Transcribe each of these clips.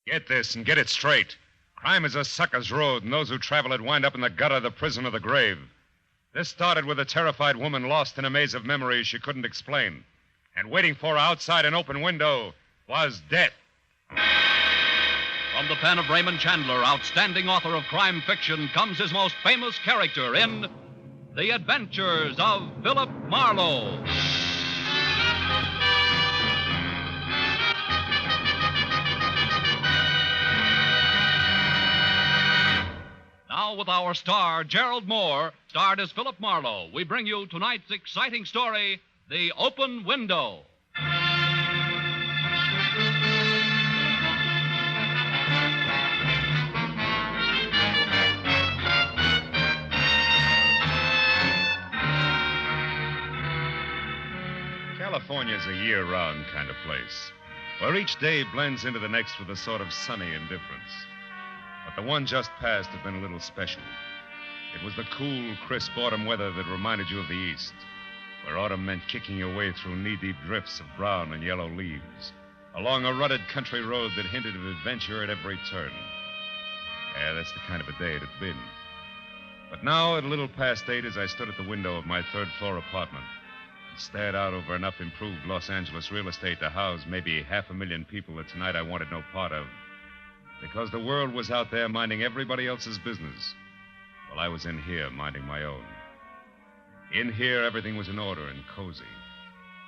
Get this and get it straight. Crime is a sucker's road, and those who travel it wind up in the gutter, the prison, or the grave. This started with a terrified woman lost in a maze of memories she couldn't explain. And waiting for her outside an open window was death. From the pen of Raymond Chandler, outstanding author of crime fiction, comes his most famous character in The Adventures of Philip Marlowe. Now, with our star, Gerald Mohr, starred as Philip Marlowe, we bring you tonight's exciting story, The Open Window. California's a year-round kind of place, where each day blends into the next with a sort of sunny indifference. But the one just passed had been a little special. It was the cool, crisp autumn weather that reminded you of the East, where autumn meant kicking your way through knee-deep drifts of brown and yellow leaves, along a rutted country road that hinted of adventure at every turn. Yeah, that's the kind of a day it had been. But now, at a little past 8, as I stood at the window of my third-floor apartment and stared out over enough improved Los Angeles real estate to house maybe 500,000 people that tonight I wanted no part of, because the world was out there minding everybody else's business, while I was in here minding my own. In here, everything was in order and cozy.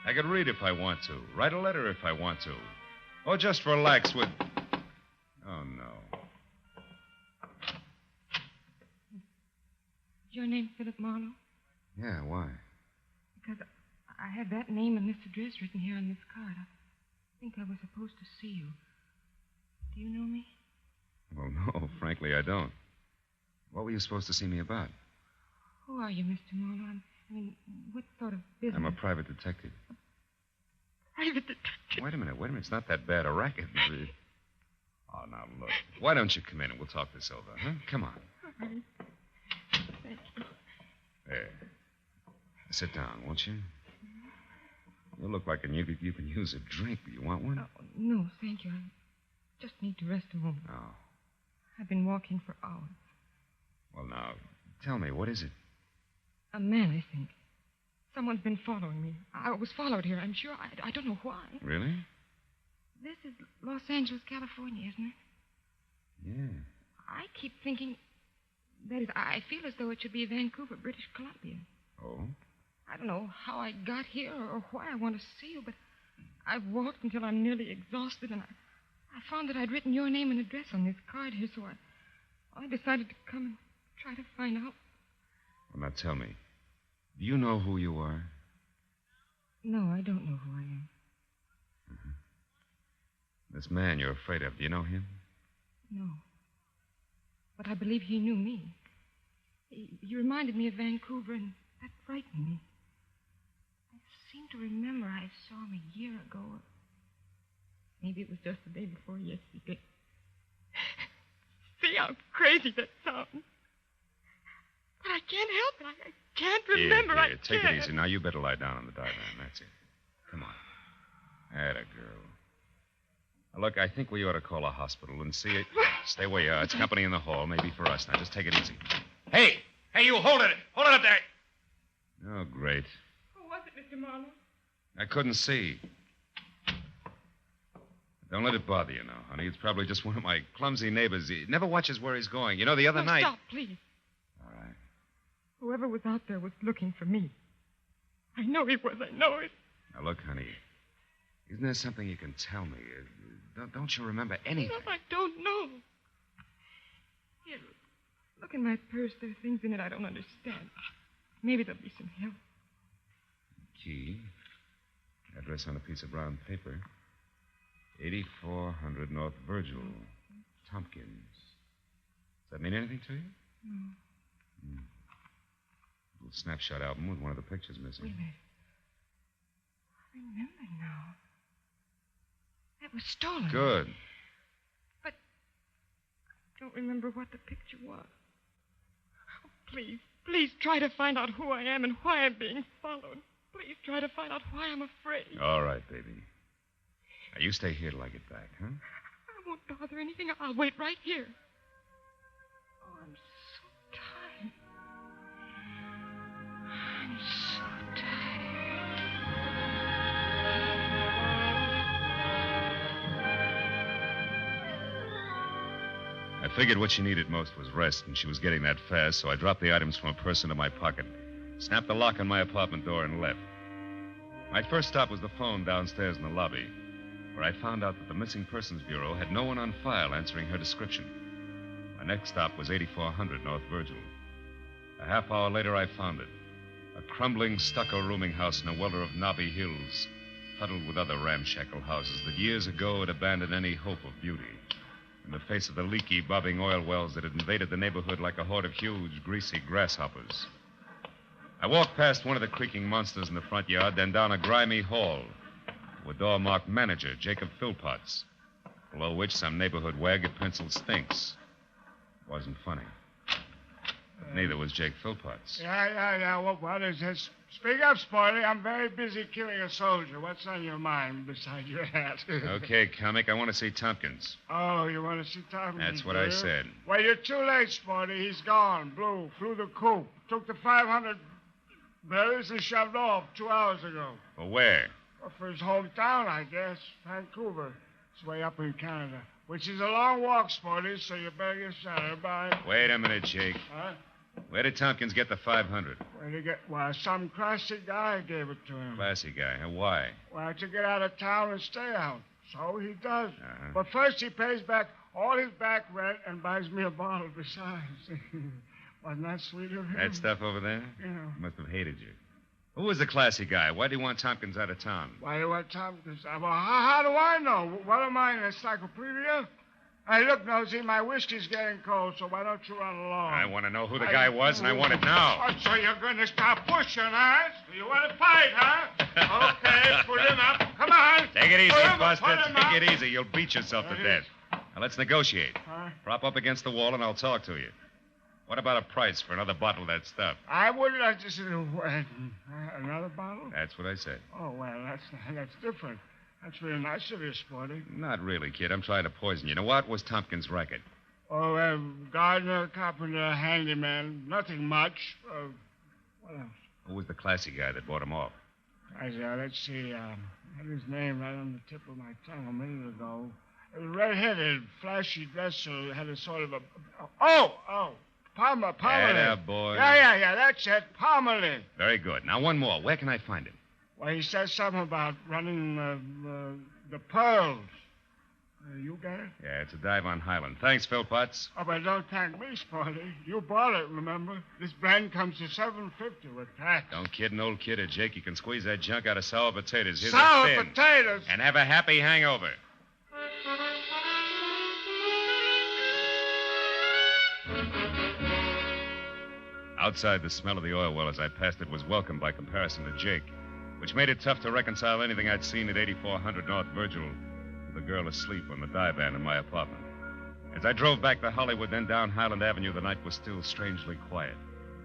I could read if I want to, write a letter if I want to, or just relax with... Oh, no. Is your name Philip Marlowe? Yeah, why? Because I have that name and this address written here on this card. I think I was supposed to see you. Do you know me? Well, no, frankly, I don't. What were you supposed to see me about? Who are you, Mr. Marlowe? I mean, what sort of business? I'm a private detective. Private detective? Wait a minute. It's not that bad a racket. Oh, now, look. Why don't you come in and we'll talk this over, huh? Come on. All right. Thank you. There. Sit down, won't you? You look like you can use a drink. Do you want one? Oh, no, thank you. I just need to rest a moment. Oh. I've been walking for hours. Well, now, tell me, what is it? A man, I think. Someone's been following me. I was followed here, I'm sure. I don't know why. Really? This is Los Angeles, California, isn't it? Yeah. I keep thinking... That is, I feel as though it should be Vancouver, British Columbia. Oh? I don't know how I got here or why I want to see you, but I've walked until I'm nearly exhausted, and I found that I'd written your name and address on this card here, so I decided to come and try to find out. Well, now tell me, do you know who you are? No, I don't know who I am. Mm-hmm. This man you're afraid of, do you know him? No. But I believe he knew me. He reminded me of Vancouver, and that frightened me. I seem to remember I saw him a year ago. Maybe it was just the day before yesterday. See how crazy that sounds. But I can't help it. I can't remember. Here, take it easy. Now, you better lie down on the divan. That's it. Come on. Atta girl. Now, look, I think we ought to call a hospital and see it. Stay where you are. It's company in the hall. Maybe for us. Now, just take it easy. Hey! Hey, you hold it! Hold it up there! Oh, great. Who was it, Mr. Marlowe? I couldn't see. Don't let it bother you now, honey. It's probably just one of my clumsy neighbors. He never watches where he's going. You know, the other night... Stop, please. All right. Whoever was out there was looking for me. I know he was. I know it. Now, look, honey. Isn't there something you can tell me? Don't you remember anything? No, I don't know. Here, look in my purse. There are things in it I don't understand. Maybe there'll be some help. Key. Address on a piece of brown paper. 8400 North Virgil. Tompkins. Does that mean anything to you? No. Little snapshot album with one of the pictures missing. Wait a minute. I remember now. That was stolen. Good. But I don't remember what the picture was. Oh, please try to find out who I am and why I'm being followed. Please try to find out why I'm afraid. All right, baby. Now, you stay here till I get back, huh? I'm won't bother anything. I'll wait right here. Oh, I'm so tired. I'm so I figured what she needed most was rest, and she was getting that fast, so I dropped the items from her purse into my pocket, snapped the lock on my apartment door, and left. My first stop was the phone downstairs in the lobby, where I found out that the Missing Persons Bureau had no one on file answering her description. My next stop was 8400 North Virgil. A half hour later, I found it. A crumbling stucco rooming house in a welter of knobby hills, huddled with other ramshackle houses that years ago had abandoned any hope of beauty in the face of the leaky, bobbing oil wells that had invaded the neighborhood like a horde of huge, greasy grasshoppers. I walked past one of the creaking monsters in the front yard, then down a grimy hall to a door marked Manager, Jacob Philpotts, below which some neighborhood wag had penciled Stinks. It wasn't funny. But neither was Jake Philpotts. Yeah. What is this? Speak up, Sporty. I'm very busy killing a soldier. What's on your mind beside your hat? Okay, comic, I want to see Tompkins. Oh, you want to see Tompkins? That's what I said. Well, you're too late, Sporty. He's gone. Flew the coop. Took the 500 berries and shoved off 2 hours ago. Well, where? Well, for his hometown, I guess. Vancouver. It's way up in Canada. Which is a long walk, Sporty, so you better get started. Bye. Wait a minute, Jake. Huh? Where did Tompkins get the 500? Where'd he get? Well, some classy guy gave it to him. Classy guy. Why? Well, to get out of town and stay out. So he does. Uh-huh. But first he pays back all his back rent and buys me a bottle besides. Wasn't that sweet of him? That stuff over there? Yeah. He must have hated you. Who was the classy guy? Why do you want Tompkins out of town? Why do you want Tompkins? Well, how do I know? What am I, an encyclopedia? Hey, look, Nosy, my whiskey's getting cold, so why don't you run along? I want to know who the guy was, and I want it now. Oh, so you're going to start pushing, huh? You want to fight, huh? Okay, put him up. Come on. Take it easy, Buster. Put him Take it up. easy. You'll beat yourself to death. Now, let's negotiate. Huh? Prop up against the wall, and I'll talk to you. What about a price for another bottle of that stuff? I wouldn't like to see another bottle? That's what I said. Oh, well, that's different. That's really nice of you, Sporty. Not really, kid. I'm trying to poison you. Now, what was Tompkins' racket? Oh, gardener, carpenter, handyman, nothing much. What else? Who was the classy guy that bought him off? Let's see. I had his name right on the tip of my tongue a minute ago. It was red-headed, flashy dresser, had a sort of a... Palmerlin. Atta boy. Yeah, that's it. Palmerlin. Very good. Now, one more. Where can I find him? Well, he says something about running the pearls. You get it? Yeah, it's a dive on Highland. Thanks, Philpotts. Oh, but don't thank me, Sporty. You bought it, remember? This brand comes to $7.50 with tax. Don't kid an old kid or Jake. You can squeeze that junk out of sour potatoes. Here's Sour a thin. potatoes? And have a happy hangover. Outside, the smell of the oil well as I passed it was welcome by comparison to Jake, which made it tough to reconcile anything I'd seen at 8400 North Virgil with the girl asleep on the divan in my apartment. As I drove back to Hollywood, then down Highland Avenue, the night was still strangely quiet.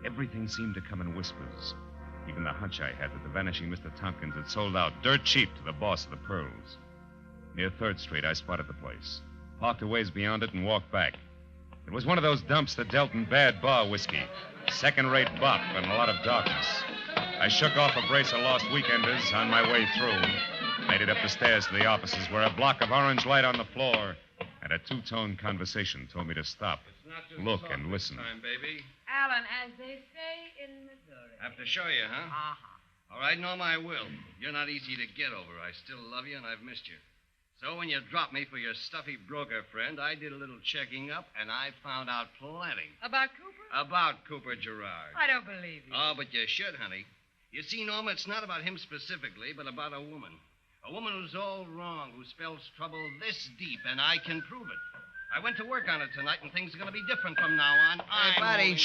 Everything seemed to come in whispers. Even the hunch I had that the vanishing Mr. Tompkins had sold out dirt cheap to the boss of the Pearls. Near 3rd Street, I spotted the place, parked a ways beyond it, and walked back. It was one of those dumps that dealt in bad bar whiskey. Second-rate bop and a lot of darkness. I shook off a brace of lost weekenders on my way through. Made it up the stairs to the offices where a block of orange light on the floor and a two-tone conversation told me to stop, look, and listen. Time, baby. Alan, as they say in Missouri. Have to show you, huh? Uh-huh. All right, Norma, I will. You're not easy to get over. I still love you, and I've missed you. So when you dropped me for your stuffy broker friend, I did a little checking up, and I found out plenty. About Cooper? About Cooper Gerard. I don't believe you. Oh, but you should, honey. You see, Norma, it's not about him specifically, but about a woman. A woman who's all wrong, who spells trouble this deep, and I can prove it. I went to work on it tonight, and things are going to be different from now on. Hey, Buddy,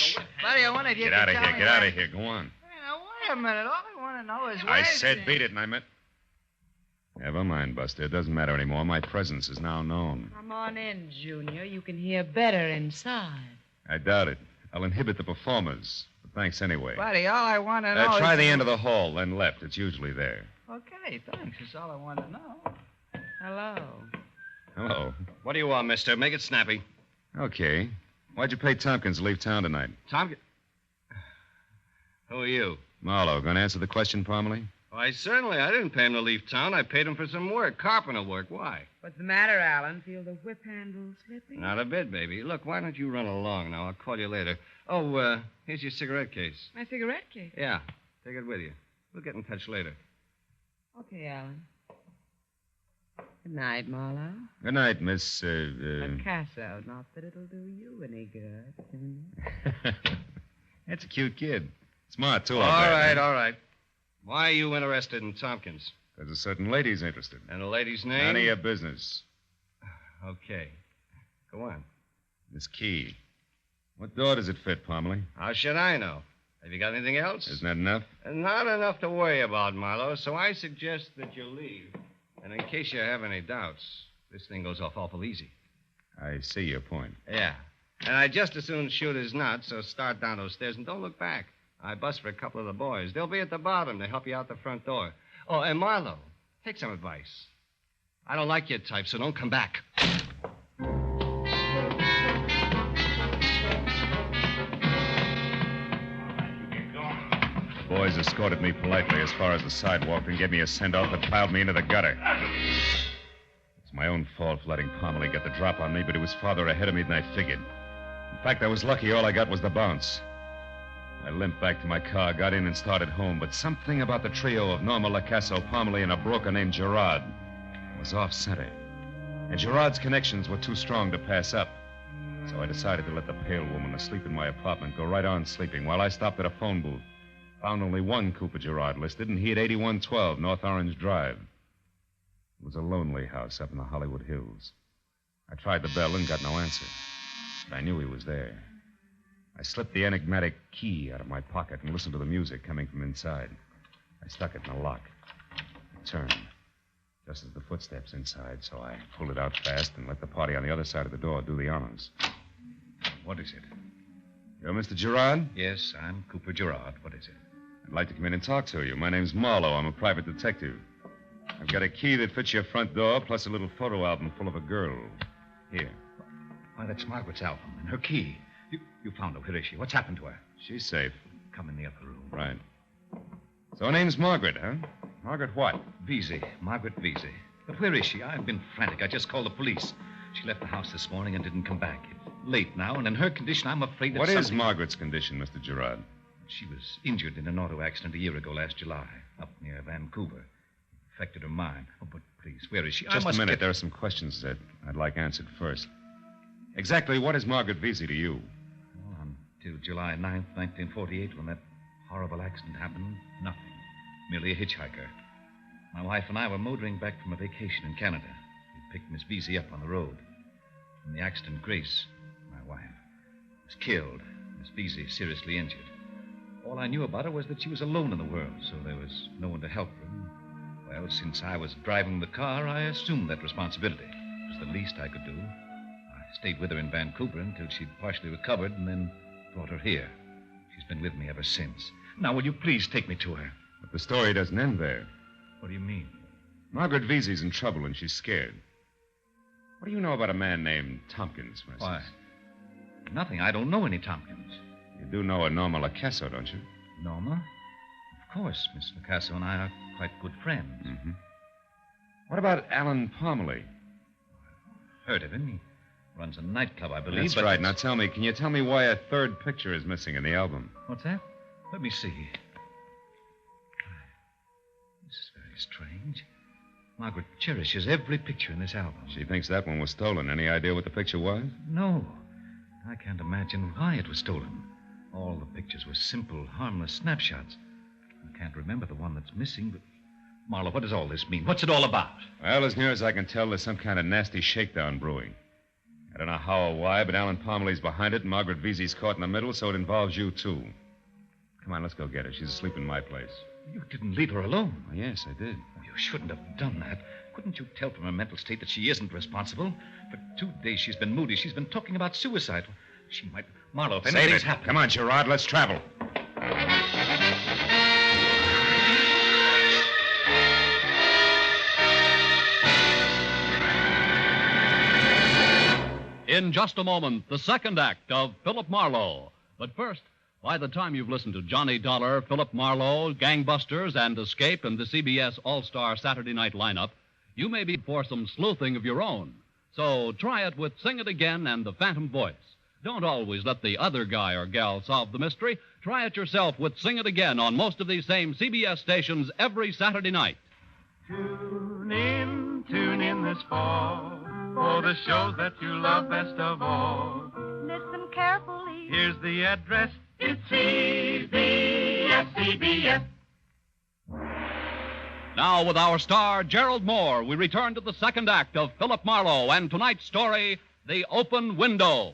Buddy, I wonder if you Get could out of tell here. me Get out where- of here. Go on. Now, wait a minute. All I want to know is I where's said the- beat it, and I meant... Never mind, Buster. It doesn't matter anymore. My presence is now known. Come on in, Junior. You can hear better inside. I doubt it. I'll inhibit the performers. But thanks anyway. Buddy, all I want to know Try is... the end of the hall, then left. It's usually there. Okay, thanks. That's all I want to know. Hello. Hello. What do you want, mister? Make it snappy. Okay. Why'd you pay Tompkins to leave town tonight? Tompkins? Who are you? Marlowe, going to answer the question, Parmalee? Why, certainly. I didn't pay him to leave town. I paid him for some work, carpenter work. Why? What's the matter, Alan? Feel the whip handle slipping? Not a bit, baby. Look, why don't you run along now? I'll call you later. Oh, here's your cigarette case. My cigarette case. Yeah, take it with you. We'll get in touch later. Okay, Alan. Good night, Marlowe. Good night, Miss, Picasso. Not that it'll do you any good. That's a cute kid. Smart, too. All right. Why are you interested in Tompkins? Because a certain lady's interested. And the lady's name? None of your business. Okay. Go on. Miss Key. What door does it fit, Parmalee? How should I know? Have you got anything else? Isn't that enough? Not enough to worry about, Marlowe, so I suggest that you leave. And in case you have any doubts, this thing goes off awful easy. I see your point. Yeah. And I'd just as soon shoot as not, so start down those stairs and don't look back. I bust for a couple of the boys. They'll be at the bottom to help you out the front door. Oh, and Marlowe, take some advice. I don't like your type, so don't come back. The boys escorted me politely as far as the sidewalk and gave me a send-off that piled me into the gutter. It's my own fault for letting Parmalee get the drop on me, but he was farther ahead of me than I figured. In fact, I was lucky all I got was the bounce. I limped back to my car, got in, and started home, but something about the trio of Norma Lacasso, Parmalee, and a broker named Gerard was off-center. And Gerard's connections were too strong to pass up. So I decided to let the pale woman asleep in my apartment go right on sleeping while I stopped at a phone booth. Found only one Cooper Gerard listed, and he had 8112 North Orange Drive. It was a lonely house up in the Hollywood Hills. I tried the bell and got no answer, but I knew he was there. I slipped the enigmatic key out of my pocket and listened to the music coming from inside. I stuck it in the lock. It turned, just as the footsteps inside, so I pulled it out fast and let the party on the other side of the door do the honors. What is it? You're Mr. Gerard? Yes, I'm Cooper Gerard. What is it? I'd like to come in and talk to you. My name's Marlowe. I'm a private detective. I've got a key that fits your front door, plus a little photo album full of a girl. Here. Why, that's Margaret's album and her key. You found her. Where is she? What's happened to her? She's safe. Come in the upper room. Right. So her name's Margaret, huh? Margaret what? Vesey. Margaret Vesey. But where is she? I've been frantic. I just called the police. She left the house this morning and didn't come back. It's late now, and in her condition, I'm afraid that What is Margaret's condition, Mr. Gerard? She was injured in an auto accident a year ago last July, up near Vancouver. It affected her mind. Oh, but please, where is she? Just a minute. There are some questions that I'd like answered first. Exactly what is Margaret Vesey to you? Well, until July 9th, 1948, when that horrible accident happened, nothing. Merely a hitchhiker. My wife and I were motoring back from a vacation in Canada. We picked Miss Vesey up on the road. In the accident, Grace, my wife, was killed. Miss Vesey seriously injured. All I knew about her was that she was alone in the world, so there was no one to help her. Well, since I was driving the car, I assumed that responsibility. It was the least I could do. I stayed with her in Vancouver until she'd partially recovered and then brought her here. She's been with me ever since. Now, will you please take me to her? But the story doesn't end there. What do you mean? Margaret Vesey's in trouble and she's scared. What do you know about a man named Tompkins, for instance? Why? Nothing. I don't know any Tompkins. You do know a Norma Lacasso, don't you? Norma? Of course. Miss Lacasso and I are quite good friends. Mm-hmm. What about Alan Parmalee? Heard of him. He runs a nightclub, I believe. That's right. Now tell me, can you tell me why a third picture is missing in the album? What's that? Let me see. This is very strange. Margaret cherishes every picture in this album. She thinks that one was stolen. Any idea what the picture was? No. I can't imagine why it was stolen. All the pictures were simple, harmless snapshots. I can't remember the one that's missing, but... Marlowe, what does all this mean? What's it all about? Well, as near as I can tell, there's some kind of nasty shakedown brewing. I don't know how or why, but Alan Parmalee's behind it, and Margaret Vesey's caught in the middle, so it involves you, too. Come on, let's go get her. She's asleep in my place. You didn't leave her alone. Oh, yes, I did. Oh, you shouldn't have done that. Couldn't you tell from her mental state that she isn't responsible? For 2 days she's been moody. She's been talking about suicide. She might... Marlowe, if anything's happened... Come on, Gerard, let's travel. In just a moment, the second act of Philip Marlowe. But first, by the time you've listened to Johnny Dollar, Philip Marlowe, Gangbusters, and Escape and the CBS All-Star Saturday Night lineup, you may be for some sleuthing of your own. So try it with Sing It Again and the Phantom Voice. Don't always let the other guy or gal solve the mystery. Try it yourself with Sing It Again on most of these same CBS stations every Saturday night. Tune in this fall for the shows that you love best of all. Listen carefully. Here's the address. It's CBS. Now, with our star, Gerald Mohr, we return to the second act of Philip Marlowe and tonight's story, The Open Window.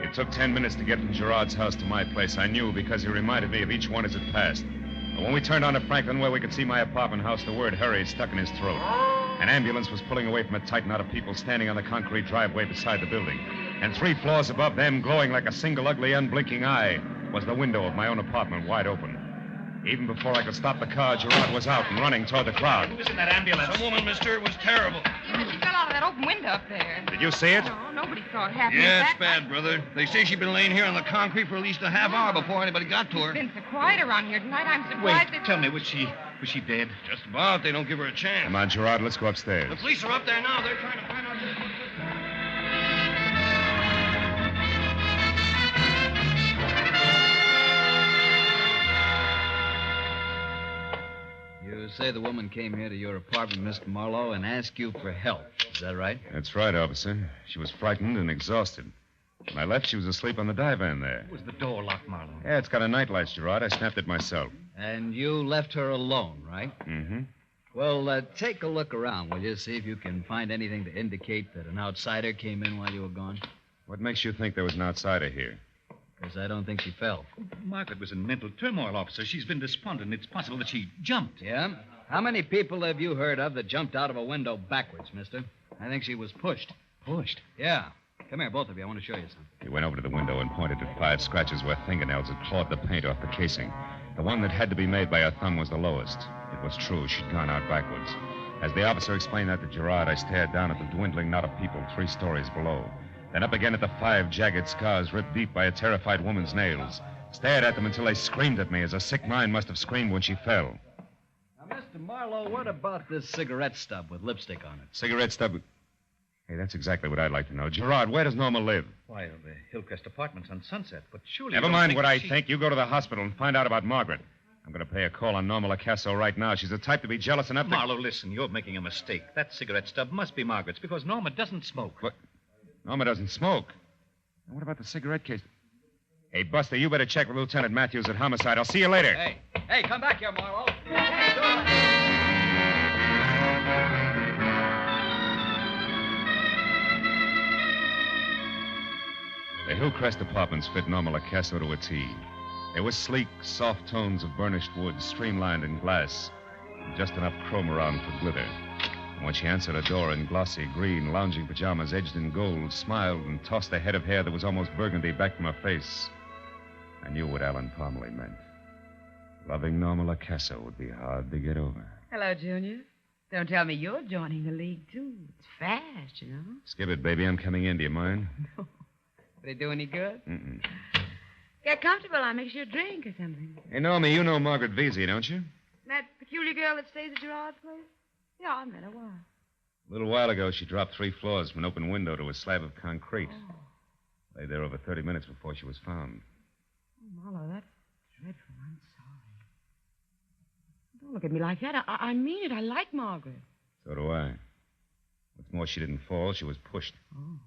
It took 10 minutes to get from Gerard's house to my place. I knew because he reminded me of each one as it passed. But when we turned onto Franklin where we could see my apartment house, the word hurry stuck in his throat. An ambulance was pulling away from a tight knot of people standing on the concrete driveway beside the building. And 3 floors above them, glowing like a single ugly, unblinking eye, was the window of my own apartment wide open. Even before I could stop the car, Gerard was out and running toward the crowd. Who was in that ambulance? Some woman, mister. It was terrible. She fell out of that open window up there. Did you see it? No, nobody saw it happen. Yeah, In it's fact, bad, brother. They say she'd been laying here on the concrete for at least a half hour before anybody got to her. It's been so quiet around here tonight. I'm Wait, surprised that... tell me, was she dead? Just about. They don't give her a chance. Come on, Gerard, let's go upstairs. The police are up there now. They're trying to find out. You say the woman came here to your apartment, Mr. Marlowe, and asked you for help. Is that right? That's right, officer. She was frightened and exhausted. When I left, she was asleep on the divan there. Was the door locked, Marlowe? Yeah, it's got a nightlight, Gerard. I snapped it myself. And you left her alone, right? Mm-hmm. Well, take a look around, will you? See if you can find anything to indicate that an outsider came in while you were gone. What makes you think there was an outsider here? Because I don't think she fell. Margaret was in mental turmoil, officer. She's been despondent. It's possible that she jumped. Yeah? How many people have you heard of that jumped out of a window backwards, mister? I think she was pushed. Pushed? Yeah. Come here, both of you. I want to show you something. He went over to the window and pointed at 5 scratches where fingernails had clawed the paint off the casing. The one that had to be made by her thumb was the lowest. It was true. She'd gone out backwards. As the officer explained that to Gerard, I stared down at the dwindling knot of people 3 stories below. Then up again at the 5 jagged scars ripped deep by a terrified woman's nails. Stared at them until they screamed at me as a sick mind must have screamed when she fell. Now, Mr. Marlowe, what about this cigarette stub with lipstick on it? Cigarette stub... Hey, that's exactly what I'd like to know. Gerard, where does Norma live? Why, the Hillcrest Apartments on Sunset. But surely... Never you don't mind think what I she... think. You go to the hospital and find out about Margaret. I'm going to pay a call on Norma Lacasso right now. She's the type to be jealous enough to... Marlowe, listen. You're making a mistake. That cigarette stub must be Margaret's because Norma doesn't smoke. What? Norma doesn't smoke. And what about the cigarette case? Hey, Buster, you better check with Lieutenant Matthews at Homicide. I'll see you later. Hey, come back here, Marlowe. Hey, do it. The Hillcrest Apartments fit Norma Lacasso to a T. They were sleek, soft tones of burnished wood, streamlined in glass, and just enough chrome around for glitter. And when she answered a door in glossy green, lounging pajamas edged in gold, smiled and tossed a head of hair that was almost burgundy back from her face, I knew what Alan Parmalee meant. Loving Norma Lacasso would be hard to get over. Hello, Junior. Don't tell me you're joining the league, too. It's fast, you know. Skip it, baby. I'm coming in. Do you mind? No. Would it do any good? Mm-mm. Get comfortable. I'll mix you a drink or something. Hey, Norma, you know Margaret Vesey, don't you? That peculiar girl that stays at Gerard's place? Yeah, I met her once. A little while ago, she dropped 3 floors from an open window to a slab of concrete. Oh. Lay there over 30 minutes before she was found. Oh, Marlowe, that's dreadful. I'm sorry. Don't look at me like that. I mean it. I like Margaret. So do I. What's more, she didn't fall. She was pushed. Oh.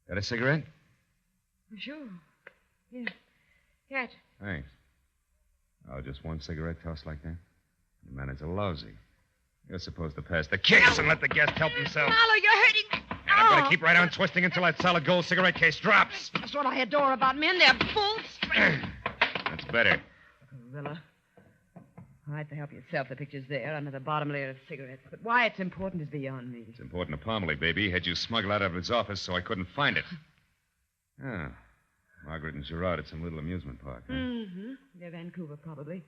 Got a cigarette? Sure. Here. Catch. Thanks. Oh, just one cigarette toss like that? Your manners are lousy. You're supposed to pass the case and let the guest help himself. Marlowe, you're hurting me. And I'm going to keep right on twisting until that solid gold cigarette case drops. That's what I adore about men. They're full strength. That's better. Rilla. All right, to help yourself. The picture's there under the bottom layer of cigarettes. But why it's important is beyond me. It's important to Parmalee, baby. He had you smuggled out of his office so I couldn't find it. Ah. Margaret and Gerard at some little amusement park. Huh? Mm-hmm. They're Vancouver, probably.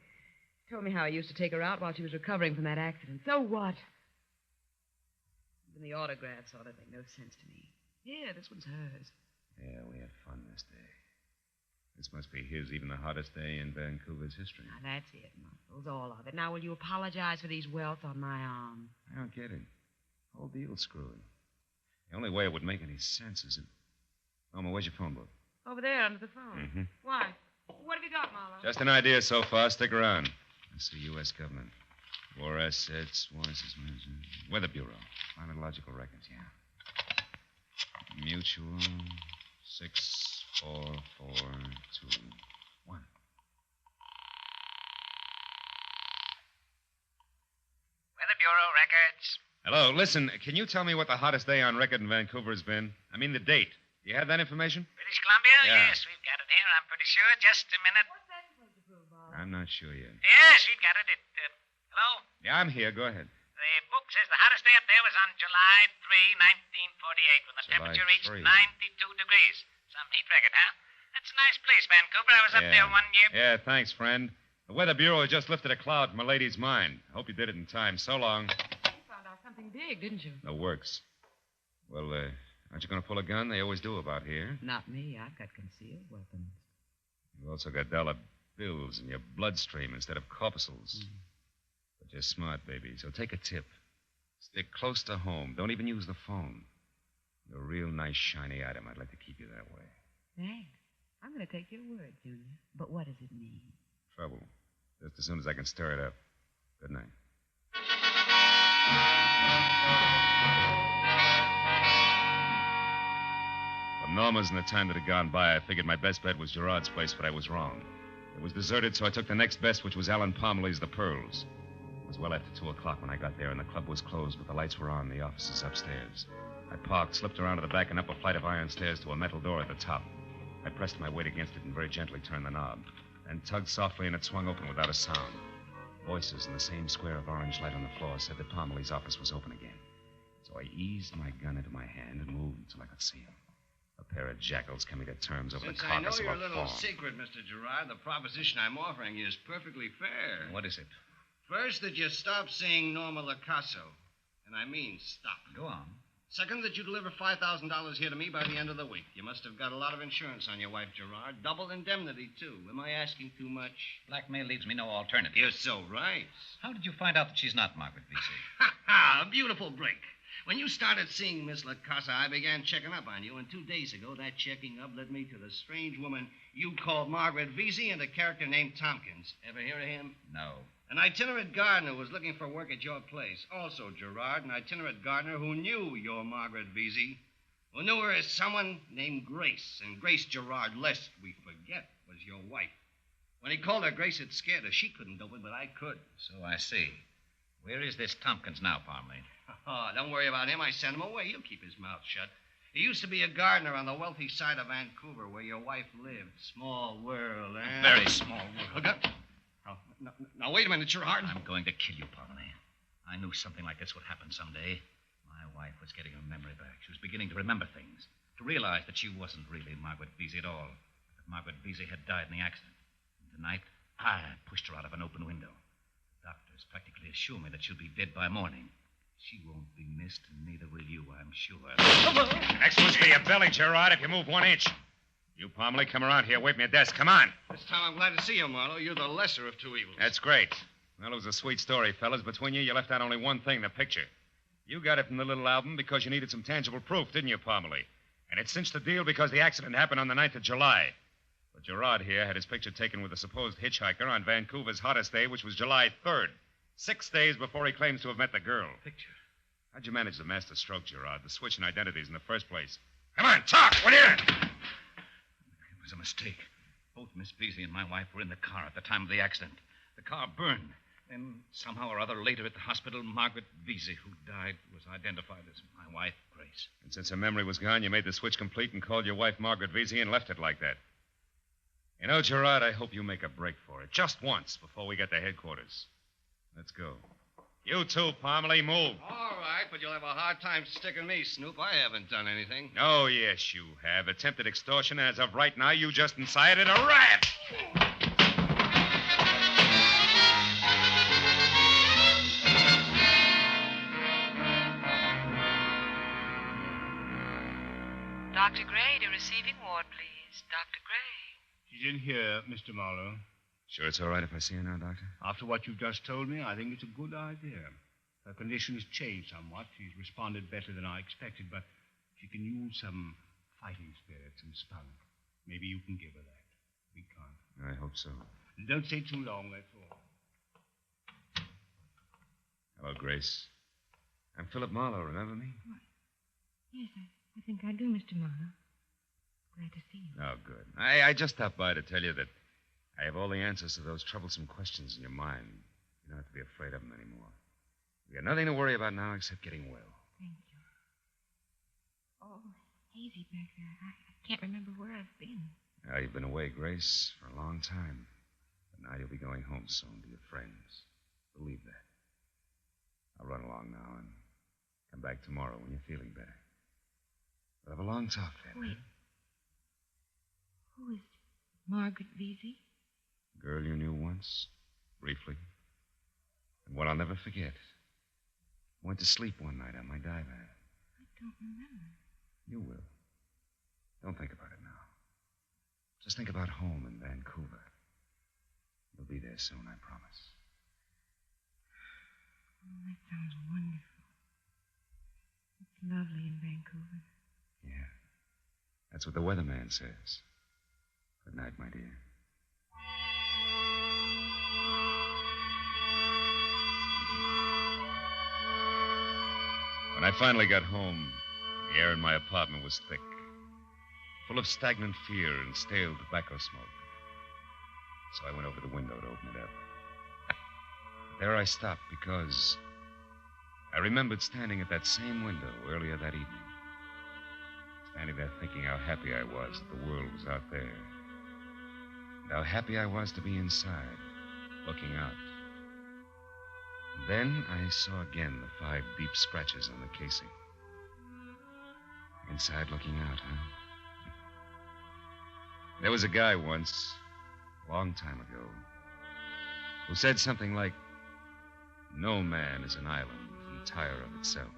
told me how he used to take her out while she was recovering from that accident. So what? Even the autographs ought to make no sense to me. Here, this one's hers. Yeah, we had fun this day. This must be his, even the hottest day in Vancouver's history. Now, that's it, Muscles, all of it. Now, will you apologize for these welts on my arm? I don't get it. The whole deal's screwy. The only way it would make any sense is if... Norma, where's your phone book? Over there, under the phone. Mm-hmm. Why? What have you got, Marlowe? Just an idea so far. Stick around. That's the U.S. government. War assets, Weather Bureau. Climatological records, yeah. Mutual 64421. Weather Bureau records. Hello, listen, can you tell me what the hottest day on record in Vancouver has been? I mean the date. Do you have that information? British Columbia? Yeah. Yes, we've got it here, I'm pretty sure. Just a minute. What's that supposed to prove, Bob? I'm not sure yet. Yes, we've got it. Hello? Yeah, I'm here. Go ahead. The book says the hottest day up there was on July 3, 1948, when the July temperature reached 3. 92 degrees. Some heat record, huh? That's a nice place, Vancouver. I was up there 1 year. Yeah, thanks, friend. The Weather Bureau just lifted a cloud from a lady's mind. I hope you did it in time. So long. You found out something big, didn't you? The works. Well, aren't you going to pull a gun? They always do about here. Not me. I've got concealed weapons. You've also got dollar bills in your bloodstream instead of corpuscles. But you're smart, baby, so take a tip. Stick close to home. Don't even use the phone. You're a real nice, shiny item. I'd like to keep you that way. Thanks. I'm going to take your word, Junior. But what does it mean? Trouble. Just as soon as I can stir it up. Good night. From Norma's and the time that had gone by, I figured my best bet was Gerard's place, but I was wrong. It was deserted, so I took the next best, which was Alan Parmley's The Pearls. It was well after 2 o'clock when I got there, and the club was closed, but the lights were on in the offices upstairs. I parked, slipped around to the back and up a flight of iron stairs to a metal door at the top. I pressed my weight against it and very gently turned the knob, then tugged softly, and it swung open without a sound. Voices in the same square of orange light on the floor said that Parmley's office was open again. So I eased my gun into my hand and moved until I could see him. A pair of jackals coming to terms over Since the I know carcass of your a little fawn. secret, Mr. Gerard, the proposition I'm offering you is perfectly fair. What is it? First, that you stop seeing Norma Lacasso. And I mean stop. Go on. Second, that you deliver $5,000 here to me by the end of the week. You must have got a lot of insurance on your wife, Gerard. Double indemnity, too. Am I asking too much? Blackmail leaves me no alternative. You're so right. How did you find out that she's not Margaret Vesey? Ha ha! A beautiful break. When you started seeing Miss Lacasa, I began checking up on you, and 2 days ago, that checking up led me to the strange woman you called Margaret Vesey and a character named Tompkins. Ever hear of him? No. An itinerant gardener was looking for work at your place. Also, Gerard, an itinerant gardener who knew your Margaret Vesey, who knew her as someone named Grace. And Grace Gerard, lest we forget, was your wife. When he called her Grace, it scared her. She couldn't open, but I could. So I see. Where is this Tompkins now, Parmley? Oh, don't worry about him. I sent him away. He'll keep his mouth shut. He used to be a gardener on the wealthy side of Vancouver where your wife lived. Small world, eh? A very small world. Oh, now, wait a minute, Gerard. I'm going to kill you, Parmley. I knew something like this would happen someday. My wife was getting her memory back. She was beginning to remember things, to realize that she wasn't really Margaret Vesey at all, that Margaret Vesey had died in the accident. And tonight, I pushed her out of an open window. The doctors practically assure me that she'll be dead by morning. She won't be missed, and neither will you, I'm sure. Next one's for your belly, Gerard, if you move 1 inch. You, Parmley, come around here. Wait me a desk. Come on. This time I'm glad to see you, Marlowe. You're the lesser of two evils. That's great. Well, it was a sweet story, fellas. Between you left out only one thing, the picture. You got it from the little album because you needed some tangible proof, didn't you, Parmley? And it cinched the deal because the accident happened on the 9th of July. But Gerard here had his picture taken with a supposed hitchhiker on Vancouver's hottest day, which was July 3rd. 6 days before he claims to have met the girl. Picture? How'd you manage the master stroke, Gerard? The switch in identities in the first place. Come on, talk! What are you? It was a mistake. Both Miss Vesey and my wife were in the car at the time of the accident. The car burned. Then, somehow or other, later at the hospital, Margaret Vesey, who died, was identified as my wife, Grace. And since her memory was gone, you made the switch complete and called your wife Margaret Vesey and left it like that. You know, Gerard, I hope you make a break for it. Just once before we get to headquarters. Let's go. You too, Parmley, move. All right, but you'll have a hard time sticking me, Snoop. I haven't done anything. Oh, yes, you have. Attempted extortion, and as of right now, you just incited a riot. Dr. Gray to receiving ward, please. Dr. Gray. She's in here, Mr. Marlowe. Sure it's all right if I see her now, Doctor? After what you've just told me, I think it's a good idea. Her condition has changed somewhat. She's responded better than I expected, but she can use some fighting spirits and spunk. Maybe you can give her that. We can't. I hope so. And don't stay too long, that's all. Hello, Grace. I'm Philip Marlowe, remember me? What? Yes, I think I do, Mr. Marlowe. Glad to see you. Oh, good. I just stopped by to tell you that I have all the answers to those troublesome questions in your mind. You don't have to be afraid of them anymore. We got nothing to worry about now except getting well. Thank you. Oh, hazy back there. I can't remember where I've been. Now, you've been away, Grace, for a long time. But now you'll be going home soon to your friends. Believe that. I'll run along now and come back tomorrow when you're feeling better. We'll have a long talk then. Wait. Who is Margaret Vesey? Girl you knew once, briefly. And one I'll never forget. I went to sleep one night on my divan. I don't remember. You will. Don't think about it now. Just think about home in Vancouver. You'll be there soon, I promise. Oh, that sounds wonderful. It's lovely in Vancouver. Yeah. That's what the weatherman says. Good night, my dear. When I finally got home, the air in my apartment was thick, full of stagnant fear and stale tobacco smoke. So I went over the window to open it up. There I stopped because I remembered standing at that same window earlier that evening. Standing there thinking how happy I was that the world was out there. And how happy I was to be inside, looking out. And then I saw again the 5 deep scratches on the casing. Inside looking out, huh? There was a guy once, a long time ago, who said something like, "No man is an island entire of itself."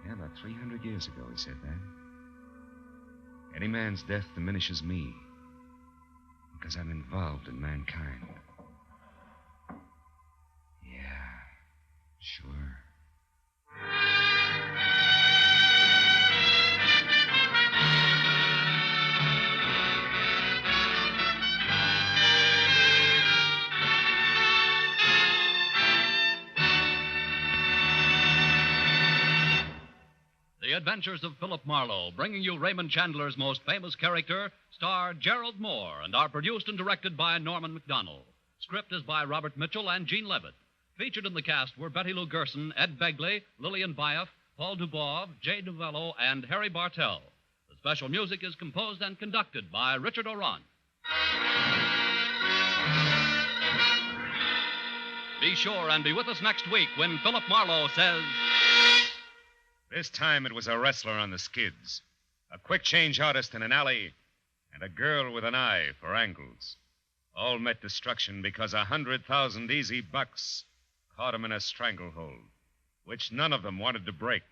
Yeah, about 300 years ago he said that. Any man's death diminishes me because I'm involved in mankind. Yeah, sure. The Adventures of Philip Marlowe, bringing you Raymond Chandler's most famous character, star Gerald Mohr, and are produced and directed by Norman MacDonald. Script is by Robert Mitchell and Gene Levitt. Featured in the cast were Betty Lou Gerson, Ed Begley, Lillian Byoff, Paul Dubov, Jay Novello, and Harry Bartell. The special music is composed and conducted by Richard Oran. Be sure and be with us next week when Philip Marlowe says... This time it was a wrestler on the skids, a quick change artist in an alley, and a girl with an eye for angles. All met destruction because 100,000 easy bucks caught them in a stranglehold, which none of them wanted to break.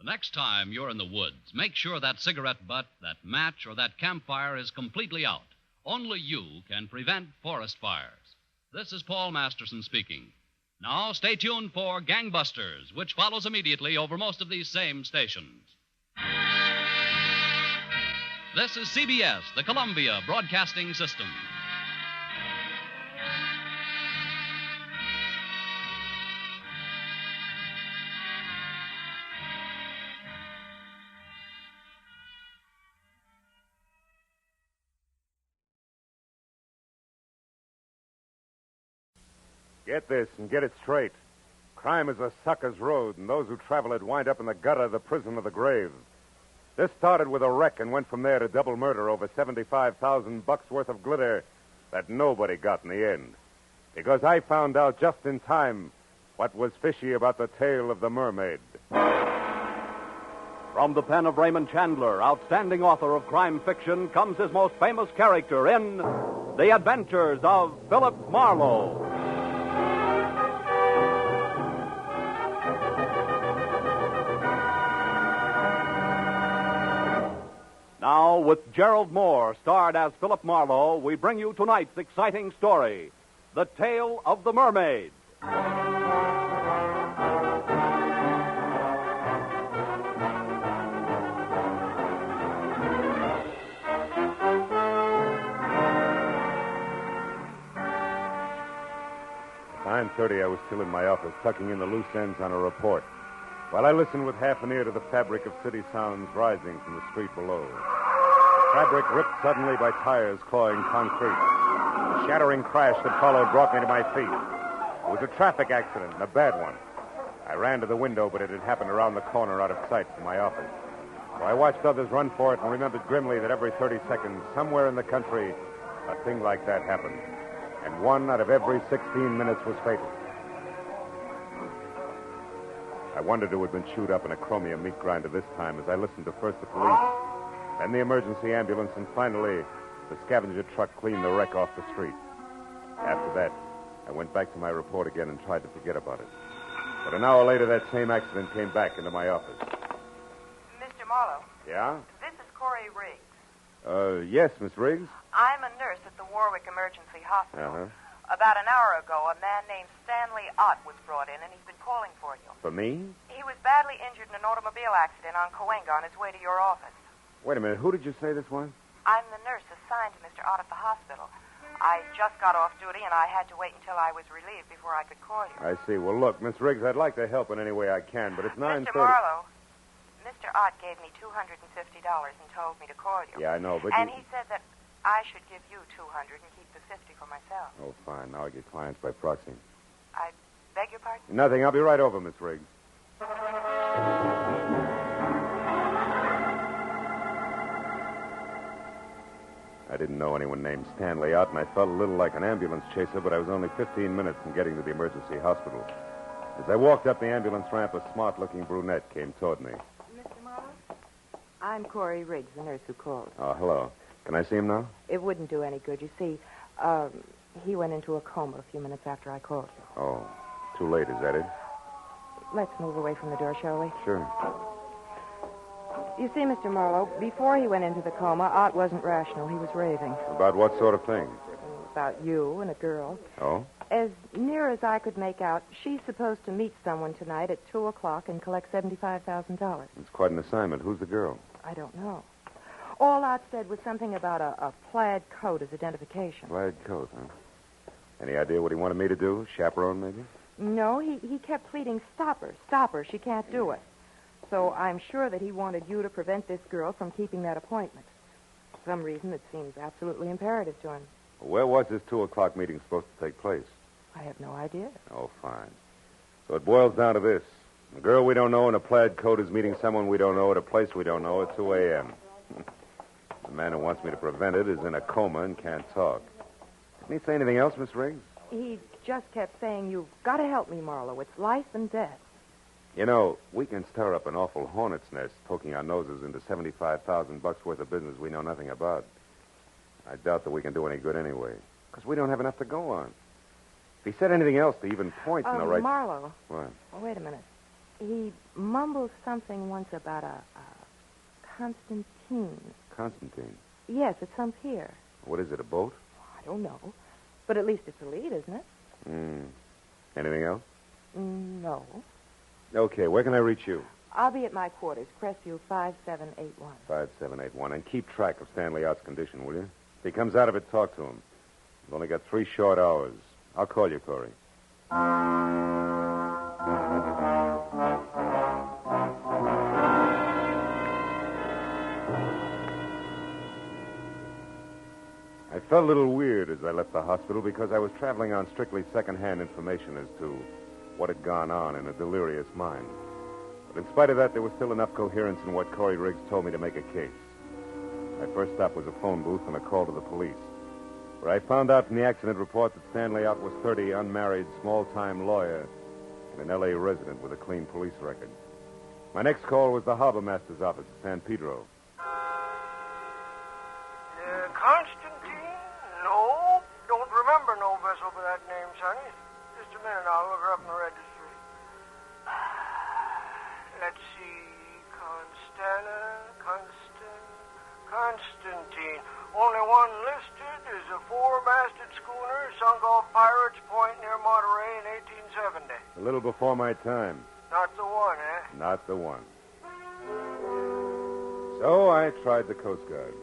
Next time you're in the woods, make sure that cigarette butt, that match, or that campfire is completely out. Only you can prevent forest fires. This is Paul Masterson speaking. Now, stay tuned for Gangbusters, which follows immediately over most of these same stations. This is CBS, the Columbia Broadcasting System. Get this and get it straight. Crime is a sucker's road, and those who travel it wind up in the gutter, the prison, or the grave. This started with a wreck and went from there to double murder over 75,000 bucks worth of glitter that nobody got in the end. Because I found out just in time what was fishy about the tale of the Mermaid. From the pen of Raymond Chandler, outstanding author of crime fiction, comes his most famous character in The Adventures of Philip Marlowe. Now, with Gerald Mohr, starred as Philip Marlowe, we bring you tonight's exciting story, The Tale of the Mermaid. At 9:30, I was still in my office, tucking in the loose ends on a report, while I listened with half an ear to the fabric of city sounds rising from the street below. Fabric ripped suddenly by tires clawing concrete. The shattering crash that followed brought me to my feet. It was a traffic accident, and a bad one. I ran to the window, but it had happened around the corner out of sight from my office. So I watched others run for it and remembered grimly that every 30 seconds, somewhere in the country, a thing like that happened. And 1 out of every 16 minutes was fatal. I wondered who had been chewed up in a chromium meat grinder this time as I listened to first the police, then the emergency ambulance, and finally the scavenger truck cleaned the wreck off the street. After that, I went back to my report again and tried to forget about it. But an hour later, that same accident came back into my office. Mr. Marlowe. Yeah? This is Corey Riggs. Yes, Miss Riggs? I'm a nurse at the Warwick Emergency Hospital. Uh-huh. About an hour ago, a man named Stanley Ott was brought in, and he's been calling for you. For me? He was badly injured in an automobile accident on Cahuenga on his way to your office. Wait a minute. Who did you say this was? I'm the nurse assigned to Mr. Ott at the hospital. I just got off duty, and I had to wait until I was relieved before I could call you. I see. Well, look, Miss Riggs, I'd like to help in any way I can, but it's 9:30. Mr. Marlowe, Mr. Ott gave me $250 and told me to call you. Yeah, I know, but And he said that I should give you $200 and keep the $50 for myself. Oh, fine. Now I get clients by proxy. I beg your pardon? Nothing. I'll be right over, Miss Riggs. I didn't know anyone named Stanley Ott, and I felt a little like an ambulance chaser, but I was only 15 minutes from getting to the emergency hospital. As I walked up the ambulance ramp, a smart-looking brunette came toward me. Mr. Marlowe? I'm Corey Riggs, the nurse who called. Oh, hello. Can I see him now? It wouldn't do any good. You see, he went into a coma a few minutes after I called you. Oh, too late, is that it? Let's move away from the door, shall we? Sure. You see, Mr. Marlowe, before he went into the coma, Ott wasn't rational. He was raving. About what sort of thing? About you and a girl. Oh? As near as I could make out, she's supposed to meet someone tonight at 2 o'clock and collect $75,000. It's quite an assignment. Who's the girl? I don't know. All Ott said was something about a plaid coat as identification. Plaid coat, huh? Any idea what he wanted me to do? Chaperone, maybe? No, he kept pleading, stop her, she can't do it. So I'm sure that he wanted you to prevent this girl from keeping that appointment. For some reason that seems absolutely imperative to him. Where was this 2 o'clock meeting supposed to take place? I have no idea. Oh, fine. So it boils down to this. A girl we don't know in a plaid coat is meeting someone we don't know at a place we don't know at 2 a.m. The man who wants me to prevent it is in a coma and can't talk. Didn't he say anything else, Miss Riggs? He just kept saying, you've got to help me, Marlowe. It's life and death. You know, we can stir up an awful hornet's nest poking our noses into $75,000 worth of business we know nothing about. I doubt that we can do any good anyway, because we don't have enough to go on. If he said anything else to even point in the right... Marlowe. What? Oh, wait a minute. He mumbled something once about a Constantine. Constantine? Yes, it's some pier. What is it, a boat? I don't know. But at least it's a lead, isn't it? Anything else? No. Okay, where can I reach you? I'll be at my quarters, Crestview 5781. 5781. And keep track of Stanley Ott's condition, will you? If he comes out of it, talk to him. We've only got 3 short hours. I'll call you, Corey. I felt a little weird as I left the hospital because I was traveling on strictly second-hand information as to what had gone on in a delirious mind. But in spite of that, there was still enough coherence in what Corey Riggs told me to make a case. My first stop was a phone booth and a call to the police, where I found out from the accident report that Stanley Ott was 30, unmarried, small-time lawyer, and an L.A. resident with a clean police record. My next call was the harbor master's office at San Pedro. Constantine? No, don't remember no vessel by that name, Sonny. Just a minute, I'll look her up in the registry. Let's see. Constantine. Only one listed is a four-masted schooner sunk off Pirates Point near Monterey in 1870. A little before my time. Not the one, eh? Not the one. So I tried the Coast Guard.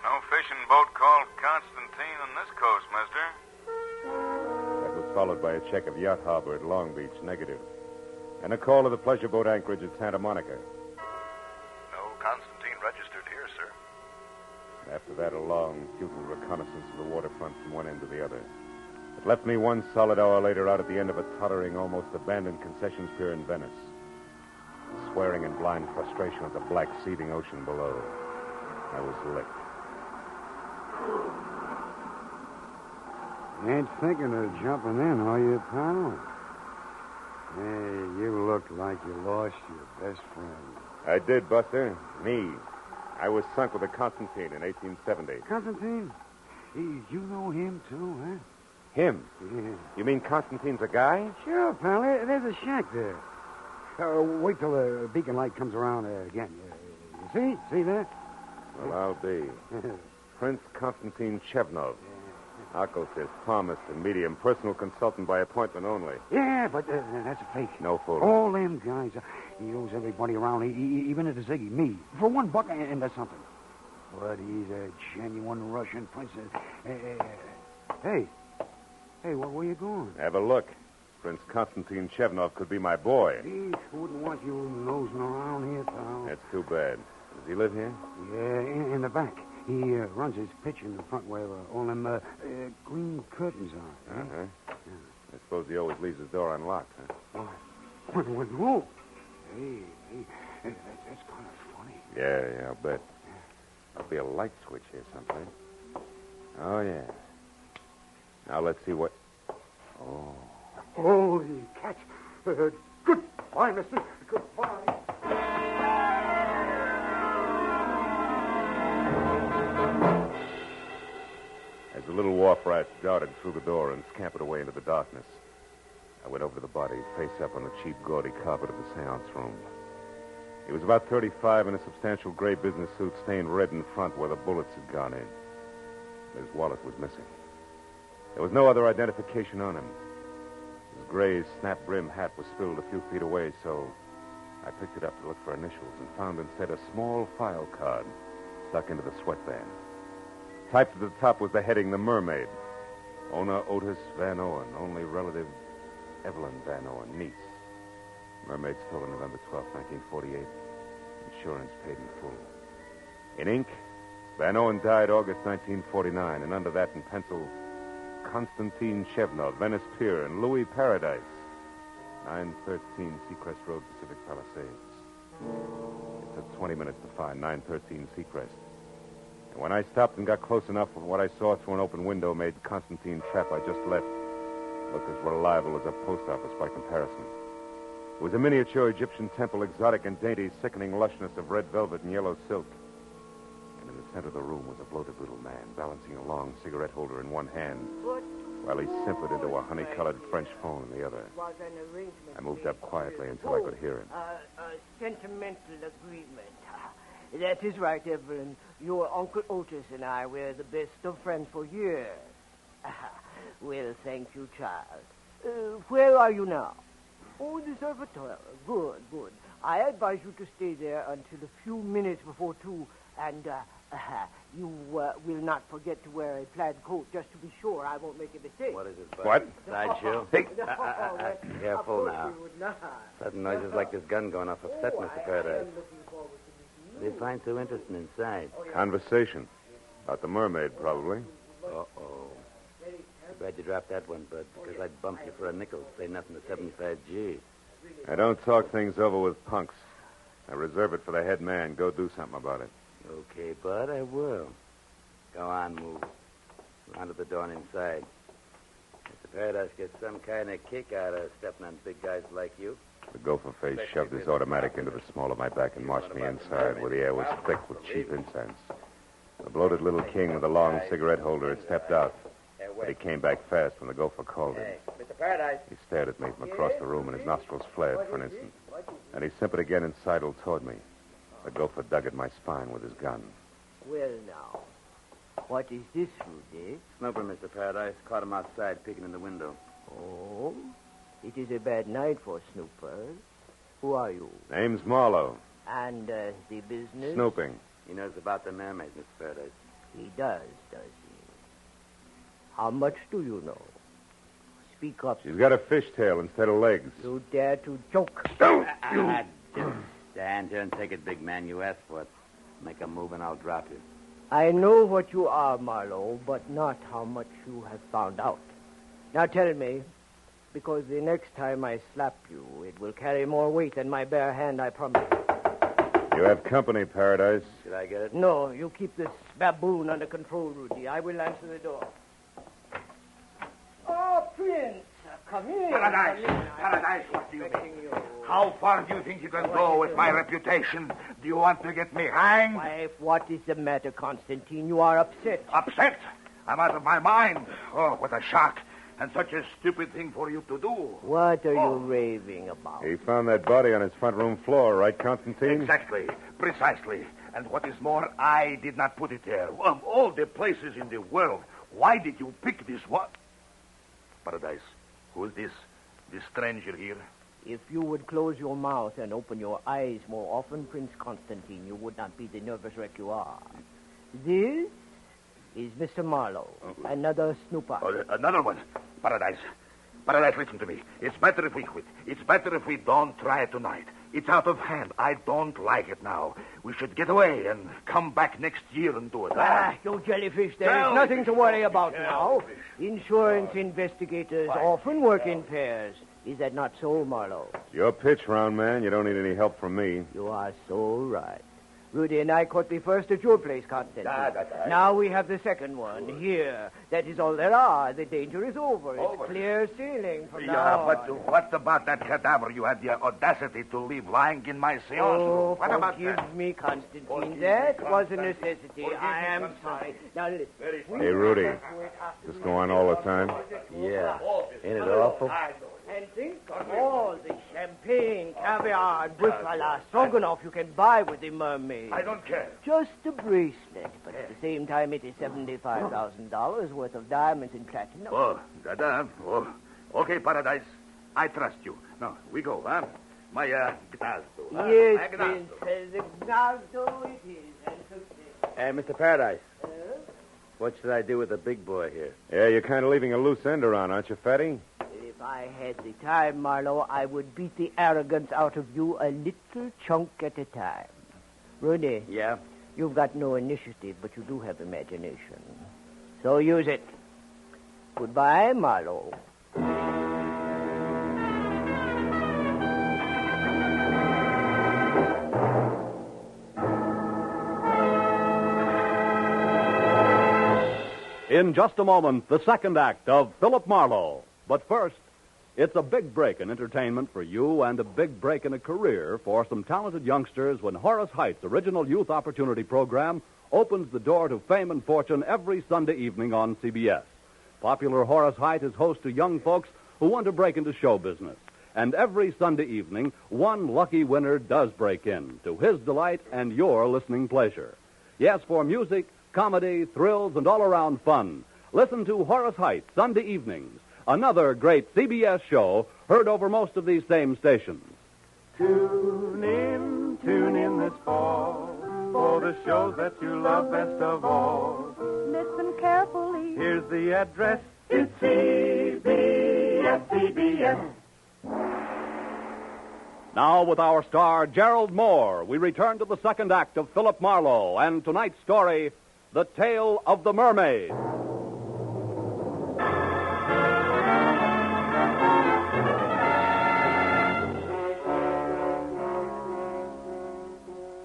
No fishing boat called Constantine on this coast, mister. That was followed by a check of Yacht Harbor at Long Beach, negative. And a call to the pleasure boat anchorage at Santa Monica. No Constantine registered here, sir. After that, a long, futile reconnaissance of the waterfront from one end to the other. It left me 1 solid hour later out at the end of a tottering, almost abandoned concessions pier in Venice, swearing in blind frustration at the black, seething ocean below. I was licked. Ain't thinking of jumping in, are you, pal? Hey, you look like you lost your best friend. I did, Buster. Me. I was sunk with a Constantine in 1870. Constantine? You know him, too, huh? Him? Yeah. You mean Constantine's a guy? Sure, pal. There's a shack there. Wait till the beacon light comes around again. You see? See that? Well, I'll be. Prince Constantine Chevnov. Occultist, palmist, and medium. Personal consultant by appointment only. Yeah, but that's a fake. No fool. All them guys. He owes everybody around, even at the Ziggy, me. For $1 and that's something. But he's a genuine Russian prince. Hey, where you going? Have a look. Prince Constantine Chevnov could be my boy. He wouldn't want you nosing around here, pal. That's too bad. Does he live here? Yeah, in the back. He runs his pitch in the front where all them green curtains are. Uh-huh. Yeah. I suppose he always leaves his door unlocked, huh? What? No. Hey, that's kind of funny. Yeah, I'll bet. There'll be a light switch here someplace. Oh, yeah. Now let's see what... Oh. Holy catch. Goodbye, mister. Goodbye. As the little wharf rats darted through the door and scampered away into the darkness, I went over to the body, face up on the cheap, gaudy carpet of the seance room. He was about 35 in a substantial gray business suit stained red in front where the bullets had gone in. His wallet was missing. There was no other identification on him. His gray snap-brim hat was spilled a few feet away, so I picked it up to look for initials and found instead a small file card stuck into the sweatband. Typed at the top was the heading, The Mermaid. Owner Otis Van Owen. Only relative Evelyn Van Owen, niece. Mermaid stolen November 12, 1948. Insurance paid in full. In ink, Van Owen died August 1949, and under that in pencil, Constantine Chevnov, Venice Pier, and Louis Paradise, 913 Seacrest Road, Pacific Palisades. It took 20 minutes to find 913 Seacrest. And when I stopped and got close enough, what I saw through an open window made Constantine's trap I just left look as reliable as a post office by comparison. It was a miniature Egyptian temple, exotic and dainty, sickening lushness of red velvet and yellow silk. And in the center of the room was a bloated little man, balancing a long cigarette holder in one hand, while he simpered into a honey-colored French phone in the other. I moved up quietly until I could hear him. A sentimental agreement. That is right, Evelyn. Your Uncle Otis and I were the best of friends for years. Well, thank you, child. Where are you now? Oh, the observatory. Good. I advise you to stay there until a few minutes before 2, and you will not forget to wear a plaid coat, just to be sure I won't make a mistake. What is it, Bud? What? Sideshow? Hey. Careful now. Sudden noises like this gun going off upset Mr. Paradise. What do you find so interesting inside? Conversation. About the mermaid, probably. Uh-oh. Glad you dropped that one, Bud, because I'd bump you for a nickel. Say nothing to 75G. I don't talk things over with punks. I reserve it for the head man. Go do something about it. Okay, Bud, I will. Go on, move. Round to the door and inside. Mr. Paradise gets some kind of kick out of stepping on big guys like you. The gopher face shoved his automatic into the small of my back and marched me inside, where the air was thick with cheap incense. The bloated little king with the long cigarette holder had stepped out, but he came back fast when the gopher called him. Mr. Paradise. He stared at me from across the room, and his nostrils flared for an instant. And he simpered again and sidled toward me. The gopher dug at my spine with his gun. Well, now, what is this, Rudy? Snooper, Mr. Paradise. Caught him outside peeking in the window. Oh, it is a bad night for snoopers. Who are you? Name's Marlowe. And the business? Snooping. He knows about the mermaid, Mr. Paradise. He does he? How much do you know? Speak up. She's got a fishtail instead of legs. You dare to joke? Don't you! Just stand here and take it, big man. You asked for it. Make a move and I'll drop you. I know what you are, Marlowe, but not how much you have found out. Now tell me, because the next time I slap you, it will carry more weight than my bare hand, I promise. You have company, Paradise. Should I get it? No, you keep this baboon under control, Rudy. I will answer the door. Oh, Prince, come in. Paradise, what do you mean? How far do you think you can go with my reputation? Do you want to get me hanged? Wife, what is the matter, Constantine? You are upset. Upset? I'm out of my mind. Oh, what a shock. And such a stupid thing for you to do. What are you raving about? He found that body on his front room floor, right, Constantine? Exactly. Precisely. And what is more, I did not put it there. Of all the places in the world, why did you pick this one? Paradise, who is this? This stranger here? If you would close your mouth and open your eyes more often, Prince Constantine, you would not be the nervous wreck you are. This is Mr. Marlowe, another snooper. Oh, another one. Paradise. Paradise, listen to me. It's better if we quit. It's better if we don't try it tonight. It's out of hand. I don't like it now. We should get away and come back next year and do it. You jellyfish, there is nothing to worry about now. Insurance investigators often work in pairs. Is that not so, Marlowe? Your pitch, round man. You don't need any help from me. You are so right. Rudy and I caught the first at your place, Constantine. Now we have the second one here. That is all there are. The danger is over. It's clear sailing from now on. But what about that cadaver you had the audacity to leave lying in my seance room? What about that? Forgive me, Constantine. That was a necessity. I am sorry. Now listen. Hey, Rudy. This go on all the time? Yeah. Ain't it awful? And think of all the champagne, caviar, and buffalo stroganoff you can buy with the Mermaid. I don't care. Just a bracelet, but at the same time it is $75,000 worth of diamonds and platinum. Oh, okay, Paradise. I trust you. Now, we go, huh? My, Gnazdo. Yes, Prince. The Gnazdo it is, and success. Hey, Mr. Paradise. What should I do with the big boy here? Yeah, you're kind of leaving a loose end around, aren't you, Fatty? If I had the time, Marlowe, I would beat the arrogance out of you a little chunk at a time. Rudy. Yeah? You've got no initiative, but you do have imagination. So use it. Goodbye, Marlowe. In just a moment, the second act of Philip Marlowe. But first, it's a big break in entertainment for you and a big break in a career for some talented youngsters when Horace Height's original youth opportunity program opens the door to fame and fortune every Sunday evening on CBS. Popular Horace Height is host to young folks who want to break into show business. And every Sunday evening, one lucky winner does break in, to his delight and your listening pleasure. Yes, for music, comedy, thrills, and all-around fun, listen to Horace Height Sunday evenings, another great CBS show heard over most of these same stations. Tune in this fall for the shows that you love best of all. Listen carefully. Here's the address. It's CBS. Now, with our star, Gerald Mohr, we return to the second act of Philip Marlowe and tonight's story, The Tale of the Mermaid.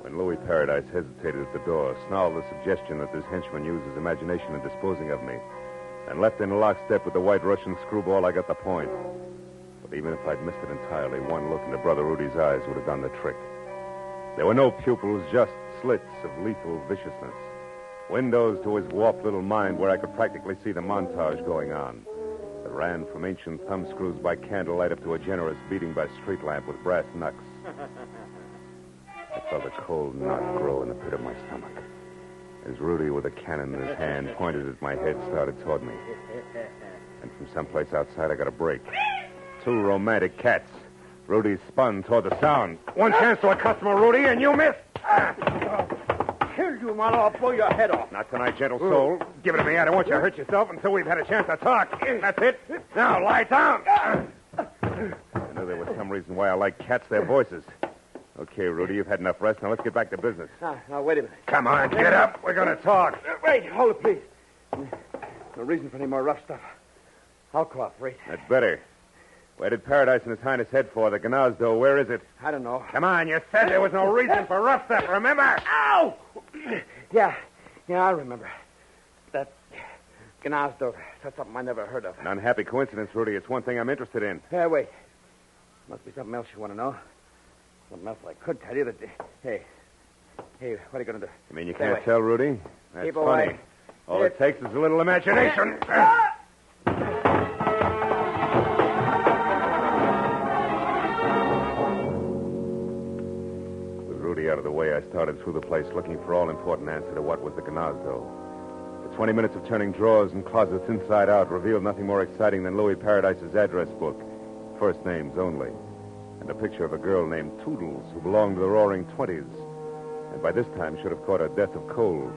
When Louis Paradise hesitated at the door, snarled the suggestion that this henchman used his imagination in disposing of me, and left in lockstep with the white Russian screwball, I got the point. But But even if I'd missed it entirely, one look into Brother Rudy's eyes would have done the trick. There were no pupils, just slits of lethal viciousness. Windows to his warped little mind where I could practically see the montage going on. That ran from ancient thumbscrews by candlelight up to a generous beating by street lamp with brass knucks. I felt a cold knot grow in the pit of my stomach as Rudy, with a cannon in his hand, pointed at my head, started toward me. And from someplace outside, I got a break. Two romantic cats. Rudy spun toward the sound. One chance to a customer, Rudy, and you missed. Kill you, Marlowe. I'll blow your head off. Not tonight, gentle soul. Give it to me. I don't want you to hurt yourself until we've had a chance to talk. That's it. Now, lie down. I knew there was some reason why I like cats, their voices. Okay, Rudy, you've had enough rest. Now, let's get back to business. Now, wait a minute. Come on, get up. We're going to talk. Wait, hold it, please. No reason for any more rough stuff. I'll cooperate. That's better. Where did Paradise and His Highness head for? The Gnazdo. Where is it? I don't know. Come on, you said there was no reason for rough stuff, remember? Ow! Yeah, I remember. That Gnazdo. That's something I never heard of. An unhappy coincidence, Rudy. It's one thing I'm interested in. Yeah, wait. Must be something else you want to know. Something else I could tell you that... Hey, what are you going to do? You mean you can't tell, Rudy? That's Keep funny. away. All it takes is a little imagination. With Rudy out of the way, I started through the place looking for all-important answer to what was the Gnazdo. The 20 minutes of turning drawers and closets inside out revealed nothing more exciting than Louis Paradise's address book. First names only. And a picture of a girl named Toodles who belonged to the Roaring Twenties. And by this time should have caught a death of cold.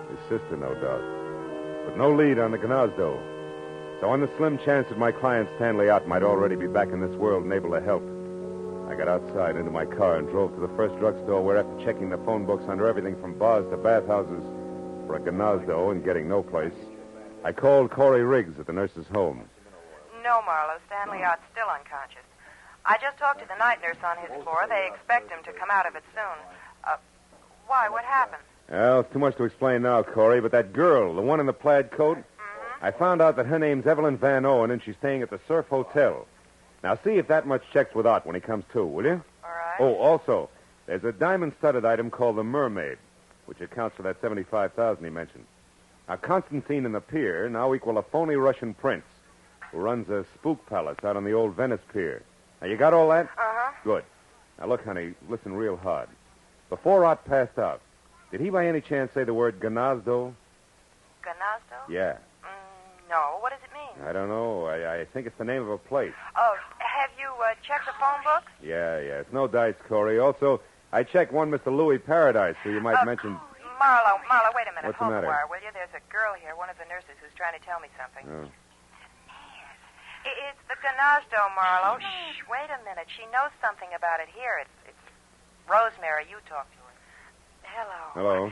His sister, no doubt. But no lead on the Gnazdo. So on the slim chance that my client Stanley Ott might already be back in this world and able to help, I got outside into my car and drove to the first drugstore where, after checking the phone books under everything from bars to bathhouses for a Gnazdo and getting no place, I called Corey Riggs at the nurse's home. No, Marlowe. Stanley Ott's still unconscious. I just talked to the night nurse on his floor. They expect him to come out of it soon. Why? What happened? Well, it's too much to explain now, Corey, but that girl, the one in the plaid coat, I found out that her name's Evelyn Van Owen, and she's staying at the Surf Hotel. Now, see if that much checks with Ott when he comes to, will you? All right. Oh, also, there's a diamond-studded item called the Mermaid, which accounts for that $75,000 he mentioned. Now, Constantine and the pier now equal a phony Russian prince who runs a spook palace out on the old Venice pier. Now, you got all that? Uh-huh. Good. Now, look, honey, listen real hard. Before Ott passed out, did he by any chance say the word Gnazdo? Gnazdo? Yeah. No. What does it mean? I don't know. I think it's the name of a place. Oh, have you checked the phone book? Yeah. It's no dice, Corey. Also, I checked one Mr. Louis Paradise, who you might mention... Marlowe, wait a minute. What's the Hold matter? the wire, will you? There's a girl here, one of the nurses, who's trying to tell me something. Oh. It's the Gnazdo, Marlowe. Shh, wait a minute. She knows something about it here. It's Rosemary. You talk to her. Hello.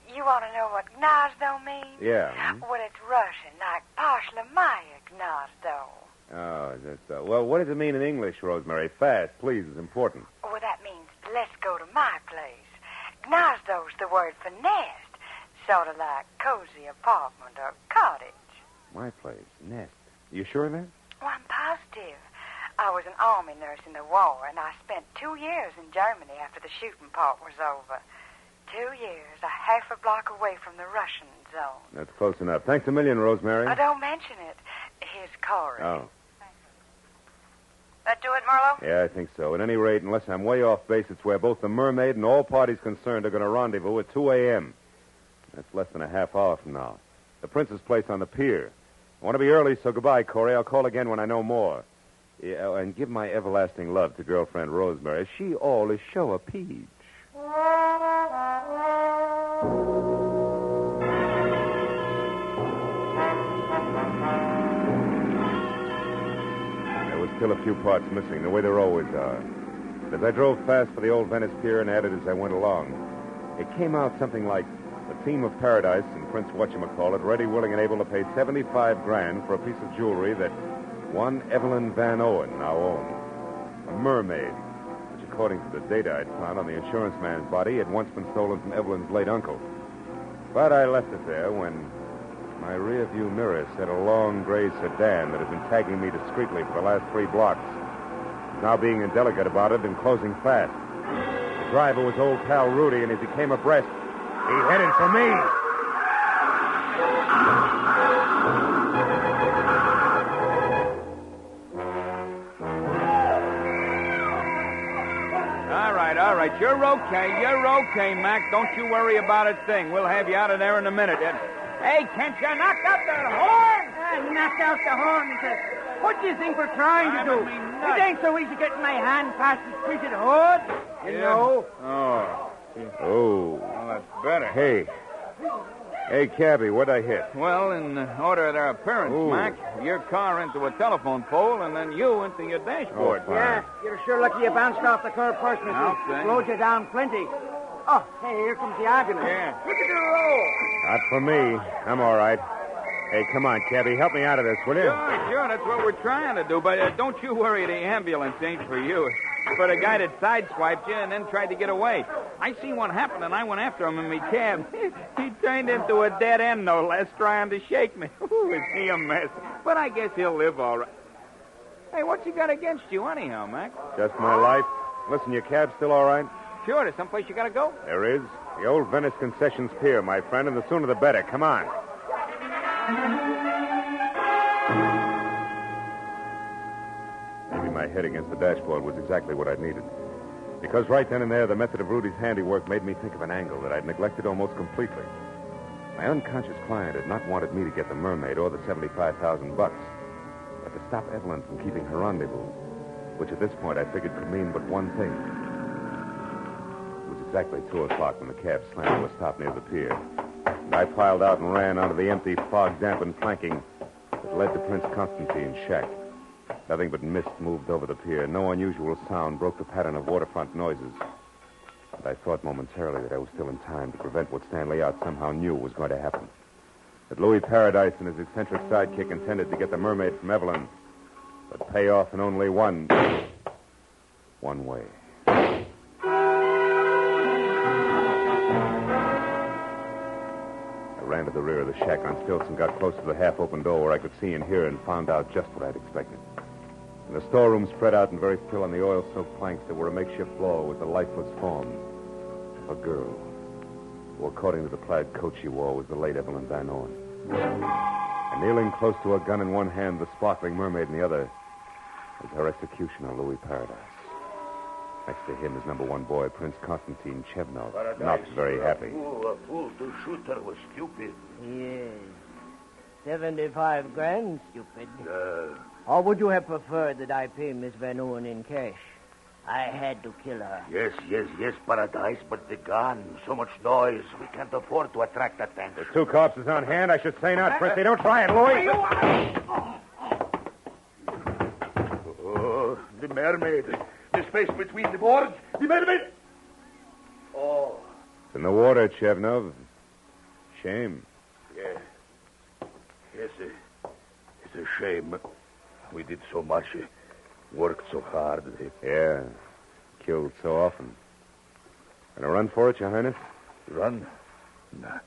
You want to know what Gnazdo means? Yeah. Well, it's Russian, like Pashlamaya Gnazdo. Oh, that's... well, what does it mean in English, Rosemary? Fast, please. It's important. Well, that means let's go to my place. Gnazdo's the word for nest, sort of like cozy apartment or cottage. My place. Nest. You sure of that? Well, I'm positive. I was an army nurse in the war, and I spent 2 years in Germany after the shooting part was over. 2 years, a half a block away from the Russian zone. That's close enough. Thanks a million, Rosemary. Oh, don't mention it. Here's Corey. Oh. That do it, Marlowe? Yeah, I think so. At any rate, unless I'm way off base, it's where both the Mermaid and all parties concerned are going to rendezvous at 2 a.m. That's less than a half hour from now. The Prince's place on the pier. I want to be early, so goodbye, Corey. I'll call again when I know more. Yeah, and give my everlasting love to girlfriend Rosemary. She all is show a peach. There was still a few parts missing, the way there always are. As I drove fast for the old Venice pier and added as I went along, it came out something like the team of Paradise and Prince Whatchamacallit ready, willing, and able to pay $75,000 for a piece of jewelry that one Evelyn Van Owen now owned. A mermaid, which, according to the data I'd found on the insurance man's body, had once been stolen from Evelyn's late uncle. But I left it there when My rearview mirror said a long gray sedan that had been tagging me discreetly for the last 3 blocks. Now being indelicate about it and closing fast. The driver was old pal Rudy, and as he came abreast, he headed for me. All right. You're okay, Mac. Don't you worry about a thing. We'll have you out of there in a minute. Hey, can't you knock out that horn? He knocked out the horn. What do you think we're trying to do? It ain't so easy getting my hand past the treated hood. You know. Oh. Well, that's better. Hey, cabby, what'd I hit? Well, in order of their appearance, Mac, your car into a telephone pole, and then you into your dashboard. Yeah, you're sure lucky you bounced off the curb first, Mr. Okay. Slowed you down plenty. Oh, hey, here comes the argument. Yeah. Look at the roll. Not for me. I'm all right. Hey, come on, cabby, help me out of this, will you? Sure, that's what we're trying to do, but don't you worry, the ambulance ain't for you. It's for the guy that sideswiped you and then tried to get away. I seen what happened, and I went after him in my cab. He turned into a dead end, no less, trying to shake me. Ooh, is he a mess? But I guess he'll live all right. Hey, what's he got against you anyhow, Mac? Just my life. Listen, your cab's still all right? Sure, there's someplace you gotta go. There is. The old Venice Concessions Pier, my friend, and the sooner the better. Come on. Maybe my head against the dashboard was exactly what I needed. Because right then and there, the method of Rudy's handiwork made me think of an angle that I'd neglected almost completely. My unconscious client had not wanted me to get the Mermaid or the $75,000, but to stop Evelyn from keeping her rendezvous, which at this point I figured could mean but one thing. It was exactly 2 o'clock when the cab slammed to a stop near the pier. And I piled out and ran onto the empty, fog-dampened planking that led to Prince Constantine's shack. Nothing but mist moved over the pier. No unusual sound broke the pattern of waterfront noises. And I thought momentarily that I was still in time to prevent what Stanley Out somehow knew was going to happen. That Louis Paradise and his eccentric sidekick intended to get the Mermaid from Evelyn, but pay off in only one way. I ran to the rear of the shack on stilts and got close to the half-open door where I could see and hear and found out just what I'd expected. In the storeroom, spread out and very still on the oil-soaked planks that were a makeshift floor, was the lifeless form of a girl, who, according to the plaid coat she wore, was the late Evelyn Van Orn. And kneeling close to a gun in one hand, the sparkling Mermaid in the other, was her executioner, Louis Paradise. Next to him, his number 1 boy, Prince Constantine Chevnov, not very happy. A fool to shoot her was stupid. Yes. 75 grand, stupid. Or would you have preferred that I pay Miss Van Owen in cash? I had to kill her. Yes, Paradise, but the gun, so much noise. We can't afford to attract attention. There's 2 corpses on hand. I should say not, Fristy. Don't try it, Louis. Oh, the Mermaid. The space between the boards. The Mermaid. Oh. It's in the water, Chevnov. Shame. Yeah. Yes, it's a shame. We did so much, worked so hard. Yeah, killed so often. Gonna run for it, Your Highness? Run? Nah.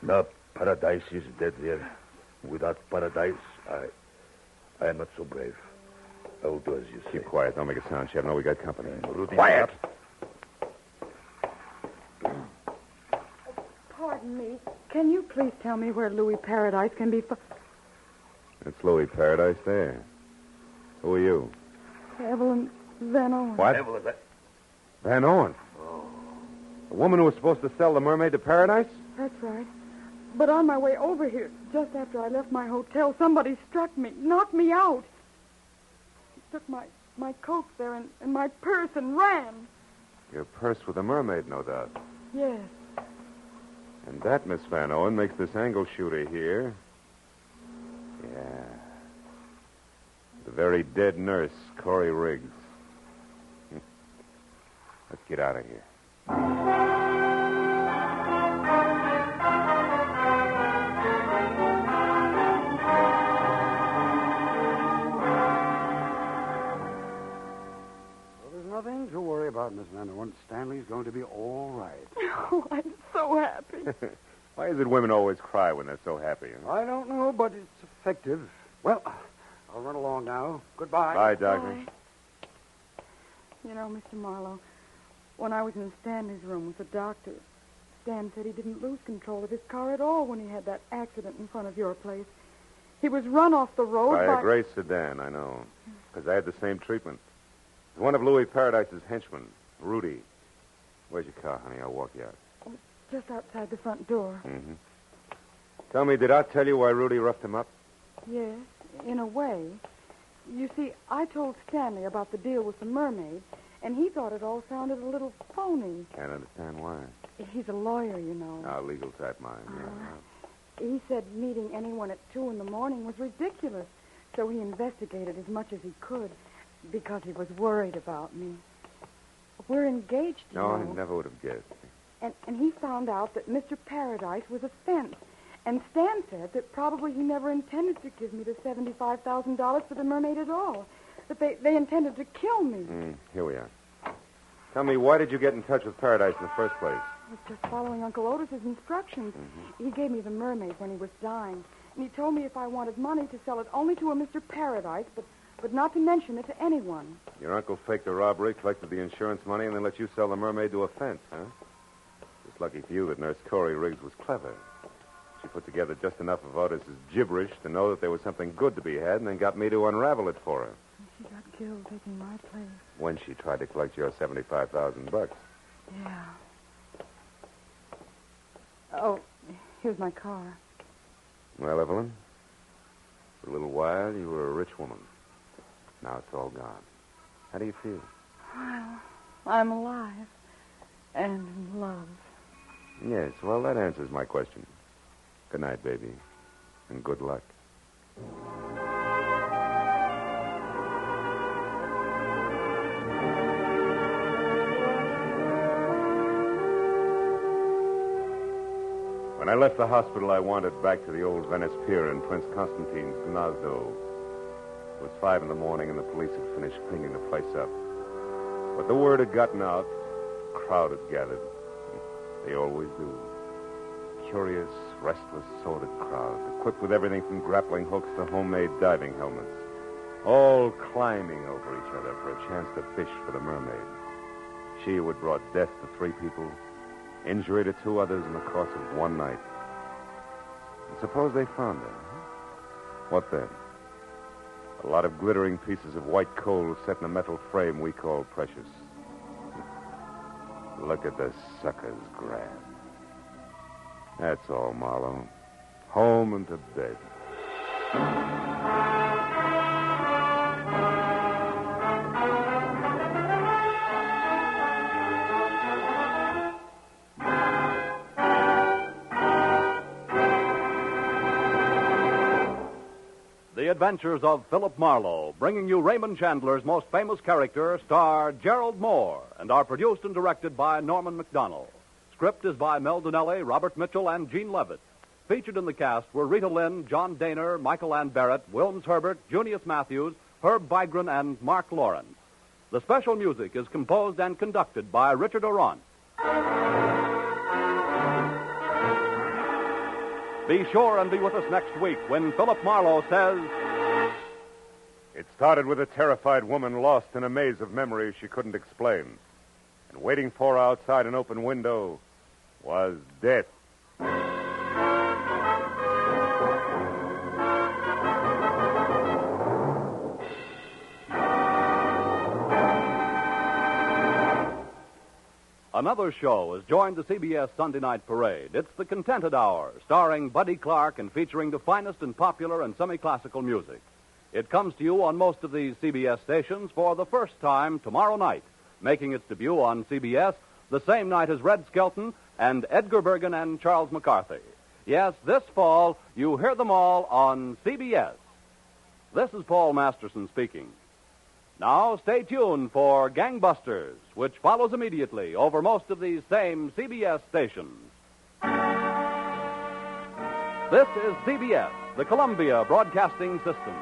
No, Paradise is dead there. Without Paradise, I am not so brave. I will do as you say. Keep quiet. Don't make a sound, Chevnov. We got company. Quiet! Pardon me. Can you please tell me where Louis Paradise can be found? It's Louis Paradise there. Who are you? Evelyn Van Owen. What? Van Owen? Oh. The woman who was supposed to sell the Mermaid to Paradise? That's right. But on my way over here, just after I left my hotel, somebody struck me, knocked me out. He took my coat there and my purse and ran. Your purse with the Mermaid, no doubt. Yes. And that, Miss Van Owen, makes this angle shooter here. Yeah. The very dead nurse, Corey Riggs. Let's get out of here. Well, there's nothing to worry about, Miss Van Owen. Stanley's going to be all right. Oh, I'm so happy. Why is it women always cry when they're so happy? Huh? I don't know, but it's effective. Well, I'll run along now. Goodbye. Bye, Doctor. Bye. You know, Mr. Marlowe, when I was in Stanley's room with the doctor, Stan said he didn't lose control of his car at all when he had that accident in front of your place. He was run off the road By a gray sedan, I know. Because I had the same treatment. It was one of Louis Paradise's henchmen, Rudy. Where's your car, honey? I'll walk you out. Just outside the front door. Mm-hmm. Tell me, did I tell you why Rudy roughed him up? Yes, in a way. You see, I told Stanley about the deal with the Mermaid, and he thought it all sounded a little phony. Can't understand why. He's a lawyer, you know. Our legal type mind. Yeah. He said meeting anyone at 2 in the morning was ridiculous, so he investigated as much as he could because he was worried about me. We're engaged, you No, know. I never would have guessed. And he found out that Mr. Paradise was a fence. And Stan said that probably he never intended to give me the $75,000 for the Mermaid at all. That they intended to kill me. Here we are. Tell me, why did you get in touch with Paradise in the first place? I was just following Uncle Otis's instructions. He gave me the Mermaid when he was dying. And he told me if I wanted money to sell it only to a Mr. Paradise, but not to mention it to anyone. Your uncle faked the robbery, collected the insurance money, and then let you sell the Mermaid to a fence, huh? It's lucky for you that Nurse Corey Riggs was clever. She put together just enough of Otis's gibberish to know that there was something good to be had, and then got me to unravel it for her. She got killed taking my place. When she tried to collect your $75,000. Yeah. Oh, here's my car. Well, Evelyn, for a little while, you were a rich woman. Now it's all gone. How do you feel? Well, I'm alive. And in love. Yes, well, that answers my question. Good night, baby. And good luck. When I left the hospital, I wandered back to the old Venice Pier in Prince Constantine's Gnazdo. It was 5 in the morning, and the police had finished cleaning the place up. But the word had gotten out. A crowd had gathered. They always do. Curious, restless, sordid crowd, equipped with everything from grappling hooks to homemade diving helmets, all climbing over each other for a chance to fish for the Mermaid. She who had brought death to 3 people, injury to 2 others in the course of one night. And suppose they found her. What then? A lot of glittering pieces of white coal set in a metal frame we call precious. Look at the suckers grab. That's all, Marlowe. Home and to bed. The Adventures of Philip Marlowe, bringing you Raymond Chandler's most famous character, star Gerald Mohr, and are produced and directed by Norman MacDonald. Script is by Mel Donnelly, Robert Mitchell, and Gene Levitt. Featured in the cast were Rita Lynn, John Daner, Michael Ann Barrett, Wilms Herbert, Junius Matthews, Herb Vigran, and Mark Lawrence. The special music is composed and conducted by Richard Orant. Be sure and be with us next week when Philip Marlowe says... It started with a terrified woman lost in a maze of memories she couldn't explain. And waiting for her outside an open window was death. Another show has joined the CBS Sunday Night Parade. It's The Contented Hour, starring Buddy Clark and featuring the finest in popular and semi-classical music. It comes to you on most of these CBS stations for the first time tomorrow night, making its debut on CBS the same night as Red Skelton and Edgar Bergen and Charles McCarthy. Yes, this fall, you hear them all on CBS. This is Paul Masterson speaking. Now, stay tuned for Gangbusters, which follows immediately over most of these same CBS stations. This is CBS, the Columbia Broadcasting System.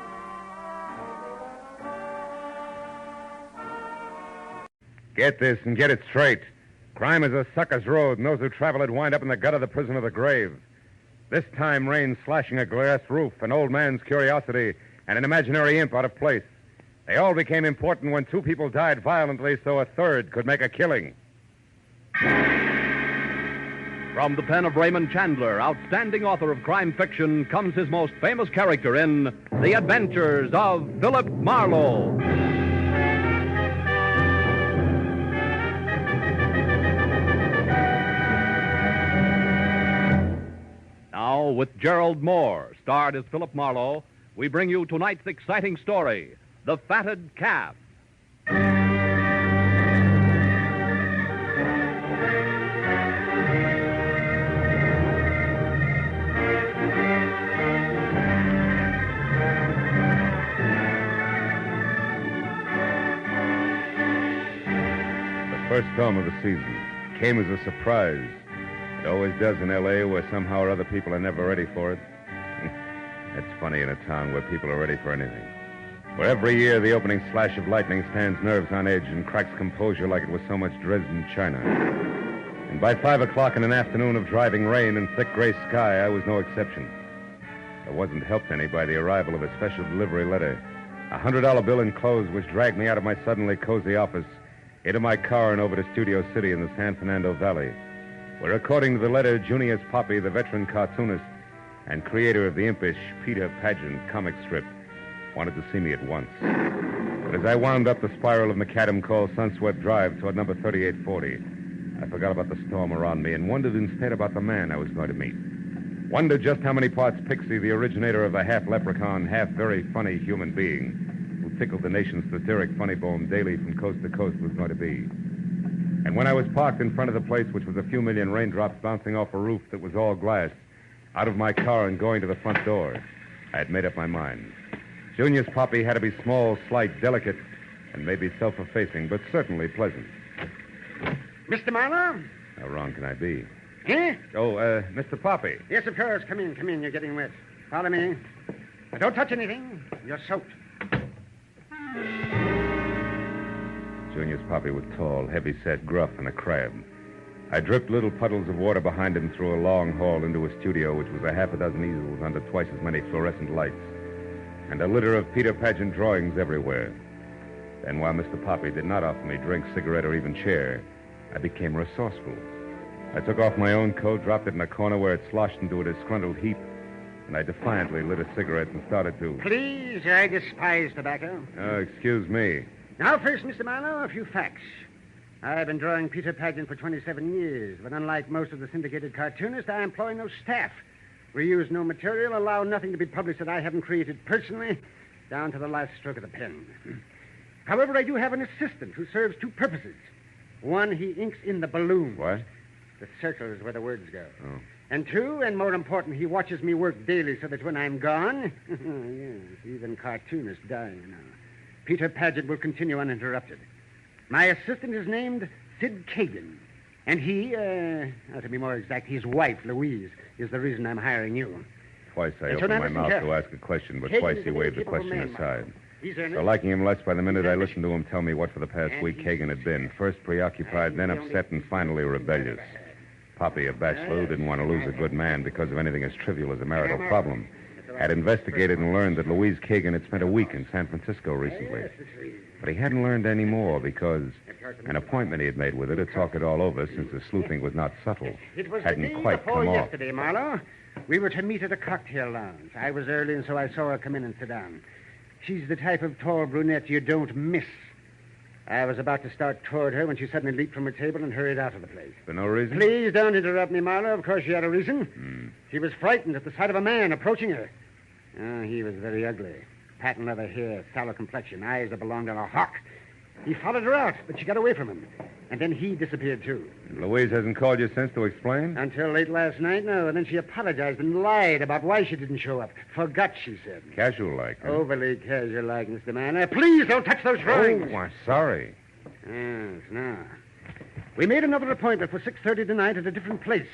Get this and get it straight. Crime is a sucker's road, and those who travel it wind up in the gut of the prison of the grave. This time, rain slashing a glass roof, an old man's curiosity, and an imaginary imp out of place. They all became important when two people died violently so a third could make a killing. From the pen of Raymond Chandler, outstanding author of crime fiction, comes his most famous character in The Adventures of Philip Marlowe. Now, with Gerald Mohr, starred as Philip Marlowe, we bring you tonight's exciting story, The Fatted Calf. The first film of the season came as a surprise. It always does in L.A., where somehow or other people are never ready for it. It's funny in a town where people are ready for anything. Where every year the opening slash of lightning stands nerves on edge and cracks composure like it was so much Dresden china. And by 5 o'clock in an afternoon of driving rain and thick gray sky, I was no exception. I wasn't helped any by the arrival of a special delivery letter. A $100 bill enclosed which dragged me out of my suddenly cozy office, into my car and over to Studio City in the San Fernando Valley, where, according to the letter, Junius Poppy, the veteran cartoonist and creator of the impish Peter Pageant comic strip, wanted to see me at once. But as I wound up the spiral of macadam called Sunswept Drive toward number 3840, I forgot about the storm around me and wondered instead about the man I was going to meet. Wondered just how many parts Pixie, the originator of a half-leprechaun, half-very funny human being who tickled the nation's satiric funny bone daily from coast to coast was going to be. And when I was parked in front of the place, which was a few million raindrops bouncing off a roof that was all glass, out of my car and going to the front door, I had made up my mind. Junius Poppy had to be small, slight, delicate, and maybe self-effacing, but certainly pleasant. Mr. Marlowe? How wrong can I be? Eh? Oh, Mr. Poppy. Yes, of course. Come in. You're getting wet. Follow me. Now, don't touch anything. You're soaked. Junius Poppy was tall, heavy-set, gruff, and a crab. I dripped little puddles of water behind him through a long hall into a studio, which was a half a dozen easels under twice as many fluorescent lights, and a litter of Peter Pageant drawings everywhere. Then, while Mr. Poppy did not offer me drink, cigarette, or even chair, I became resourceful. I took off my own coat, dropped it in a corner where it sloshed into a disgruntled heap, and I defiantly lit a cigarette and started to... Please, I despise tobacco. Oh, excuse me. Now, first, Mr. Marlowe, a few facts. I've been drawing Peter Pageant for 27 years, but unlike most of the syndicated cartoonists, I employ no staff. We use no material, allow nothing to be published that I haven't created personally, down to the last stroke of the pen. However, I do have an assistant who serves two purposes. One, he inks in the balloon. What? The circle is where the words go. Oh. And two, and more important, he watches me work daily so that when I'm gone, yes, even cartoonists die, you know, Peter Pageant will continue uninterrupted. My assistant is named Sid Kagan, and he, to be more exact, his wife, Louise, is the reason I'm hiring you. Twice I And so opened now my listen mouth carefully. to ask a question, but Kagan twice is he a waved the very capable question man, aside. He's earnest. So liking him less by the minute, I listened to him tell me what for the past week Kagan had been. First preoccupied, then upset, and finally rebellious. Poppy, a bachelor who didn't want to lose a good man because of anything as trivial as a marital problem, had investigated and learned that Louise Kagan had spent a week in San Francisco recently. But he hadn't learned any more because an appointment he had made with her to talk it all over, since the sleuthing was not subtle, It was the hadn't day quite before come off. yesterday, Marlowe. We were to meet at a cocktail lounge. I was early, and so I saw her come in and sit down. She's the type of tall brunette you don't miss. I was about to start toward her when she suddenly leaped from her table and hurried out of the place. For no reason? Please don't interrupt me, Marlowe. Of course she had a reason. She was frightened at the sight of a man approaching her. Oh, he was very ugly. Patent leather hair, sallow complexion, eyes that belonged on a hawk. He followed her out, but she got away from him. And then he disappeared, too. And Louise hasn't called you since to explain? Until late last night, no. And then she apologized and lied about why she didn't show up. Forgot, she said. Casual-like, huh? Overly casual-like, Mr. Manor. Please don't touch those drawings. Oh, I'm sorry. Yes, now. We made another appointment for 6:30 tonight at a different place.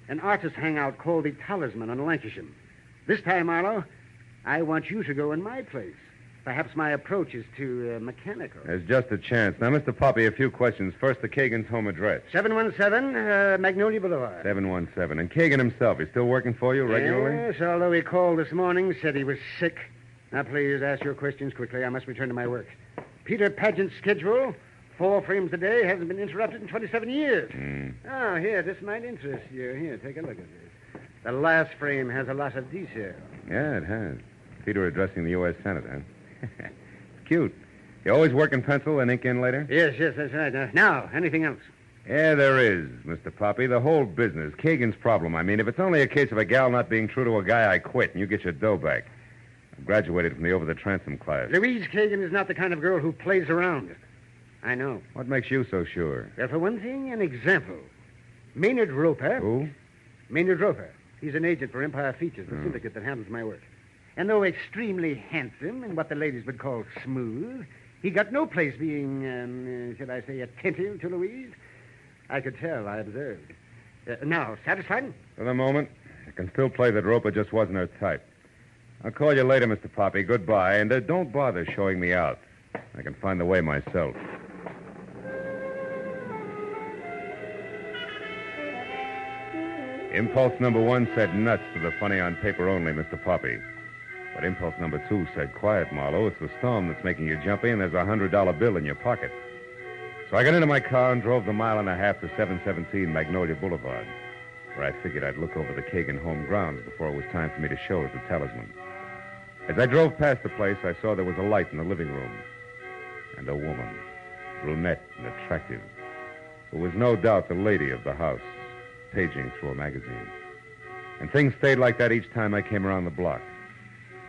An artist hangout called the Talisman on Lancashire. This time, Marlowe, I want you to go in my place. Perhaps my approach is too mechanical. There's just a chance. Now, Mr. Poppy, a few questions. First, the Kagan's home address. 717 Magnolia Boulevard. 717. And Kagan himself, he's still working for you regularly? Yes, although he called this morning, said he was sick. Now, please ask your questions quickly. I must return to my work. Peter Paget's schedule, 4 frames a day, hasn't been interrupted in 27 years. Oh, here, this might interest you. Here, take a look at this. The last frame has a lot of detail. Yeah, it has. Peter addressing the U.S. Senate, huh? It's cute. You always work in pencil and ink in later? Yes, that's right. Now, anything else? Yeah, there is, Mr. Poppy. The whole business. Kagan's problem, I mean. If it's only a case of a gal not being true to a guy, I quit, and you get your dough back. I graduated from the over-the-transom class. Louise Kagan is not the kind of girl who plays around. I know. What makes you so sure? Well, for one thing, an example. Maynard Roper. Who? Maynard Roper. He's an agent for Empire Features, the syndicate that handles my work. And though extremely handsome and what the ladies would call smooth, he got no place being, should I say, attentive to Louise. I could tell, I observed. Now, satisfied? For the moment, I can still play that Roper just wasn't her type. I'll call you later, Mr. Poppy. Goodbye. And don't bother showing me out. I can find the way myself. Impulse number 1 said nuts to the funny on paper only, Mr. Poppy. But impulse number 2 said, quiet, Marlowe. It's the storm that's making you jumpy, and there's a $100 bill in your pocket. So I got into my car and drove the 1.5 miles to 717 Magnolia Boulevard, where I figured I'd look over the Kagan home grounds before it was time for me to show it the talisman. As I drove past the place, I saw there was a light in the living room. And a woman, brunette and attractive, who was no doubt the lady of the house, paging through a magazine. And things stayed like that each time I came around the block.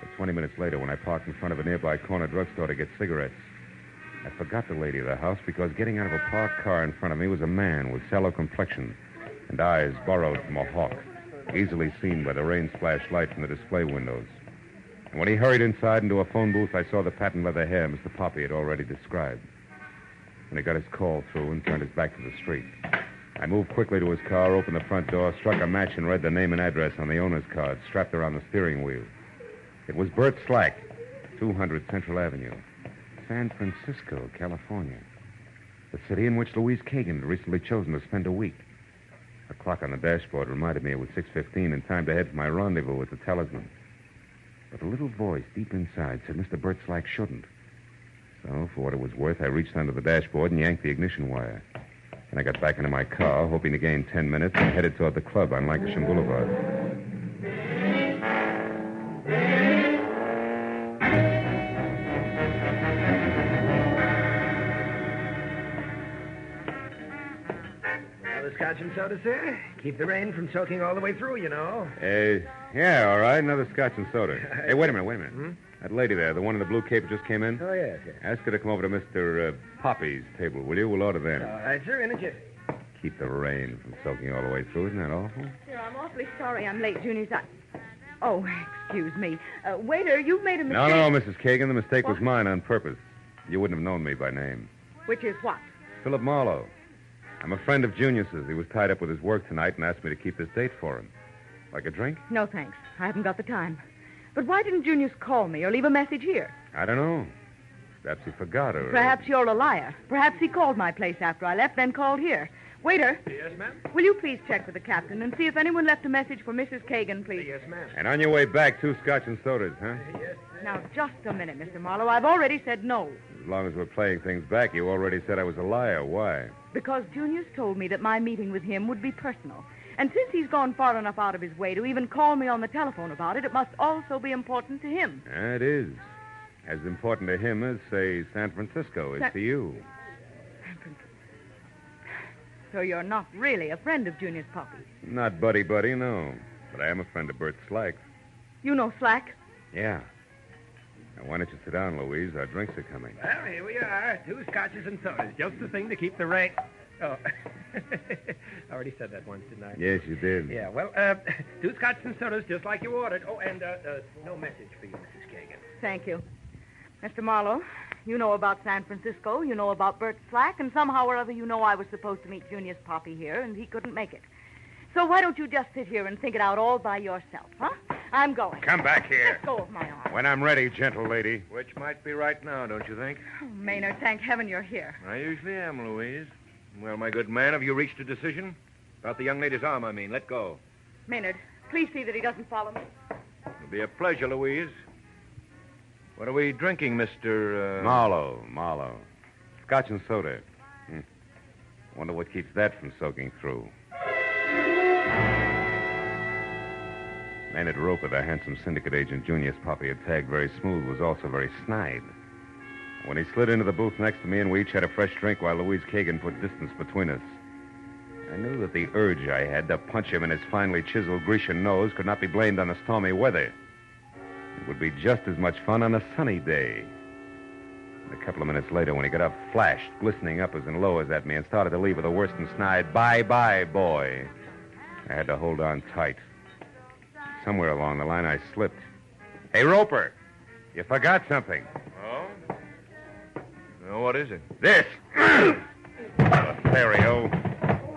But 20 minutes later, when I parked in front of a nearby corner drugstore to get cigarettes, I forgot the lady of the house because getting out of a parked car in front of me was a man with sallow complexion and eyes borrowed from a hawk, easily seen by the rain-splashed light from the display windows. And when he hurried inside into a phone booth, I saw the patent leather hair Mr. Poppy had already described. When he got his call through and turned his back to the street, I moved quickly to his car, opened the front door, struck a match, and read the name and address on the owner's card strapped around the steering wheel. It was Bert Slack, 200 Central Avenue, San Francisco, California, the city in which Louise Kagan had recently chosen to spend a week. The clock on the dashboard reminded me it was 6:15 and time to head for my rendezvous with the talisman. But a little voice deep inside said Mr. Bert Slack shouldn't. So, for what it was worth, I reached under the dashboard and yanked the ignition wire. Then I got back into my car, hoping to gain 10 minutes, and headed toward the club on Lancashire Boulevard. Another scotch and soda, sir? Keep the rain from soaking all the way through, you know. Yeah, all right. Another scotch and soda. Hey, wait a minute. That lady there, the one in the blue cape just came in? Oh, yes. Ask her to come over to Mr. Poppy's table, will you? We'll order then. All right, sir. In a jiffy. Keep the rain from soaking all the way through. Isn't that awful? Sir, I'm awfully sorry I'm late, Junior. Oh, excuse me. Waiter, you've made a mistake. No, Mrs. Kagan. The mistake was mine on purpose. You wouldn't have known me by name. Which is what? Philip Marlowe. I'm a friend of Junius's. He was tied up with his work tonight and asked me to keep this date for him. Like a drink? No, thanks. I haven't got the time. But why didn't Junius call me or leave a message here? I don't know. Perhaps he forgot or... Perhaps you're a liar. Perhaps he called my place after I left, then called here. Waiter. Yes, ma'am? Will you please check with the captain and see if anyone left a message for Mrs. Kagan, please? Yes, ma'am. And on your way back, 2 scotch and sodas, huh? Yes. Now, just a minute, Mr. Marlowe. I've already said no. As long as we're playing things back, you already said I was a liar. Why? Because Junius told me that my meeting with him would be personal. And since he's gone far enough out of his way to even call me on the telephone about it, it must also be important to him. It is. As important to him as, say, San Francisco is to you. So you're not really a friend of Junius Poppy? Not buddy-buddy, no. But I am a friend of Bert Slack. You know Slack? Yeah. Now, why don't you sit down, Louise? Our drinks are coming. Well, here we are. 2 scotches and sodas. Just the thing to keep the rain... Oh, I already said that once, didn't I? Yes, you did. Yeah, well, 2 scotches and sodas, just like you ordered. Oh, and no message for you, Mrs. Kagan. Thank you. Mr. Marlowe, you know about San Francisco, you know about Bert Slack, and somehow or other you know I was supposed to meet Junius Poppy here, and he couldn't make it. So why don't you just sit here and think it out all by yourself, huh? I'm going. Come back here. Let go of my arm. When I'm ready, gentle lady. Which might be right now, don't you think? Oh, Maynard, thank heaven you're here. I usually am, Louise. Well, my good man, have you reached a decision? About the young lady's arm, I mean. Let go. Maynard, please see that he doesn't follow me. It'll be a pleasure, Louise. What are we drinking, Mr. Marlowe. Scotch and soda. Wonder what keeps that from soaking through. Maynard Roper, the handsome syndicate agent Junior's puppy had tagged very smooth, was also very snide. When he slid into the booth next to me and we each had a fresh drink while Louise Kagan put distance between us, I knew that the urge I had to punch him in his finely chiseled Grecian nose could not be blamed on the stormy weather. It would be just as much fun on a sunny day. And a couple of minutes later, when he got up, flashed, glistening uppers and lowers at me, and started to leave with a worse than snide, "Bye-bye, boy," I had to hold on tight. Somewhere along the line, I slipped. "Hey, Roper, you forgot something." Oh? Well, what is it? This. Lothario.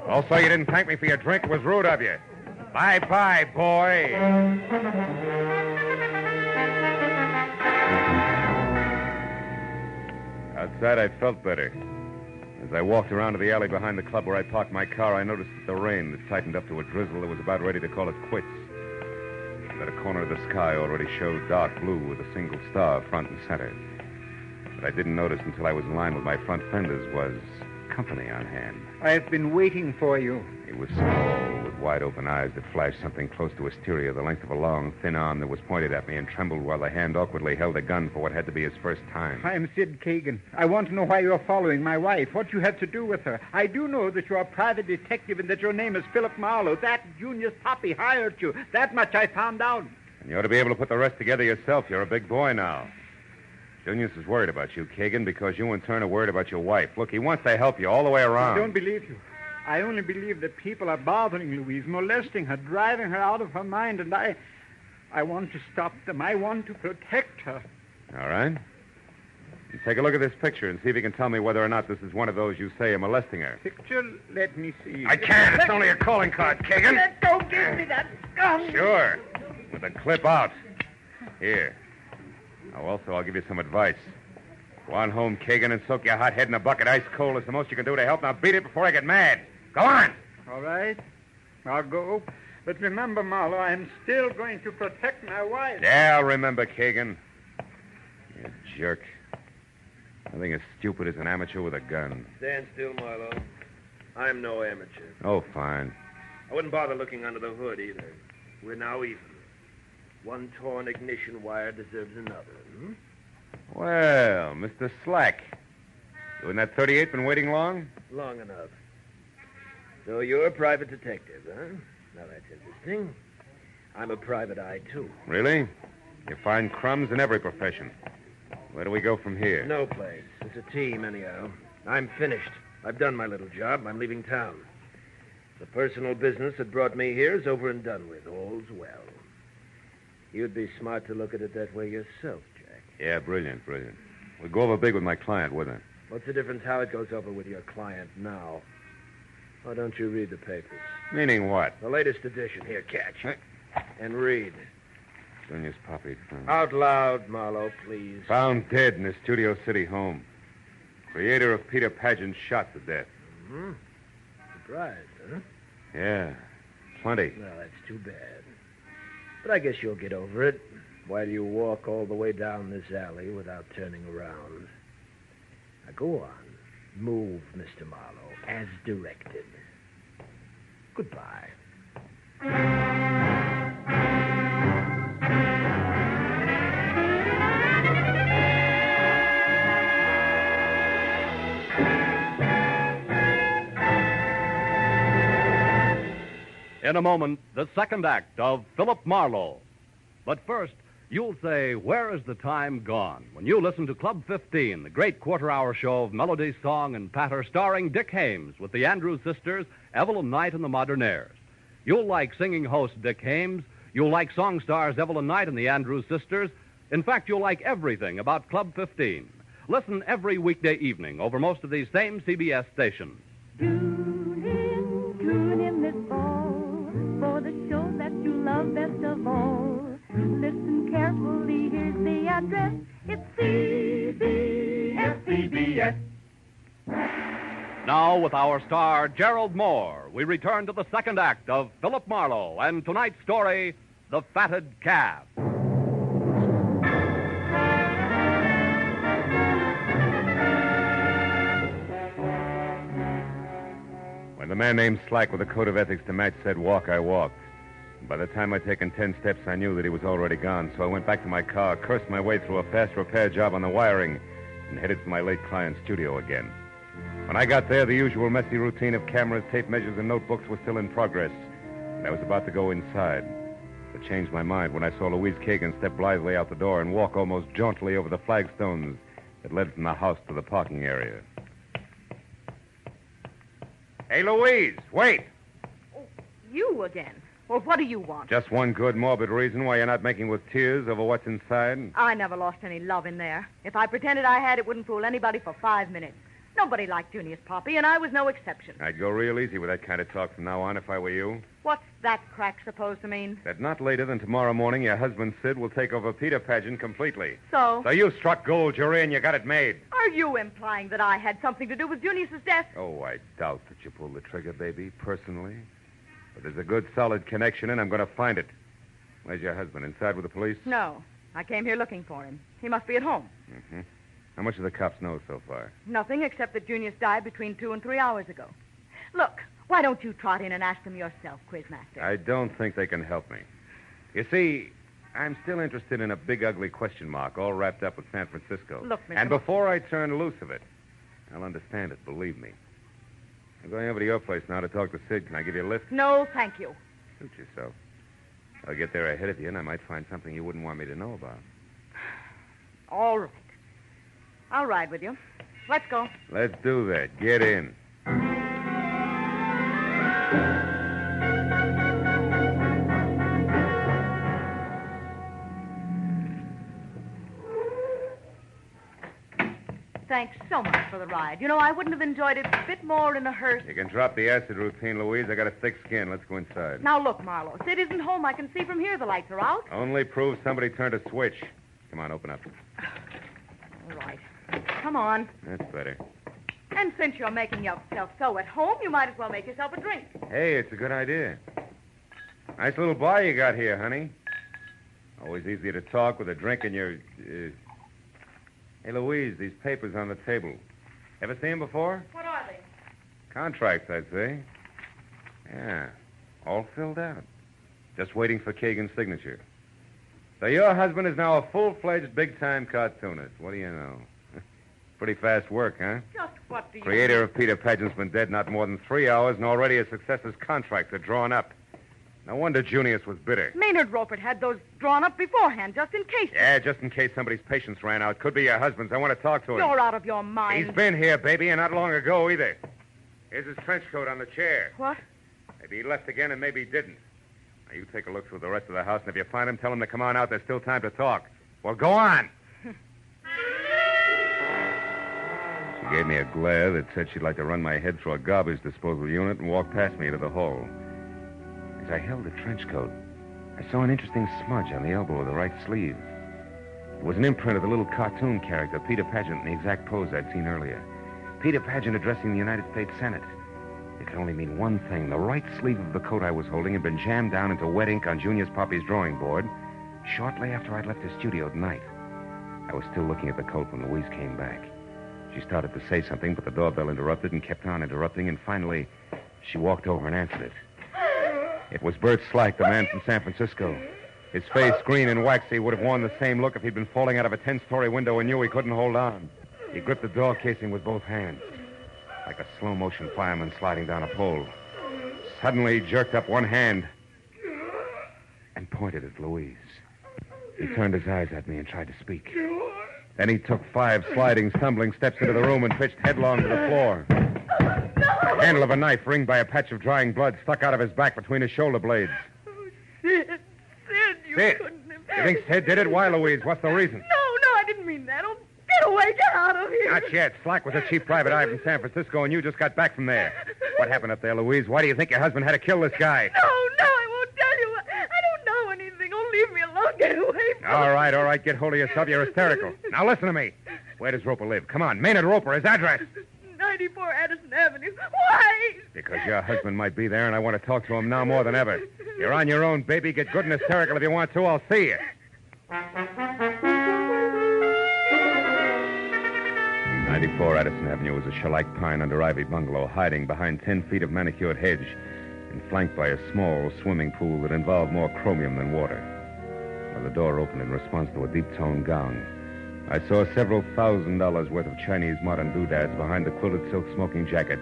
Also, you didn't thank me for your drink. It was rude of you. Bye-bye, boy. Outside, I felt better. As I walked around to the alley behind the club where I parked my car, I noticed that the rain had tightened up to a drizzle that was about ready to call it quits. That a corner of the sky already showed dark blue with a single star front and center. What I didn't notice until I was in line with my front fenders was company on hand. I've been waiting for you. He was small, with wide-open eyes that flashed something close to hysteria, the length of a long, thin arm that was pointed at me and trembled while the hand awkwardly held a gun for what had to be his first time. I'm Sid Kagan. I want to know why you're following my wife, what you had to do with her. I do know that you're a private detective and that your name is Philip Marlowe. That Junior's puppy hired you. That much I found out. And you ought to be able to put the rest together yourself. You're a big boy now. Junius is worried about you, Kagan, because you in turn are worried about your wife. Look, he wants to help you all the way around. I don't believe you. I only believe that people are bothering Louise, molesting her, driving her out of her mind, and I want to stop them. I want to protect her. All right. You take a look at this picture and see if you can tell me whether or not this is one of those you say are molesting her. Picture? Let me see. I can't. It's only a calling card, Kagan. Don't give me that gun. Sure. With the clip out. Here. Now, also, I'll give you some advice. Go on home, Kagan, and soak your hot head in a bucket ice cold. It's the most you can do to help. Now beat it before I get mad. Go on. All right. I'll go. But remember, Marlowe, I'm still going to protect my wife. Yeah, I'll remember, Kagan. You jerk. Nothing as stupid as an amateur with a gun. Stand still, Marlowe. I'm no amateur. Oh, fine. I wouldn't bother looking under the hood either. We're now even. One torn ignition wire deserves another. Well, Mr. Slack. You and that 38 been waiting long? Long enough. So you're a private detective, huh? Now, that's interesting. I'm a private eye, too. Really? You find crumbs in every profession. Where do we go from here? No place. It's a team, anyhow. I'm finished. I've done my little job. I'm leaving town. The personal business that brought me here is over and done with. All's well. You'd be smart to look at it that way yourself, Jack. Yeah, brilliant. We'll go over big with my client, with her. What's the difference how it goes over with your client now? Why don't you read the papers? Meaning what? The latest edition. Here, catch. And read. Junior's puppy found. Out loud, Marlowe, please. Found dead in his Studio City home. Creator of Peter Pageant shot to death. Mm-hmm. Surprised, huh? Yeah, plenty. Well, that's too bad. But I guess you'll get over it while you walk all the way down this alley without turning around. Now, go on. Move, Mr. Marlowe, as directed. Goodbye. In a moment, the second act of Philip Marlowe. But first, you'll say, where is the time gone? When you listen to Club 15, the great quarter-hour show of melody, song, and patter starring Dick Hames with the Andrews Sisters, Evelyn Knight, and the Modernaires. You'll like singing host Dick Hames. You'll like song stars Evelyn Knight and the Andrews Sisters. In fact, you'll like everything about Club 15. Listen every weekday evening over most of these same CBS stations. Tune in this fall for the show that you love best of all. address. It's CBS. Now, with our star, Gerald Mohr, we return to the second act of Philip Marlowe and tonight's story, The Fatted Calf. When the man named Slack with a code of ethics to match said walk, I walked. By the time I'd taken 10 steps, I knew that he was already gone, so I went back to my car, cursed my way through a fast repair job on the wiring, and headed for my late client's studio again. When I got there, the usual messy routine of cameras, tape measures, and notebooks was still in progress, and I was about to go inside. But changed my mind when I saw Louise Kagan step blithely out the door and walk almost jauntily over the flagstones that led from the house to the parking area. Hey, Louise, wait! You again? Well, what do you want? Just one good, morbid reason why you're not making with tears over what's inside? I never lost any love in there. If I pretended I had, it wouldn't fool anybody for 5 minutes. Nobody liked Junior's Poppy, and I was no exception. I'd go real easy with that kind of talk from now on if I were you. What's that crack supposed to mean? That not later than tomorrow morning, your husband, Sid, will take over Peter Pageant completely. So? So you struck gold, you're in, you got it made. Are you implying that I had something to do with Junior's death? Oh, I doubt that you pulled the trigger, baby, personally. But there's a good, solid connection, and I'm going to find it. Where's your husband? Inside with the police? No. I came here looking for him. He must be at home. Mm-hmm. How much do the cops know so far? Nothing except that Junior's died between 2 and 3 hours ago. Look, why don't you trot in and ask them yourself, Quizmaster? I don't think they can help me. You see, I'm still interested in a big, ugly question mark all wrapped up with San Francisco. Look, Mr. And before I turn loose of it, I'll understand it, believe me. I'm going over to your place now to talk to Sid. Can I give you a lift? No, thank you. Suit yourself. I'll get there ahead of you, and I might find something you wouldn't want me to know about. All right. I'll ride with you. Let's go. Let's do that. Get in. Thanks so much for the ride. You know, I wouldn't have enjoyed it a bit more in a hearse. You can drop the acid routine, Louise. I got a thick skin. Let's go inside. Now, look, Marlowe. Sid isn't home. I can see from here the lights are out. Only proves somebody turned a switch. Come on, open up. All right. Come on. That's better. And since you're making yourself so at home, you might as well make yourself a drink. Hey, it's a good idea. Nice little bar you got here, honey. Always easier to talk with a drink in your... Hey, Louise, these papers on the table. Ever seen them before? What are they? Contracts, I'd say. Yeah, all filled out. Just waiting for Kagan's signature. So your husband is now a full-fledged, big-time cartoonist. What do you know? Pretty fast work, huh? Just what do you... Creator of Peter Pageant's been dead not more than 3 hours, and already his successor's contracts are drawn up. No wonder Junius was bitter. Maynard Roper had those drawn up beforehand, just in case. Yeah, just in case somebody's patience ran out. Could be your husband's. I want to talk to him. You're out of your mind. He's been here, baby, and not long ago either. Here's his trench coat on the chair. What? Maybe he left again, and maybe he didn't. Now, you take a look through the rest of the house, and if you find him, tell him to come on out. There's still time to talk. Well, go on. She gave me a glare that said she'd like to run my head through a garbage disposal unit and walk past me into the hall. As I held the trench coat, I saw an interesting smudge on the elbow of the right sleeve. It was an imprint of the little cartoon character, Peter Pageant, in the exact pose I'd seen earlier. Peter Pageant addressing the United States Senate. It could only mean one thing. The right sleeve of the coat I was holding had been jammed down into wet ink on Junius Poppy's drawing board shortly after I'd left the studio tonight. I was still looking at the coat when Louise came back. She started to say something, but the doorbell interrupted and kept on interrupting, and finally, she walked over and answered it. It was Bert Slack, the man from San Francisco. His face, green and waxy, would have worn the same look if he'd been falling out of a 10-story window and knew he couldn't hold on. He gripped the door casing with both hands, like a slow-motion fireman sliding down a pole. Suddenly, he jerked up one hand and pointed at Louise. He turned his eyes at me and tried to speak. Then he took 5 sliding, stumbling steps into the room and pitched headlong to the floor. The handle of a knife, ringed by a patch of drying blood, stuck out of his back between his shoulder blades. Sid, you Sid, couldn't have... you think Sid did it? Why, Louise? What's the reason? No, I didn't mean that. Oh, get away, get out of here. Not yet. Slack was a chief private eye from San Francisco, and you just got back from there. What happened up there, Louise? Why do you think your husband had to kill this guy? No, I won't tell you. I don't know anything. Oh, leave me alone. Get away from All right. Get hold of yourself. You're hysterical. Now listen to me. Where does Roper live? Come on. Maynard Roper, his address. 94 Addison Avenue. Why? Because your husband might be there, and I want to talk to him now more than ever. You're on your own, baby. Get good and hysterical if you want to. I'll see you. 94 Addison Avenue was a shellac pine under ivy bungalow hiding behind 10 feet of manicured hedge and flanked by a small swimming pool that involved more chromium than water. When the door opened in response to a deep-toned gong, I saw several $1,000s worth of Chinese modern doodads behind the quilted silk smoking jacket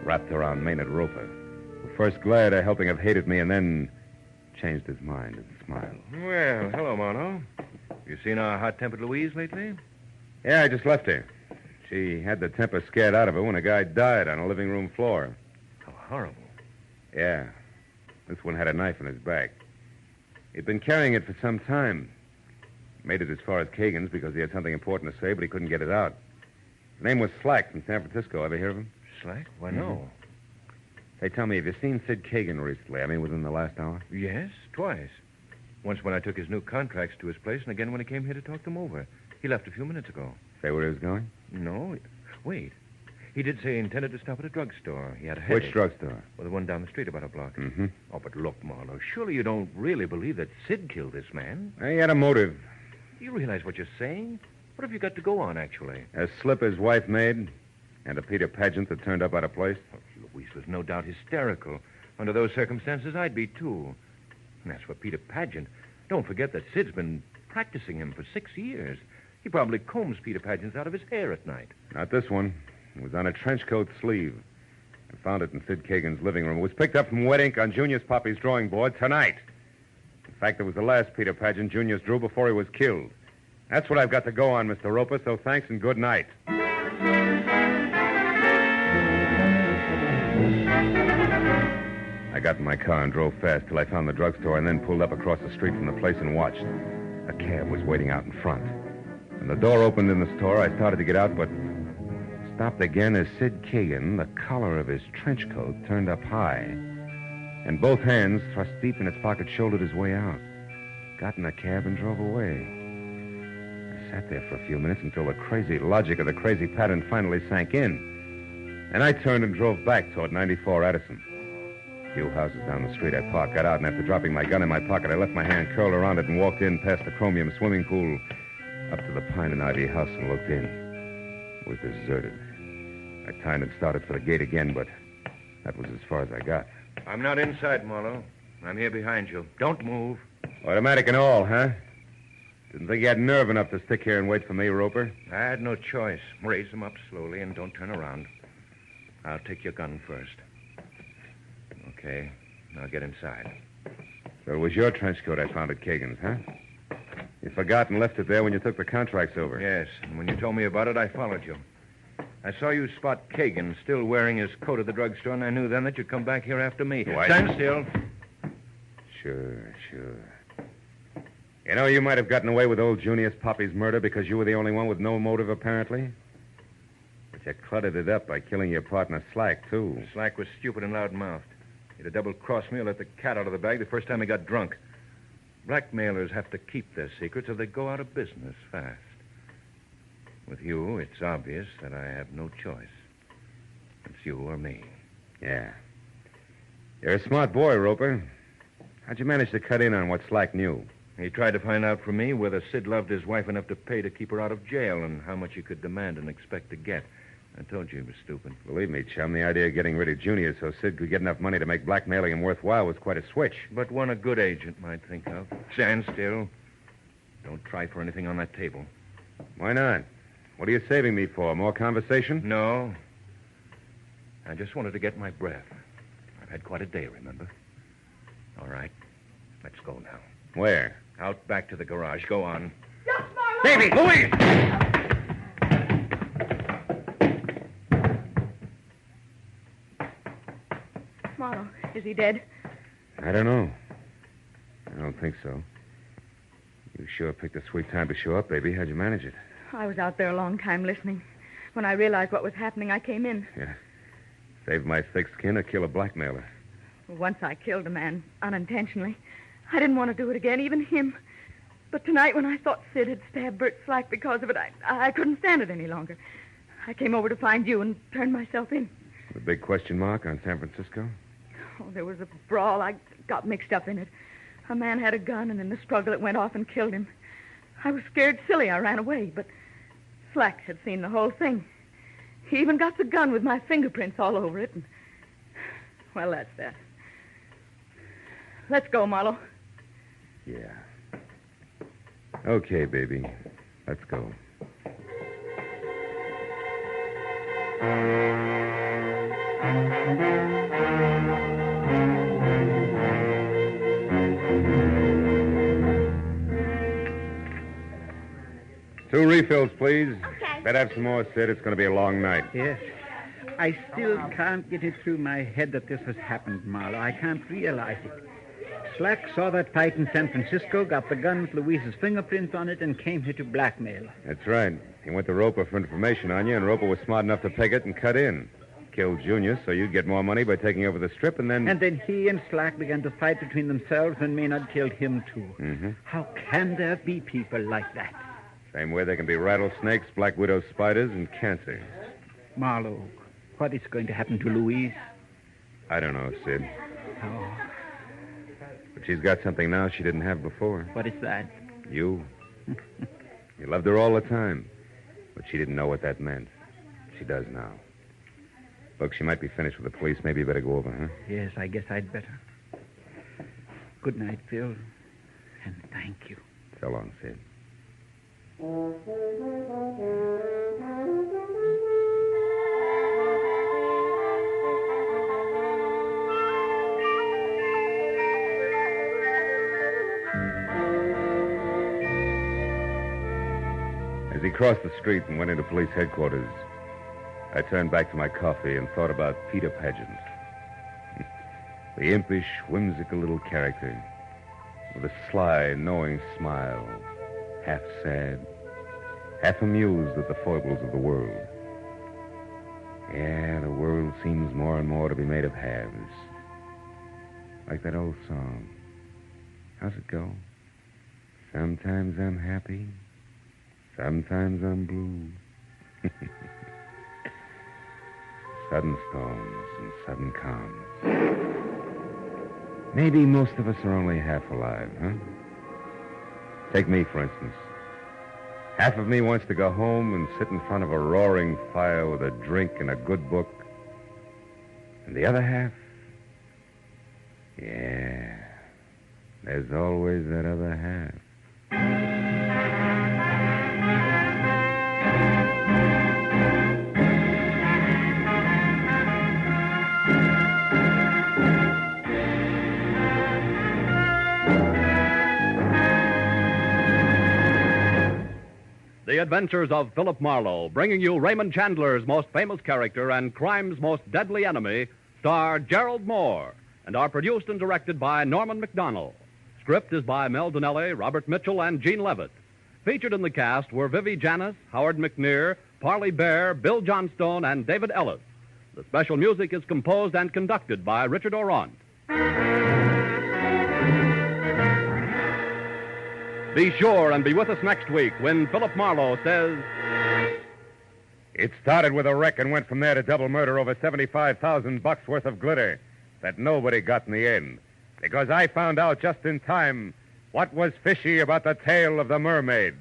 wrapped around Maynard Roper, who first glared a helping of hate at me and then changed his mind and smiled. Well, hello, Marlowe. You seen our hot-tempered Louise lately? Yeah, I just left her. She had the temper scared out of her when a guy died on a living room floor. How horrible. Yeah. This one had a knife in his back. He'd been carrying it for some time. Made it as far as Kagan's because he had something important to say, but he couldn't get it out. His name was Slack from San Francisco. Ever hear of him? Slack? Why, no. Hey, tell me, have you seen Sid Kagan recently? I mean, within the last hour? Yes, twice. Once when I took his new contracts to his place, and again when he came here to talk them over. He left a few minutes ago. Say where he was going? No. Wait. He did say he intended to stop at a drugstore. He had a headache. Which drugstore? Well, the one down the street about a block. Mm-hmm. Oh, but look, Marlowe, surely you don't really believe that Sid killed this man? He had a motive. You realize what you're saying? What have you got to go on, actually? A slip his wife made, and a Peter Pageant that turned up out of place. Oh, Louise was no doubt hysterical. Under those circumstances, I'd be, too. And as for Peter Pageant, don't forget that Sid's been practicing him for 6 years. He probably combs Peter Pageant's out of his hair at night. Not this one. It was on a trench coat sleeve. I found it in Sid Kagan's living room. It was picked up from wet ink on Junior's Poppy's drawing board tonight. In fact, it was the last Peter Pageant Junior's drew before he was killed. That's what I've got to go on, Mr. Roper, so thanks and good night. I got in my car and drove fast till I found the drugstore and then pulled up across the street from the place and watched. A cab was waiting out in front. When the door opened in the store, I started to get out, but stopped again as Sid Kagan, the collar of his trench coat turned up high, and both hands thrust deep in his pocket, shouldered his way out. Got in a cab and drove away. I sat there for a few minutes until the crazy logic of the crazy pattern finally sank in. And I turned and drove back toward 94 Addison. A few houses down the street, I parked, got out, and after dropping my gun in my pocket, I left my hand curled around it and walked in past the chromium swimming pool up to the pine and ivy house and looked in. It was deserted. I turned and started for the gate again, but that was as far as I got. I'm not inside, Marlowe. I'm here behind you. Don't move. Automatic and all, huh? Didn't think you had nerve enough to stick here and wait for me, Roper. I had no choice. Raise them up slowly and don't turn around. I'll take your gun first. Okay, now get inside. So it was your trench coat I found at Kagan's, huh? You forgot and left it there when you took the contracts over. Yes, and when you told me about it, I followed you. I saw you spot Kagan still wearing his coat at the drugstore, and I knew then that you'd come back here after me. What? Stand still. Sure. You know, you might have gotten away with old Junius Poppy's murder because you were the only one with no motive, apparently. But you cluttered it up by killing your partner, Slack, too. Slack was stupid and loud-mouthed. He'd have double-crossed me or let the cat out of the bag the first time he got drunk. Blackmailers have to keep their secrets or they go out of business fast. With you, it's obvious that I have no choice. It's you or me. Yeah. You're a smart boy, Roper. How'd you manage to cut in on what Slack knew? He tried to find out from me whether Sid loved his wife enough to pay to keep her out of jail and how much he could demand and expect to get. I told you he was stupid. Believe me, chum, the idea of getting rid of Junior so Sid could get enough money to make blackmailing him worthwhile was quite a switch. But one a good agent might think of. Stand still. Don't try for anything on that table. Why not? What are you saving me for? More conversation? No. I just wanted to get my breath. I've had quite a day, remember? All right. Let's go now. Where? Out back to the garage. Go on. Yes, Marlowe! Davy! Louise! Marlowe, is he dead? I don't know. I don't think so. You sure picked a sweet time to show up, baby. How'd you manage it? I was out there a long time listening. When I realized what was happening, I came in. Yeah. Save my thick skin or kill a blackmailer. Once I killed a man unintentionally. I didn't want to do it again, even him. But tonight, when I thought Sid had stabbed Bert Slack because of it, I couldn't stand it any longer. I came over to find you and turned myself in. The big question mark on San Francisco? Oh, there was a brawl. I got mixed up in it. A man had a gun, and in the struggle, it went off and killed him. I was scared silly. I ran away, but Slack had seen the whole thing. He even got the gun with my fingerprints all over it. And, well, that's that. Let's go, Marlowe. Yeah. Okay, baby. Let's go. Two refills, please. Okay. Better have some more, Sid. It's going to be a long night. Yes. I still can't get it through my head that this has happened, Marlowe. I can't realize it. Slack saw that fight in San Francisco, got the gun with Louise's fingerprints on it, and came here to blackmail. That's right. He went to Roper for information on you, and Roper was smart enough to peg it and cut in. Killed Junior so you'd get more money by taking over the strip, and then... And then he and Slack began to fight between themselves, and Maynard killed him, too. Mm-hmm. How can there be people like that? Same way there can be rattlesnakes, black widow spiders, and cancer. Marlowe, what is going to happen to Louise? I don't know, Sid. Oh. But she's got something now she didn't have before. What is that? You. You loved her all the time. But she didn't know what that meant. She does now. Look, she might be finished with the police. Maybe you better go over, huh? Yes, I guess I'd better. Good night, Phil. And thank you. So long, Sid. As he crossed the street and went into police headquarters, I turned back to my coffee and thought about Peter Pageant. The impish, whimsical little character with a sly, knowing smile, half sad, half amused at the foibles of the world. Yeah, the world seems more and more to be made of halves. Like that old song. How's it go? Sometimes I'm happy, sometimes I'm blue. Sudden storms and sudden calms. Maybe most of us are only half alive, huh? Take me, for instance. Half of me wants to go home and sit in front of a roaring fire with a drink and a good book. And the other half? Yeah, there's always that other half. The Adventures of Philip Marlowe, bringing you Raymond Chandler's most famous character and crime's most deadly enemy, star Gerald Mohr, and are produced and directed by Norman MacDonald. Script is by Mel Donnelly, Robert Mitchell, and Gene Levitt. Featured in the cast were Vivi Janis, Howard McNear, Parley Bear, Bill Johnstone, and David Ellis. The special music is composed and conducted by Richard Orant. Be sure and be with us next week when Philip Marlowe says... It started with a wreck and went from there to double murder over $75,000 worth of glitter that nobody got in the end. Because I found out just in time what was fishy about the tale of the Mermaid.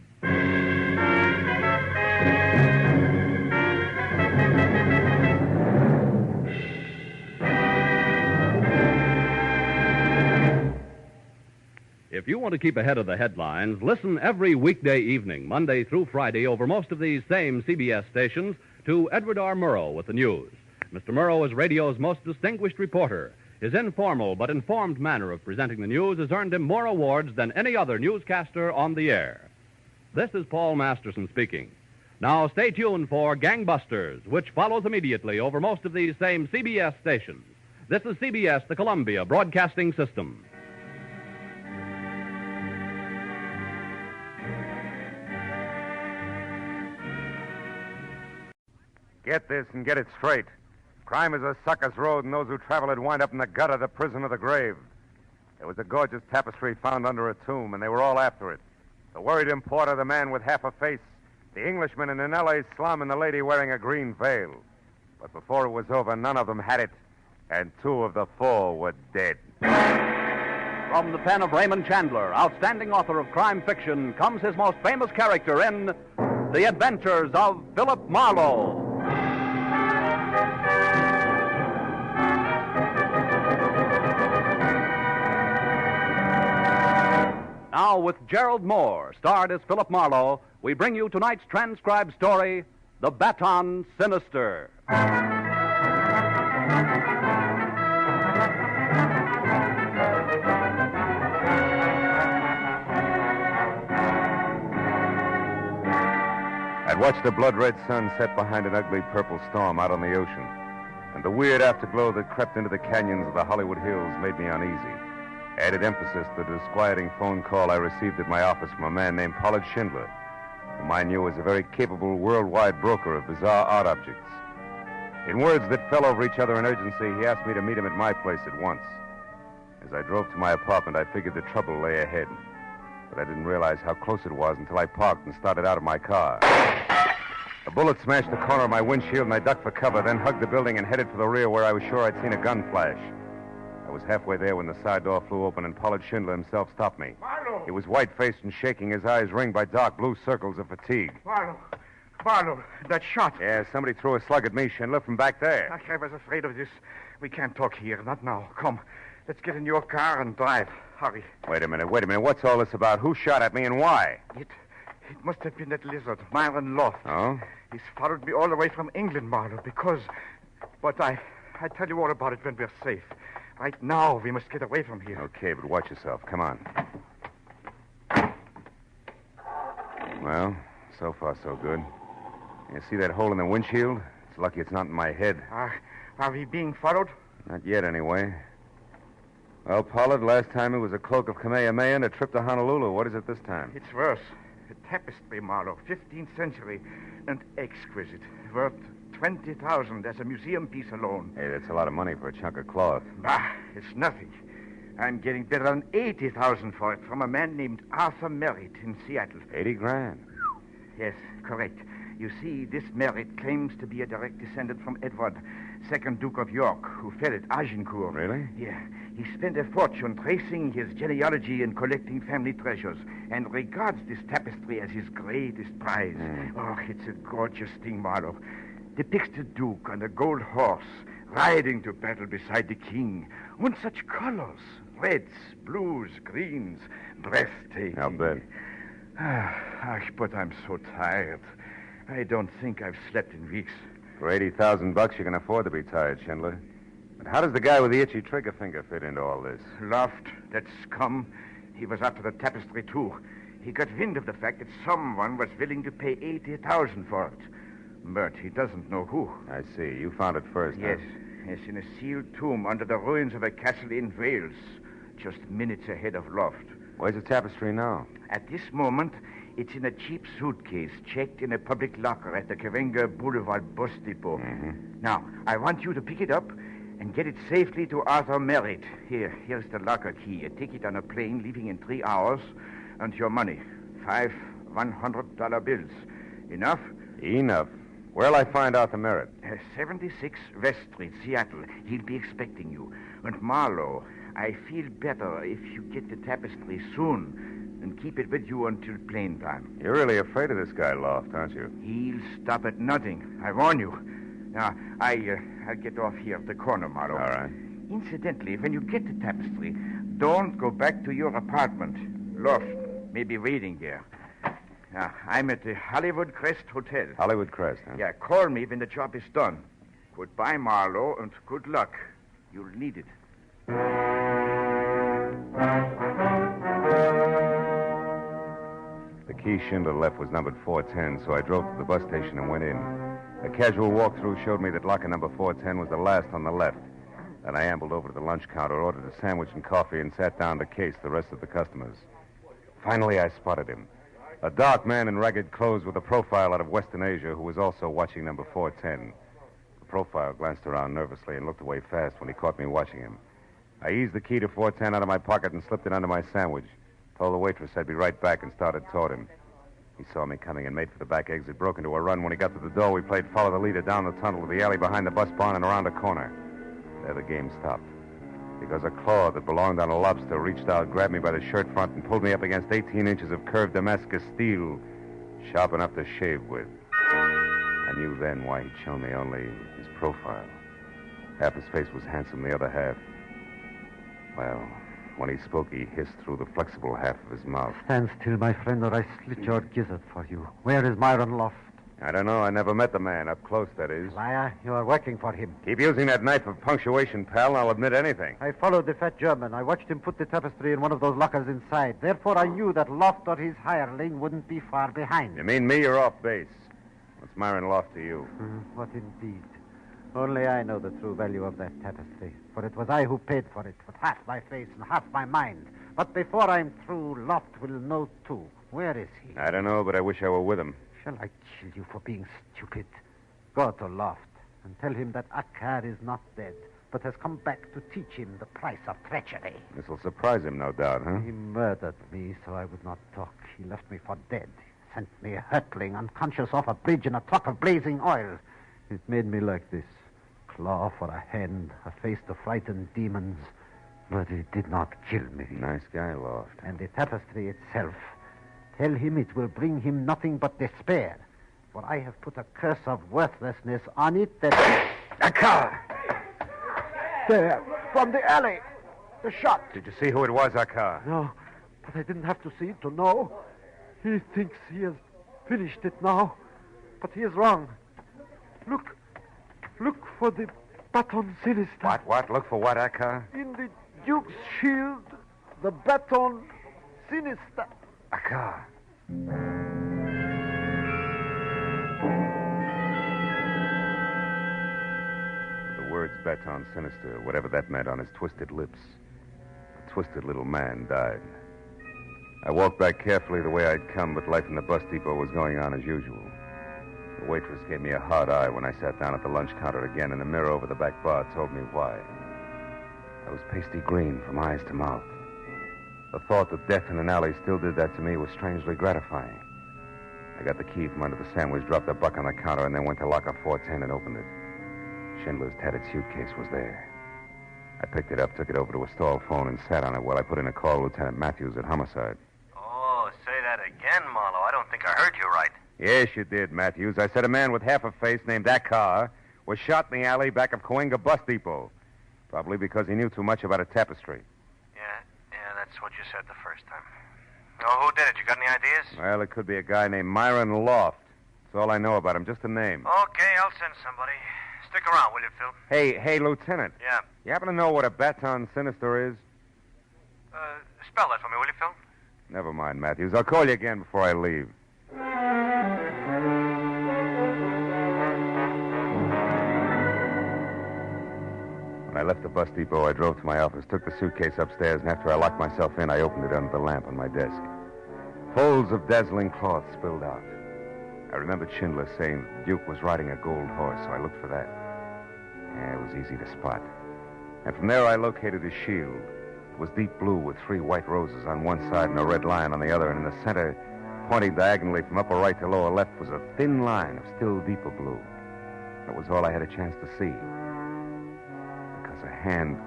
If you want to keep ahead of the headlines, listen every weekday evening, Monday through Friday, over most of these same CBS stations, to Edward R. Murrow with the news. Mr. Murrow is radio's most distinguished reporter. His informal but informed manner of presenting the news has earned him more awards than any other newscaster on the air. This is Paul Masterson speaking. Now stay tuned for Gangbusters, which follows immediately over most of these same CBS stations. This is CBS, the Columbia Broadcasting System. Get this and get it straight. Crime is a sucker's road, and those who travel it wind up in the gutter, the prison, or the grave. There was a gorgeous tapestry found under a tomb, and they were all after it. The worried importer, the man with half a face, the Englishman in an L.A. slum, and the lady wearing a green veil. But before it was over, none of them had it, and 2 of the 4 were dead. From the pen of Raymond Chandler, outstanding author of crime fiction, comes his most famous character in The Adventures of Philip Marlowe. Now, with Gerald Mohr, starred as Philip Marlowe, we bring you tonight's transcribed story, The Baton Sinister. I'd watched the blood-red sun set behind an ugly purple storm out on the ocean, and the weird afterglow that crept into the canyons of the Hollywood Hills made me uneasy. Added emphasis to the disquieting phone call I received at my office from a man named Pollard Schindler, whom I knew as a very capable worldwide broker of bizarre art objects. In words that fell over each other in urgency, he asked me to meet him at my place at once. As I drove to my apartment, I figured the trouble lay ahead, but I didn't realize how close it was until I parked and started out of my car. A bullet smashed the corner of my windshield, and I ducked for cover, then hugged the building and headed for the rear where I was sure I'd seen a gun flash. I was halfway there when the side door flew open and Pollard Schindler himself stopped me. Marlowe! He was white-faced and shaking, his eyes ringed by dark blue circles of fatigue. Marlowe, that shot. Yeah, somebody threw a slug at me, Schindler, from back there. I was afraid of this. We can't talk here, not now. Come, let's get in your car and drive. Hurry. Wait a minute. What's all this about? Who shot at me and why? It must have been that lizard, Myron Loft. Oh? He's followed me all the way from England, Marlowe, because... But I tell you all about it when we're safe. Right now, we must get away from here. Okay, but watch yourself. Come on. Well, so far so good. You see that hole in the windshield? It's lucky it's not in my head. Are we being followed? Not yet, anyway. Well, Pollard, last time it was a cloak of Kamehameha and a trip to Honolulu. What is it this time? It's worse. A tapestry, Marlowe, 15th century, and exquisite. Worth 20,000 as a museum piece alone. Hey, that's a lot of money for a chunk of cloth. Bah, it's nothing. I'm getting better than 80,000 for it from a man named Arthur Merritt in Seattle. 80 grand? Yes, correct. You see, this Merritt claims to be a direct descendant from Edward, 2nd Duke of York, who fell at Agincourt. Really? Yeah. He spent a fortune tracing his genealogy and collecting family treasures, and regards this tapestry as his greatest prize. Oh, it's a gorgeous thing, Marlowe. Depicts the Duke on a gold horse, riding to battle beside the king. On such colors. Reds, blues, greens. Breathtaking. I'll bet. But I'm so tired. I don't think I've slept in weeks. For $80,000, you can afford to be tired, Schindler. But how does the guy with the itchy trigger finger fit into all this? Loft, that scum. He was after the tapestry, too. He got wind of the fact that someone was willing to pay $80,000 for it. But he doesn't know who. I see. You found it first, Yes. Huh? Yes, in a sealed tomb under the ruins of a castle in Wales, just minutes ahead of Loft. Where's the tapestry now? At this moment, it's in a cheap suitcase checked in a public locker at the Kavenga Boulevard bus depot. Mm-hmm. Now, I want you to pick it up and get it safely to Arthur Merritt. Here's the locker key. A ticket on a plane leaving in 3 hours, and your money. 5 $100 bills. Enough? Enough. Where'll I find Arthur Merritt? 76 West Street, Seattle. He'll be expecting you. And Marlowe, I feel better if you get the tapestry soon and keep it with you until plane time. You're really afraid of this guy, Loft, aren't you? He'll stop at nothing. I warn you. Now, I'll get off here at the corner, Marlowe. All right. Incidentally, when you get the tapestry, don't go back to your apartment. Loft may be waiting there. Now, I'm at the Hollywood Crest Hotel. Hollywood Crest, huh? Yeah, call me when the job is done. Goodbye, Marlowe, and good luck. You'll need it. The key Schindler left was numbered 410, so I drove to the bus station and went in. A casual walkthrough showed me that locker number 410 was the last on the left. Then I ambled over to the lunch counter, ordered a sandwich and coffee, and sat down to case the rest of the customers. Finally, I spotted him. A dark man in ragged clothes with a profile out of Western Asia who was also watching number 410. The profile glanced around nervously and looked away fast when he caught me watching him. I eased the key to 410 out of my pocket and slipped it under my sandwich. Told the waitress I'd be right back and started toward him. He saw me coming and made for the back exit, broke into a run. When he got to the door, we played follow the leader down the tunnel to the alley behind the bus barn and around a corner. There the game stopped. Because a claw that belonged on a lobster reached out, grabbed me by the shirt front, and pulled me up against 18 inches of curved Damascus steel, sharp enough to shave with. I knew then why he'd shown me only his profile. Half his face was handsome, the other half... Well, when he spoke, he hissed through the flexible half of his mouth. Stand still, my friend, or I slit your gizzard for you. Where is Myron Loft? I don't know. I never met the man. Up close, that is. Liar, you are working for him. Keep using that knife of punctuation, pal, and I'll admit anything. I followed the fat German. I watched him put the tapestry in one of those lockers inside. Therefore, I knew that Loft or his hireling wouldn't be far behind. You mean me? You're off base. What's Myron Loft to you? What indeed? Only I know the true value of that tapestry. For it was I who paid for it, with half my face and half my mind. But before I'm through, Loft will know, too. Where is he? I don't know, but I wish I were with him. Shall I kill you for being stupid? Go to Loft and tell him that Akkar is not dead, but has come back to teach him the price of treachery. This'll surprise him, no doubt, huh? He murdered me, so I would not talk. He left me for dead. Sent me hurtling, unconscious, off a bridge in a truck of blazing oil. It made me like this. Claw for a hand, a face to frighten demons. But it did not kill me. Nice guy, Loft. And the tapestry itself. Tell him it will bring him nothing but despair. For I have put a curse of worthlessness on it that... A car! There, from the alley. The shot. Did you see who it was, Akkar? No, but I didn't have to see it to know. He thinks he has finished it now. But he is wrong. Look for the Baton Sinister. What? Look for what, Akkar? In the Duke's shield, the Baton Sinister. Akkar. The words Baton Sinister, whatever that meant, on his twisted lips. A twisted little man died. I walked back carefully the way I'd come, but life in the bus depot was going on as usual. The waitress gave me a hard eye when I sat down at the lunch counter again, and the mirror over the back bar told me why. I was pasty green from eyes to mouth. The thought that death in an alley still did that to me was strangely gratifying. I got the key from under the sandwich, dropped the buck on the counter, and then went to locker 410 and opened it. Schindler's tattered suitcase was there. I picked it up, took it over to a stall phone, and sat on it while I put in a call to Lieutenant Matthews at Homicide. Oh, say that again, Marlowe. I don't think I heard you right. Yes, you did, Matthews. I said a man with half a face named Akkar was shot in the alley back of Coinga Bus Depot. Probably because he knew too much about a tapestry. Yeah, that's what you said the first time. Oh, who did it? You got any ideas? Well, it could be a guy named Myron Loft. That's all I know about him, just a name. Okay, I'll send somebody. Stick around, will you, Phil? Hey, Lieutenant. Yeah? You happen to know what a Baton Sinister is? Spell that for me, will you, Phil? Never mind, Matthews. I'll call you again before I leave. When I left the bus depot, I drove to my office, took the suitcase upstairs, and after I locked myself in, I opened it under the lamp on my desk. Folds of dazzling cloth spilled out. I remembered Schindler saying Duke was riding a gold horse, so I looked for that. Yeah, it was easy to spot. And from there, I located his shield. It was deep blue with 3 white roses on one side and a red lion on the other, and in the center, pointing diagonally from upper right to lower left, was a thin line of still deeper blue. That was all I had a chance to see. Because a hand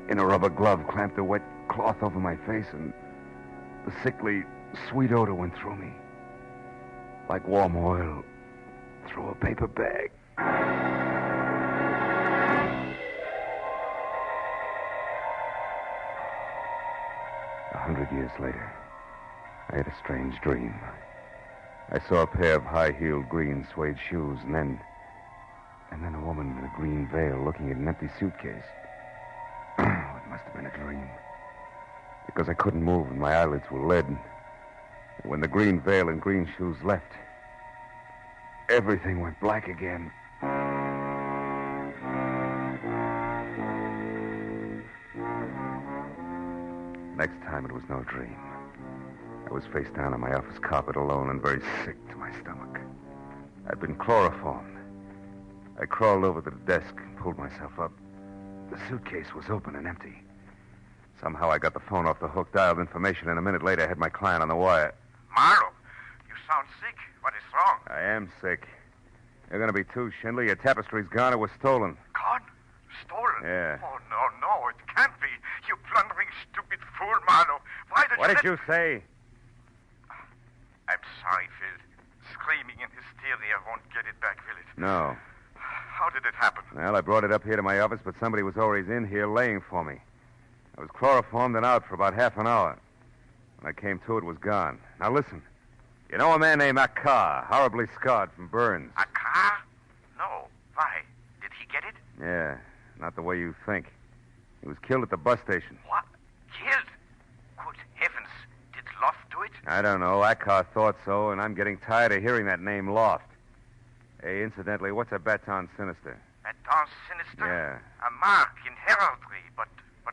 in a rubber glove clamped a wet cloth over my face, and the sickly, sweet odor went through me. Like warm oil through a paper bag. 100 years later, I had a strange dream. I saw a pair of high-heeled green suede shoes, and then a woman in a green veil looking at an empty suitcase. It must have been a dream. Because I couldn't move and my eyelids were lead. And when the green veil and green shoes left, everything went black again. Next time it was no dream. I was face down on my office carpet alone and very sick to my stomach. I'd been chloroformed. I crawled over to the desk and pulled myself up. The suitcase was open and empty. Somehow I got the phone off the hook, dialed information, and a minute later I had my client on the wire. Marlowe, you sound sick. What is wrong? I am sick. You're going to be too, Schindler. Your tapestry's gone. It was stolen. Gone? Stolen? Yeah. Oh, no, it can't be. You plundering, stupid fool, Marlowe. Why did What you... did you say? I'm sorry, Phil. Screaming in hysteria won't get it back, will it? No. How did it happen? Well, I brought it up here to my office, but somebody was always in here laying for me. I was chloroformed and out for about half an hour. When I came to, it was gone. Now, listen. You know a man named Akar, horribly scarred from burns? Akar? No. Why? Did he get it? Yeah, not the way you think. He was killed at the bus station. What? Killed? Good heavens. Did Loft do it? I don't know. Akar thought so, and I'm getting tired of hearing that name Loft. Hey, incidentally, what's a Baton Sinister? Baton Sinister? Yeah. A mark in heraldry, but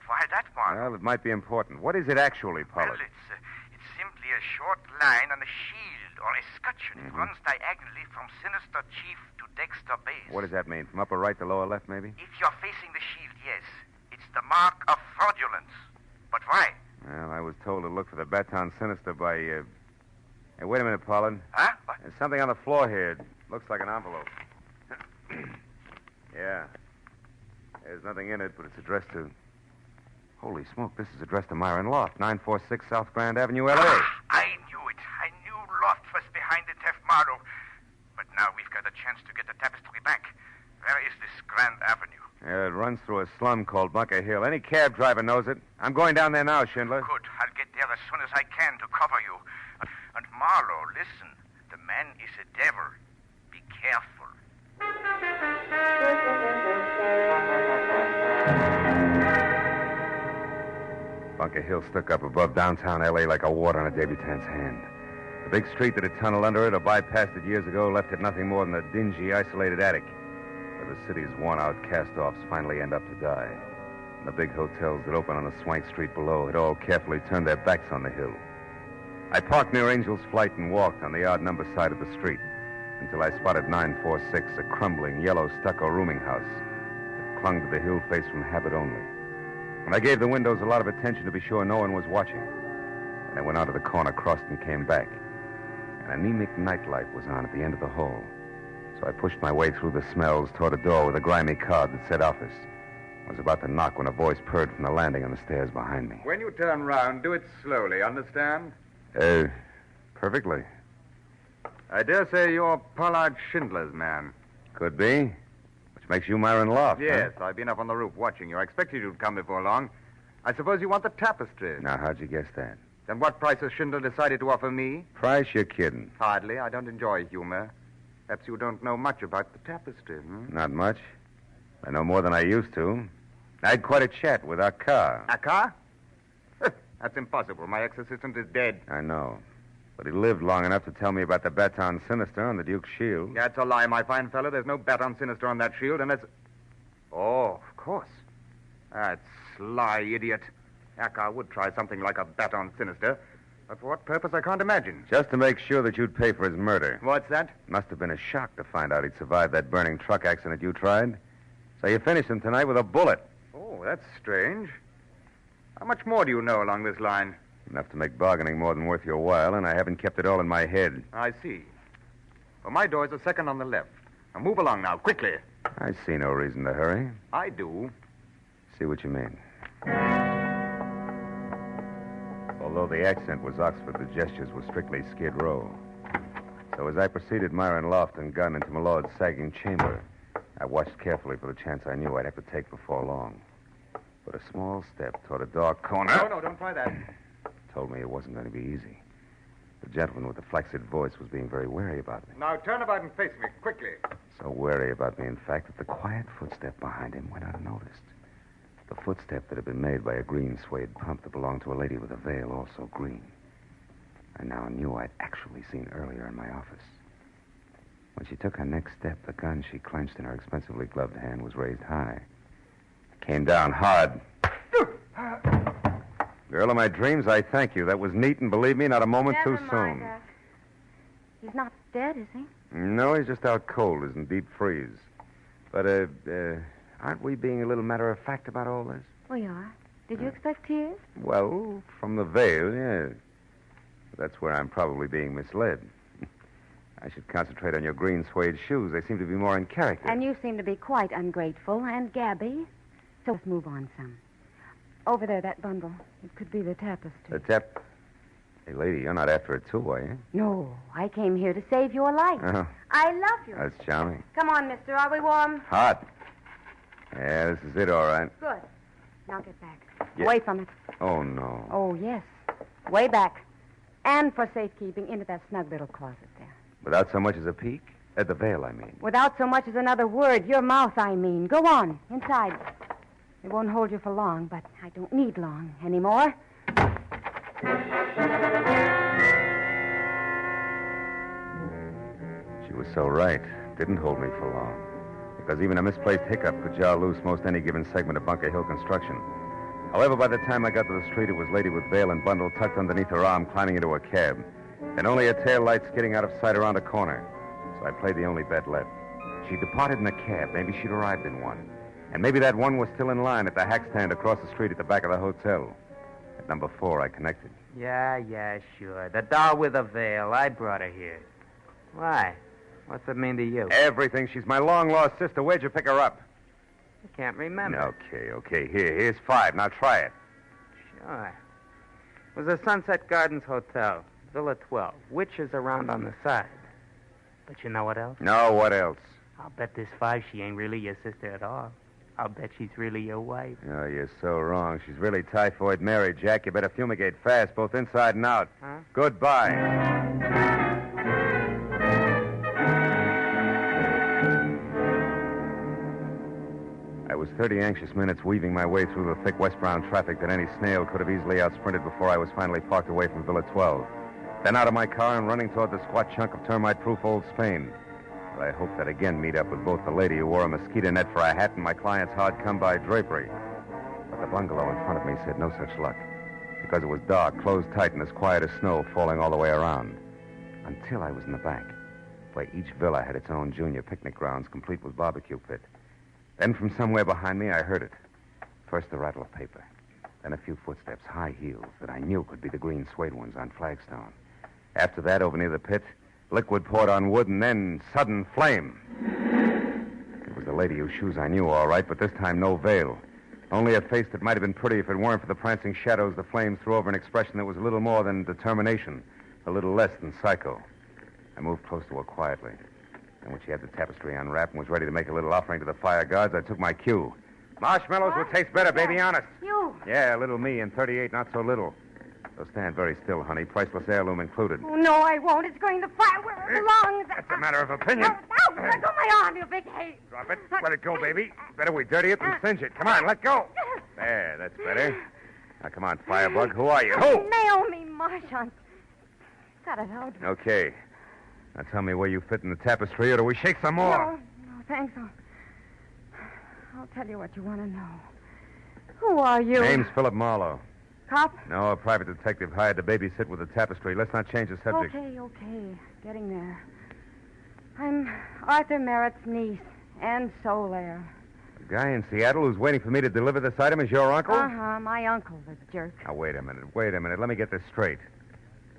why that mark? Well, it might be important. What is it actually, Pollard? Well, it's simply a short line on a shield or escutcheon. It runs diagonally from Sinister Chief to Dexter Base. What does that mean? From upper right to lower left, maybe? If you're facing the shield, yes. It's the mark of fraudulence. But why? Well, I was told to look for the Baton Sinister by, Hey, wait a minute, Pollard. Huh? What? There's something on the floor here. It looks like an envelope. Yeah. There's nothing in it, but it's addressed to... Holy smoke, this is addressed to Myron Loft, 946 South Grand Avenue, L.A. I knew it. I knew Loft was behind the theft, Marlowe. But now we've got a chance to get the tapestry back. Where is this Grand Avenue? Yeah, it runs through a slum called Bunker Hill. Any cab driver knows it. I'm going down there now, Schindler. Good. I'll get there as soon as I can to cover you. And Marlowe, listen. The man is a devil. Be careful. Bunker Hill stuck up above downtown L.A. like a wart on a debutante's hand. The big street that had tunneled under it or bypassed it years ago left it nothing more than a dingy, isolated attic where the city's worn-out cast-offs finally end up to die. And the big hotels that open on the swank street below had all carefully turned their backs on the hill. I parked near Angel's Flight and walked on the odd number side of the street until I spotted 946, a crumbling, yellow stucco rooming house that clung to the hill face from habit only. And I gave the windows a lot of attention to be sure no one was watching. And I went out to the corner, crossed, and came back. An anemic nightlight was on at the end of the hall. So I pushed my way through the smells toward a door with a grimy card that said office. I was about to knock when a voice purred from the landing on the stairs behind me. When you turn round, do it slowly, understand? Perfectly. I dare say you're Pollard Schindler's man. Could be. Which makes you Myron Loft, Yes, huh? I've been up on the roof watching you. I expected you'd come before long. I suppose you want the tapestry. Now, how'd you guess that? Then what price has Schindler decided to offer me? Price? You're kidding. Hardly. I don't enjoy humor. Perhaps you don't know much about the tapestry, Not much. I know more than I used to. I had quite a chat with Akar. Akar? That's impossible. My ex-assistant is dead. I know. But he lived long enough to tell me about the Baton Sinister on the Duke's shield. That's a lie, my fine fellow. There's no Baton Sinister on that shield, and it's... Oh, of course. That sly idiot. Akar would try something like a Baton Sinister. But for what purpose, I can't imagine. Just to make sure that you'd pay for his murder. What's that? Must have been a shock to find out he'd survived that burning truck accident you tried. So you finished him tonight with a bullet. Oh, that's strange. How much more do you know along this line? Enough to make bargaining more than worth your while, and I haven't kept it all in my head. I see. Well, my door's the second on the left. Now move along now, quickly. I see no reason to hurry. I do. See what you mean. Although the accent was Oxford, the gestures were strictly Skid Row. So as I proceeded Myron Loft and gun into my lord's sagging chamber, I watched carefully for the chance I knew I'd have to take before long. But a small step toward a dark corner... No, don't try that. ...told me it wasn't going to be easy. The gentleman with the flaccid voice was being very wary about me. Now turn about and face me, quickly. So wary about me, in fact, that the quiet footstep behind him went unnoticed. The footstep that had been made by a green suede pump that belonged to a lady with a veil, also green. I now knew I'd actually seen earlier in my office. When she took her next step, the gun she clenched in her expensively gloved hand was raised high. It came down hard. Girl of my dreams, I thank you. That was neat, and believe me, not a moment too soon. He's not dead, is he? No, he's just out cold. He's in deep freeze. But, aren't we being a little matter-of-fact about all this? We are. Did you expect tears? Well, from the veil, yes. That's where I'm probably being misled. I should concentrate on your green suede shoes. They seem to be more in character. And you seem to be quite ungrateful and gabby. So let's move on some. Over there, that bundle. It could be the tapestry. The Hey, lady, you're not after it too, are you? No, I came here to save your life. Oh, I love you. that's charming. Come on, mister. Are we warm? Hot. Yeah, this is it, all right. Good. Now get back. Yeah. Away from it. Oh, no. Oh, yes. Way back. And for safekeeping, into that snug little closet there. Without so much as a peek? At the veil, I mean. Without so much as another word. Your mouth, I mean. Go on. Inside. It won't hold you for long, but I don't need long anymore. She was so right. Didn't hold me for long. Because even a misplaced hiccup could jar loose most any given segment of Bunker Hill construction. However, by the time I got to the street, it was lady with veil and bundle tucked underneath her arm climbing into a cab. And only a tail light skidding out of sight around a corner. So I played the only bet left. She departed in a cab. Maybe she'd arrived in one. And maybe that one was still in line at the hack stand across the street at the back of the hotel. At number 4, I connected. Yeah, sure. The doll with a veil. I brought her here. Why? What's it mean to you? Everything. She's my long-lost sister. Where'd you pick her up? I can't remember. Okay. Here's 5. Now try it. Sure. It was the Sunset Gardens Hotel, Villa 12. Witches around on the side. But you know what else? No, what else? I'll bet this 5 she ain't really your sister at all. I'll bet she's really your wife. Oh, you're so wrong. She's really Typhoid Mary, Jack. You better fumigate fast, both inside and out. Huh? Goodbye. I was 30 anxious minutes weaving my way through the thick westbound traffic that any snail could have easily outsprinted before I was finally parked away from Villa 12. Then out of my car and running toward the squat chunk of termite-proof old Spain. But I hoped that again meet up with both the lady who wore a mosquito net for a hat and my client's hard come-by drapery. But the bungalow in front of me said no such luck. Because it was dark, closed tight, and as quiet as snow falling all the way around. Until I was in the back, where each villa had its own junior picnic grounds, complete with barbecue pit. Then from somewhere behind me, I heard it. First the rattle of paper. Then a few footsteps, high heels, that I knew could be the green suede ones on flagstone. After that, over near the pit, liquid poured on wood, and then sudden flame. It was the lady whose shoes I knew all right, but this time no veil. Only a face that might have been pretty if it weren't for the prancing shadows the flames threw over an expression that was a little more than determination, a little less than psycho. I moved close to her quietly. And when she had the tapestry unwrapped and was ready to make a little offering to the fire gods, I took my cue. Marshmallows will taste better, baby, honest. You? Yeah, little me, and 38 not so little. So stand very still, honey. Priceless heirloom included. Oh, no, I won't. It's going to fire where it belongs. That's a matter of opinion. No, let go my arm, you big hate. Drop it. Let it go, baby. Better we dirty it than singe it. Come on, let go. There, that's better. Now, come on, Firebug. Who are you? Who? Naomi Marchant. Got it out. Okay. Now tell me where you fit in the tapestry, or do we shake some more? No, thanks. I'll tell you what you want to know. Who are you? Name's Philip Marlowe. Cop? No, a private detective hired to babysit with the tapestry. Let's not change the subject. Okay. Getting there. I'm Arthur Merritt's niece, Anne Solaire. The guy in Seattle who's waiting for me to deliver this item is your uncle? Uh-huh, my uncle, the jerk. Now, wait a minute. Let me get this straight.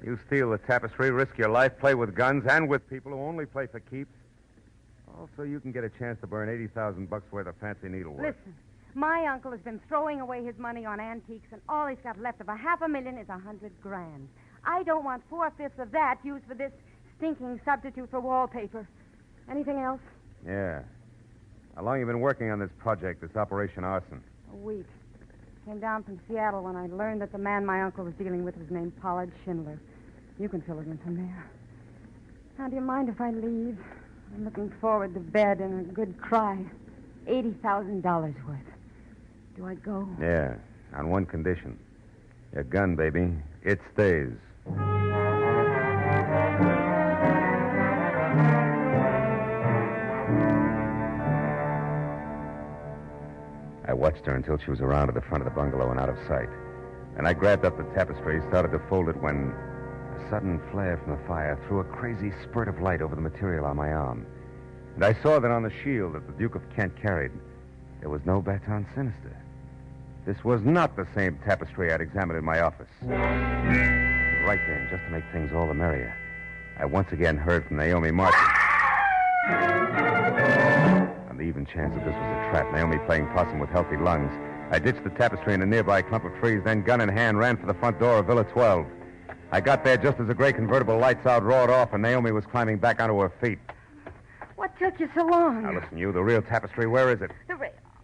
You steal the tapestry, risk your life, play with guns, and with people who only play for keeps. Also, you can get a chance to burn $80,000 worth of fancy needlework. Listen, my uncle has been throwing away his money on antiques, and all he's got left of $500,000 is $100,000. I don't want 4/5 of that used for this stinking substitute for wallpaper. Anything else? Yeah. How long you been working on this project, this Operation Arson? A week. Came down from Seattle when I learned that the man my uncle was dealing with was named Pollard Schindler. You can fill it in from there. Now, do you mind if I leave? I'm looking forward to bed and a good cry. $80,000 worth. Do I go? Yeah, on one condition. Your gun, baby. It stays. I watched her until she was around to the front of the bungalow and out of sight. Then I grabbed up the tapestry, started to fold it when a sudden flare from the fire threw a crazy spurt of light over the material on my arm. And I saw that on the shield that the Duke of Kent carried, there was no Baton Sinister. This was not the same tapestry I'd examined in my office. Right then, just to make things all the merrier, I once again heard from Naomi Martin. On the even chance that this was a trap, Naomi playing possum with healthy lungs, I ditched the tapestry in a nearby clump of trees, then gun in hand ran for the front door of Villa 12. I got there just as the gray convertible lights out roared off and Naomi was climbing back onto her feet. What took you so long? Now listen, you, the real tapestry, where is it?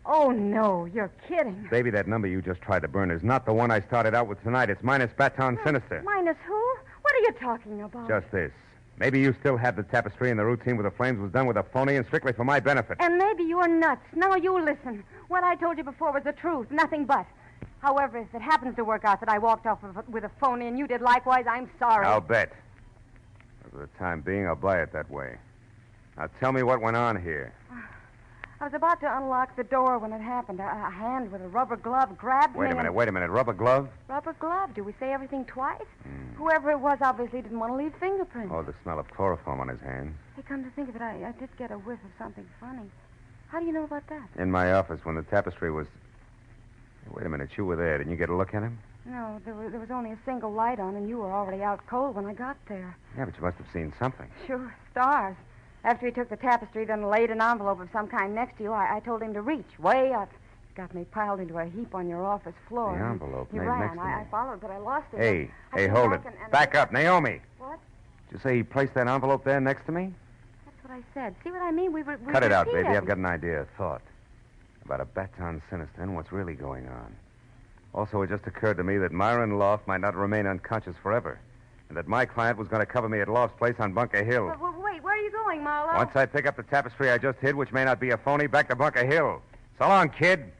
Oh, no, you're kidding. Baby, that number you just tried to burn is not the one I started out with tonight. It's minus Baton Sinister. Minus who? What are you talking about? Just this. Maybe you still have the tapestry and the routine with the flames was done with a phony and strictly for my benefit. And maybe you're nuts. Now you listen. What I told you before was the truth, nothing but. However, if it happens to work out that I walked off with a phony and you did likewise, I'm sorry. I'll bet. For the time being, I'll buy it that way. Now tell me what went on here. I was about to unlock the door when it happened. A hand with a rubber glove grabbed me. Wait a minute. Rubber glove? Rubber glove? Do we say everything twice? Whoever it was obviously didn't want to leave fingerprints. Oh, the smell of chloroform on his hands. Hey, come to think of it, I did get a whiff of something funny. How do you know about that? In my office when the tapestry was... Wait a minute, you were there. Didn't you get a look at him? No, there was only a single light on, and you were already out cold when I got there. Yeah, but you must have seen something. Sure, stars. After he took the tapestry, then laid an envelope of some kind next to you, I told him to reach way up. It got me piled into a heap on your office floor. The envelope He laid ran. next to me. I followed, but I lost it. Hey, hold it. Back up, Naomi. What? Did you say he placed that envelope there next to me? That's what I said. See what I mean? We Cut it out, baby. I've got an idea, a thought. About a Baton Sinister and what's really going on. Also, it just occurred to me that Myron Loft might not remain unconscious forever. And that my client was going to cover me at Loft's place on Bunker Hill. Wait, where are you going, Marlowe? Once I pick up the tapestry I just hid, which may not be a phony, back to Bunker Hill. So long, kid.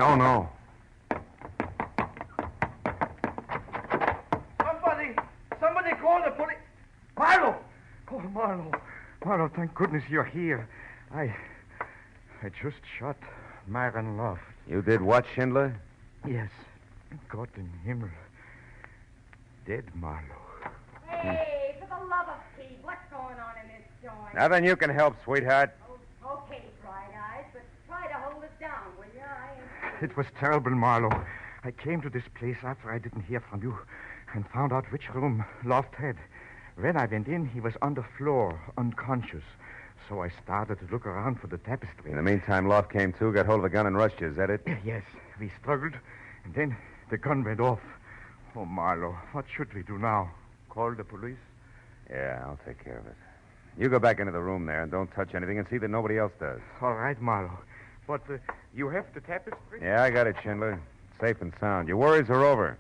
Oh, no. Somebody call the police. Marlowe! Oh, Marlowe, thank goodness you're here. I just shot Myron Loft. You did what, Schindler? Yes. Gott in Himmel. Dead Marlowe. Hey, for the love of Pete, what's going on in this joint? Nothing you can help, sweetheart. Okay, Bright Eyes, but try to hold it down, will you? It was terrible, Marlowe. I came to this place after I didn't hear from you and found out which room Loft had. When I went in, he was on the floor, unconscious. So I started to look around for the tapestry. In the meantime, Loft came to, got hold of a gun and rushed you. Is that it? Yes. We struggled, and then the gun went off. Oh, Marlowe, what should we do now? Call the police? Yeah, I'll take care of it. You go back into the room there and don't touch anything and see that nobody else does. All right, Marlowe. But you have the tapestry? Yeah, I got it, Schindler. Safe and sound. Your worries are over.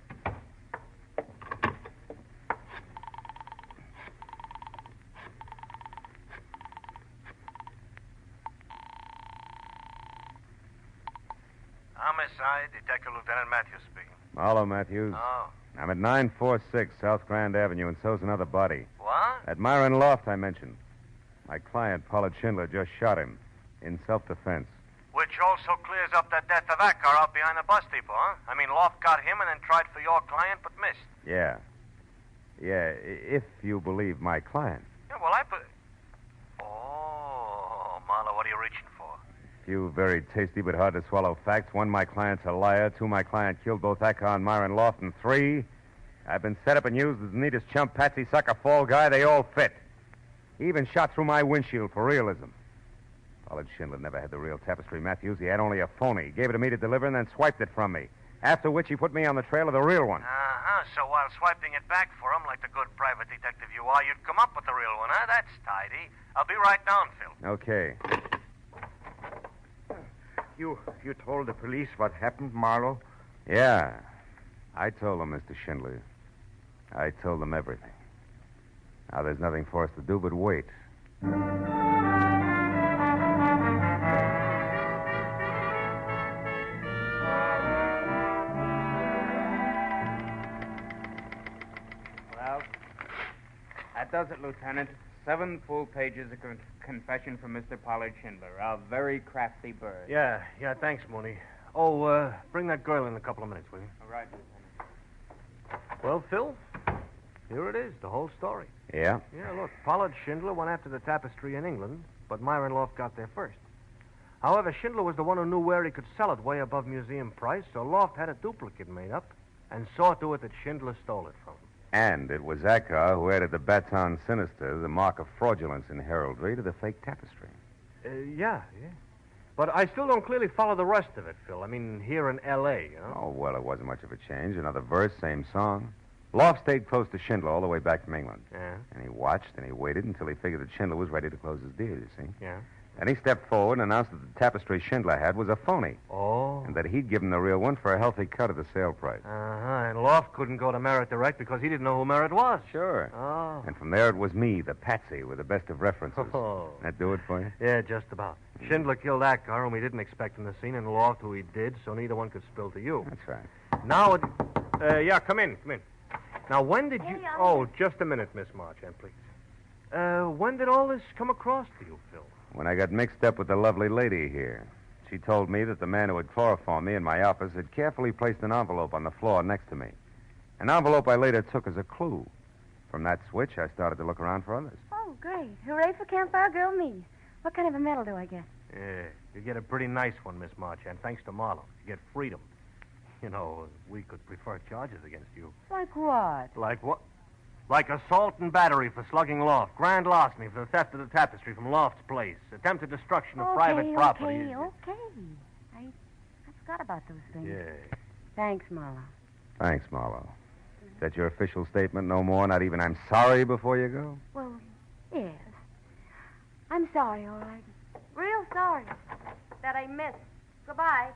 Homicide, Detective Lieutenant Matthews speaking. Hello, Matthews. Oh. I'm at 946 South Grand Avenue, and so's another body. What? At Myron Loft, I mentioned. My client, Pollard Schindler, just shot him in self-defense. Which also clears up that death of that car out behind the bus depot, huh? I mean, Loft got him and then tried for your client, but missed. Yeah. Yeah, if you believe my client. Yeah, well, Oh, Marlowe, what are you reaching for? Few very tasty but hard to swallow facts. One, my client's a liar. Two, my client killed both Acker and Myron Loft. And three, I've been set up and used as the neatest chump, patsy, sucker, fall guy. They all fit. He even shot through my windshield for realism. Pollard Schindler never had the real tapestry, Matthews. He had only a phony. He gave it to me to deliver and then swiped it from me. After which he put me on the trail of the real one. Uh-huh. So while swiping it back for him, like the good private detective you are, you'd come up with the real one, huh? That's tidy. I'll be right down, Phil. Okay. You told the police what happened, Marlowe? Yeah. I told them, Mr. Schindler. I told them everything. Now there's nothing for us to do but wait. Well, that does it, Lieutenant. 7 full pages of confession from Mr. Pollard Schindler, a very crafty bird. Yeah, thanks, Mooney. Oh, bring that girl in a couple of minutes, will you? All right, Lieutenant. Well, Phil, here it is, the whole story. Yeah? Yeah, look, Pollard Schindler went after the tapestry in England, but Myron Loft got there first. However, Schindler was the one who knew where he could sell it way above museum price, so Loft had a duplicate made up and saw to it that Schindler stole it from him. And it was Ackar who added the Baton Sinister, the mark of fraudulence in heraldry, to the fake tapestry. Yeah. But I still don't clearly follow the rest of it, Phil. I mean, here in L.A., you know? Oh, well, it wasn't much of a change. Another verse, same song. Loft stayed close to Schindler all the way back from England. Yeah. And he watched and he waited until he figured that Schindler was ready to close his deal, you see? Yeah. Then he stepped forward and announced that the tapestry Schindler had was a phony. Oh. And that he'd give him the real one for a healthy cut of the sale price. Uh-huh. And Loft couldn't go to Merritt direct because he didn't know who Merritt was. Sure. Oh. And from there it was me, the patsy, with the best of references. Oh. That do it for you? Yeah, just about. Schindler killed Ackar, whom he didn't expect in the scene, and Loft, who he did, so neither one could spill to you. That's right. Now it... yeah, come in. Now, when did you... Oh, just a minute, Miss Marchand, please. When did all this come across to you, Phil? When I got mixed up with the lovely lady here. She told me that the man who had chloroformed me in my office had carefully placed an envelope on the floor next to me. An envelope I later took as a clue. From that switch, I started to look around for others. Oh, great. Hooray for Campfire Girl me. What kind of a medal do I get? Yeah, you get a pretty nice one, Miss Marchand, thanks to Marlowe. You get freedom. You know, we could prefer charges against you. Like what? Like what? Like assault and battery for slugging Loft, grand larceny for the theft of the tapestry from Loft's place, attempted destruction of private property. Okay. I forgot about those things. Yeah. Thanks, Marlowe. Thanks, Marlowe. Is that your official statement? No more? Not even I'm sorry before you go? Well, yes. I'm sorry, all right. Real sorry that I missed. Goodbye.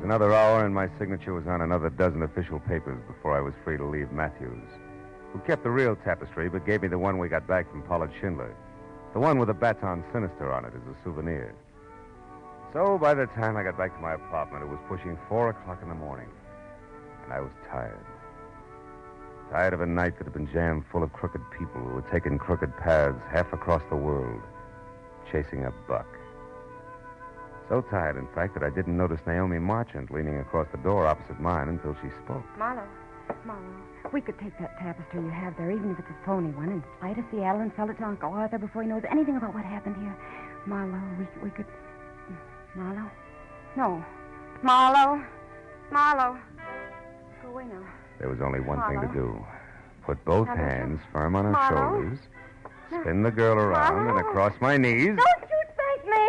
Another hour, and my signature was on another dozen official papers before I was free to leave Matthews, who kept the real tapestry but gave me the one we got back from Pollard Schindler, the one with the Baton Sinister on it as a souvenir. So by the time I got back to my apartment, it was pushing 4 o'clock in the morning, and I was tired. Tired of a night that had been jammed full of crooked people who had taken crooked paths half across the world, chasing a buck. So tired, in fact, that I didn't notice Naomi Marchand leaning across the door opposite mine until she spoke. Marlowe, we could take that tapestry you have there, even if it's a phony one, and fly to Seattle and sell it to Uncle Arthur before he knows anything about what happened here. Marlowe, we could... Marlowe? No. Marlowe. Go away now. There was only one thing to Marlowe. do. Put both Now, hands firm on her Marlowe. shoulders, spin the girl around and across my knees. Don't you thank me!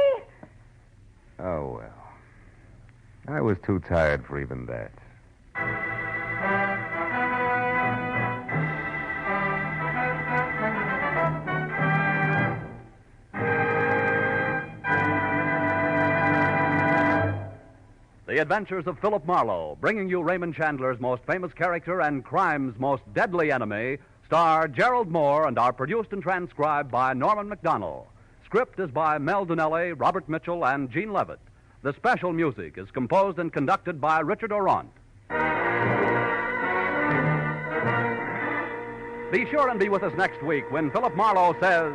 Oh, well. I was too tired for even that. The Adventures of Philip Marlowe, bringing you Raymond Chandler's most famous character and crime's most deadly enemy, star Gerald Mohr, and are produced and transcribed by Norman MacDonald. Script is by Mel Donnelly, Robert Mitchell, and Gene Levitt. The special music is composed and conducted by Richard Orant. Be sure and be with us next week when Philip Marlowe says...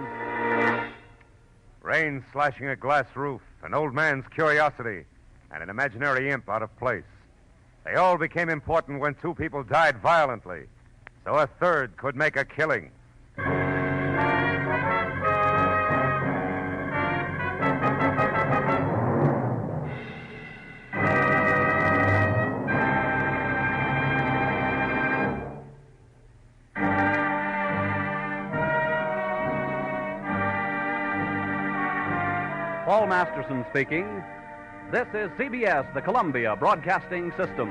Rain slashing a glass roof, an old man's curiosity, and an imaginary imp out of place. They all became important when 2 people died violently, so a third could make a killing. Paul Masterson speaking. This is CBS, the Columbia Broadcasting System.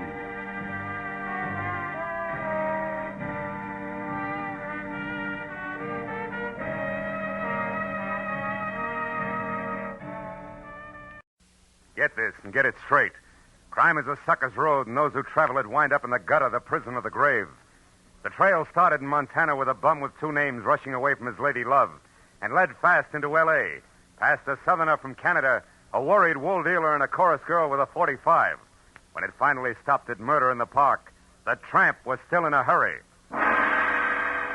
Get this and get it straight. Crime is a sucker's road, and those who travel it wind up in the gutter, the prison, or the grave. The trail started in Montana with a bum with 2 names rushing away from his lady love, and led fast into L.A., past a southerner from Canada, a worried wool dealer, and a chorus girl with a .45. When it finally stopped at Murder in the Park, the tramp was still in a hurry.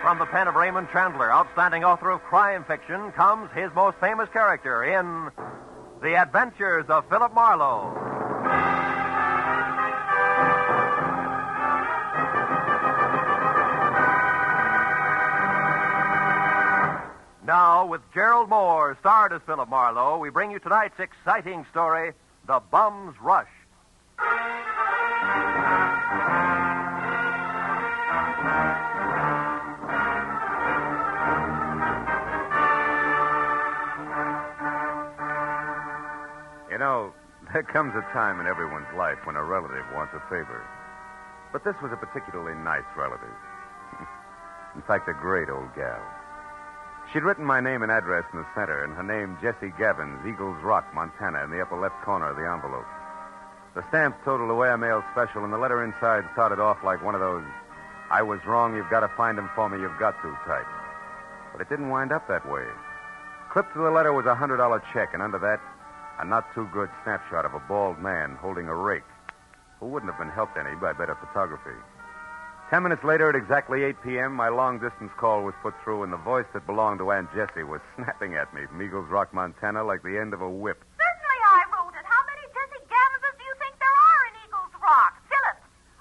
From the pen of Raymond Chandler, outstanding author of crime fiction, comes his most famous character in The Adventures of Philip Marlowe. Now, with Gerald Mohr, starred as Philip Marlowe, we bring you tonight's exciting story, The Bum's Rush. You know, there comes a time in everyone's life when a relative wants a favor. But this was a particularly nice relative. In fact, a great old gal. She'd written my name and address in the center, and her name, Jessie Gavins, Eagles Rock, Montana, in the upper left corner of the envelope. The stamp totaled away a mail special, and the letter inside started off like one of those, "I was wrong, you've got to find him for me, you've got to" type. But it didn't wind up that way. Clipped to the letter was a $100 check, and under that, a not-too-good snapshot of a bald man holding a rake, who wouldn't have been helped any by better photography. 10 minutes later, at exactly 8 p.m., my long-distance call was put through, and the voice that belonged to Aunt Jessie was snapping at me from Eagles Rock, Montana, like the end of a whip. Certainly I wrote it. How many Jessie Gavinses do you think there are in Eagles Rock? Philip,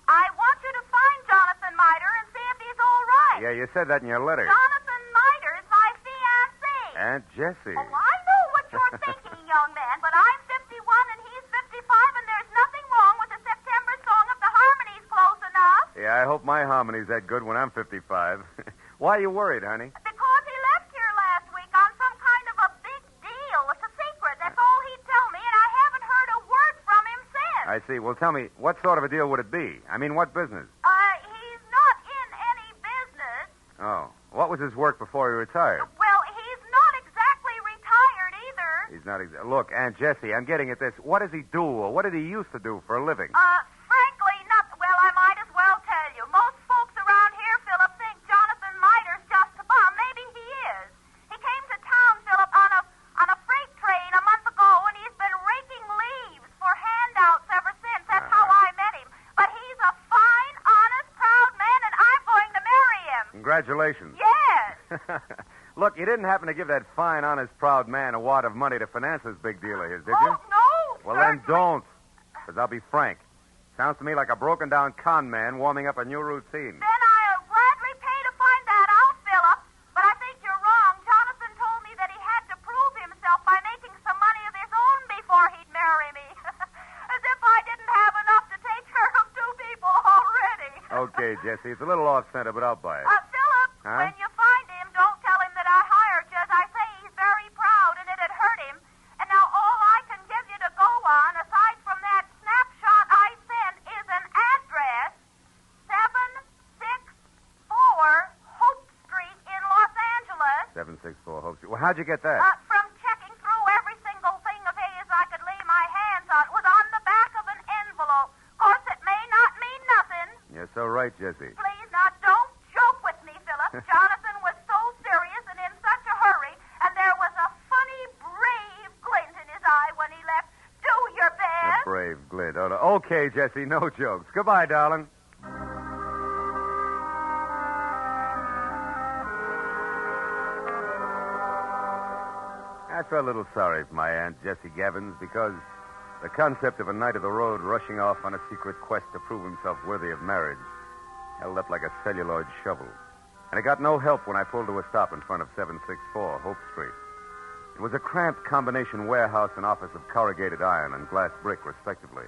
I want you to find Jonathan Miter and see if he's all right. Yeah, you said that in your letter. Jonathan Miter is my fiancé. Aunt Jessie. Oh, I know what you're thinking, young man, but I'm 51 and he's 55, and there's nothing wrong with the September song if the harmony's close enough. Yeah, I hope my harmony's that good when I'm 55. Why are you worried, honey? Because he left here last week on some kind of a big deal. It's a secret. That's all he'd tell me, and I haven't heard a word from him since. I see. Well, tell me, what sort of a deal would it be? I mean, what business? He's not in any business. Oh. What was his work before he retired? Well, he's not exactly retired either. He's not exactly... Look, Aunt Jessie, I'm getting at this. What does he do, or what did he used to do for a living? Frankly, not... Well, I might as well tell you. Most folks around here, Philip, think Jonathan Miter's just a bum. Maybe he is. He came to town, Philip, on a freight train a month ago, and he's been raking leaves for handouts ever since. That's how I met him. But he's a fine, honest, proud man, and I'm going to marry him. Congratulations. Yes. Look, you didn't happen to give that fine, honest, proud man a wad of money to finance this big deal of his, did you? Oh, no. Well, then don't. Because I'll be frank. Sounds to me like a broken-down con man warming up a new routine. Then I'll gladly pay to find that out, Philip. But I think you're wrong. Jonathan told me that he had to prove himself by making some money of his own before he'd marry me. As if I didn't have enough to take care of two people already. Okay, Jessie, it's a little off-center, but I'll buy it. Philip, Huh? when you find him, don't tell him that I hired you. As I say, he's very proud, and it'd hurt him. And now all I can give you to go on, aside from that snapshot I sent, is an address, 764 Hope Street in Los Angeles. 764 Hope Street. Well, how'd you get that? From checking through every single thing of his I could lay my hands on. It was on the back of an envelope. Of course, it may not mean nothing. You're so right, Jessie. Please, now, don't joke with me, Philip. Jonathan was so serious and in such a hurry, and there was a funny, brave glint in his eye when he left. Do your A best. brave glint. Oh, no. Okay, Jessie, no jokes. Goodbye, darling. I felt a little sorry for my Aunt Jessie Gavins because the concept of a knight of the road rushing off on a secret quest to prove himself worthy of marriage held up like a celluloid shovel. And it got no help when I pulled to a stop in front of 764 Hope Street. It was a cramped combination warehouse and office of corrugated iron and glass brick, respectively,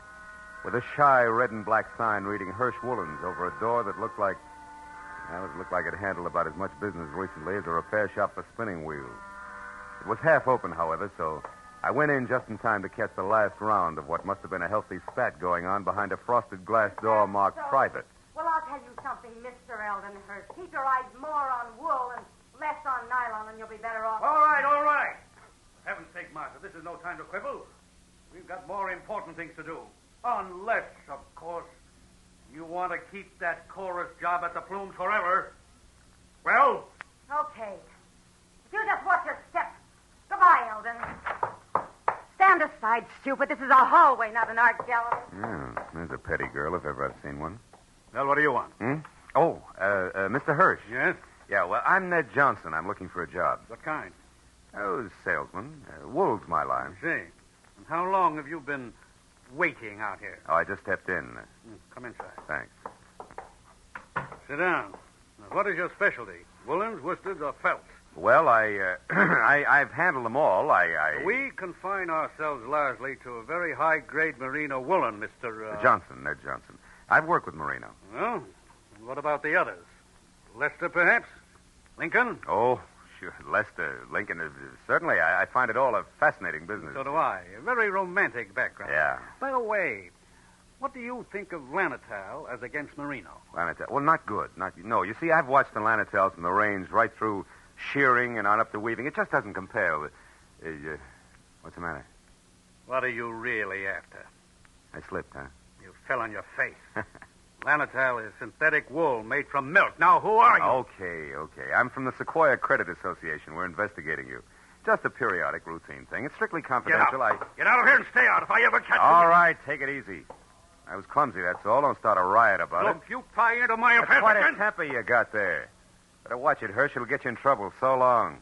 with a shy red and black sign reading Hirsch Woolens over a door that looked like... Well, it looked like it handled about as much business recently as a repair shop for spinning wheels. It was half open, however, so I went in just in time to catch the last round of what must have been a healthy spat going on behind a frosted glass door marked private. Well, I'll tell you something, Mr. Eldenhurst. Keep your eyes more on wool and less on nylon, and you'll be better off. All right, all right. For heaven's sake, Martha, this is no time to quibble. We've got more important things to do. Unless, of course, you want to keep that chorus job at the Plumes forever. Well? Okay. You just watch your step. Goodbye, Eldon. Stand aside, stupid. This is a hallway, not an art gallery. Yeah, there's a petty girl if ever I've seen one. Well, what do you want? Oh, Mr. Hirsch. Yes? Yeah, well, I'm Ned Johnson. I'm looking for a job. What kind? Oh, salesman. Wool's my line. I see. And how long have you been waiting out here? Oh, I just stepped in. Come inside. Thanks. Sit down. Now, what is your specialty? Woolens, worsteds, or felts? Well, I've handled them all. We confine ourselves largely to a very high-grade merino woolen, Mr. Johnson, Ned Johnson. I've worked with merino. Well, and what about the others? Lester, perhaps? Lincoln? Oh, sure. Lester, Lincoln. Certainly, I find it all a fascinating business. So do I. A very romantic background. Yeah. By the way, what do you think of Lanatal as against merino? Lanatal. Well, not good. No, you see, I've watched the Lanatals from the range right through shearing and on up to weaving. It just doesn't compare with... what's the matter? What are you really after? I slipped, huh? You fell on your face. Lanatal is synthetic wool made from milk. Now, who are you? Okay. I'm from the Sequoia Credit Association. We're investigating you. Just a periodic, routine thing. It's strictly confidential. Get out of here and stay out if I ever catch you. All right, take it easy. I was clumsy, that's all. Don't start a riot about it. Look, you pry into my affairs Quite again. a temper you got there. Better watch it, Hirsch. It'll get you in trouble. So long.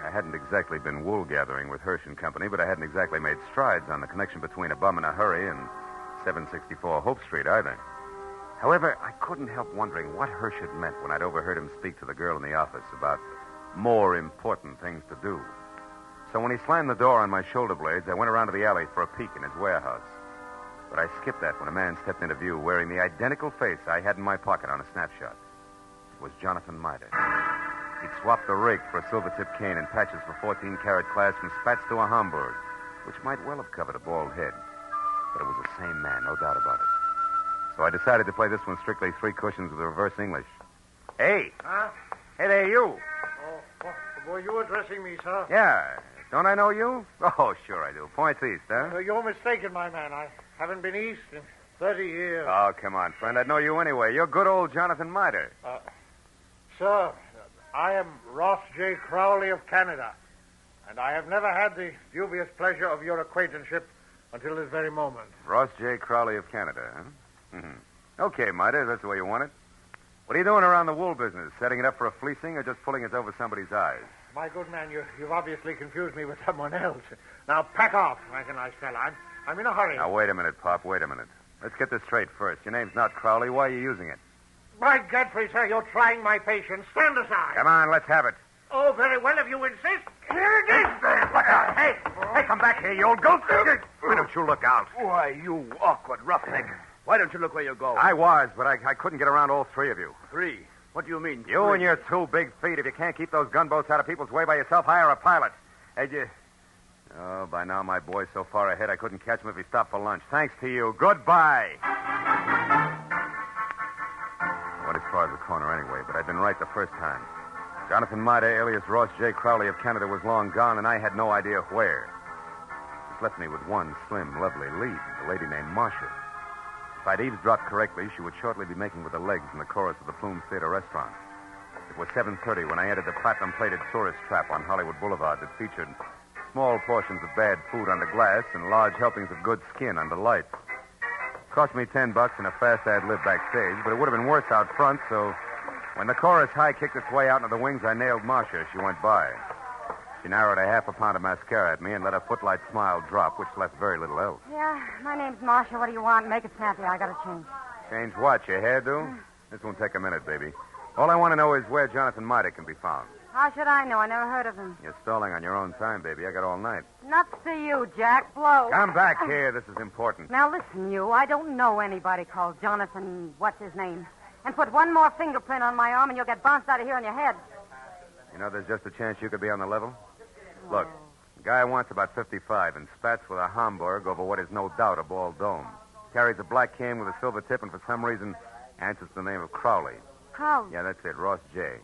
I hadn't exactly been wool gathering with Hirsch and Company, but I hadn't exactly made strides on the connection between a bum in a hurry and 764 Hope Street either. However, I couldn't help wondering what Hirsch had meant when I'd overheard him speak to the girl in the office about more important things to do. So when he slammed the door on my shoulder blades, I went around to the alley for a peek in his warehouse. But I skipped that when a man stepped into view wearing the identical face I had in my pocket on a snapshot. It was Jonathan Miter. He'd swapped the rake for a silver-tipped cane and patches for 14-carat class from spats to a Hamburg, which might well have covered a bald head. But it was the same man, no doubt about it. So I decided to play this one strictly three cushions with reverse English. Hey! Huh? Hey there, you! Oh, were you addressing me, sir? Yeah. Don't I know you? Oh, sure I do. Points east, huh? You're mistaken, my man. I haven't been east in 30 years. Oh, come on, friend. I'd know you anyway. You're good old Jonathan Miter. Sir, I am Ross J. Crowley of Canada, and I have never had the dubious pleasure of your acquaintanceship until this very moment. Ross J. Crowley of Canada, huh? Mm-hmm. Okay, Miter, that's the way you want it. What are you doing around the wool business? Setting it up for a fleecing or just pulling it over somebody's eyes? My good man, you've obviously confused me with someone else. Now, pack off, like a nice fella. I'm in a hurry. Now, wait a minute, Pop. Wait a minute. Let's get this straight first. Your name's not Crowley. Why are you using it? By Godfrey, sir, you're trying my patience. Stand aside. Come on, let's have it. Oh, very well, if you insist. Here it is. Look out. Hey, come back here, you old goat. Why don't you look out? Why, you awkward roughneck. Why don't you look where you're going? I was, but I couldn't get around all three of you. Three? What do you mean? You three? and your two big feet. If you can't keep those gunboats out of people's way by yourself, hire a pilot. Hey, Oh, by now my boy's so far ahead I couldn't catch him if he stopped for lunch. Thanks to you. Goodbye. I went as far as the corner anyway, but I'd been right the first time. Jonathan Miter, alias Ross J. Crowley of Canada, was long gone, and I had no idea where. This left me with one slim, lovely lead, a lady named Marcia. If I'd eavesdropped correctly, she would shortly be making with the legs in the chorus of the Flume Theater restaurant. It was 7:30 when I entered the platinum-plated tourist trap on Hollywood Boulevard that featured small portions of bad food under glass and large helpings of good skin under lights. It cost me $10 and a fast ad-lib backstage, but it would have been worse out front, so when the chorus high kicked its way out into the wings, I nailed Marcia as she went by. She narrowed a half a pound of mascara at me and let her footlight smile drop, which left very little else. Yeah, my name's Marcia. What do you want? Make it snappy. I gotta change. Change what? Your hairdo? This won't take a minute, baby. All I want to know is where Jonathan Miter can be found. How should I know? I never heard of him. You're stalling on your own time, baby. I got all night. Nuts to you, Jack. Blow. Come back here. This is important. Now, listen, you. I don't know anybody called Jonathan, what's his name? And put one more fingerprint on my arm and you'll get bounced out of here on your head. You know, there's just a chance you could be on the level. Look, the guy wants about 55 and spats with a Hamburg over what is no doubt a bald dome. Carries a black cane with a silver tip and for some reason answers to the name of Crowley. Crowley? Yeah, that's it. Ross J.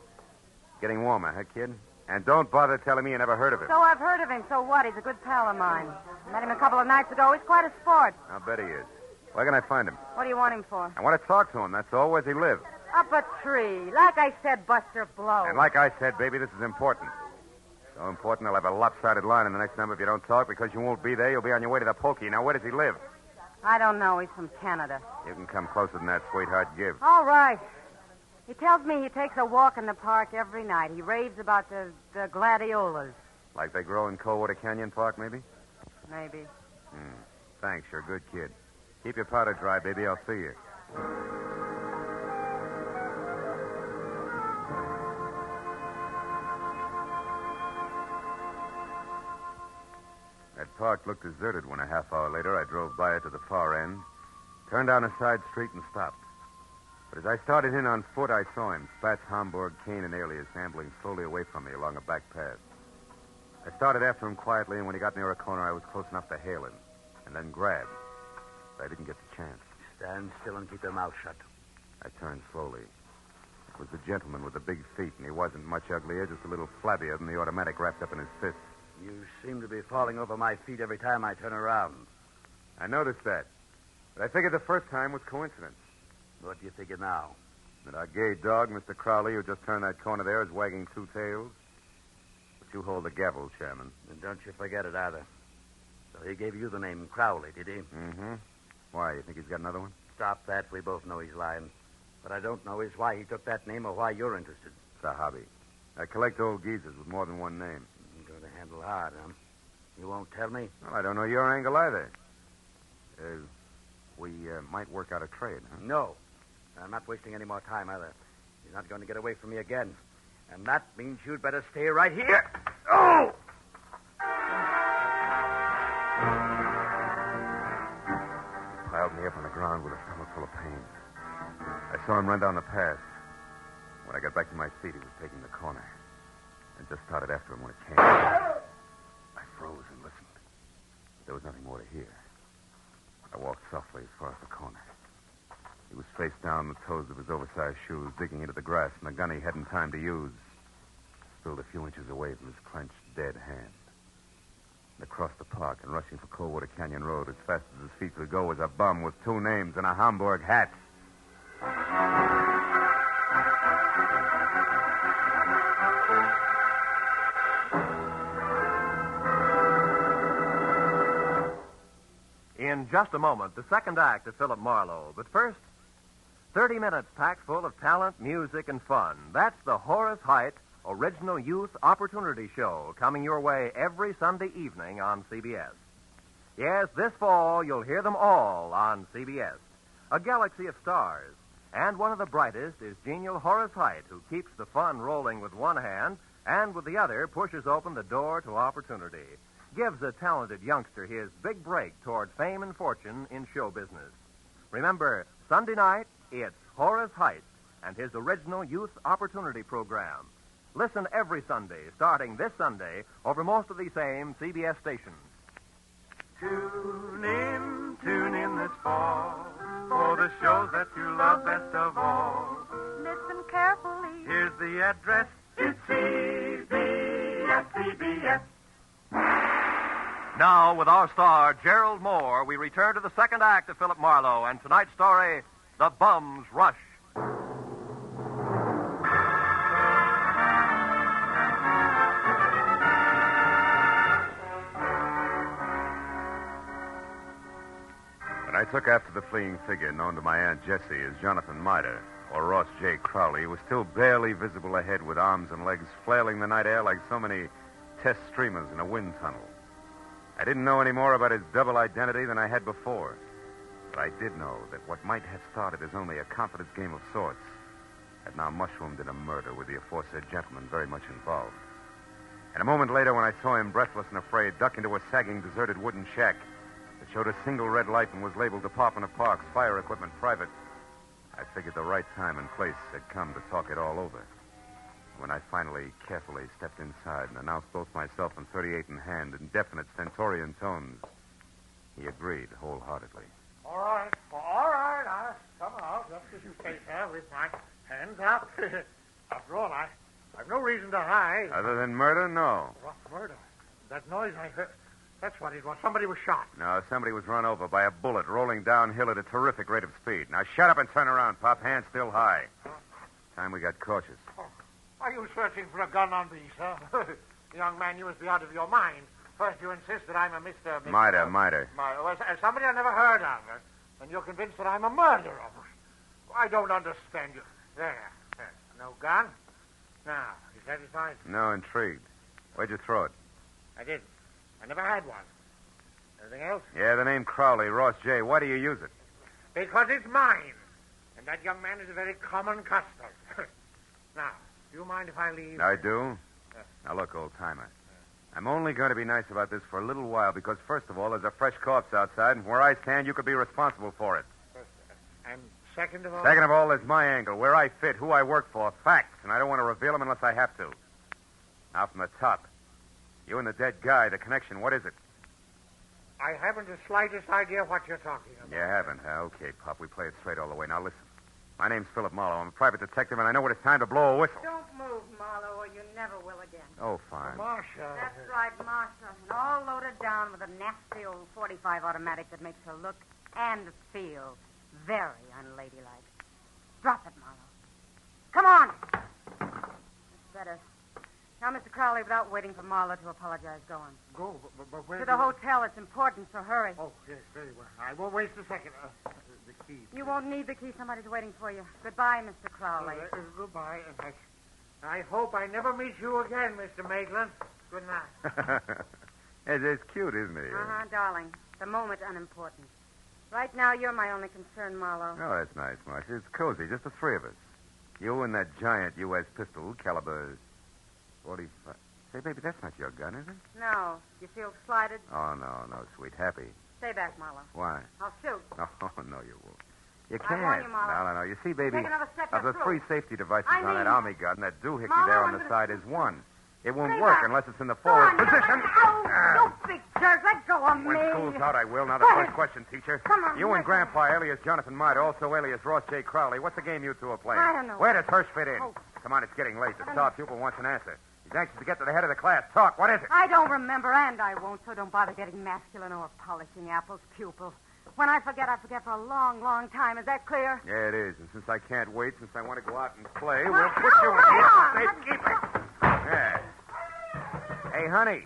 Getting warmer, huh, kid? And don't bother telling me you never heard of him. So I've heard of him. So what? He's a good pal of mine. Met him a couple of nights ago. He's quite a sport. I'll bet he is. Where can I find him? What do you want him for? I want to talk to him, that's all. Where's he live? Up a tree. Like I said, Buster Blow. And like I said, baby, this is important. So important, I'll have a lopsided line in the next number if you don't talk, because you won't be there. You'll be on your way to the pokey. Now, where does he live? I don't know. He's from Canada. You can come closer than that, sweetheart. Give. All right. He tells me he takes a walk in the park every night. He raves about the gladiolas. Like they grow in Coldwater Canyon Park, maybe? Maybe. Thanks. You're a good kid. Keep your powder dry, baby. I'll see you. That park looked deserted when a half hour later I drove by it to the far end, turned down a side street, and stopped. But as I started in on foot, I saw him, Spats, Homburg, Kane, and Alias, ambling slowly away from me along a back path. I started after him quietly, and when he got near a corner, I was close enough to hail him, and then grab. But I didn't get the chance. Stand still and keep your mouth shut. I turned slowly. It was the gentleman with the big feet, and he wasn't much uglier, just a little flabbier than the automatic wrapped up in his fist. You seem to be falling over my feet every time I turn around. I noticed that. But I figured the first time was coincidence. What do you figure now? That our gay dog, Mr. Crowley, who just turned that corner there, is wagging two tails. But you hold the gavel, Chairman. And don't you forget it either. So he gave you the name Crowley, did he? Mm-hmm. Why, you think he's got another one? Stop that. We both know he's lying. What I don't know is why he took that name or why you're interested. It's a hobby. I collect old geezers with more than one name. You're going to handle hard, huh? You won't tell me? Well, I don't know your angle either. We might work out a trade, huh? No. I'm not wasting any more time either. You're not going to get away from me again. And that means you'd better stay right here. Oh! He piled me up on the ground with a stomach full of pain. I saw him run down the path. When I got back to my feet, he was taking the corner. And just started after him when it came. I froze and listened. There was nothing more to hear. I walked softly as far as the corner. He was face down, the toes of his oversized shoes digging into the grass, and the gun he hadn't time to use spilled a few inches away from his clenched, dead hand. And across the park and rushing for Coldwater Canyon Road as fast as his feet could go was a bum with two names and a Homburg hat. In just a moment, the second act of Philip Marlowe. But first, 30 minutes packed full of talent, music, and fun. That's the Horace Heidt Original Youth Opportunity Show, coming your way every Sunday evening on CBS. Yes, this fall, you'll hear them all on CBS. A galaxy of stars. And one of the brightest is genial Horace Heidt, who keeps the fun rolling with one hand and with the other pushes open the door to opportunity. Gives a talented youngster his big break toward fame and fortune in show business. Remember, Sunday night, it's Horace Heidt and his original Youth Opportunity Program. Listen every Sunday, starting this Sunday, over most of these same CBS stations. Tune in this fall for the shows that you love best of all. Listen carefully. Here's the address. It's CBS. Now, with our star, Gerald Mohr, we return to the second act of Philip Marlowe and tonight's story, The Bum's Rush. When I took after the fleeing figure known to my Aunt Jessie as Jonathan Mitre, or Ross J. Crowley, who was still barely visible ahead with arms and legs flailing the night air like so many test streamers in a wind tunnel. I didn't know any more about his double identity than I had before. But I did know that what might have started as only a confidence game of sorts had now mushroomed in a murder with the aforesaid gentleman very much involved. And a moment later, when I saw him, breathless and afraid, duck into a sagging, deserted wooden shack that showed a single red light and was labeled Department of Parks, Fire Equipment Private, I figured the right time and place had come to talk it all over. When I finally carefully stepped inside and announced both myself and 38 in hand in definite stentorian tones, he agreed wholeheartedly. All right. I'll come out just as you say, sir, with my hands up. After all, I've no reason to hide. Other than murder, no. What murder? That noise I heard, that's what it was. Somebody was shot. No, somebody was run over by a bullet rolling downhill at a terrific rate of speed. Now shut up and turn around, Pop. Hands still high. Time we got cautious. Are you searching for a gun on me, sir? Young man, you must be out of your mind. First, you insist that I'm a Mr. Mitre. Well, somebody I never heard of. And you're convinced that I'm a murderer. I don't understand you. There. No gun? Now, you satisfied? No, intrigued. Where'd you throw it? I didn't. I never had one. Anything else? Yeah, the name Crowley, Ross J. Why do you use it? Because it's mine. And that young man is a very common custom. Now, do you mind if I leave? I do. Now, look, old-timer. I'm only going to be nice about this for a little while because, first of all, there's a fresh corpse outside, and where I stand, you could be responsible for it. And second of all? Second of all, there's my angle, where I fit, who I work for, facts, and I don't want to reveal them unless I have to. Now, from the top. You and the dead guy, the connection, what is it? I haven't the slightest idea what you're talking about. You haven't, huh? Okay, Pop, we play it straight all the way. Now, listen. My name's Philip Marlowe. I'm a private detective, and I know when it's time to blow a whistle. Don't move, Marlowe, or you never will again. Oh, fine. Marcia. That's right, Marcia. And all loaded down with a nasty old .45 automatic that makes her look and feel very unladylike. Drop it, Marlowe. Come on. That's better. Now, Mr. Crowley, without waiting for Marlowe to apologize, go on. Go, but where? To the hotel. It's important, so hurry. Oh, yes, very well. I won't waste a second. The key. You won't need the key. Somebody's waiting for you. Goodbye, Mr. Crowley. Goodbye. I hope I never meet you again, Mr. Maitland. Good night. It's cute, isn't he? Uh-huh, darling. The moment's unimportant. Right now, you're my only concern, Marlowe. Oh, that's nice, Marcia. It's cozy, just the three of us. You and that giant U.S. pistol, caliber 45. Say, baby, that's not your gun, is it? No. You feel slighted? Oh, no, sweet. Happy. Stay back, Marlowe. Why? I'll shoot. Oh, no, you won't. You I can't. warn you, Marlowe. No. You see, baby, Take another step, of the you're three safety devices I on that mean- Army gun, that doohickey Marlowe, there I'm on the gonna- side is one. It won't Stay work back. unless it's in the Go forward on, position. You big jerk. Let go of me. When school's out, I will. Now, the first question, teacher. Come on, You and listen. Grandpa, alias Jonathan Mitre, also alias Ross J. Crowley. What's the game you two are playing? I don't know. Where does Hirsch fit in? Oh. Come on, it's getting late. The I don't star know. pupil wants an answer. He's anxious to get to the head of the class. Talk. What is it? I don't remember, and I won't, so don't bother getting masculine or polishing apples, pupil. When I forget for a long, long time. Is that clear? Yeah, it is. And since I can't wait, since I want to go out and play, we'll Well, put you in hold here on. for safekeeping. Yeah. Hey, honey,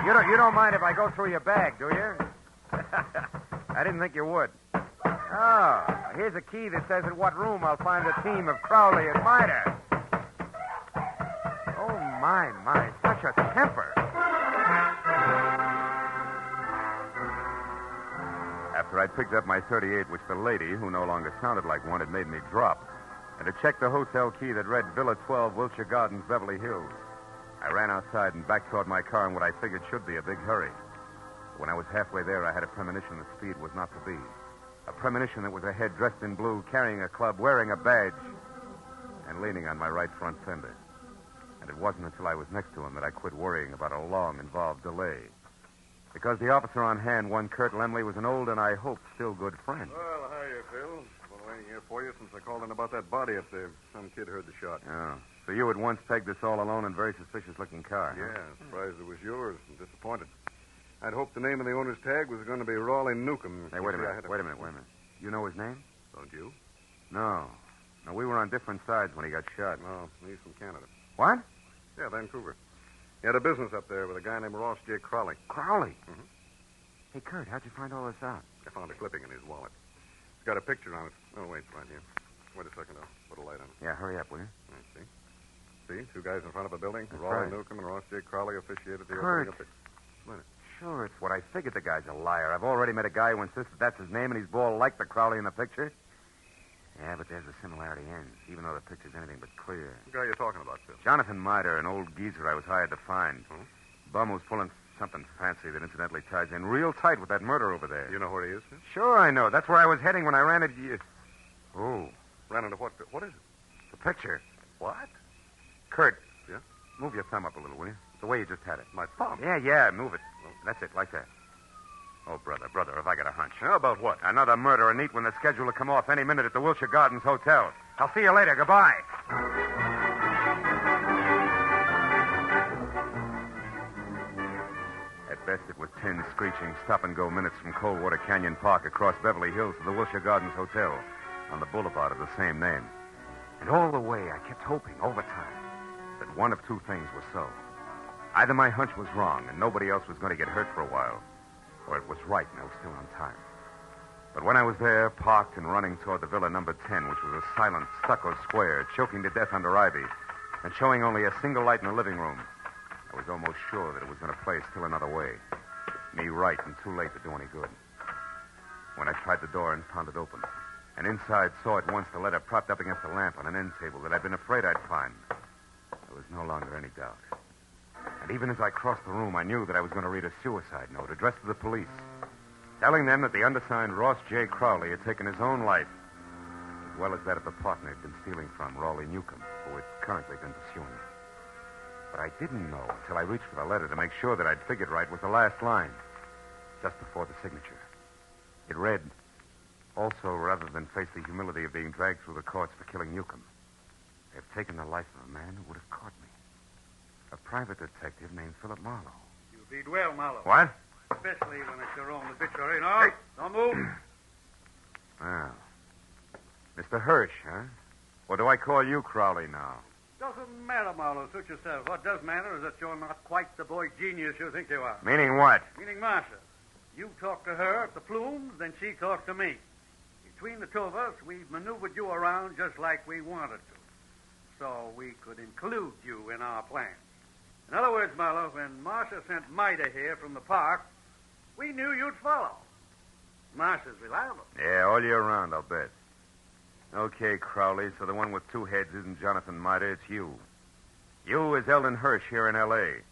you don't mind if I go through your bag, do you? I didn't think you would. Oh, here's a key that says in what room I'll find the team of Crowley and Mitre. Oh, my, such a temper. After I'd picked up my .38, which the lady, who no longer sounded like one, had made me drop, and had checked the hotel key that read Villa 12, Wilshire Gardens, Beverly Hills, I ran outside and back toward my car in what I figured should be a big hurry. When I was halfway there, I had a premonition that speed was not to be. A premonition that was a head dressed in blue, carrying a club, wearing a badge, and leaning on my right front fender. And it wasn't until I was next to him that I quit worrying about a long, involved delay. Because the officer on hand, one Kurt Lemley, was an old and, I hope, still good friend. Well, hiya, Phil. Been waiting here for you since I called in about that body up there. Some kid heard the shot. Oh. So you had once pegged this all alone and very suspicious-looking car, huh? Yeah, surprised it was yours and disappointed. I'd hoped the name of the owner's tag was going to be Raleigh Newcomb. Hey, wait a See, I minute. had Wait a minute. You know his name? Don't you? No. No, we were on different sides when he got shot. No, he's from Canada. What? Yeah, Vancouver. He had a business up there with a guy named Ross J. Crowley. Crowley? Mm-hmm. Hey, Kurt, how'd you find all this out? I found a clipping in his wallet. It's got a picture on it. Oh, wait, it's right here. Wait a second, I'll put a light on it. Yeah, hurry up, will you? I see. See, two guys in front of a building. That's Raleigh right. Newcomb and Ross J. Crowley officiated the Kurt. opening of the... What? Sure, it's what I figured. The guy's a liar. I've already met a guy who insists that that's his name, and he's bald like the Crowley in the picture. Yeah, but there's a similarity ends, even though the picture's anything but clear. What guy are you talking about, Phil? Jonathan Mitre, an old geezer I was hired to find. Hmm? Bum who's pulling something fancy that incidentally ties in real tight with that murder over there. You know where he is, Phil? Sure, I know. That's where I was heading when I ran into you. Oh. Ran into what? What is it? The picture. What? Kurt. Yeah? Move your thumb up a little, will you? The way you just had it. My thumb? Yeah, move it. That's it, like that. Oh, brother, have I got a hunch. How about what? Another murder, neat when the schedule to come off any minute at the Wilshire Gardens Hotel. I'll see you later. Goodbye. At best, it was 10 screeching stop-and-go minutes from Coldwater Canyon Park across Beverly Hills to the Wilshire Gardens Hotel on the boulevard of the same name. And all the way, I kept hoping, over time, that one of two things was so. Either my hunch was wrong and nobody else was going to get hurt for a while, or it was right and I was still on time. But when I was there, parked and running toward the villa number 10, which was a silent stucco square, choking to death under ivy, and showing only a single light in the living room, I was almost sure that it was going to play still another way. Me right and too late to do any good. When I tried the door and found it open, and inside saw at once the letter propped up against a lamp on an end table that I'd been afraid I'd find, there was no longer any doubt. And even as I crossed the room, I knew that I was going to read a suicide note addressed to the police, telling them that the undersigned Ross J. Crowley had taken his own life, as well as that of the partner he'd been stealing from, Raleigh Newcomb, who had currently been pursuing him. But I didn't know until I reached for the letter to make sure that I'd figured right was the last line, just before the signature. It read, "Also, rather than face the humility of being dragged through the courts for killing Newcomb, they have taken the life of a man who would have caught me. A private detective named Philip Marlowe." You read well, Marlowe. What? Especially when it's your own obituary. No, don't move. Well, Mr. Hirsch, huh? Or do I call you Crowley now? Doesn't matter, Marlowe. Suit yourself. What does matter is that you're not quite the boy genius you think you are. Meaning what? Meaning Marcia. You talk to her at the Plumes, then she talks to me. Between the two of us, we've maneuvered you around just like we wanted to, so we could include you in our plan. In other words, Marlowe, when Marcia sent Mida here from the park, we knew you'd follow. Marcia's reliable. Yeah, all year round, I'll bet. Okay, Crowley, so the one with two heads isn't Jonathan Mida, it's you. You is Eldon Hirsch here in L.A.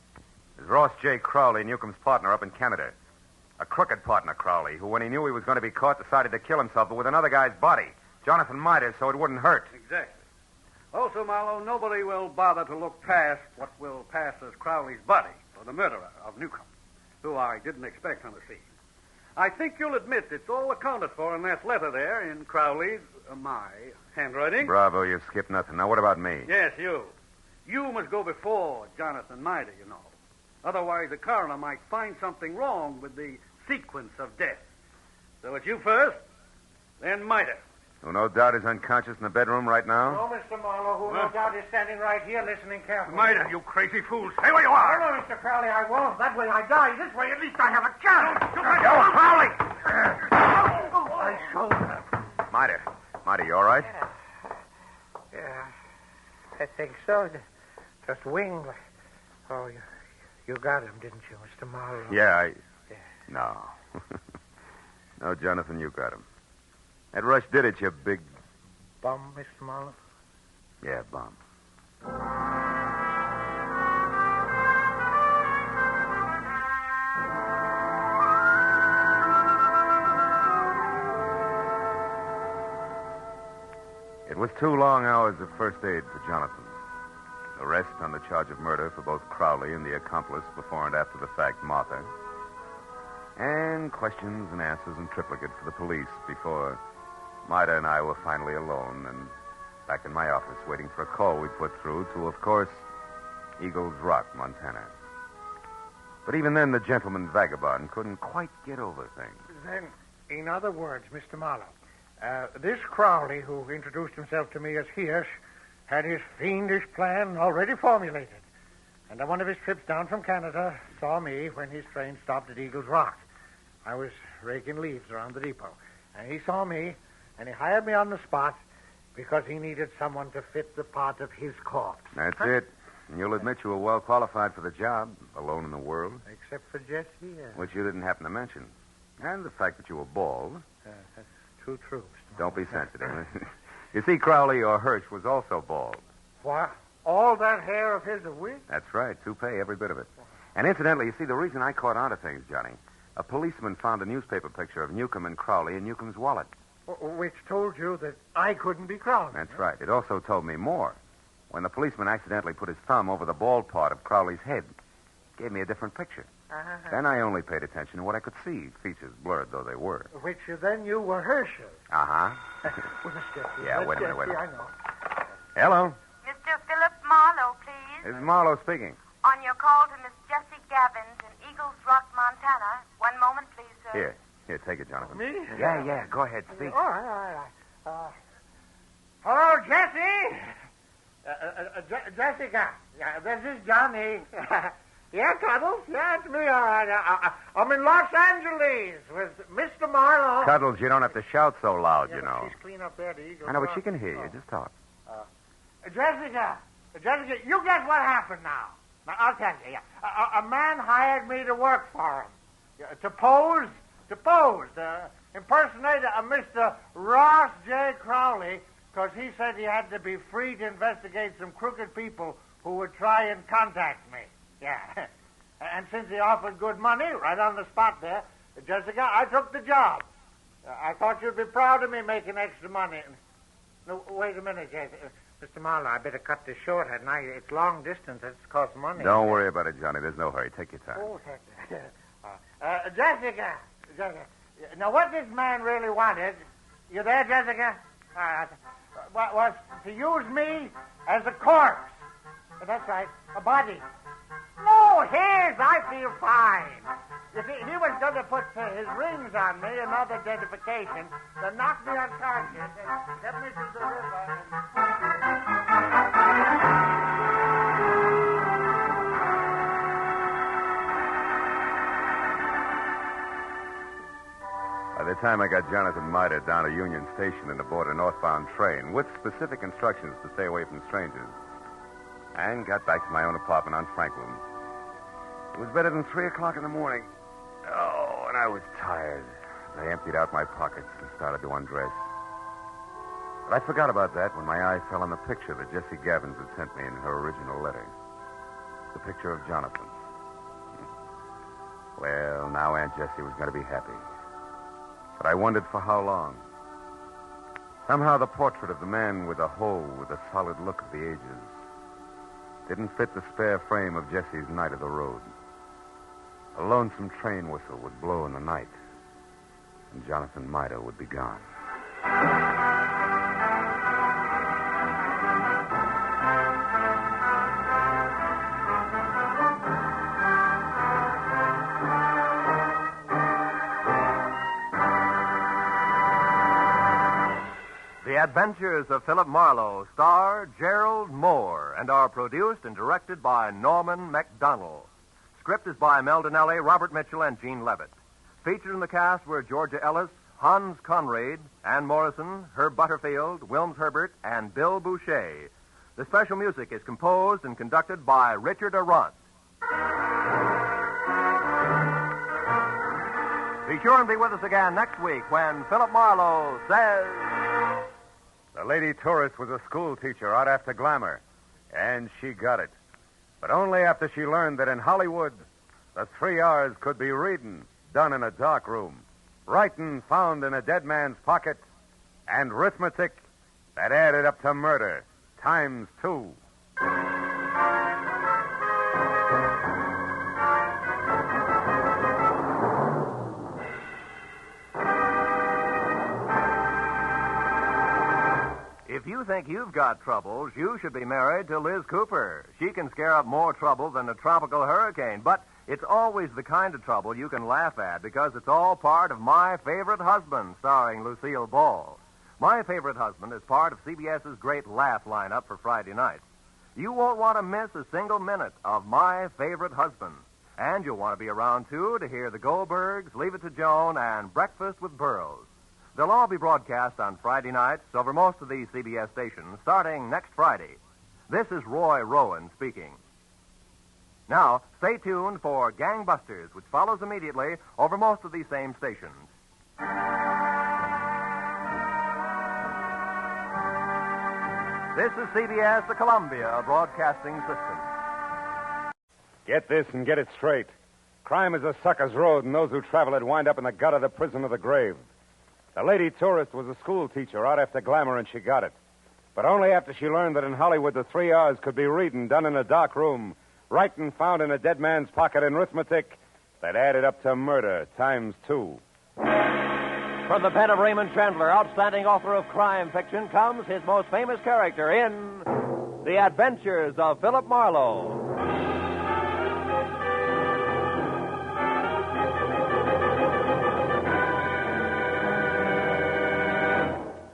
Is Ross J. Crowley, Newcomb's partner up in Canada. A crooked partner, Crowley, who, when he knew he was going to be caught, decided to kill himself, but with another guy's body, Jonathan Mida, so it wouldn't hurt. Exactly. Also, Marlowe, nobody will bother to look past what will pass as Crowley's buddy, or the murderer of Newcomb, who I didn't expect on the scene. I think you'll admit it's all accounted for in that letter there in Crowley's, my handwriting. Bravo, you skipped nothing. Now, what about me? Yes, you. You must go before Jonathan Mida, you know. Otherwise, the coroner might find something wrong with the sequence of death. So it's you first, then Mida. Who no doubt is unconscious in the bedroom right now? No, Mr. Marlowe, who no doubt is standing right here listening carefully. Mida, you crazy fool. Stay where you are. No, Mr. Crowley, I won't. That way I die. This way, at least I have a chance. Crowley! I showed her. Mida, you all right? Yeah, I think so. Just winged. Oh, you got him, didn't you, Mr. Marlowe? Yeah. No. No, Jonathan, you got him. That rush did it, you big... Bum, Mr. Marlowe? Yeah, bum. It was 2 long hours of first aid for Jonathan. Arrest on the charge of murder for both Crowley and the accomplice before and after the fact, Martha. And questions and answers in triplicate for the police before Mida and I were finally alone and back in my office waiting for a call we'd put through to, of course, Eagles Rock, Montana. But even then, the gentleman vagabond couldn't quite get over things. Then, in other words, Mr. Marlowe, this Crowley, who introduced himself to me as Hirsch, had his fiendish plan already formulated. And on one of his trips down from Canada, saw me when his train stopped at Eagles Rock. I was raking leaves around the depot. And he saw me, and he hired me on the spot because he needed someone to fit the part of his corpse. That's it. And you'll admit you were well qualified for the job, alone in the world. Except for Jesse, Which you didn't happen to mention. And the fact that you were bald. That's too true, Mr. Don't be sensitive. You see, Crowley or Hirsch was also bald. What? All that hair of his a wig? That's right. Toupee, every bit of it. And incidentally, you see, the reason I caught on to things, Johnny, a policeman found a newspaper picture of Newcomb and Crowley in Newcomb's wallet. Which told you that I couldn't be Crowley. That's right. It also told me more. When the policeman accidentally put his thumb over the bald part of Crowley's head, it gave me a different picture. Then I only paid attention to what I could see, features blurred though they were. Which then you were Herschel. Uh-huh. Well, Miss Jessie. Yeah, wait a minute. I know. Hello. Mr. Philip Marlowe, please. This is Marlowe speaking. On your call to Miss Jessie Gavins in Eagles Rock, Montana. One moment, please, sir. Here, take it, Jonathan. Me? Yeah, go ahead, speak. All right. Hello, Jessie. Jessica. This is Johnny. Yeah, Cuddles. Yeah, it's me, all right. I'm in Los Angeles with Mr. Marlowe. Cuddles, you don't have to shout so loud, you know. She's clean up there, the Eagle. I know, but she can hear you. Just talk. Jessica, you guess what happened now. Now, I'll tell you, yeah. A man hired me to work for him. To pose, impersonate a Mr. Ross J. Crowley, because he said he had to be free to investigate some crooked people who would try and contact me. Yeah. And since he offered good money right on the spot there, Jessica, I took the job. I thought you'd be proud of me making extra money. No, wait a minute, Jessica. Mr. Marlowe, I better cut this short, hadn't I? It's long distance. It's cost money. Don't worry about it, Johnny. There's no hurry. Take your time. Oh, thank you. Jessica. Now, what this man really wanted, you there, Jessica? Was to use me as a corpse. That's right, a body. No, his. I feel fine. If he was going to put his rings on me, another identification, then knock me unconscious and get me to the river. By the time I got Jonathan Miter down to Union Station and aboard a northbound train with specific instructions to stay away from strangers, and got back to my own apartment on Franklin, it was better than 3 o'clock in the morning. Oh, and I was tired. I emptied out my pockets and started to undress. But I forgot about that when my eye fell on the picture that Jessie Gavins had sent me in her original letter. The picture of Jonathan. Well, now Aunt Jessie was going to be happy. But I wondered for how long. Somehow the portrait of the man with the hoe with the solid look of the ages didn't fit the spare frame of Jessie's night of the road. A lonesome train whistle would blow in the night, and Jonathan Miter would be gone. The Adventures of Philip Marlowe star Gerald Mohr and are produced and directed by Norman MacDonald. Script is by Mel Donnelly, Robert Mitchell, and Gene Levitt. Featured in the cast were Georgia Ellis, Hans Conrad, Ann Morrison, Herb Butterfield, Wilms Herbert, and Bill Boucher. The special music is composed and conducted by Richard Arant. Be sure and be with us again next week when Philip Marlowe says... The lady tourist was a school teacher out after glamour, and she got it. But only after she learned that in Hollywood, the 3 R's could be reading, done in a dark room, writing found in a dead man's pocket, and arithmetic that added up to murder, times 2. If you think you've got troubles, you should be married to Liz Cooper. She can scare up more trouble than a tropical hurricane, but it's always the kind of trouble you can laugh at because it's all part of My Favorite Husband, starring Lucille Ball. My Favorite Husband is part of CBS's great laugh lineup for Friday nights. You won't want to miss a single minute of My Favorite Husband. And you'll want to be around, too, to hear the Goldbergs, Leave It to Joan, and Breakfast with Burroughs. They'll all be broadcast on Friday nights over most of these CBS stations starting next Friday. This is Roy Rowan speaking. Now, stay tuned for Gangbusters, which follows immediately over most of these same stations. This is CBS, the Columbia Broadcasting System. Get this and get it straight. Crime is a sucker's road, and those who travel it wind up in the gutter, the prison, or the grave. The lady tourist was a school teacher out after glamour, and she got it. But only after she learned that in Hollywood the 3 R's could be reading, done in a dark room, writing found in a dead man's pocket, and arithmetic that added up to murder, times 2. From the pen of Raymond Chandler, outstanding author of crime fiction, comes his most famous character in The Adventures of Philip Marlowe.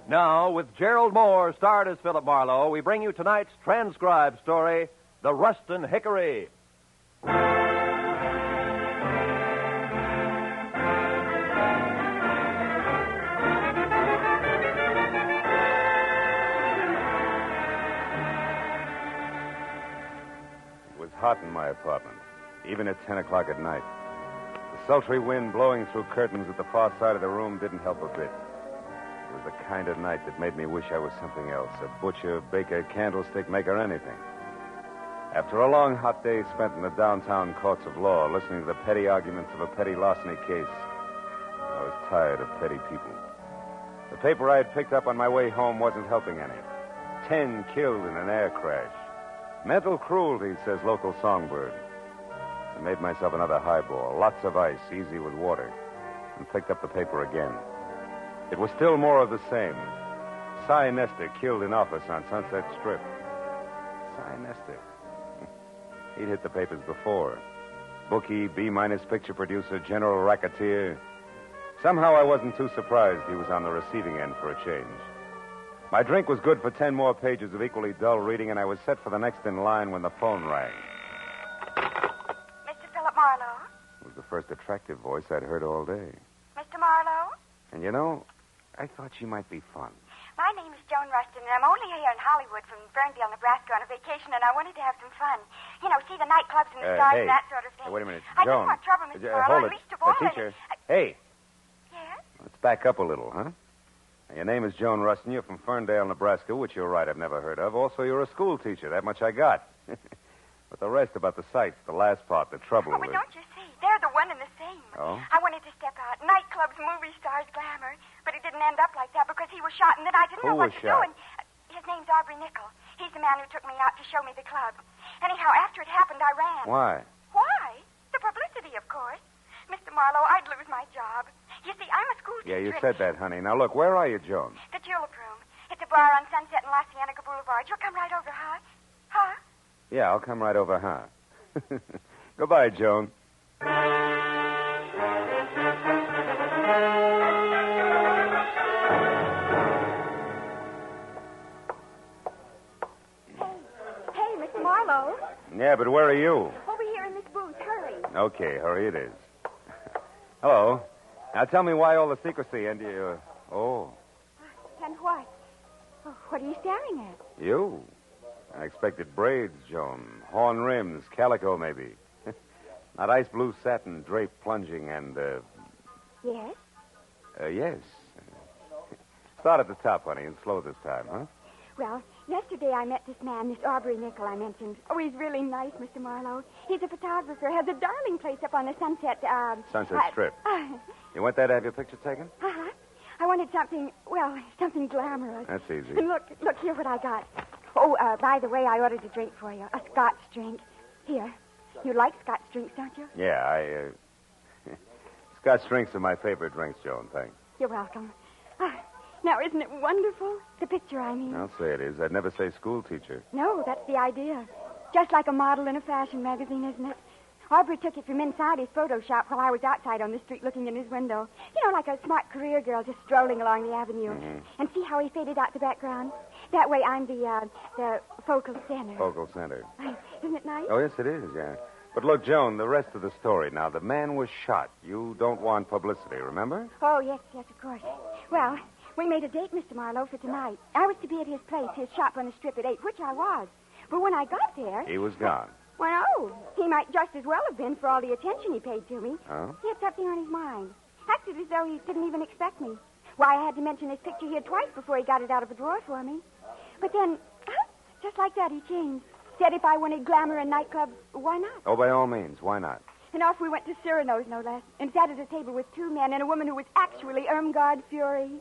Now, with Gerald Mohr starred as Philip Marlowe, we bring you tonight's transcribed story, The Rustin Hickory. hot in my apartment, even at 10 o'clock at night. The sultry wind blowing through curtains at the far side of the room didn't help a bit. It was the kind of night that made me wish I was something else, a butcher, baker, candlestick maker, anything. After a long, hot day spent in the downtown courts of law, listening to the petty arguments of a petty larceny case, I was tired of petty people. The paper I had picked up on my way home wasn't helping any. 10 killed in an air crash. Mental cruelty, says local songbird. I made myself another highball, lots of ice, easy with water, and picked up the paper again. It was still more of the same. Cy Nestor killed in office on Sunset Strip. Cy Nestor. He'd hit the papers before. Bookie, B-minus picture producer, general racketeer. Somehow I wasn't too surprised he was on the receiving end for a change. My drink was good for 10 more pages of equally dull reading, and I was set for the next in line when the phone rang. Mr. Philip Marlowe? It was the first attractive voice I'd heard all day. Mr. Marlowe? And you know, I thought she might be fun. My name is Joan Rustin, and I'm only here in Hollywood from Ferndale, Nebraska on a vacation, and I wanted to have some fun. You know, see the nightclubs and the stars and that sort of thing. Hey, wait a minute. I Joan. don't want trouble, Mr. Marlowe, hold at it. least of all. Teacher. Hey. Yes? Let's back up a little, huh? Now, your name is Joan Rustin. You're from Ferndale, Nebraska, which you're right, I've never heard of. Also, you're a school teacher. That much I got. But the rest about the sights, the last part, the trouble. Oh, but don't you see? They're the one and the same. Oh? I wanted to step out. Nightclubs, movie stars, glamour. But it didn't end up like that because he was shot, and then I didn't Who know what was to shot? do. And his name's Aubrey Nickel. He's the man who took me out to show me the club. Anyhow, after it happened, I ran. Why? Why? The publicity, of course. Mr. Marlowe, I'd lose my job. You see, I'm a school teacher. Yeah, you said that, honey. Now, look, where are you, Joan? The Tulip Room. It's a bar on Sunset and La Cienega Boulevard. You'll come right over, huh? Huh? Yeah, I'll come right over, huh? Goodbye, Joan. Hey, Mr. Marlowe. Yeah, but where are you? Over here in this booth. Hurry. Okay, hurry it is. Hello. Now tell me why all the secrecy and oh, And what? Oh, what are you staring at? you. I expected braids, Joan. Horn rims, calico maybe. Not ice blue satin, drape plunging, and, Yes? yes. Start at the top, honey, and slow this time, huh? Well, yesterday I met this man, this Aubrey Nickel I mentioned. Oh, he's really nice, Mr. Marlowe. He's a photographer, has a darling place up on the Sunset, Sunset Strip. You went there to have your picture taken? Uh-huh. I wanted something, well, something glamorous. That's easy. And look here what I got. Oh, by the way, I ordered a drink for you, a Scotch drink. Here. You like Scotch drinks, don't you? Yeah, Scotch drinks are my favorite drinks, Joan, thanks. You're welcome. Now, isn't it wonderful? The picture, I mean. I'll say it is. I'd never say school teacher. No, that's the idea. Just like a model in a fashion magazine, isn't it? Aubrey took it from inside his photo shop while I was outside on the street looking in his window. You know, like a smart career girl just strolling along the avenue. Mm-hmm. And see how he faded out the background? That way I'm the focal center. Focal center. Isn't it nice? Oh, yes, it is, yeah. But look, Joan, the rest of the story now. The man was shot. You don't want publicity, remember? Oh, yes, of course. Well, we made a date, Mr. Marlowe, for tonight. I was to be at his place, his shop on the strip at 8, which I was. But when I got there... He was gone. Well, no. He might just as well have been for all the attention he paid to me. Oh? He had something on his mind. Acted as though he didn't even expect me. Why, I had to mention his picture here twice before he got it out of a drawer for me. But then, just like that, he changed. Said if I wanted glamour and nightclubs, why not? Oh, by all means. Why not? And off we went to Cyrano's, no less, and sat at a table with 2 men and a woman who was actually Irmgard Fury.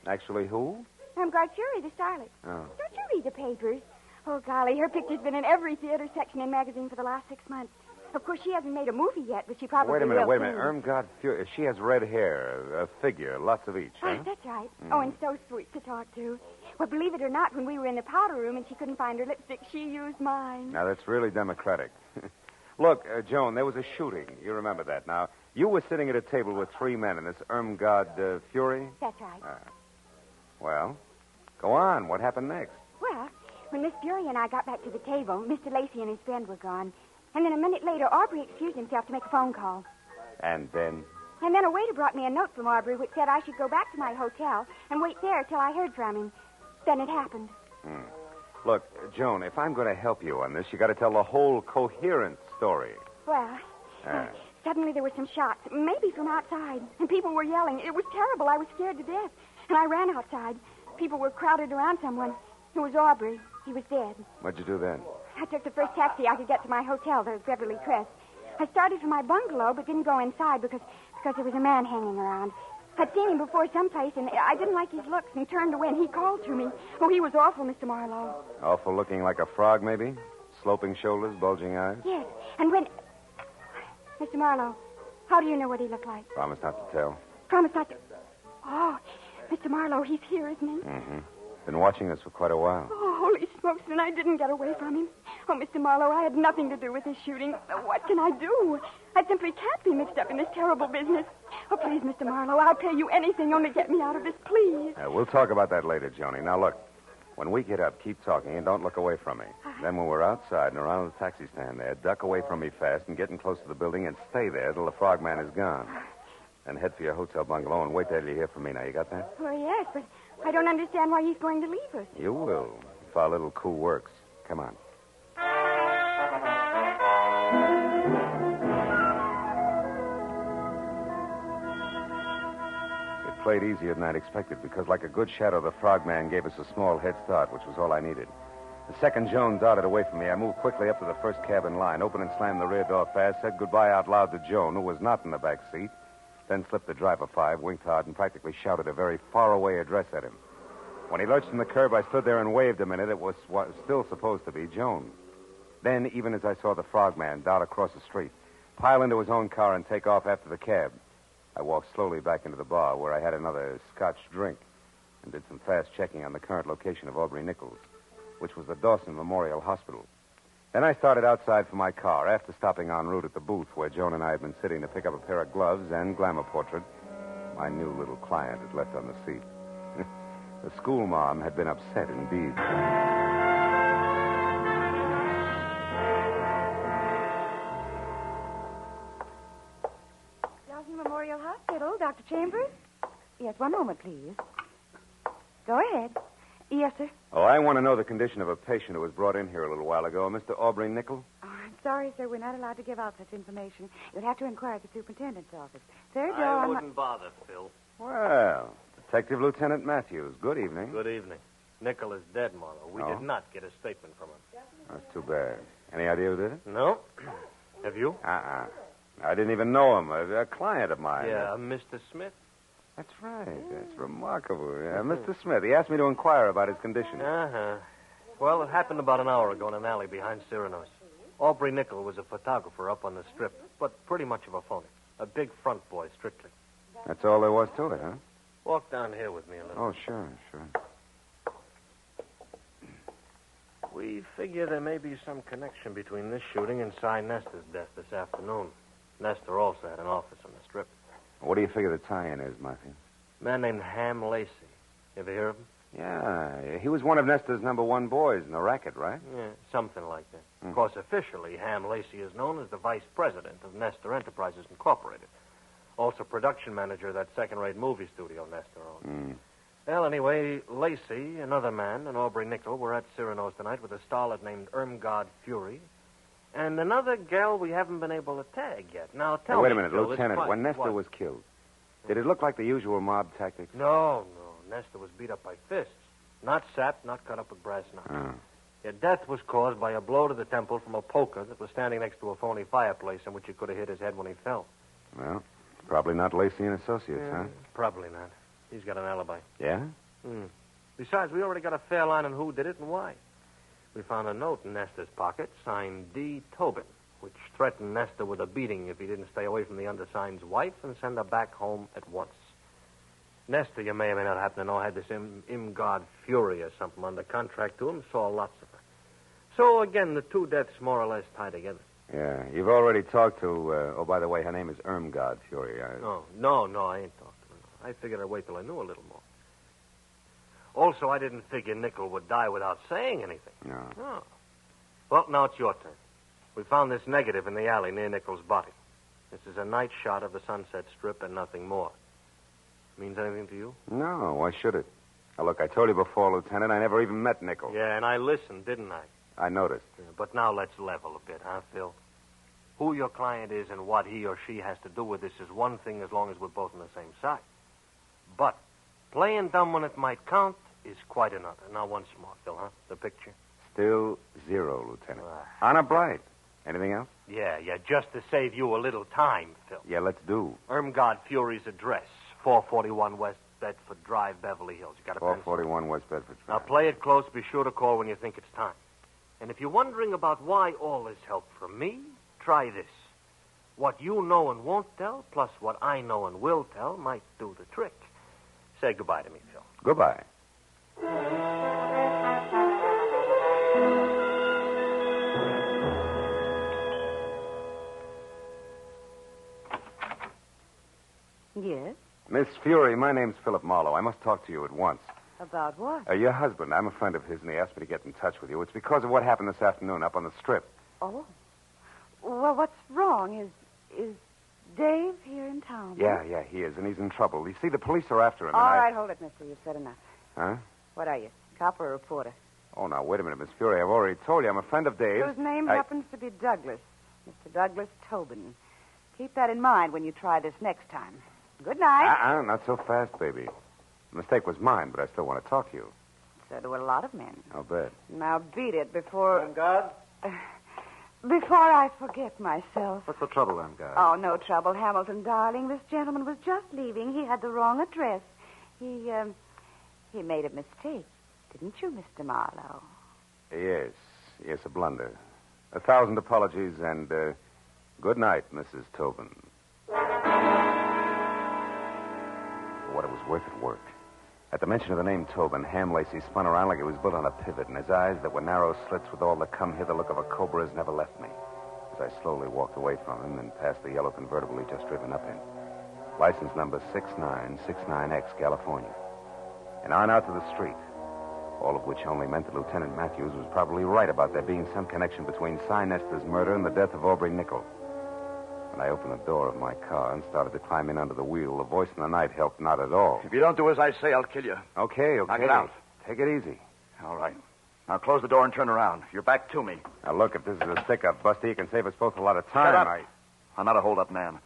Actually, who? Irmgard Fury, the starlet. Oh. Don't you read the papers? Oh, golly, her picture's been in every theater section and magazine for the last 6 months. Of course, she hasn't made a movie yet, but she probably will. Wait a minute. Irmgard Fury, she has red hair, a figure, lots of each, huh? That's right. Oh, and so sweet to talk to. Well, believe it or not, when we were in the powder room and she couldn't find her lipstick, she used mine. Now, that's really democratic. Look, Joan, there was a shooting. You remember that. Now, you were sitting at a table with 3 men, and this Irmgard Fury? That's right. Well, go on. What happened next? Well, when Miss Fury and I got back to the table, Mr. Lacey and his friend were gone. And then a minute later, Aubrey excused himself to make a phone call. And then? And then a waiter brought me a note from Aubrey which said I should go back to my hotel and wait there till I heard from him. Then it happened. Look, Joan, if I'm going to help you on this, you got to tell the whole coherent story. Well, suddenly there were some shots, maybe from outside, and people were yelling. It was terrible. I was scared to death. And I ran outside. People were crowded around someone. It was Aubrey. He was dead. What'd you do then? I took the first taxi I could get to my hotel, the Beverly Crest. I started for my bungalow, but didn't go inside because there was a man hanging around. I'd seen him before someplace, and I didn't like his looks and turned away, and he called to me. Oh, he was awful, Mr. Marlowe. Awful looking like a frog, maybe? Sloping shoulders, bulging eyes? Yes, and when... Mr. Marlowe, how do you know what he looked like? Promise not to tell. Promise not to... Oh, Mr. Marlowe, he's here, isn't he? Mm-hmm. Been watching us for quite a while. Oh, holy smokes, and I didn't get away from him. Oh, Mr. Marlowe, I had nothing to do with this shooting. What can I do? I simply can't be mixed up in this terrible business. Oh, please, Mr. Marlowe, I'll pay you anything, only get me out of this, please. We'll talk about that later, Joni. Now, look, when we get up, keep talking and don't look away from me. Then when we're outside and around the taxi stand there, duck away from me fast and get in close to the building and stay there till the frogman is gone. Then head for your hotel bungalow and wait till you hear from me. Now, you got that? Oh, yes, but I don't understand why he's going to leave us. You will, if our little coup works. Come on. It played easier than I'd expected because, like a good shadow, the frogman gave us a small head start, which was all I needed. The second Joan darted away from me, I moved quickly up to the first cab in line, opened and slammed the rear door fast, said goodbye out loud to Joan, who was not in the back seat, then slipped the driver 5, winked hard, and practically shouted a very far-away address at him. When he lurched from the curb, I stood there and waved a minute. It was what was still supposed to be Joan. Then, even as I saw the frogman dart across the street, pile into his own car and take off after the cab, I walked slowly back into the bar where I had another Scotch drink and did some fast checking on the current location of Aubrey Nichols, which was the Dawson Memorial Hospital. Then I started outside for my car after stopping en route at the booth where Joan and I had been sitting to pick up a pair of gloves and glamour portrait my new little client had left on the seat. The school mom had been upset indeed. Dawson Memorial Hospital, Dr. Chambers? Yes, one moment, please. Go ahead. Yes, sir. Oh, I want to know the condition of a patient who was brought in here a little while ago, Mr. Aubrey Nichol. Oh, I'm sorry, sir. We're not allowed to give out such information. You'll have to inquire at the superintendent's office. Sir, Joe, I wouldn't bother, Phil. Well, Detective Lieutenant Matthews, good evening. Good evening. Nichol is dead, Marlowe. We did not get a statement from him. That's too bad. Any idea who did it? No. Have you? I didn't even know him. A client of mine. Yeah, Mr. Smith. That's right. That's remarkable. Mr. Smith, he asked me to inquire about his condition. Uh-huh. Well, it happened about an hour ago in an alley behind Cyrano's. Aubrey Nichol was a photographer up on the strip, but pretty much of a phony. A big front boy, strictly. That's all there was to it, huh? Walk down here with me a little. Oh, sure. We figure there may be some connection between this shooting and Cy Nestor's death this afternoon. Nestor also had an office on the strip. What do you figure the tie-in is, Matthew? A man named Ham Lacey. You ever hear of him? Yeah, he was one of Nestor's #1 boys in the racket, right? Yeah, something like that. Of course, officially, Ham Lacey is known as the vice president of Nestor Enterprises Incorporated. Also production manager of that second-rate movie studio Nestor owns. Well, anyway, Lacey, another man, and Aubrey Nichol were at Cyrano's tonight with a starlet named Irmgard Fury and another gal we haven't been able to tag yet. Now, tell me, wait a minute, Phil, Lieutenant. When Nestor was killed, did it look like the usual mob tactics? No. Nestor was beat up by fists. Not sapped, not cut up with brass knuckles. Their death was caused by a blow to the temple from a poker that was standing next to a phony fireplace in which he could have hit his head when he fell. Well, probably not Lacey and Associates, huh? Probably not. He's got an alibi. Yeah? Besides, we already got a fair line on who did it and why. We found a note in Nestor's pocket signed D. Tobin, which threatened Nestor with a beating if he didn't stay away from the undersigned's wife and send her back home at once. Nestor, you may or may not happen to know, had this Irmgard Fury or something under contract to him, saw lots of her. So, again, the two deaths more or less tie together. Yeah, you've already talked to, by the way, her name is Irmgard Fury. No, I ain't talked to her. I figured I'd wait till I knew a little more. Also, I didn't figure Nichol would die without saying anything. No. Oh. Well, now it's your turn. We found this negative in the alley near Nichol's body. This is a night shot of the Sunset Strip and nothing more. Means anything to you? No, why should it? Now, look, I told you before, Lieutenant, I never even met Nickel. Yeah, and I listened, didn't I? I noticed. Yeah, but now let's level a bit, huh, Phil? Who your client is and what he or she has to do with this is one thing as long as we're both on the same side. But playing dumb when it might count is quite another. Now, once more, Phil, huh? The picture? Still 0, Lieutenant. Honor bright. Anything else? Yeah, just to save you a little time, Phil. Yeah, let's do. Irmgard Fury's address, 441 West Bedford Drive, Beverly Hills. You got a pencil? 441 West Bedford Now, Drive. play it close. Be sure to call when you think it's time. And if you're wondering about why all this help from me, try this. What you know and won't tell, plus what I know and will tell, might do the trick. Say goodbye to me, Phil. Goodbye. Yes? Miss Fury, my name's Philip Marlowe. I must talk to you at once. About what? Your husband, I'm a friend of his, and he asked me to get in touch with you. It's because of what happened this afternoon up on the Strip. Oh. Well, what's wrong? Is Dave here in town? Yeah, he is, and he's in trouble. You see, the police are after him, All and right, hold it, mister. You've said enough. Huh? What are you, cop or reporter? Oh, now, wait a minute, Miss Fury. I've already told you I'm a friend of Dave's. Whose name happens to be Douglas. Mr. Douglas Tobin. Keep that in mind when you try this next time. Good night. Not so fast, baby. The mistake was mine, but I still want to talk to you. So do a lot of men. I'll bet. Now beat it before... God? Before I forget myself. What's the trouble, Irmgard? Oh, no trouble, Hamilton, darling. This gentleman was just leaving. He had the wrong address. He made a mistake. Didn't you, Mr. Marlowe? Yes, a blunder. 1,000 apologies, and good night, Mrs. Tobin. For what it was worth, it worked. At the mention of the name Tobin, Ham Lacey spun around like it was built on a pivot, and his eyes that were narrow slits with all the come-hither look of a cobra's never left me. As I slowly walked away from him and past the yellow convertible he'd just driven up in. License number 6969X, California. And on out to the street. All of which only meant that Lieutenant Matthews was probably right about there being some connection between Sinister's murder and the death of Aubrey Nickel. When I opened the door of my car and started to climb in under the wheel, the voice in the night helped not at all. If you don't do as I say, I'll kill you. Okay. Knock it out. Take it easy. All right. Now close the door and turn around. You're back to me. Now, look, if this is a stick-up, Busty, you can save us both a lot of time. Shut up. I'm not a hold-up man.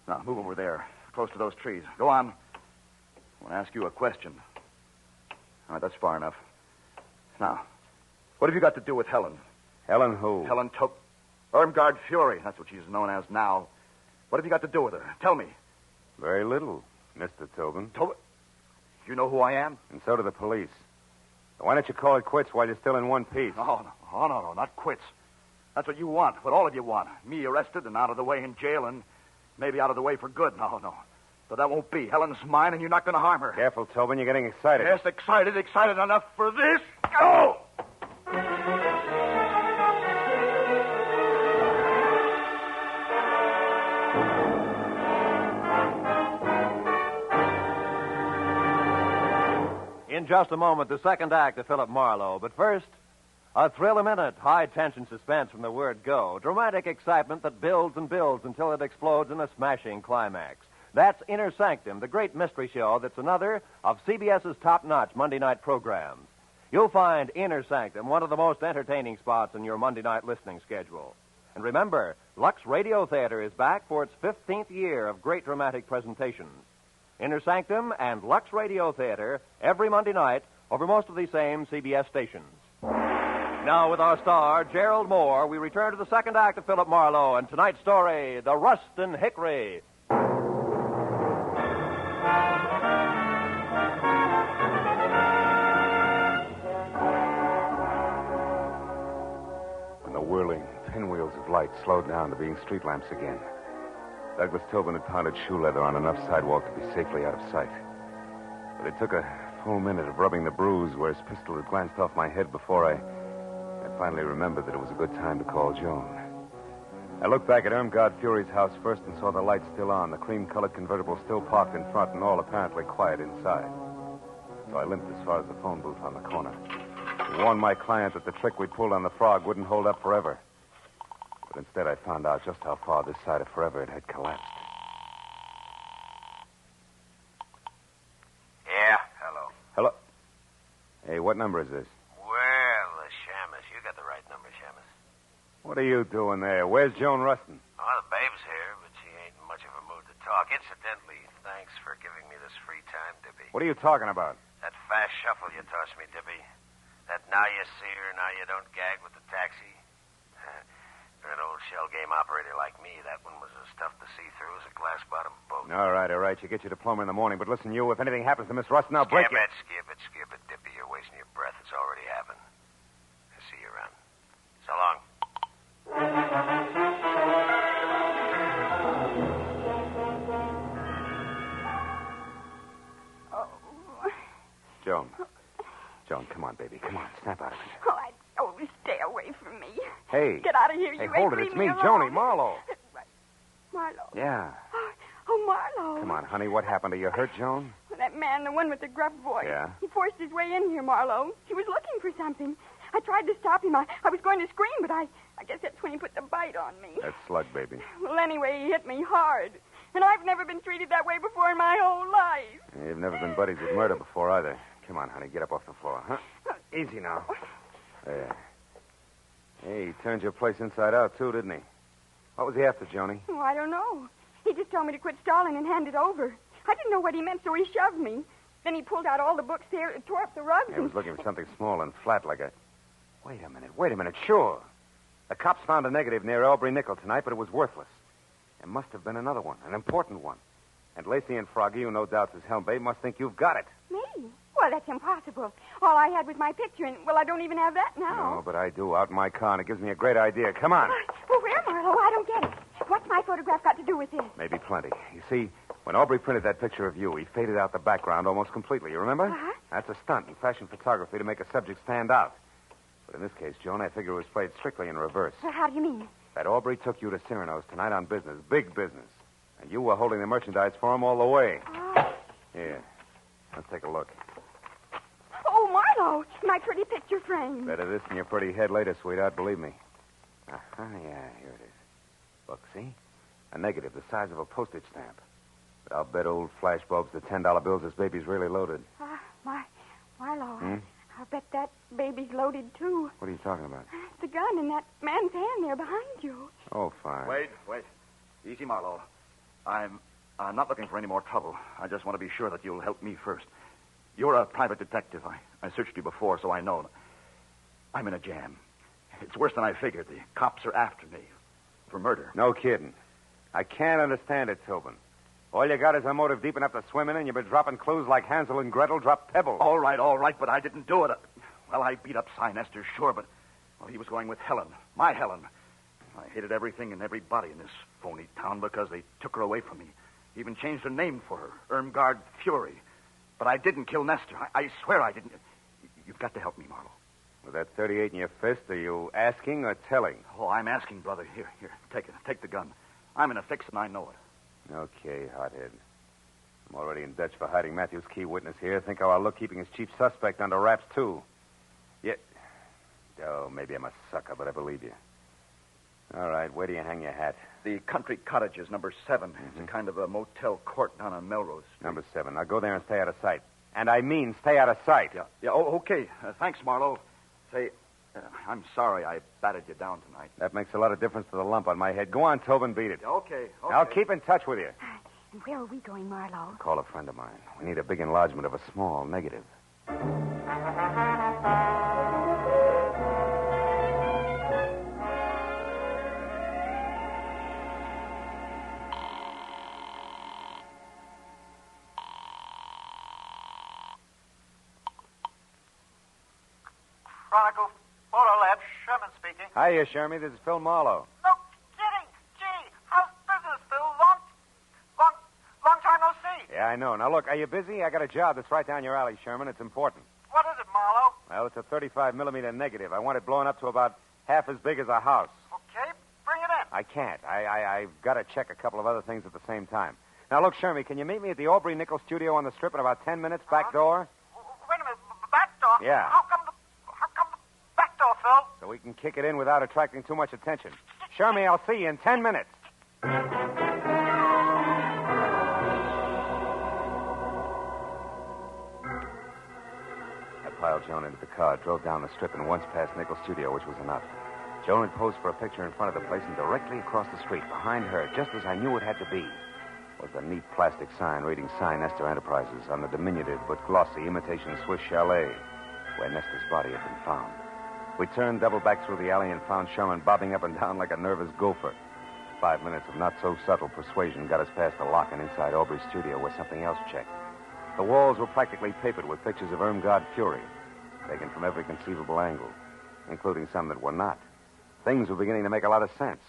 Now, move over there, close to those trees. Go on. I want to ask you a question. All right, that's far enough. Now, what have you got to do with Helen? Helen who? Helen Irmgard Fury. That's what she's known as now. What have you got to do with her? Tell me. Very little, Mr. Tobin. Tobin? You know who I am? And so do the police. Why don't you call it quits while you're still in one piece? No, not quits. That's what you want, what all of you want. Me arrested and out of the way in jail and maybe out of the way for good. No. But that won't be. Helen's mine and you're not going to harm her. Careful, Tobin. You're getting excited. Yes, excited enough for this. Go! In just a moment, the second act of Philip Marlowe. But first, a thrill-a-minute, high-tension suspense from the word go. Dramatic excitement that builds and builds until it explodes in a smashing climax. That's Inner Sanctum, the great mystery show that's another of CBS's top-notch Monday night programs. You'll find Inner Sanctum one of the most entertaining spots in your Monday night listening schedule. And remember, Lux Radio Theater is back for its 15th year of great dramatic presentations. Inner Sanctum and Lux Radio Theater every Monday night over most of these same CBS stations. Now, with our star, Gerald Mohr, we return to the second act of Philip Marlowe and tonight's story, The Rustin Hickory. When the whirling pinwheels of light slowed down to being street lamps again, Douglas Tobin had pounded shoe leather on enough sidewalk to be safely out of sight. But it took a full minute of rubbing the bruise where his pistol had glanced off my head before I finally remembered that it was a good time to call Joan. I looked back at Irmgard Fury's house first and saw the lights still on, the cream-colored convertible still parked in front, and all apparently quiet inside. So I limped as far as the phone booth on the corner. I warned my client that the trick we pulled on the frog wouldn't hold up forever. But instead, I found out just how far this side of forever it had collapsed. Yeah, hello. Hello? Hey, what number is this? Well, Shamus, you got the right number, Shamus. What are you doing there? Where's Joan Rustin? Oh, the babe's here, but she ain't in much of a mood to talk. Incidentally, thanks for giving me this free time, Dippy. What are you talking about? That fast shuffle you tossed me, Dippy. That now you see her, now you don't gag with the taxi. For an old shell game operator like me, that one was as tough to see through as a glass-bottom boat. All right. You get your diploma in the morning. But listen, you, if anything happens to Miss Rustin, I'll break you. Skip it, Dippy. You're wasting your breath. It's already happened. I'll see you around. So long. Joan, come on, baby. Come on. Snap out of here. Stay away from me. Hey. Get out of here, Hey, you hold ain't it. It's leave me, alone. Joni, Marlowe. Marlowe. Yeah. Oh, Marlowe. Come on, honey. What happened? Are you hurt, Joan? That man, the one with the gruff voice. Yeah? He forced his way in here, Marlowe. He was looking for something. I tried to stop him. I was going to scream, but I guess that's when he put the bite on me. That slug, baby. Well, anyway, he hit me hard. And I've never been treated that way before in my whole life. You've never been buddies with murder before, either. Come on, honey. Get up off the floor, huh? Easy now. There. Hey, he turned your place inside out, too, didn't he? What was he after, Joni? Oh, I don't know. He just told me to quit stalling and hand it over. I didn't know what he meant, so he shoved me. Then he pulled out all the books there, tore up the rugs. He was looking for something small and flat like a... Wait a minute. Sure. The cops found a negative near Aubrey Nickel tonight, but it was worthless. There must have been another one, an important one. And Lacey and Froggy, who no doubt's his helm babe, must think you've got it. Me? Well, that's impossible. All I had was my picture, and, well, I don't even have that now. No, but I do, out in my car, and it gives me a great idea. Come on. Well, where, Marlowe? I don't get it. What's my photograph got to do with this? Maybe plenty. You see, when Aubrey printed that picture of you, he faded out the background almost completely. You remember? Uh-huh. That's a stunt in fashion photography to make a subject stand out. But in this case, Joan, I figure it was played strictly in reverse. Well, how do you mean? That Aubrey took you to Cyrano's tonight on business, big business. And you were holding the merchandise for him all the way. Oh. Here. Let's take a look. Oh, Marlowe, my pretty picture frame. Better this than your pretty head later, sweetheart, believe me. Uh-huh, yeah, here it is. Look, see? A negative the size of a postage stamp. But I'll bet old flashbulbs the $10 bills this baby's really loaded. Marlowe, I'll bet that baby's loaded, too. What are you talking about? The gun in that man's hand there behind you. Oh, fine. Wait. Easy, Marlowe. I'm not looking for any more trouble. I just want to be sure that you'll help me first. You're a private detective. I searched you before, so I know. I'm in a jam. It's worse than I figured. The cops are after me for murder. No kidding. I can't understand it, Tobin. All you got is a motive deep enough to swim in, and you've been dropping clues like Hansel and Gretel dropped pebbles. All right, but I didn't do it. Well, I beat up Sinister, sure, but he was going with Helen, my Helen. I hated everything and everybody in this phony town because they took her away from me. Even changed her name for her, Irmgard Fury. But I didn't kill Nestor. I swear I didn't. You've got to help me, Marlowe. With that 38 in your fist, are you asking or telling? Oh, I'm asking, brother. Here, take it. Take the gun. I'm in a fix, and I know it. Okay, hothead. I'm already in Dutch for hiding Matthew's key witness here. Think how I'll look keeping his chief suspect under wraps, too. Yeah. Oh, maybe I'm a sucker, but I believe you. All right, where do you hang your hat? The Country Cottages, number 7. It's a kind of a motel court down on Melrose Street. Number 7. Now go there and stay out of sight. And I mean stay out of sight. Yeah. Oh, okay. Thanks, Marlowe. Say, I'm sorry I batted you down tonight. That makes a lot of difference to the lump on my head. Go on, Tobin, beat it. Okay. I'll keep in touch with you. And where are we going, Marlowe? Call a friend of mine. We need a big enlargement of a small negative. Chronicle Photo Lab, Sherman speaking. Hiya, Shermy. This is Phil Marlowe. No kidding. Gee, how's business, Phil? Long time no see. Yeah, I know. Now, look, are you busy? I got a job that's right down your alley, Sherman. It's important. What is it, Marlowe? Well, it's a 35-millimeter negative. I want it blown up to about half as big as a house. Okay, bring it in. I can't. I've got to check a couple of other things at the same time. Now, look, Shermy, can you meet me at the Aubrey Nickel studio on the Strip in about 10 minutes, back door? Wait a minute, back door? Yeah. How come the back door, Phil? So we can kick it in without attracting too much attention. Shermy, I'll see you in 10 minutes. piled Joan into the car, drove down the strip, and once past Nickel's studio, which was enough. Joan had posed for a picture in front of the place, and directly across the street, behind her, just as I knew it had to be, was the neat plastic sign reading Sinister Enterprises on the diminutive but glossy imitation Swiss chalet where Nestor's body had been found. We turned, doubled back through the alley, and found Sherman bobbing up and down like a nervous gopher. 5 minutes of not-so-subtle persuasion got us past the lock and inside Aubrey's studio where something else checked. The walls were practically papered with pictures of Irmgard Fury, taken from every conceivable angle, including some that were not. Things were beginning to make a lot of sense.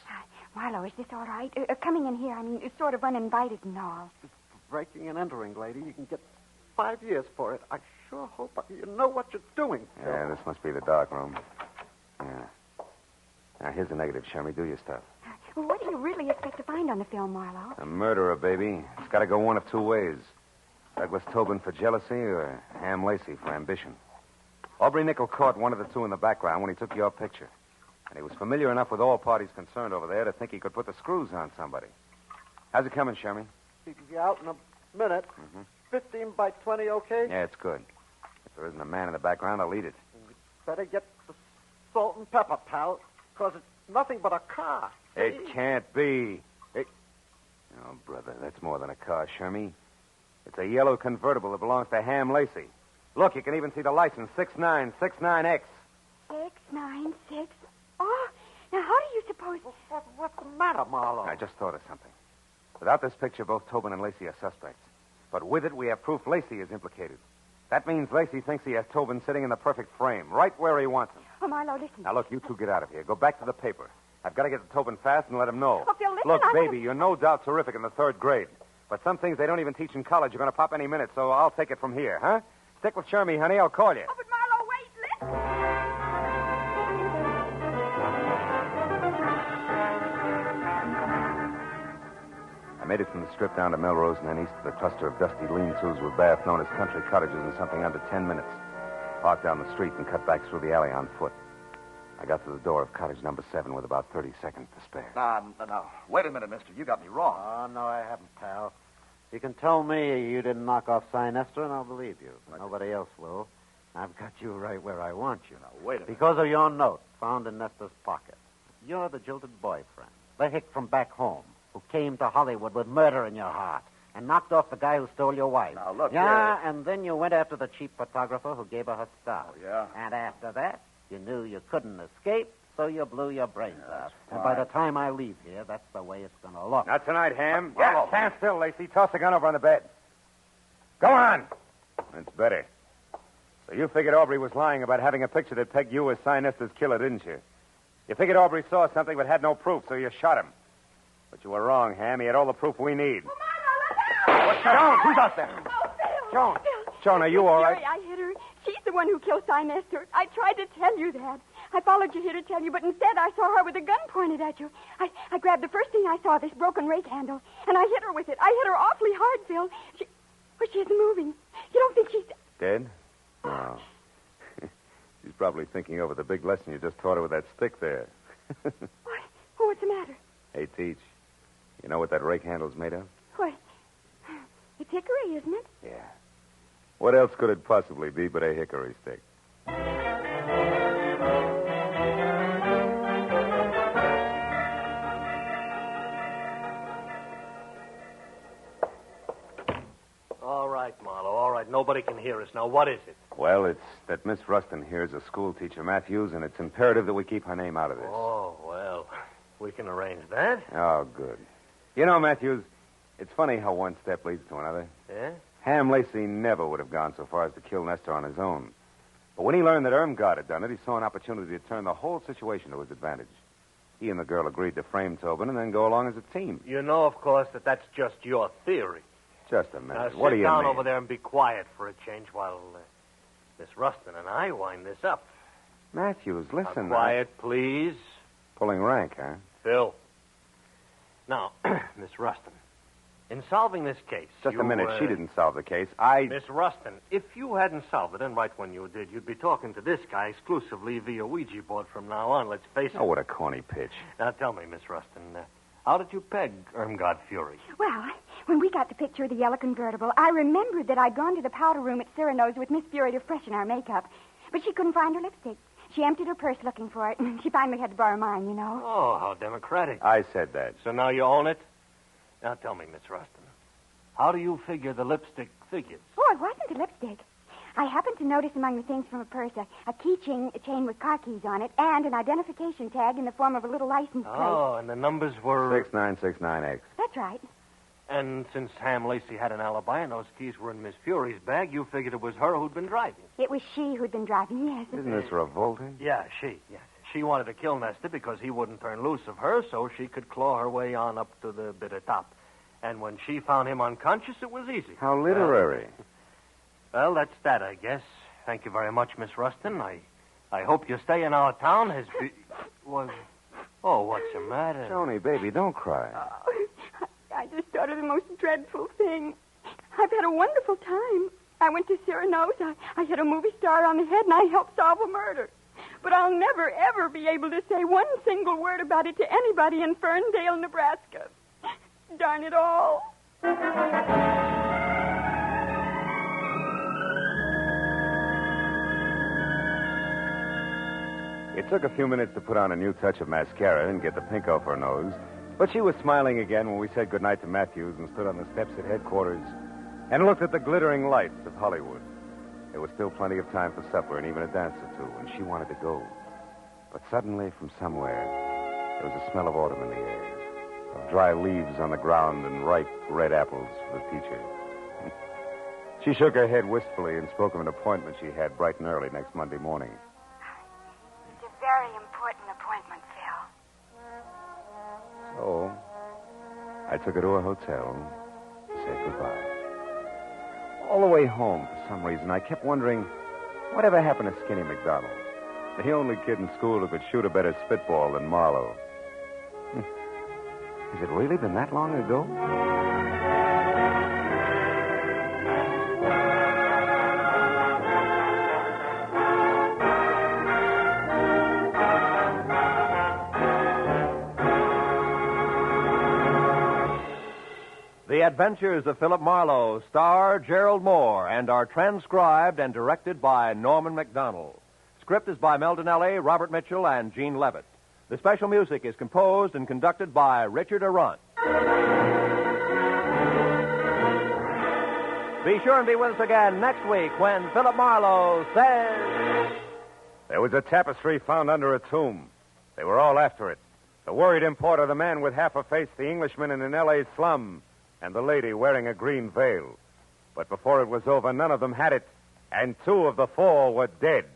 Marlowe, is this all right? Coming in here, I mean, it's sort of uninvited and all. Breaking and entering, lady. You can get 5 years for it. I sure hope you know what you're doing. Yeah, this must be the dark room. Yeah. Now, here's the negative, Shermy. Do your stuff. Well, what do you really expect to find on the film, Marlowe? A murderer, baby. It's got to go one of two ways. Douglas Tobin for jealousy or Ham Lacey for ambition. Aubrey Nickel caught one of the two in the background when he took your picture. And he was familiar enough with all parties concerned over there to think he could put the screws on somebody. How's it coming, Shermy? You can be out in a minute. 15 by 20, okay? Yeah, it's good. If there isn't a man in the background, I'll eat it. Better get the salt and pepper, pal, because it's nothing but a car. It can't be. Oh, brother, that's more than a car, Shermy. It's a yellow convertible that belongs to Ham Lacey. Look, you can even see the license, 6969X. 696. Oh, now how do you suppose... What's the matter, Marlowe? I just thought of something. Without this picture, both Tobin and Lacey are suspects. But with it, we have proof Lacey is implicated. That means Lacey thinks he has Tobin sitting in the perfect frame, right where he wants him. Oh, Marlowe, listen. Now, look, you two get out of here. Go back to the paper. I've got to get to Tobin fast and let him know. Oh, Phil, listen, Look, baby, you're no doubt terrific in the 3rd grade. But some things they don't even teach in college are going to pop any minute, so I'll take it from here, huh? Stick with Shermy, honey. I'll call you. Oh, but Marlowe, wait, listen. I made it from the strip down to Melrose and then east to the cluster of dusty lean-tos with baths known as country cottages in something under 10 minutes. Parked down the street and cut back through the alley on foot. I got to the door of cottage number 7 with about 30 seconds to spare. Now, wait a minute, mister. You got me wrong. Oh, no, I haven't, pal. You can tell me you didn't knock off Sinister, and I'll believe you. But nobody else will. I've got you right where I want you. Now, wait a minute. Because of your note found in Nestor's pocket. You're the jilted boyfriend, the hick from back home, who came to Hollywood with murder in your heart and knocked off the guy who stole your wife. Now, look, yeah, and then you went after the cheap photographer who gave her style. Oh, yeah? And after that, you knew you couldn't escape, so you blew your brains out. And by the time I leave here, that's the way it's going to look. Not tonight, Ham. Yeah, stand still, Lacey. Toss the gun over on the bed. Go on. That's better. So you figured Aubrey was lying about having a picture that pegged you as Sinister's killer, didn't you? You figured Aubrey saw something but had no proof, so you shot him. But you were wrong, Ham. He had all the proof we need. Oh, Marlowe, look out! What's Joan? Who's out there? Oh, Phil. Joan. Phil. Joan, are you all right? Fury, I hit her. She's the one who killed Sinister. I tried to tell you that. I followed you here to tell you, but instead I saw her with a gun pointed at you. I grabbed the first thing I saw, this broken rake handle, and I hit her with it. I hit her awfully hard, Phil. She isn't moving. You don't think she's... Dead? No. She's probably thinking over the big lesson you just taught her with that stick there. What's the matter? Hey, Teach, you know what that rake handle's made of? What? It's hickory, isn't it? Yeah. What else could it possibly be but a hickory stick? All right, Marlowe, all right. Nobody can hear us. Now, what is it? Well, it's that Miss Rustin here is a school teacher, Matthews, and it's imperative that we keep her name out of this. Oh, well, we can arrange that. Oh, good. You know, Matthews, it's funny how one step leads to another. Yeah? Ham Lacey never would have gone so far as to kill Nestor on his own. But when he learned that Irmgard had done it, he saw an opportunity to turn the whole situation to his advantage. He and the girl agreed to frame Tobin and then go along as a team. You know, of course, that that's just your theory. Just a minute. Now, What do sit you down mean? over there and be quiet for a change while Miss Rustin and I wind this up. Matthews, listen. Now, quiet, please. Pulling rank, huh? Phil. Now, Miss Rustin, in solving this case... Just a minute. She didn't solve the case. Miss Rustin, if you hadn't solved it, and right when you did, you'd be talking to this guy exclusively via Ouija board from now on, let's face it. Oh, what a corny pitch. Now, tell me, Miss Rustin, how did you peg Irmgard Fury? Well, when we got the picture of the yellow convertible, I remembered that I'd gone to the powder room at Cyrano's with Miss Fury to freshen our makeup. But she couldn't find her lipstick. She emptied her purse looking for it, and she finally had to borrow mine, you know. Oh, how democratic. I said that. So now you own it? Now tell me, Miss Rustin, how do you figure the lipstick figures? Oh, it wasn't a lipstick. I happened to notice among the things from her purse a keychain chain with car keys on it and an identification tag in the form of a little license plate. Oh, and the numbers were... 6969X. That's right. And since Ham Lacey had an alibi and those keys were in Miss Fury's bag, you figured it was her who'd been driving. It was she who'd been driving, yes. Isn't this revolting? Yeah, she. She wanted to kill Nestor because he wouldn't turn loose of her so she could claw her way on up to the bitter top. And when she found him unconscious, it was easy. How literary. Well, that's that, I guess. Thank you very much, Miss Rustin. I hope your stay in our town has been... Oh, what's the matter? Tony, baby, don't cry. I just thought of the most dreadful thing. I've had a wonderful time. I went to Cyrano's. I hit a movie star on the head, and I helped solve a murder. But I'll never, ever be able to say one single word about it to anybody in Ferndale, Nebraska. Darn it all. It took a few minutes to put on a new touch of mascara and get the pink off her nose. But she was smiling again when we said goodnight to Matthews and stood on the steps at headquarters and looked at the glittering lights of Hollywood. There was still plenty of time for supper and even a dance or two, and she wanted to go. But suddenly, from somewhere, there was a smell of autumn in the air, of dry leaves on the ground and ripe red apples for the teacher. She shook her head wistfully and spoke of an appointment she had bright and early next Monday morning. It's a very important appointment, Phil. So, I took her to a hotel to say goodbye. All the way home, for some reason, I kept wondering, whatever happened to Skinny McDonald? The only kid in school who could shoot a better spitball than Marlowe. Has it really been that long ago? The Adventures of Philip Marlowe star Gerald Mohr and are transcribed and directed by Norman MacDonald. Script is by Mel Donnelly, Robert Mitchell, and Gene Levitt. The special music is composed and conducted by Richard Arant. Be sure and be with us again next week when Philip Marlowe says... There was a tapestry found under a tomb. They were all after it. The worried importer, the man with half a face, the Englishman in an L.A. slum, and the lady wearing a green veil. But before it was over, none of them had it, and 2 of the 4 were dead.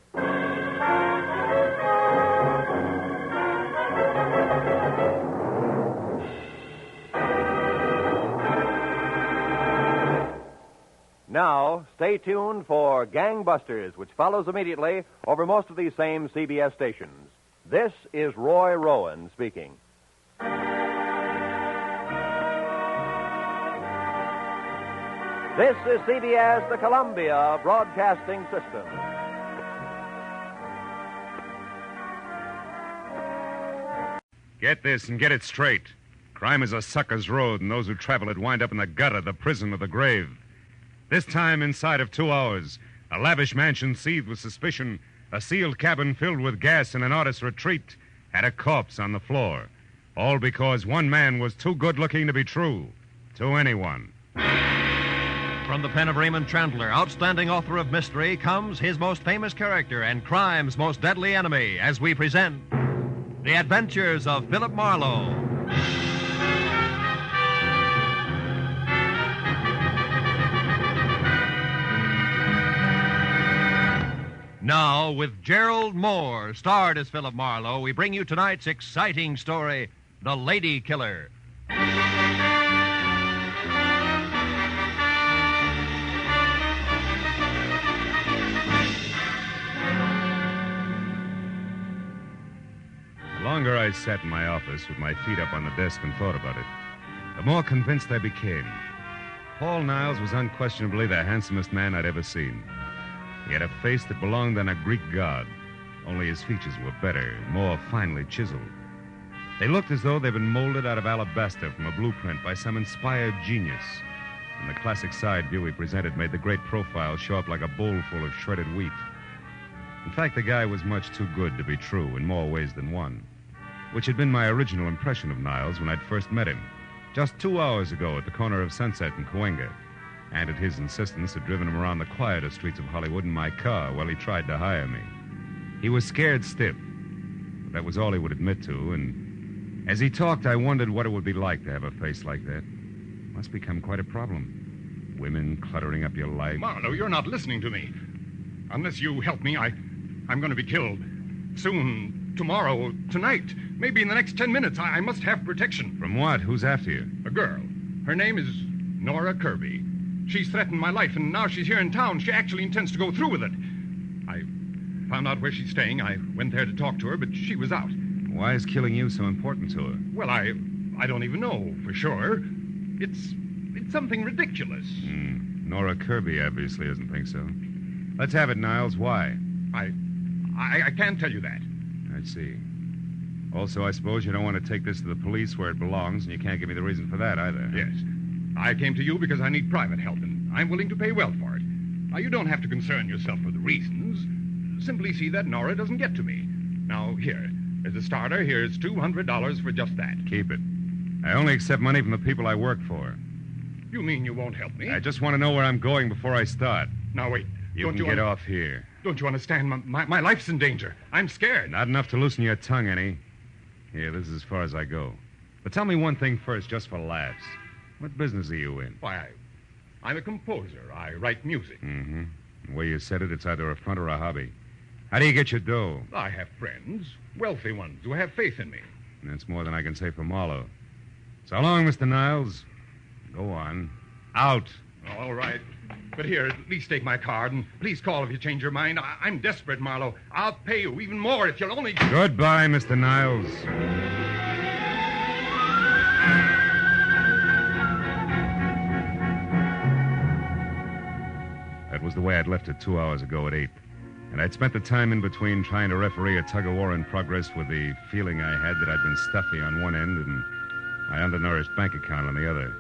Now, stay tuned for Gangbusters, which follows immediately over most of these same CBS stations. This is Roy Rowan speaking. This is CBS, the Columbia Broadcasting System. Get this and get it straight. Crime is a sucker's road, and those who travel it wind up in the gutter, the prison, or the grave. This time, inside of 2 hours, a lavish mansion seethed with suspicion, a sealed cabin filled with gas, and an artist's retreat had a corpse on the floor. All because one man was too good-looking to be true to anyone. From the pen of Raymond Chandler, outstanding author of mystery, comes his most famous character and crime's most deadly enemy, as we present The Adventures of Philip Marlowe. Now, with Gerald Mohr, starred as Philip Marlowe, we bring you tonight's exciting story, The Lady Killer. The longer I sat in my office with my feet up on the desk and thought about it, the more convinced I became. Paul Niles was unquestionably the handsomest man I'd ever seen. He had a face that belonged on a Greek god, only his features were better, more finely chiseled. They looked as though they'd been molded out of alabaster from a blueprint by some inspired genius. And the classic side view he presented made the great profile show up like a bowl full of shredded wheat. In fact, the guy was much too good to be true in more ways than one, which had been my original impression of Niles when I'd first met him, just 2 hours ago at the corner of Sunset and Cahuenga, and at his insistence had driven him around the quieter streets of Hollywood in my car while he tried to hire me. He was scared stiff, but that was all he would admit to, and as he talked, I wondered what it would be like to have a face like that. Must become quite a problem. Women cluttering up your life. Marlowe, you're not listening to me. Unless you help me, I'm going to be killed. Soon, tomorrow, tonight, maybe in the next 10 minutes. I must have protection. From what? Who's after you? A girl. Her name is Nora Kirby. She's threatened my life, and now she's here in town. She actually intends to go through with it. I found out where she's staying. I went there to talk to her, but she was out. Why is killing you so important to her? Well, I don't even know for sure. It's something ridiculous. Nora Kirby obviously doesn't think so. Let's have it, Niles. Why? I can't tell you that. I see. Also, I suppose you don't want to take this to the police where it belongs, and you can't give me the reason for that either. Yes. I came to you because I need private help, and I'm willing to pay well for it. Now, you don't have to concern yourself with the reasons. Simply see that Nora doesn't get to me. Now, here, as a starter, here's $200 for just that. Keep it. I only accept money from the people I work for. You mean you won't help me? I just want to know where I'm going before I start. Now, wait. You can get off here. Don't you understand? My life's in danger. I'm scared. Not enough to loosen your tongue any. Here, this is as far as I go. But tell me one thing first, just for laughs. What business are you in? Why, I'm a composer. I write music. Mm-hmm. The way you said it, it's either a front or a hobby. How do you get your dough? I have friends, wealthy ones, who have faith in me. That's more than I can say for Marlowe. So long, Mr. Niles. Go on. Out. All right. But here, at least take my card, and please call if you change your mind. I'm desperate, Marlowe. I'll pay you even more if you'll only... Goodbye, Mr. Niles. That was the way I'd left it 2 hours ago at 8. And I'd spent the time in between trying to referee a tug-of-war in progress with the feeling I had that I'd been stuffy on one end and my undernourished bank account on the other,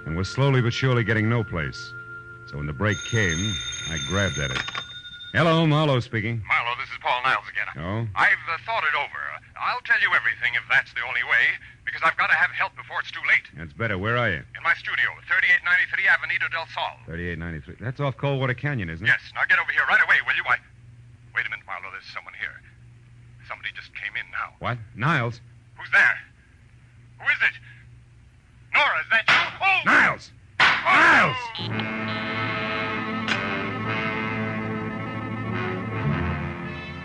and was slowly but surely getting no place. So when the break came, I grabbed at it. Hello, Marlowe speaking. Marlowe, this is Paul Niles again. Oh? I've thought it over. I'll tell you everything if that's the only way, because I've got to have help before it's too late. That's better. Where are you? In my studio, 3893 Avenida del Sol. 3893. That's off Coldwater Canyon, isn't it? Yes. Now get over here right away, will you? Wait a minute, Marlowe. There's someone here. Somebody just came in now. What? Niles? Who's there? Who is it? Nora, is that you? Oh! Niles! Niles!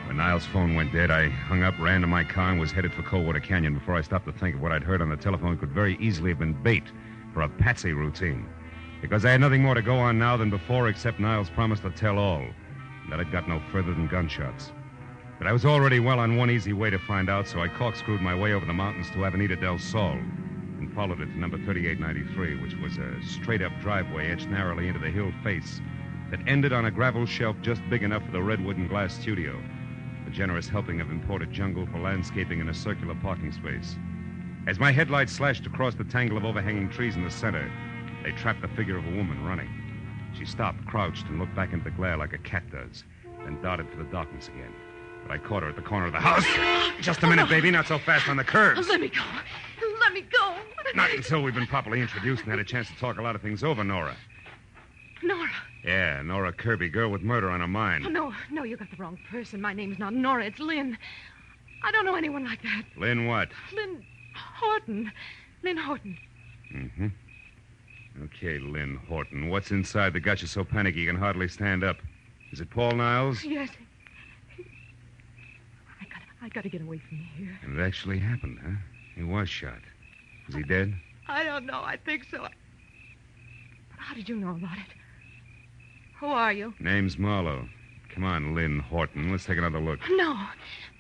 When Niles' phone went dead, I hung up, ran to my car, and was headed for Coldwater Canyon before I stopped to think of what I'd heard on the telephone could very easily have been bait for a patsy routine. Because I had nothing more to go on now than before except Niles' promise to tell all. That had got no further than gunshots. But I was already well on one easy way to find out, so I corkscrewed my way over the mountains to Avenida del Sol and followed it to number 3893, which was a straight-up driveway edged narrowly into the hill face that ended on a gravel shelf just big enough for the redwood and glass studio, a generous helping of imported jungle for landscaping in a circular parking space. As my headlights slashed across the tangle of overhanging trees in the center, they trapped the figure of a woman running. She stopped, crouched, and looked back into the glare like a cat does, then darted for the darkness again. But I caught her at the corner of the house. Just a minute, baby. Not so fast on the curves. Let me go. Let me go. Not until we've been properly introduced and had a chance to talk a lot of things over, Nora. Nora. Yeah, Nora Kirby, girl with murder on her mind. Oh, no, you got the wrong person. My name's not Nora. It's Lynn. I don't know anyone like that. Lynn what? Lynn Horton. Lynn Horton. Mm-hmm. Okay, Lynn Horton. What's inside that got you so panicky you can hardly stand up? Is it Paul Niles? Yes. I gotta get away from here. And it actually happened, huh? He was shot. Is he dead? I don't know. I think so. But how did you know about it? Who are you? Name's Marlowe. Come on, Lynn Horton. Let's take another look. No,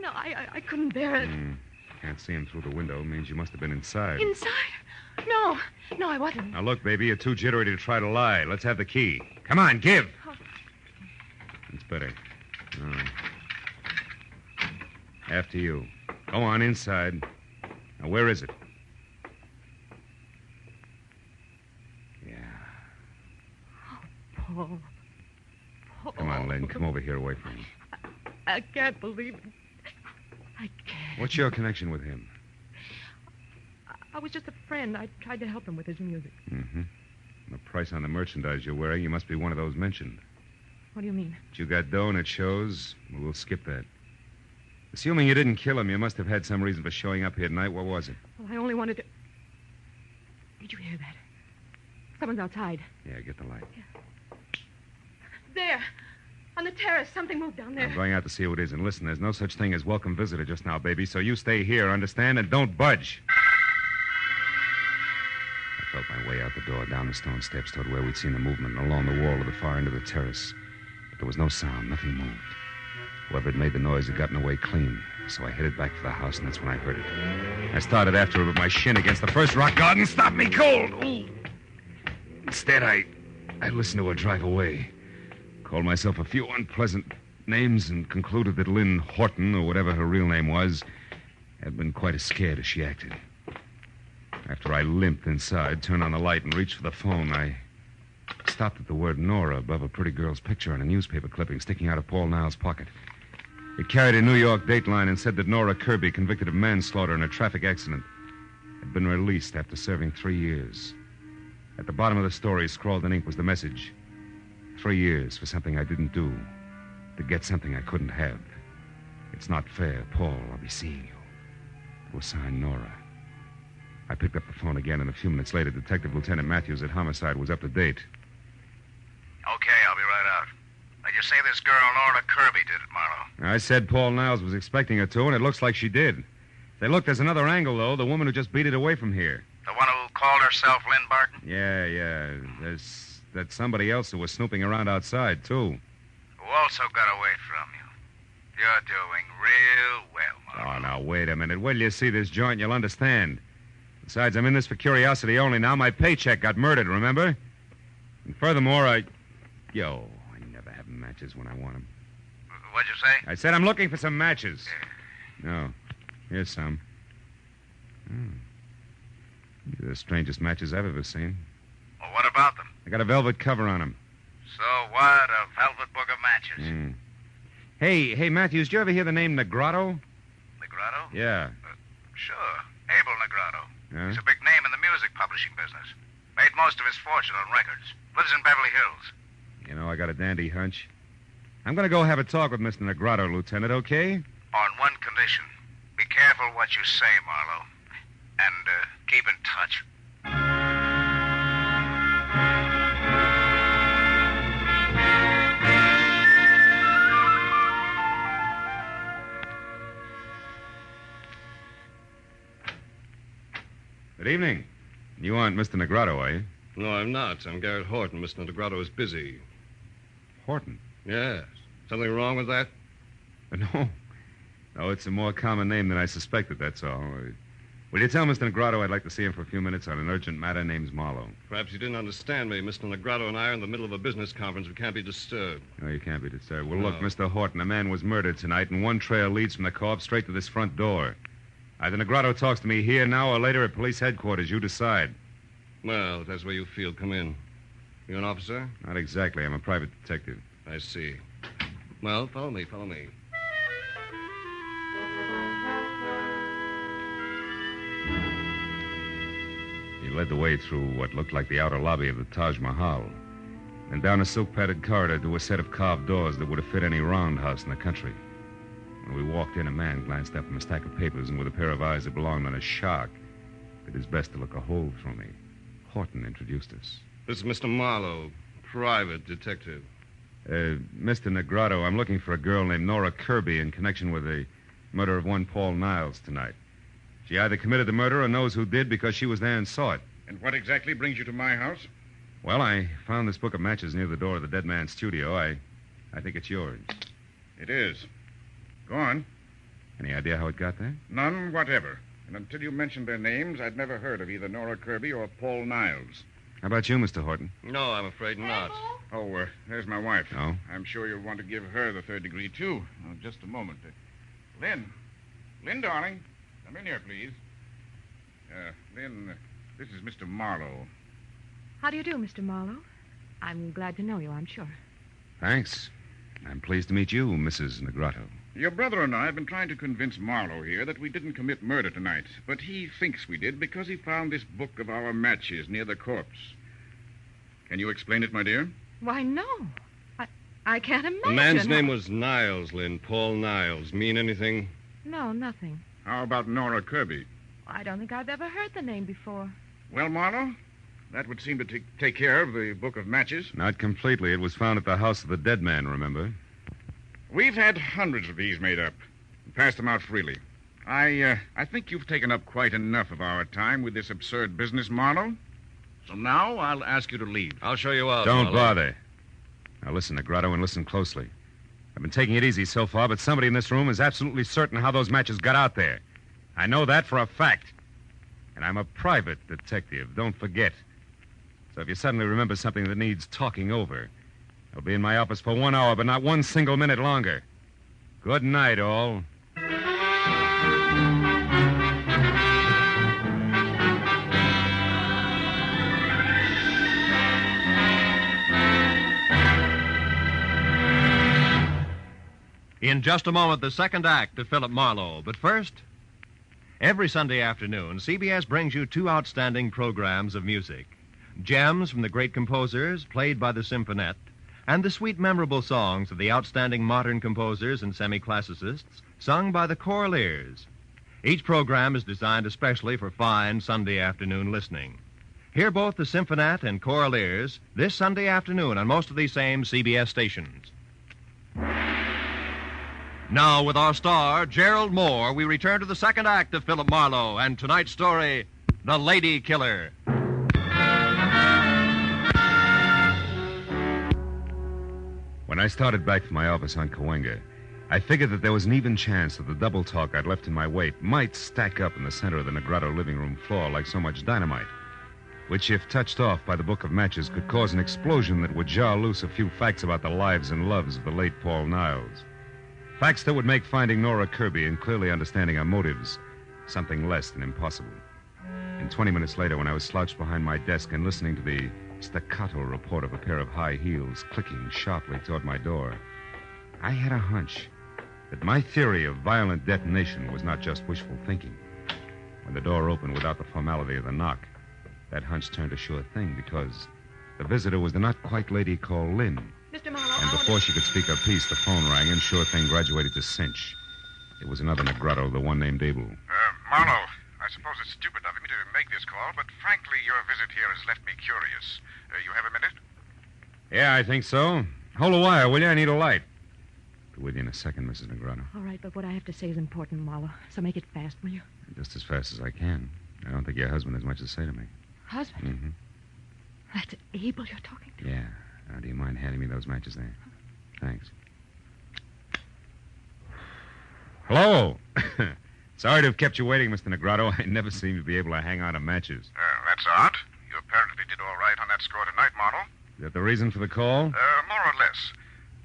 I couldn't bear it. Can't see him through the window. Means you must have been inside. Inside? No, I wasn't. Now, look, baby, you're too jittery to try to lie. Let's have the key. Come on, give. Oh. It's better. After you. Go on, inside. Now, where is it? Yeah. Paul. Come on, Lynn. Come over here away from me. I can't believe it. I can't. What's your connection with him? I was just a friend. I tried to help him with his music. Mm-hmm. The price on the merchandise you're wearing, you must be one of those mentioned. What do you mean? But you got dough and it shows. Well, we'll skip that. Assuming you didn't kill him, you must have had some reason for showing up here tonight. What was it? Well, I only wanted to... Did you hear that? Someone's outside. Yeah, get the light. There. On the terrace. Something moved down there. I'm going out to see who it is. And listen, there's no such thing as welcome visitor just now, baby. So you stay here, understand? And don't budge. I felt my way out the door, down the stone steps toward where we'd seen the movement, and along the wall to the far end of the terrace. But there was no sound. Nothing moved. Whoever had made the noise had gotten away clean. So I headed back for the house, and that's when I heard it. I started after it with my shin against the first rock garden. Stop me cold! Ooh. Instead, I listened to her drive away. Called myself a few unpleasant names and concluded that Lynn Horton, or whatever her real name was, had been quite as scared as she acted. After I limped inside, turned on the light, and reached for the phone, I stopped at the word Nora above a pretty girl's picture on a newspaper clipping sticking out of Paul Niles' pocket. It carried a New York dateline and said that Nora Kirby, convicted of manslaughter in a traffic accident, had been released after serving 3 years. At the bottom of the story, scrawled in ink, was the message: 3 years for something I didn't do, to get something I couldn't have. It's not fair, Paul. I'll be seeing you. It was signed Nora. I picked up the phone again, and a few minutes later, Detective Lieutenant Matthews at Homicide was up to date. Okay, I'll be right out. Now, you say this girl, Nora Kirby, did it, Marlowe? I said Paul Niles was expecting her to, and it looks like she did. Say, look, there's another angle, though. The woman who just beat it away from here. The one who called herself Lynn Barton? Yeah. That's somebody else who was snooping around outside, too. Who also got away from you. You're doing real well, Marlowe. Oh, now, wait a minute. Wait till you see this joint, you'll understand. Besides, I'm in this for curiosity only now. My paycheck got murdered, remember? And furthermore, I never have matches when I want them. What'd you say? I said I'm looking for some matches. No. Here's some. These are the strangest matches I've ever seen. Well, what about them? They got a velvet cover on them. So what? A velvet book of matches. Hey, Matthews, did you ever hear the name Negrotto? Negrotto? Yeah. Sure. Abel Negrotto. Huh? He's a big name in the music publishing business. Made most of his fortune on records. Lives in Beverly Hills. You know, I got a dandy hunch. I'm going to go have a talk with Mr. Negrotto, Lieutenant, okay? On one condition. Be careful what you say, Marlowe. And keep in touch. Good evening. You aren't Mr. Negrotto, are you? No, I'm not. I'm Garrett Horton. Mr. Negrotto is busy. Horton? Yes. Something wrong with that? No. No, it's a more common name than I suspected, that's all. Will you tell Mr. Negrotto I'd like to see him for a few minutes on an urgent matter named Marlowe? Perhaps you didn't understand me. Mr. Negrotto and I are in the middle of a business conference. We can't be disturbed. No, you can't be disturbed. Well, No. look, Mr. Horton, a man was murdered tonight, and one trail leads from the co-op straight to this front door. Either Negrotto talks to me here now or later at police headquarters. You decide. Well, if that's where you feel, come in. You an officer? Not exactly. I'm a private detective. I see. Well, follow me. He led the way through what looked like the outer lobby of the Taj Mahal, and down a silk-padded corridor to a set of carved doors that would have fit any roundhouse in the country. When we walked in, a man glanced up from a stack of papers and with a pair of eyes that belonged on a shark, did his best to look a hole through me. Horton introduced us. This is Mr. Marlowe, private detective. Mr. Negrotto, I'm looking for a girl named Nora Kirby in connection with the murder of one Paul Niles tonight. She either committed the murder or knows who did because she was there and saw it. And what exactly brings you to my house? Well, I found this book of matches near the door of the dead man's studio. I think it's yours. It is. Go on. Any idea how it got there? None whatever. And until you mentioned their names, I'd never heard of either Nora Kirby or Paul Niles. How about you, Mr. Horton? No, I'm afraid not. Oh, there's my wife. Oh? I'm sure you'll want to give her the third degree, too. Oh, just a moment. Lynn, darling. Come in here, please. Lynn, this is Mr. Marlowe. How do you do, Mr. Marlowe? I'm glad to know you, I'm sure. Thanks. I'm pleased to meet you, Mrs. Negrotto. Your brother and I have been trying to convince Marlowe here that we didn't commit murder tonight, but he thinks we did because he found this book of our matches near the corpse. Can you explain it, my dear? Why, no. I can't imagine. The man's name was Niles, Lynn. Paul Niles. Mean anything? No, nothing. How about Nora Kirby? I don't think I've ever heard the name before. Well, Marlowe, that would seem to take care of the book of matches. Not completely. It was found at the house of the dead man, remember? We've had hundreds of these made up and passed them out freely. I think you've taken up quite enough of our time with this absurd business, Marlowe. So now I'll ask you to leave. I'll show you out. Don't Marlowe. bother. Now listen, Negrado, and listen closely. I've been taking it easy so far, but somebody in this room is absolutely certain how those matches got out there. I know that for a fact. And I'm a private detective, don't forget. So if you suddenly remember something that needs talking over, I'll be in my office for 1 hour, but not one single minute longer. Good night, all. In just a moment, the second act of Philip Marlowe. But first, every Sunday afternoon, CBS brings you 2 outstanding programs of music. Gems from the great composers, played by the Symphonette, and the sweet, memorable songs of the outstanding modern composers and semi-classicists, sung by the Choraleers. Each program is designed especially for fine Sunday afternoon listening. Hear both the Symphonette and Choraleers this Sunday afternoon on most of these same CBS stations. Now, with our star, Gerald Mohr, we return to the second act of Philip Marlowe and tonight's story, The Lady Killer. When I started back from my office on Cahuenga, I figured that there was an even chance that the double talk I'd left in my wake might stack up in the center of the Negrado living room floor like so much dynamite, which, if touched off by the book of matches, could cause an explosion that would jar loose a few facts about the lives and loves of the late Paul Niles. Facts that would make finding Nora Kirby and clearly understanding her motives something less than impossible. And 20 minutes later, when I was slouched behind my desk and listening to the staccato report of a pair of high heels clicking sharply toward my door, I had a hunch that my theory of violent detonation was not just wishful thinking. When the door opened without the formality of the knock, that hunch turned a sure thing because the visitor was the not-quite lady called Lynn. Mr. Marlowe, And before she could speak her piece, the phone rang, and sure thing graduated to cinch. It was another Negrado, the one named Abel. Marlowe, I suppose it's stupid of me to make this call, but frankly, your visit here has left me curious. You have a minute? Yeah, I think so. Hold a wire, will you? I need a light. Be with you in a second, Mrs. Negrado. All right, but what I have to say is important, Marlowe. So make it fast, will you? Just as fast as I can. I don't think your husband has much to say to me. Husband? Mm-hmm. That's Abel you're talking to? Yeah. Now, do you mind handing me those matches there? Thanks. Hello. Sorry to have kept you waiting, Mr. Negrado. I never seem to be able to hang on to matches. That's odd. You apparently did all right on that score tonight, Marlowe. Is that the reason for the call? More or less.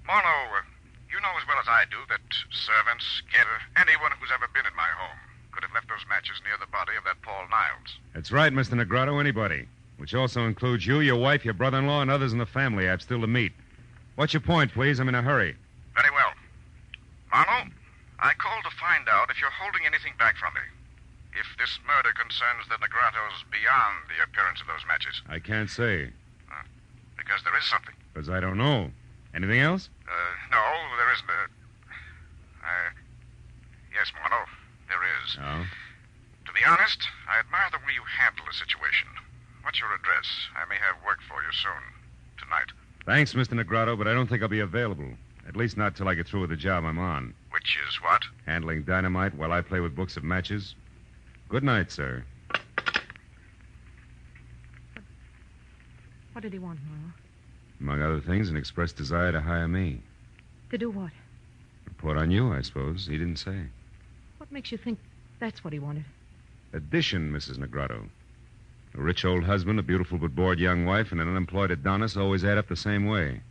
Marlowe, you know as well as I do that servants, anyone who's ever been in my home could have left those matches near the body of that Paul Niles. That's right, Mr. Negrado. Anybody. Which also includes you, your wife, your brother-in-law, and others in the family I've still to meet. What's your point, please? I'm in a hurry. Very well. Marlowe, I called to find out if you're holding anything back from me. If this murder concerns the Negrados beyond the appearance of those matches. I can't say. Because there is something. Because I don't know. Anything else? No, there isn't. Yes, Marlowe, there is. Oh? To be honest, I admire the way you handle the situation. What's your address? I may have work for you soon. Tonight. Thanks, Mr. Negrado, but I don't think I'll be available. At least not till I get through with the job I'm on. Which is what? Handling dynamite while I play with books of matches. Good night, sir. What did he want, Marlowe? Among other things, an expressed desire to hire me. To do what? Report on you, I suppose. He didn't say. What makes you think that's what he wanted? Addition, Mrs. Negrado. A rich old husband, a beautiful but bored young wife, and an unemployed Adonis always add up the same way.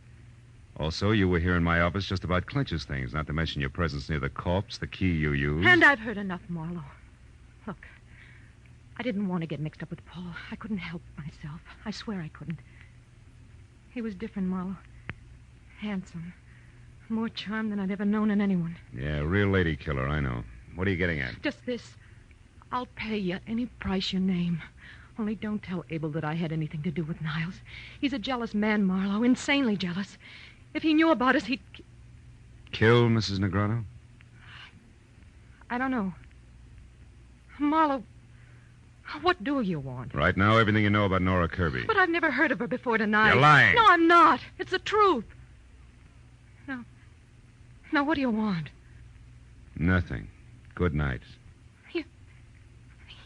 Also, you were here in my office just about clinches things, not to mention your presence near the corpse, the key you used. And I've heard enough, Marlowe. Look, I didn't want to get mixed up with Paul. I couldn't help myself. I swear I couldn't. He was different, Marlowe. Handsome. More charm than I'd ever known in anyone. Yeah, real lady killer, I know. What are you getting at? Just this. I'll pay you any price you name. Only don't tell Abel that I had anything to do with Niles. He's a jealous man, Marlowe, insanely jealous. If he knew about us, he'd... Kill Mrs. Negrado? I don't know. Marlowe, what do you want? Right now, everything you know about Nora Kirby. But I've never heard of her before tonight. You're lying. No, I'm not. It's the truth. Now, what do you want? Nothing. Good night.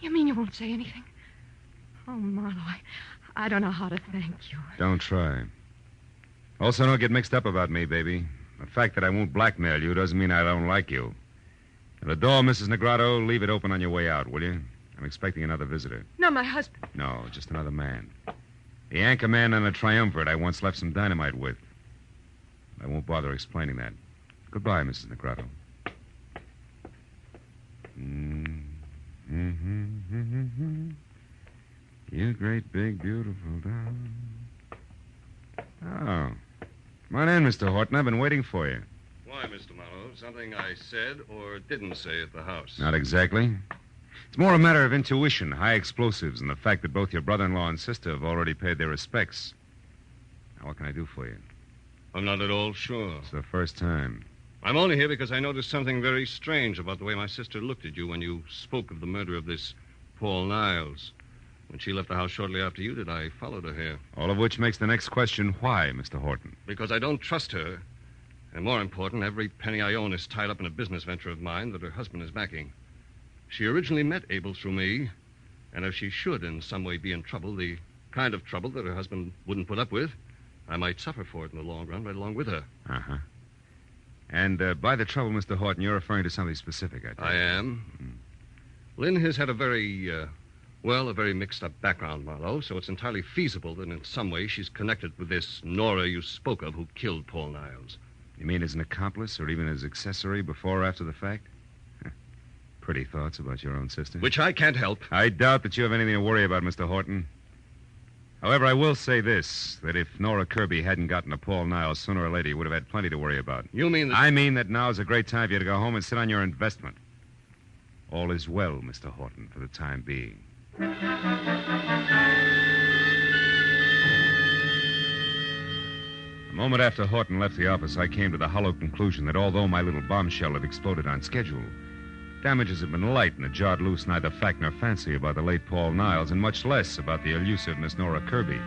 You mean you won't say anything? Oh, Marlowe, I don't know how to thank you. Don't try. Also, don't get mixed up about me, baby. The fact that I won't blackmail you doesn't mean I don't like you. And the door, Mrs. Negrado, leave it open on your way out, will you? I'm expecting another visitor. No, my husband. No, just another man. The anchor man on a triumvirate I once left some dynamite with. I won't bother explaining that. Goodbye, Mrs. Negrado. You great, big, beautiful doll. Oh. Come on in, Mr. Horton. I've been waiting for you. Why, Mr. Marlowe? Something I said or didn't say at the house? Not exactly. It's more a matter of intuition, high explosives, and the fact that both your brother-in-law and sister have already paid their respects. Now, what can I do for you? I'm not at all sure. It's the first time. I'm only here because I noticed something very strange about the way my sister looked at you when you spoke of the murder of this Paul Niles. When she left the house shortly after you did, I followed her here. All of which makes the next question, why, Mr. Horton? Because I don't trust her. And more important, every penny I own is tied up in a business venture of mine that her husband is backing. She originally met Abel through me, and if she should in some way be in trouble, the kind of trouble that her husband wouldn't put up with, I might suffer for it in the long run right along with her. Uh-huh. And by the trouble, Mr. Horton, you're referring to something specific, I think. I am. Lynn has had a very mixed-up background, Marlowe, so it's entirely feasible that in some way she's connected with this Nora you spoke of who killed Paul Niles. You mean as an accomplice or even as accessory before or after the fact? Pretty thoughts about your own sister. Which I can't help. I doubt that you have anything to worry about, Mr. Horton. However, I will say this, that if Nora Kirby hadn't gotten to Paul Niles, sooner or later, you would have had plenty to worry about. You mean that... I mean that now is a great time for you to go home and sit on your investment. All is well, Mr. Horton, for the time being. A moment after Horton left the office, I came to the hollow conclusion that although my little bombshell had exploded on schedule, damages had been light and had jarred loose neither fact nor fancy about the late Paul Niles, and much less about the elusive Miss Nora Kirby.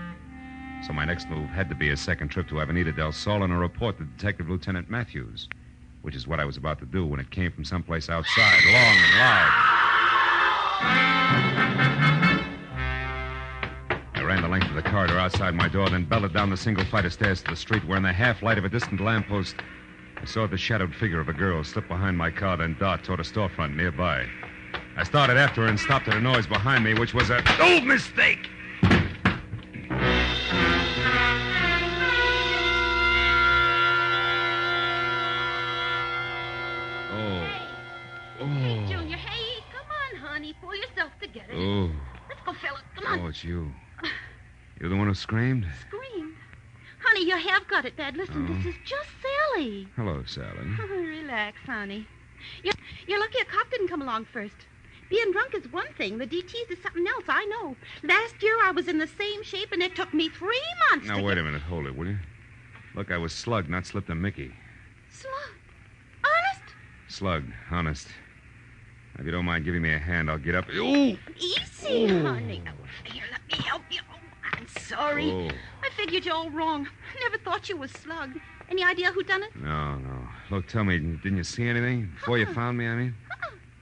So my next move had to be a second trip to Avenida del Sol and a report to Detective Lieutenant Matthews, which is what I was about to do when it came from someplace outside, long and loud. I ran the length of the corridor outside my door, then belted down the single flight of stairs to the street, where in the half-light of a distant lamppost, I saw the shadowed figure of a girl slip behind my car, then dart toward a storefront nearby. I started after her and stopped at a noise behind me, which was a... Oh, mistake! Hey, Junior, hey, come on, honey. Pull yourself together. Oh. Let's go, Philip. Come on. Oh, it's you. You're the one who screamed? Scream. Honey, you have got it bad. Listen, Oh. this is just Sally. Hello, Sally. Relax, honey. You're lucky a cop didn't come along first. Being drunk is one thing. The DTs is something else, I know. Last year I was in the same shape, and it took me 3 months Now, to wait a minute. Hold it, will you? Look, I was slugged, not slipped a Mickey. Slug. Honest? Slugged, honest. If you don't mind giving me a hand, I'll get up. Ooh! Easy, honey. Oh, here, let me help you. Oh, I'm sorry. Oh. I figured you all wrong. Never thought you was slugged. Any idea who done it? No. Look, tell me, didn't you see anything? Before you found me, I mean?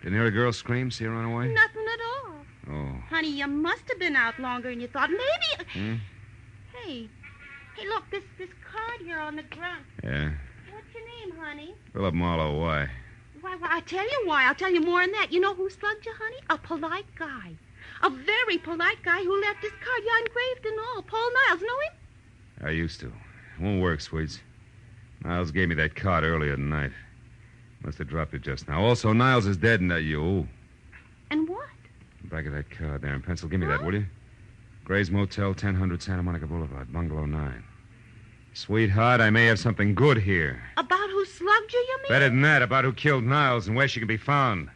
Didn't hear a girl scream, see her run away? Nothing at all. Oh. Honey, you must have been out longer than you thought. Maybe... Hmm? Hey, look, this card here on the ground. Yeah? What's your name, honey? Philip Marlowe, why? Why, I tell you why. I'll tell you more than that. You know who slugged you, honey? A polite guy. A very polite guy who left this card. Yeah, engraved and all. Paul Niles, know him? I used to. It won't work, Sweets. Niles gave me that card earlier tonight. Must have dropped it just now. Also, Niles is dead and you. And what? Back of that card there in pencil. Give me that, will you? Gray's Motel, 1000 Santa Monica Boulevard, Bungalow 9. Sweetheart, I may have something good here. About who slugged you, you mean? Better than that, about who killed Niles and where she can be found.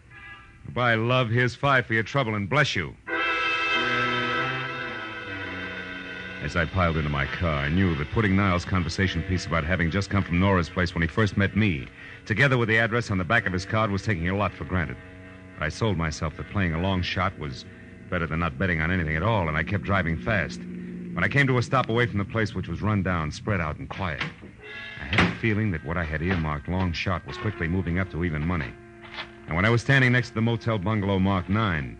Goodbye, love. Here's $5 for your trouble, and bless you. As I piled into my car, I knew that putting Niles' conversation piece about having just come from Nora's place when he first met me, together with the address on the back of his card, was taking a lot for granted. But I sold myself that playing a long shot was better than not betting on anything at all, and I kept driving fast. When I came to a stop away from the place, which was run down, spread out, and quiet, I had a feeling that what I had earmarked long shot was quickly moving up to even money. And when I was standing next to the motel bungalow marked 9,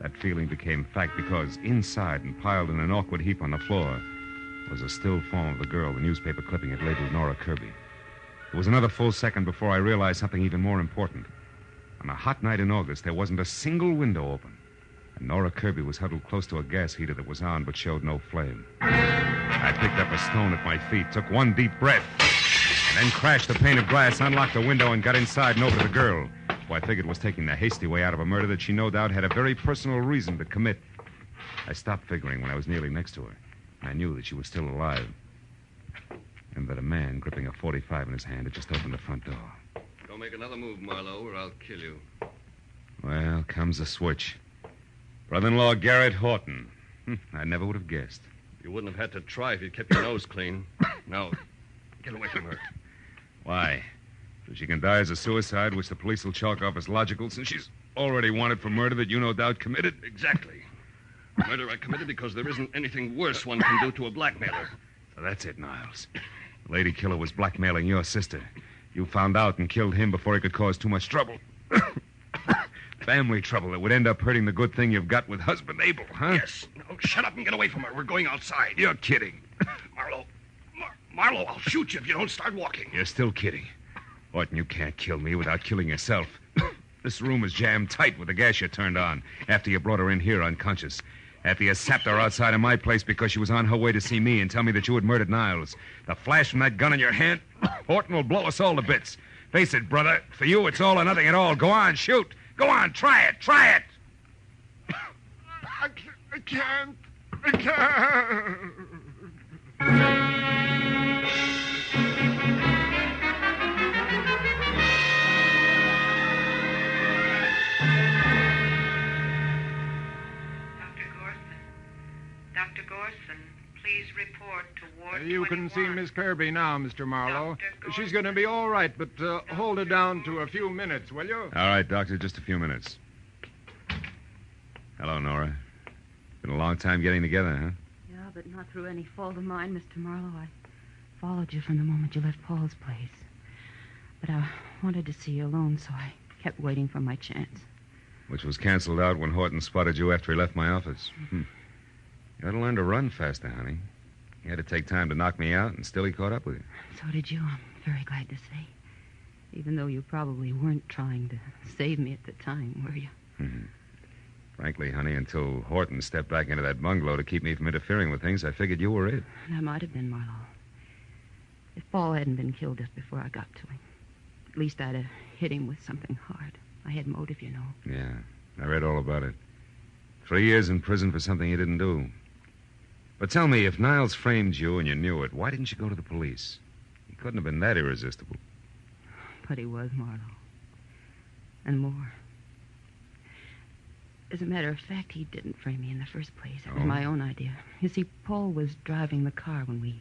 that feeling became fact because inside and piled in an awkward heap on the floor was a still form of the girl the newspaper clipping had labeled Nora Kirby. It was another full second before I realized something even more important. On a hot night in August, there wasn't a single window open, and Nora Kirby was huddled close to a gas heater that was on but showed no flame. I picked up a stone at my feet, took one deep breath, and then crashed the pane of glass, unlocked the window, and got inside and over to the girl, who I figured was taking the hasty way out of a murder that she no doubt had a very personal reason to commit. I stopped figuring when I was nearly next to her. I knew that she was still alive, and that a man gripping a .45 in his hand had just opened the front door. Don't make another move, Marlowe, or I'll kill you. Well, comes the switch. Brother-in-law Garrett Horton. I never would have guessed. You wouldn't have had to try if you'd kept your nose clean. Now, get away from her. Why? So she can die as a suicide, which the police will chalk off as logical, since she's already wanted for murder that you no doubt committed? Exactly. Murder I committed because there isn't anything worse one can do to a blackmailer. So that's it, Niles. The lady killer was blackmailing your sister. You found out and killed him before he could cause too much trouble. Family trouble that would end up hurting the good thing you've got with husband Abel, huh? Yes. Now, shut up and get away from her. We're going outside. You're kidding. Marlowe, I'll shoot you if you don't start walking. You're still kidding. Horton, you can't kill me without killing yourself. This room is jammed tight with the gas you turned on after you brought her in here unconscious. After you sapped her outside of my place because she was on her way to see me and tell me that you had murdered Niles. The flash from that gun in your hand, Horton will blow us all to bits. Face it, brother. For you, it's all or nothing at all. Go on, shoot. Go on, try it. Try it. I can't. I can't. Dr. Gorson, please report to Ward You can see Miss Kirby now, Mr. Marlowe. She's going to be all right, but hold her down to a few minutes, will you? All right, Doctor, just a few minutes. Hello, Nora. Been a long time getting together, huh? Yeah, but not through any fault of mine, Mr. Marlowe. I followed you from the moment you left Paul's place. But I wanted to see you alone, so I kept waiting for my chance. Which was canceled out when Horton spotted you after he left my office. You ought to learn to run faster, honey. You had to take time to knock me out, and still he caught up with you. So did you, I'm very glad to say. Even though you probably weren't trying to save me at the time, were you? Frankly, honey, until Horton stepped back into that bungalow to keep me from interfering with things, I figured you were it. That might have been, Marlowe. If Paul hadn't been killed just before I got to him, at least I'd have hit him with something hard. I had motive, you know. Yeah, I read all about it. 3 years in prison for something you didn't do. But tell me, if Niles framed you and you knew it, why didn't you go to the police? He couldn't have been that irresistible. But he was, Marlowe. And more. As a matter of fact, he didn't frame me in the first place. It was my own idea. You see, Paul was driving the car when we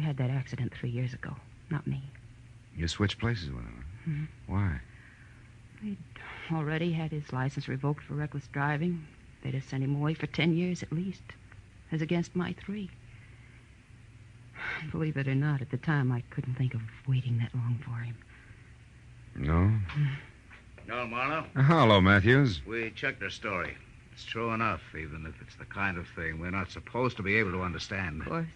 had that accident 3 years ago. Not me. You switched places with him, huh? Mm-hmm. Why? He'd already had his license revoked for reckless driving. They'd have sent him away for 10 years at least, as against my 3. Believe it or not, at the time I couldn't think of waiting that long for him. No? No, Marlowe? Hello, Matthews. We checked her story. It's true enough, even if it's the kind of thing we're not supposed to be able to understand. Of course.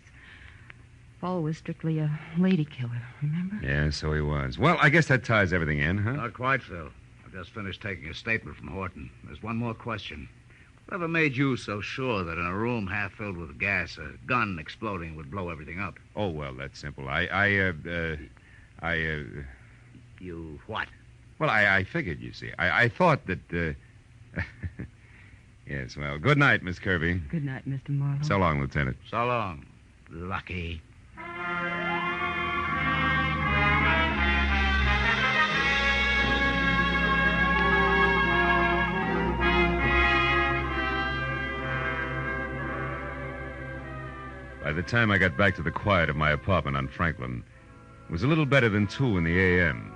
Paul was strictly a lady killer, remember? Yeah, so he was. Well, I guess that ties everything in, huh? Not quite, Phil. I've just finished taking a statement from Horton. There's one more question. Whatever made you so sure that in a room half filled with gas, a gun exploding would blow everything up? Oh, well, that's simple. You what? Well, I figured, you see. I thought that, Yes, well, good night, Miss Kirby. Good night, Mr. Marlowe. So long, Lieutenant. So long. Lucky. By the time I got back to the quiet of my apartment on Franklin, it was a little better than 2 in the a.m.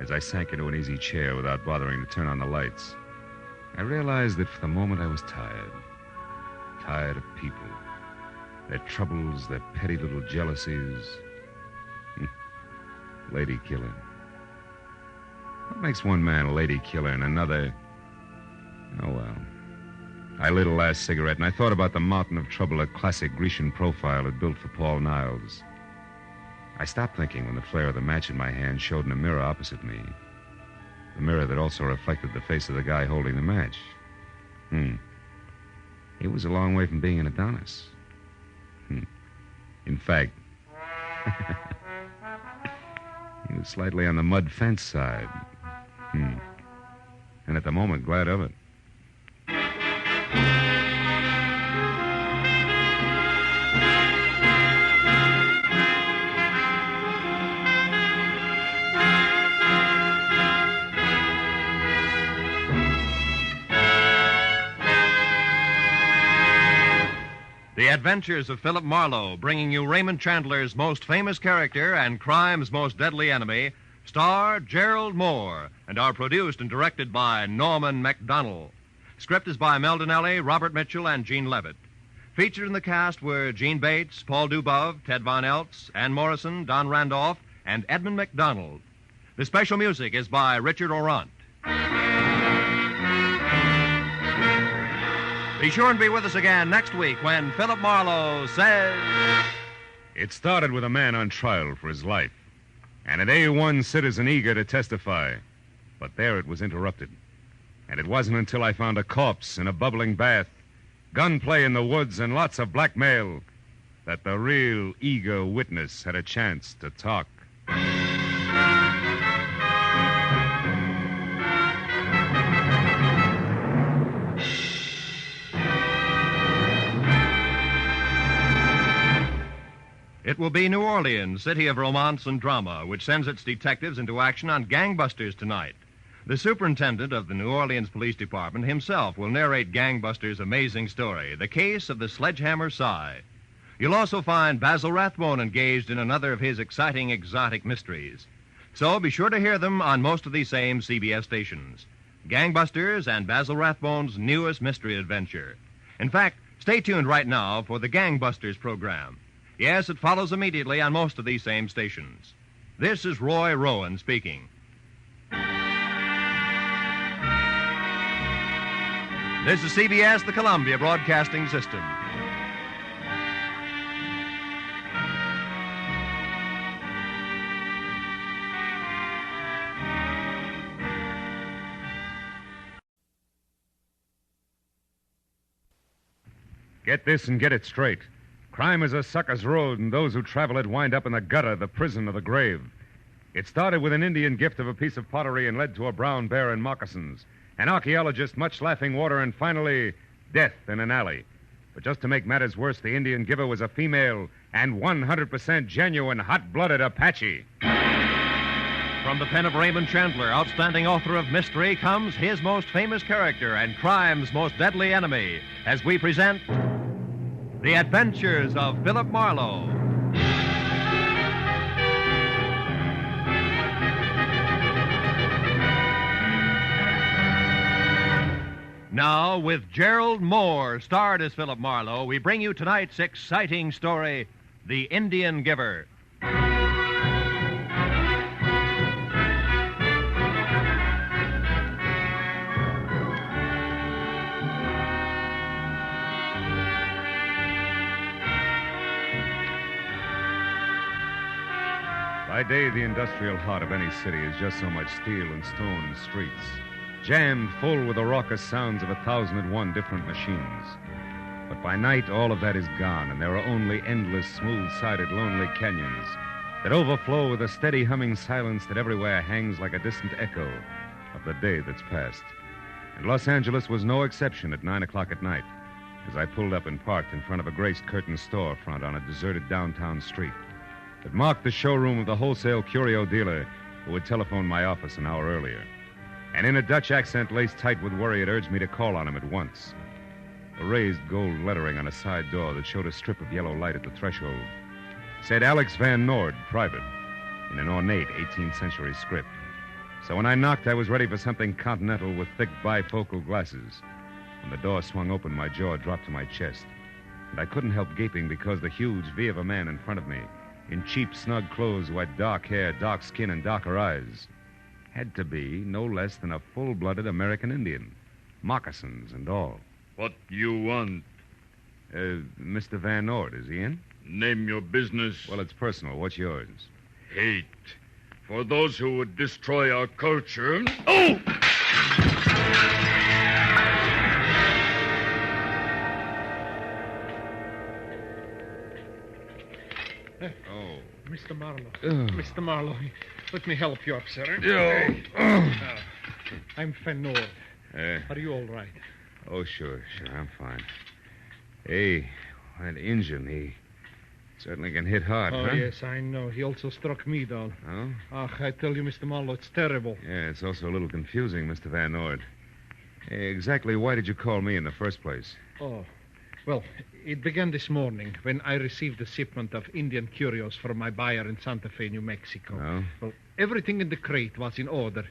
As I sank into an easy chair without bothering to turn on the lights, I realized that for the moment I was tired. Tired of people. Their troubles, their petty little jealousies. Lady killer. What makes one man a lady killer and another... Oh, well. I lit a last cigarette, and I thought about the mountain of trouble a classic Grecian profile had built for Paul Niles. I stopped thinking when the flare of the match in my hand showed in a mirror opposite me. The mirror that also reflected the face of the guy holding the match. He was a long way from being an Adonis. In fact, he was slightly on the mud fence side. And at the moment, glad of it. The Adventures of Philip Marlowe, bringing you Raymond Chandler's most famous character and crime's most deadly enemy, star Gerald Mohr, and are produced and directed by Norman MacDonald. Script is by Mel Donnelly, Robert Mitchell, and Gene Levitt. Featured in the cast were Gene Bates, Paul Dubov, Ted Von Eltz, Ann Morrison, Don Randolph, and Edmund MacDonald. The special music is by Richard Orant. Be sure and be with us again next week when Philip Marlowe says... It started with a man on trial for his life, and an A1 citizen eager to testify. But there it was interrupted. And it wasn't until I found a corpse in a bubbling bath, gunplay in the woods, and lots of blackmail that the real eager witness had a chance to talk. It will be New Orleans, city of romance and drama, which sends its detectives into action on gangbusters tonight. The superintendent of the New Orleans Police Department himself will narrate Gangbusters' amazing story, The Case of the Sledgehammer Sigh. You'll also find Basil Rathbone engaged in another of his exciting exotic mysteries. So be sure to hear them on most of these same CBS stations. Gangbusters and Basil Rathbone's newest mystery adventure. In fact, stay tuned right now for the Gangbusters program. Yes, it follows immediately on most of these same stations. This is Roy Rowan speaking. This is CBS, the Columbia Broadcasting System. Get this and get it straight. Crime is a sucker's road, and those who travel it wind up in the gutter, the prison, or the grave. It started with an Indian gift of a piece of pottery and led to a brown bear in moccasins, an archaeologist, much laughing water, and finally, death in an alley. But just to make matters worse, the Indian giver was a female and 100% genuine, hot-blooded Apache. From the pen of Raymond Chandler, outstanding author of mystery, comes his most famous character and crime's most deadly enemy, as we present The Adventures of Philip Marlowe. Now, with Gerald Mohr, starred as Philip Marlowe, we bring you tonight's exciting story, The Indian Giver. By day, the industrial heart of any city is just so much steel and stone and streets, jammed full with the raucous sounds of 1,001 different machines. But by night, all of that is gone, and there are only endless, smooth-sided, lonely canyons that overflow with a steady humming silence that everywhere hangs like a distant echo of the day that's passed. And Los Angeles was no exception at 9 o'clock at night, as I pulled up and parked in front of a graced-curtain storefront on a deserted downtown street. It marked the showroom of the wholesale curio dealer who had telephoned my office an hour earlier. And in a Dutch accent laced tight with worry, it urged me to call on him at once. a raised gold lettering on a side door that showed a strip of yellow light at the threshold. It said Alex Van Noord, private, in an ornate 18th century script. So when I knocked, I was ready for something continental with thick bifocal glasses. When the door swung open, my jaw dropped to my chest. And I couldn't help gaping because the huge V of a man in front of me, in cheap, snug clothes who had dark hair, dark skin, and darker eyes, had to be no less than a full-blooded American Indian. Moccasins and all. What you want? Mr. Van Noord, is he in? Name your business. Well, it's personal. What's yours? Hate. For those who would destroy our culture. Oh! Oh. Mr. Marlowe. Mr. Marlowe, let me help you up, sir. I'm Van Noord. Are you all right? Oh, sure, I'm fine. Hey, that Injun, he certainly can hit hard, Oh, huh? yes, I know. He also struck me down. Oh? Ach, I tell you, Mr. Marlowe, it's terrible. Yeah, it's also a little confusing, Mr. Van Noord. Hey, exactly why did you call me in the first place? Oh, well, it began this morning when I received a shipment of Indian curios from my buyer in Santa Fe, New Mexico. Oh? Well, everything in the crate was in order,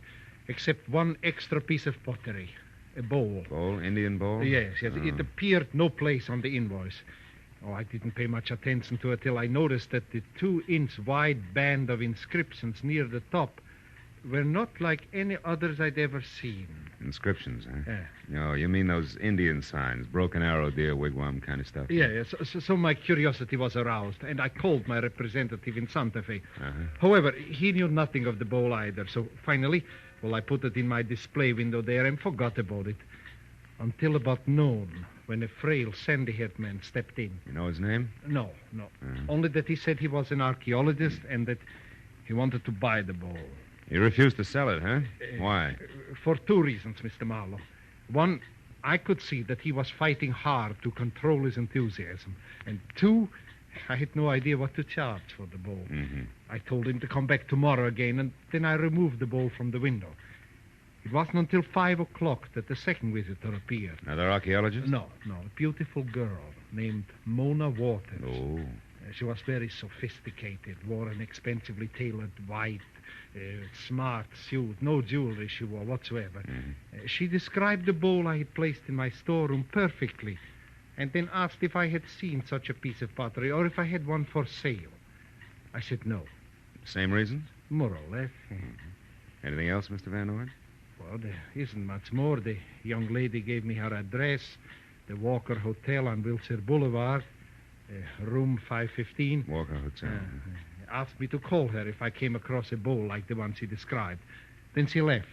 except one extra piece of pottery, a bowl. Bowl? Indian bowl? Yes. Oh. It appeared no place on the invoice. Oh, I didn't pay much attention to it till I noticed that the 2-inch wide band of inscriptions near the top were not like any others I'd ever seen. Inscriptions, huh? Yeah. No, you mean those Indian signs, broken arrow, deer wigwam kind of stuff? Yeah. So my curiosity was aroused, and I called my representative in Santa Fe. Uh-huh. However, he knew nothing of the bowl either, so finally, I put it in my display window there and forgot about it. Until about noon, when a frail, sandy-haired man stepped in. You know his name? No. Only that he said he was an archaeologist and that he wanted to buy the bowl. You refused to sell it, huh? Why? For 2 reasons, Mr. Marlowe. One, I could see that he was fighting hard to control his enthusiasm. And 2, I had no idea what to charge for the bowl. Mm-hmm. I told him to come back tomorrow again, and then I removed the bowl from the window. It wasn't until 5 o'clock that the second visitor appeared. Another archaeologist? No. A beautiful girl named Mona Waters. Oh. She was very sophisticated, wore an expensively tailored white, smart suit, no jewelry she wore whatsoever. Mm-hmm. She described the bowl I had placed in my storeroom perfectly, and then asked if I had seen such a piece of pottery or if I had one for sale. I said no. Same reasons? More or less. Mm-hmm. Anything else, Mr. Van Noord? Well, there isn't much more. The young lady gave me her address, the Walker Hotel on Wilshire Boulevard, room 515. Walker Hotel. Asked me to call her if I came across a bowl like the one she described. Then she left.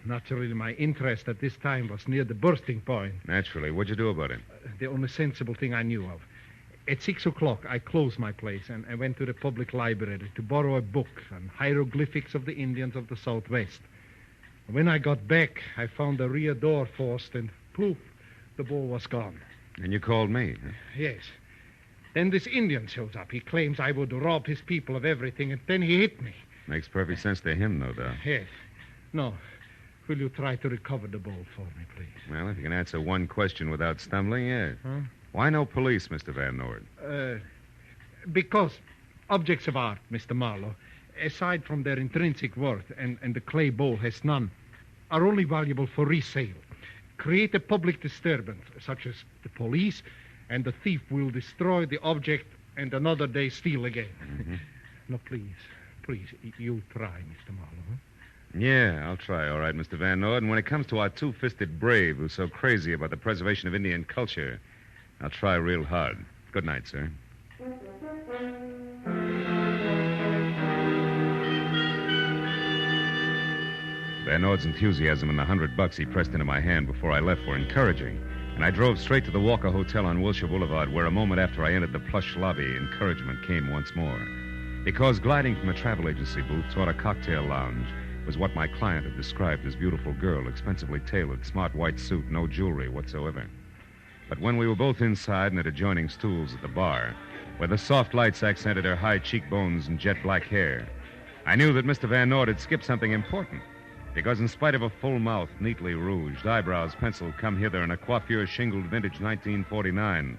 Naturally, my interest at this time was near the bursting point. Naturally. What'd you do about it? The only sensible thing I knew of. At 6 o'clock, I closed my place and I went to the public library to borrow a book on hieroglyphics of the Indians of the Southwest. When I got back, I found the rear door forced and poof, the bowl was gone. And you called me, huh? Yes. Then this Indian shows up. He claims I would rob his people of everything, and then he hit me. Makes perfect sense to him, no doubt. Yes. No. Will you try to recover the bowl for me, please? Well, if you can answer one question without stumbling, yes. Huh? Why no police, Mr. Van Noord? Because objects of art, Mr. Marlowe, aside from their intrinsic worth, and the clay bowl has none, are only valuable for resale. Create a public disturbance, such as the police, and the thief will destroy the object and another day steal again. Mm-hmm. No, please, you try, Mr. Marlowe. Yeah, I'll try, all right, Mr. Van Noord. And when it comes to our two-fisted brave who's so crazy about the preservation of Indian culture, I'll try real hard. Good night, sir. Van Noord's enthusiasm and the $100 he pressed into my hand before I left were encouraging, and I drove straight to the Walker Hotel on Wilshire Boulevard, where a moment after I entered the plush lobby, encouragement came once more. Because gliding from a travel agency booth toward a cocktail lounge was what my client had described as beautiful girl, expensively tailored, smart white suit, no jewelry whatsoever. But when we were both inside and at adjoining stools at the bar, where the soft lights accented her high cheekbones and jet black hair, I knew that Mr. Van Noord had skipped something important. Because in spite of a full mouth, neatly rouged, eyebrows penciled come hither, and a coiffure shingled vintage 1949,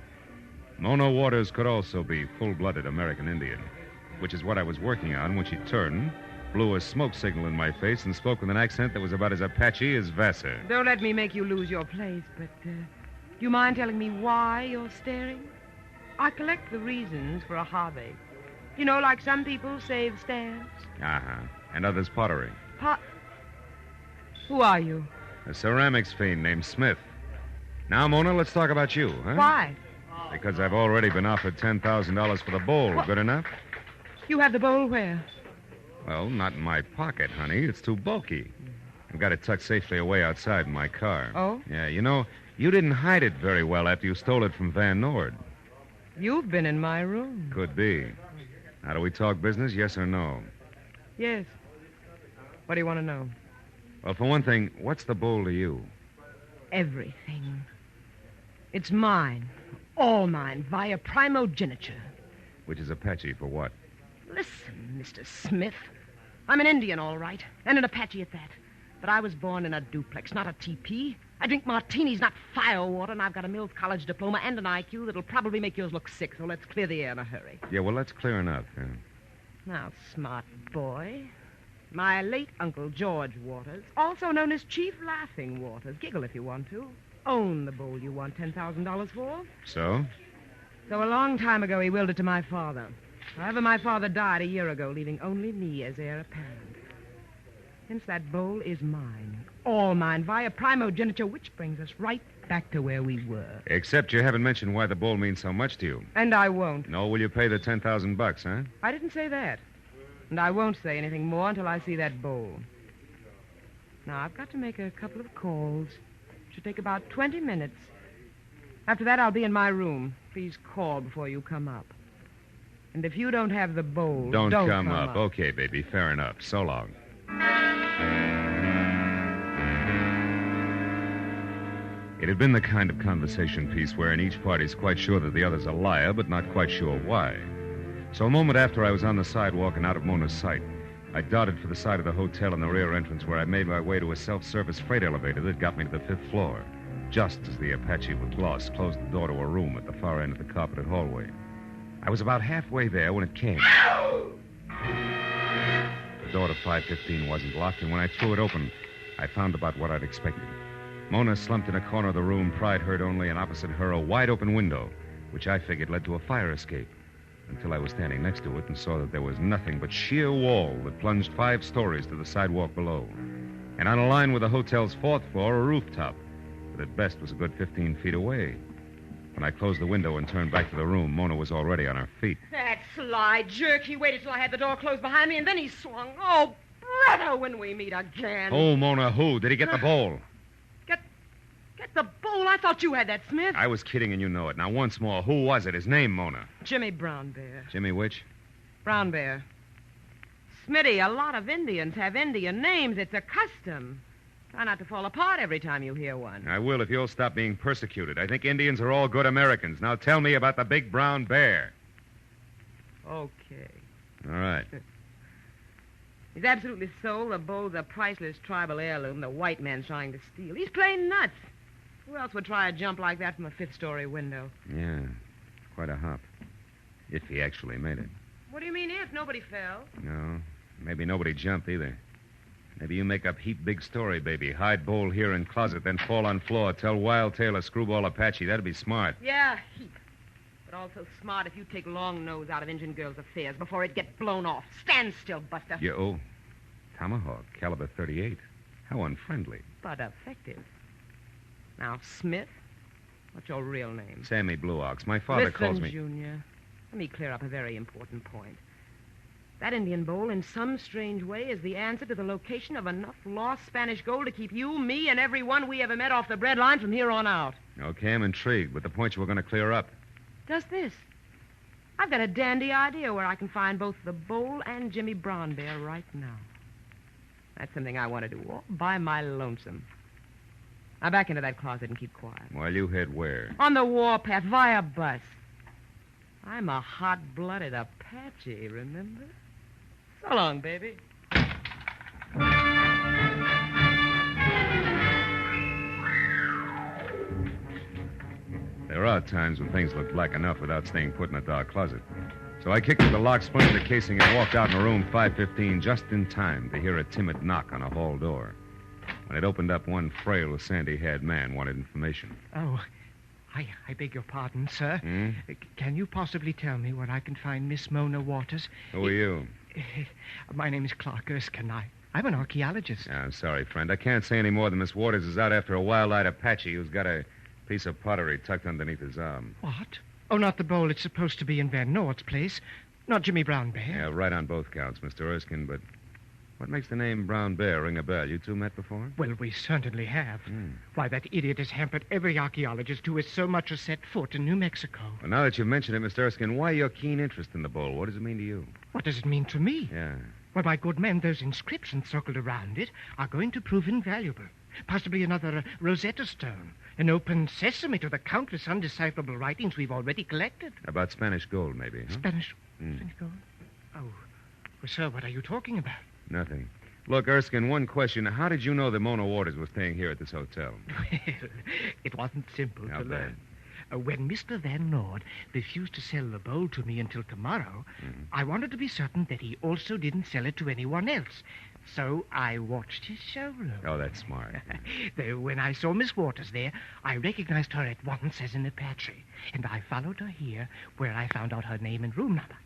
Mona Waters could also be full-blooded American Indian, which is what I was working on when she turned, blew a smoke signal in my face, and spoke with an accent that was about as Apache as Vassar. Don't let me make you lose your place, but do you mind telling me why you're staring? I collect the reasons for a hobby. You know, like some people save stamps. Uh-huh. And others pottery. Who are you? A ceramics fiend named Smith. Now, Mona, let's talk about you, huh? Why? Because I've already been offered $10,000 for the bowl. What? Good enough? You have the bowl where? Well, not in my pocket, honey. It's too bulky. I've got it tucked safely away outside in my car. Oh? Yeah, you know, you didn't hide it very well after you stole it from Van Nord. You've been in my room. Could be. Now, do we talk business, yes or no? Yes. What do you want to know? Well, for one thing, what's the bowl to you? Everything. It's mine. All mine, via primogeniture. Which is Apache for what? Listen, Mr. Smith. I'm an Indian, all right, and an Apache at that. But I was born in a duplex, not a teepee. I drink martinis, not firewater, and I've got a Mills College diploma and an IQ that'll probably make yours look sick, so let's clear the air in a hurry. Yeah, well, that's clear enough. Yeah. Now, smart boy, my late Uncle George Waters, also known as Chief Laughing Waters, giggle if you want to, owned the bowl you want $10,000 for. So? So a long time ago, he willed it to my father. However, my father died a year ago, leaving only me as heir apparent. Hence, that bowl is mine. All mine, via primogeniture, which brings us right back to where we were. Except you haven't mentioned why the bowl means so much to you. And I won't. No, will you pay the $10,000, huh? I didn't say that. And I won't say anything more until I see that bowl. Now, I've got to make a couple of calls. Should take about 20 minutes. After that, I'll be in my room. Please call before you come up. And if you don't have the bowl, Don't come up. Okay, baby, fair enough. So long. It had been the kind of conversation piece wherein each party's quite sure that the other's a liar, but not quite sure why. So a moment after I was on the sidewalk and out of Mona's sight, I darted for the side of the hotel in the rear entrance where I made my way to a self-service freight elevator that got me to the 5th floor, just as the Apache with gloss closed the door to a room at the far end of the carpeted hallway. I was about halfway there when it came. The door to 515 wasn't locked, and when I threw it open, I found about what I'd expected. Mona slumped in a corner of the room, pride hurt only, and opposite her a wide-open window, which I figured led to a fire escape, until I was standing next to it and saw that there was nothing but sheer wall that plunged 5 stories to the sidewalk below. And on a line with the hotel's 4th floor, a rooftop, that at best was a good 15 feet away. When I closed the window and turned back to the room, Mona was already on her feet. That sly jerk. He waited till I had the door closed behind me, and then he swung. Oh, brother, when we meet again. Oh, Mona, who? Did he get the bowl? Get the bowl? I thought you had that, Smith. I was kidding, and you know it. Now, once more, who was it? His name, Mona? Jimmy Brown Bear. Jimmy which? Brown Bear. Smitty, a lot of Indians have Indian names. It's a custom. Try not to fall apart every time you hear one. I will if you'll stop being persecuted. I think Indians are all good Americans. Now tell me about the big brown bear. Okay. All right. He's absolutely sold the bowl's a priceless tribal heirloom the white man's trying to steal. He's plain nuts. Who else would try a jump like that from a 5th-story window? Yeah, quite a hop. If he actually made it. What do you mean if? Nobody fell. No, maybe nobody jumped either. Maybe you make up heap big story, baby. Hide bowl here in closet, then fall on floor. Tell Wild Tail a screwball Apache. That'd be smart. Yeah, heap. But also smart if you take long nose out of Injun girls' affairs before it gets blown off. Stand still, Buster. Oh, Tomahawk, caliber 38. How unfriendly. But effective. Now, Smith, what's your real name? Sammy Blue Ox. My father calls me... Junior, let me clear up a very important point. That Indian bowl, in some strange way, is the answer to the location of enough lost Spanish gold to keep you, me, and everyone we ever met off the bread line from here on out. Okay, I'm intrigued, but the point you were going to clear up. Just this. I've got a dandy idea where I can find both the bowl and Jimmy Brown Bear right now. That's something I want to do all by my lonesome. Now, back into that closet and keep quiet. While you head where? On the warpath, via bus. I'm a hot-blooded Apache, remember? So long, baby. There are times when things look black enough without staying put in a dark closet. So I kicked at the lock, spun the casing, and walked out in room 515 just in time to hear a timid knock on a hall door. When it opened up, one frail, sandy-haired man wanted information. Oh, I beg your pardon, sir. Can you possibly tell me where I can find Miss Mona Waters? Who are you? My name is Clark Erskine. I'm an archaeologist. I'm sorry, friend. I can't say any more than Miss Waters is out after a wild-eyed Apache who's got a piece of pottery tucked underneath his arm. What? Oh, not the bowl it's supposed to be in Van Nord's place. Not Jimmy Brown Bear. Yeah, right on both counts, Mr. Erskine, but what makes the name Brown Bear ring a bell? You two met before? Well, we certainly have. Why, that idiot has hampered every archaeologist who has so much as set foot in New Mexico. Well, now that you've mentioned it, Mr. Erskine, why your keen interest in the bowl? What does it mean to you? What does it mean to me? Yeah. Well, my good man, those inscriptions circled around it are going to prove invaluable. Possibly another Rosetta Stone. An open sesame to the countless undecipherable writings we've already collected. About Spanish gold, maybe, huh? Spanish gold? Oh. Well, sir, what are you talking about? Nothing. Look, Erskine, one question. How did you know that Mona Waters was staying here at this hotel? Well, it wasn't simple to learn. When Mr. Van Nord refused to sell the bowl to me until tomorrow, I wanted to be certain that he also didn't sell it to anyone else. So I watched his showroom. Oh, that's smart. Though when I saw Miss Waters there, I recognized her at once as an Apache, and I followed her here, where I found out her name and room number.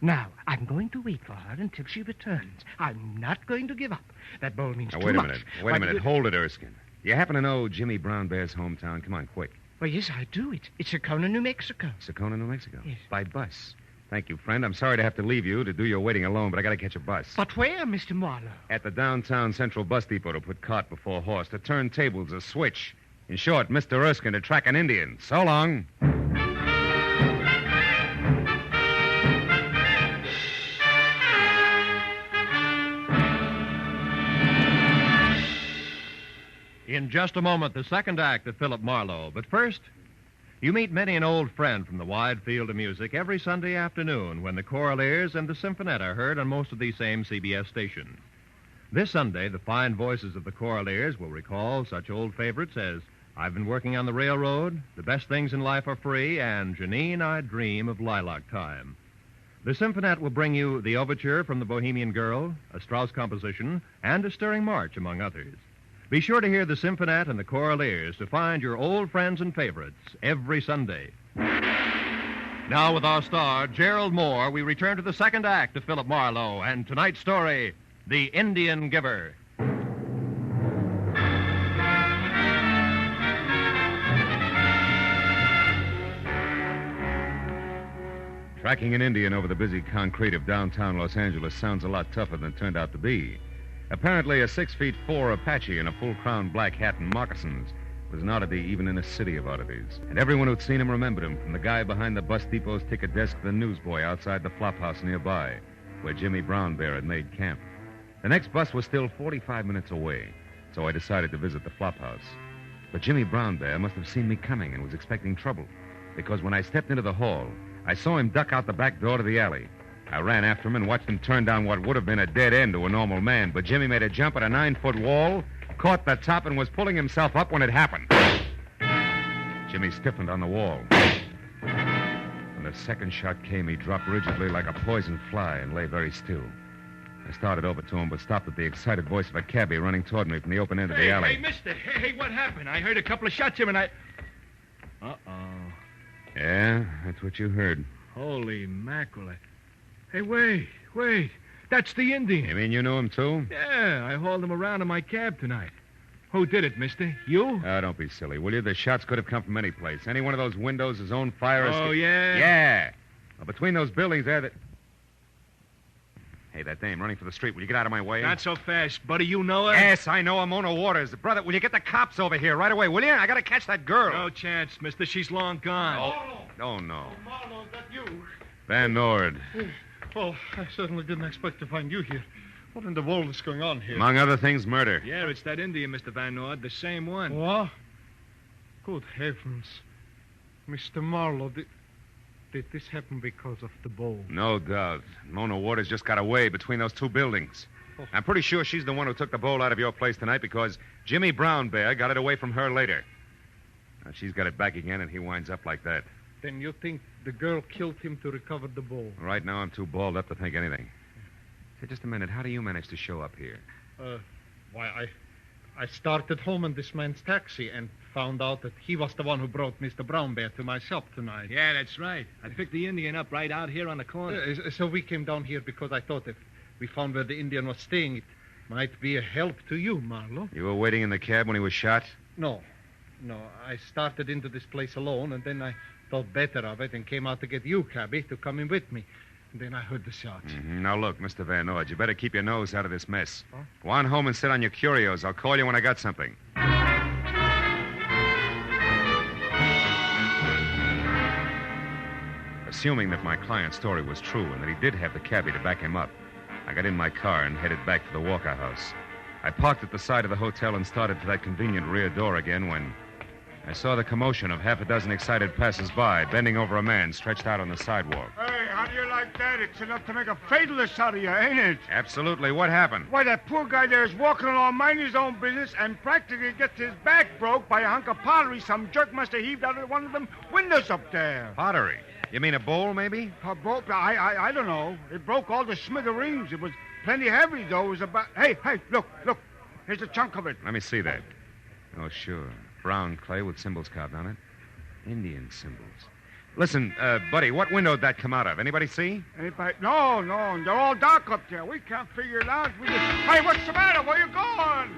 Now, I'm going to wait for her until she returns. I'm not going to give up. That bowl means too much. Wait a minute. Hold it, Erskine. You happen to know Jimmy Brown Bear's hometown? Come on, quick. Well, yes, I do. It's Sacona, New Mexico. Sacona, New Mexico? Yes. By bus. Thank you, friend. I'm sorry to have to leave you to do your waiting alone, but I got to catch a bus. But where, Mr. Marlowe? At the downtown Central Bus Depot to put cart before horse, to turn tables, a switch. In short, Mr. Erskine to track an Indian. So long. In just a moment, the second act of Philip Marlowe. But first, you meet many an old friend from the wide field of music every Sunday afternoon when the Choraleers and the Symphonette are heard on most of these same CBS stations. This Sunday, the fine voices of the Choraleers will recall such old favorites as I've Been Working on the Railroad, The Best Things in Life Are Free, and Janine, I Dream of Lilac Time. The Symphonette will bring you the overture from The Bohemian Girl, a Strauss composition, and a stirring march, among others. Be sure to hear the Symphonette and the Choraleers to find your old friends and favorites every Sunday. Now, with our star, Gerald Mohr, we return to the second act of Philip Marlowe and tonight's story, The Indian Giver. Tracking an Indian over the busy concrete of downtown Los Angeles sounds a lot tougher than it turned out to be. Apparently, a 6'4" Apache in a full-crown black hat and moccasins was an oddity even in a city of oddities. And everyone who'd seen him remembered him, from the guy behind the bus depot's ticket desk to the newsboy outside the flop house nearby, where Jimmy Brown Bear had made camp. The next bus was still 45 minutes away, so I decided to visit the flop house. But Jimmy Brown Bear must have seen me coming and was expecting trouble, because when I stepped into the hall, I saw him duck out the back door to the alley. I ran after him and watched him turn down what would have been a dead end to a normal man, but Jimmy made a jump at a 9-foot wall, caught the top, and was pulling himself up when it happened. Jimmy stiffened on the wall. When the second shot came, he dropped rigidly like a poisoned fly and lay very still. I started over to him, but stopped at the excited voice of a cabbie running toward me from the open end of the alley. Hey, mister. Hey, what happened? I heard a couple of shots here and I... Uh-oh. Yeah, that's what you heard. Holy mackerel. Hey, wait. That's the Indian. You mean you knew him, too? Yeah, I hauled him around in my cab tonight. Who did it, mister? You? Oh, don't be silly, will you? The shots could have come from any place. Any one of those windows, his own fire escape. Oh, yeah? Yeah. Well, between those buildings there, Hey, that dame running for the street. Will you get out of my way? Not so fast, buddy. You know her? Yes, I know her. Mona Waters. Brother, will you get the cops over here right away, will you? I gotta catch that girl. No chance, mister. She's long gone. Oh, no. Marlowe, is that you? Van Nord. Well, I certainly didn't expect to find you here. What in the world is going on here? Among other things, murder. Yeah, it's that Indian, Mr. Van Nord, the same one. What? Good heavens. Mr. Marlowe, did this happen because of the bowl? No doubt. Mona Waters just got away between those two buildings. Oh. I'm pretty sure she's the one who took the bowl out of your place tonight because Jimmy Brown Bear got it away from her later. Now, she's got it back again, and he winds up like that. Then you think the girl killed him to recover the bowl? Right now, I'm too balled up to think anything. Say, just a minute. How do you manage to show up here? Why, I started home in this man's taxi and found out that he was the one who brought Mr. Brown Bear to my shop tonight. Yeah, that's right. I picked the Indian up right out here on the corner. So we came down here because I thought if we found where the Indian was staying, it might be a help to you, Marlowe. You were waiting in the cab when he was shot? No. I started into this place alone, and then I thought better of it and came out to get you, cabby, to come in with me. And then I heard the shots. Mm-hmm. Now, look, Mr. Van Ord, you better keep your nose out of this mess. Huh? Go on home and sit on your curios. I'll call you when I got something. Assuming that my client's story was true and that he did have the cabbie to back him up, I got in my car and headed back to the Walker House. I parked at the side of the hotel and started for that convenient rear door again when I saw the commotion of half a dozen excited passers-by bending over a man stretched out on the sidewalk. Hey, how do you like that? It's enough to make a fatalist out of you, ain't it? Absolutely. What happened? Why, that poor guy there is walking along minding his own business and practically gets his back broke by a hunk of pottery some jerk must have heaved out of one of them windows up there. Pottery? You mean a bowl, maybe? A bowl? I don't know. It broke all the smithereens. It was plenty heavy, though. It was about... Hey, look. Here's a chunk of it. Let me see that. Oh, sure. Brown clay with symbols carved on it. Indian symbols. Listen, buddy, what window did that come out of? Anybody see? Anybody? No. They're all dark up there. We can't figure it out. Hey, what's the matter? Where you going?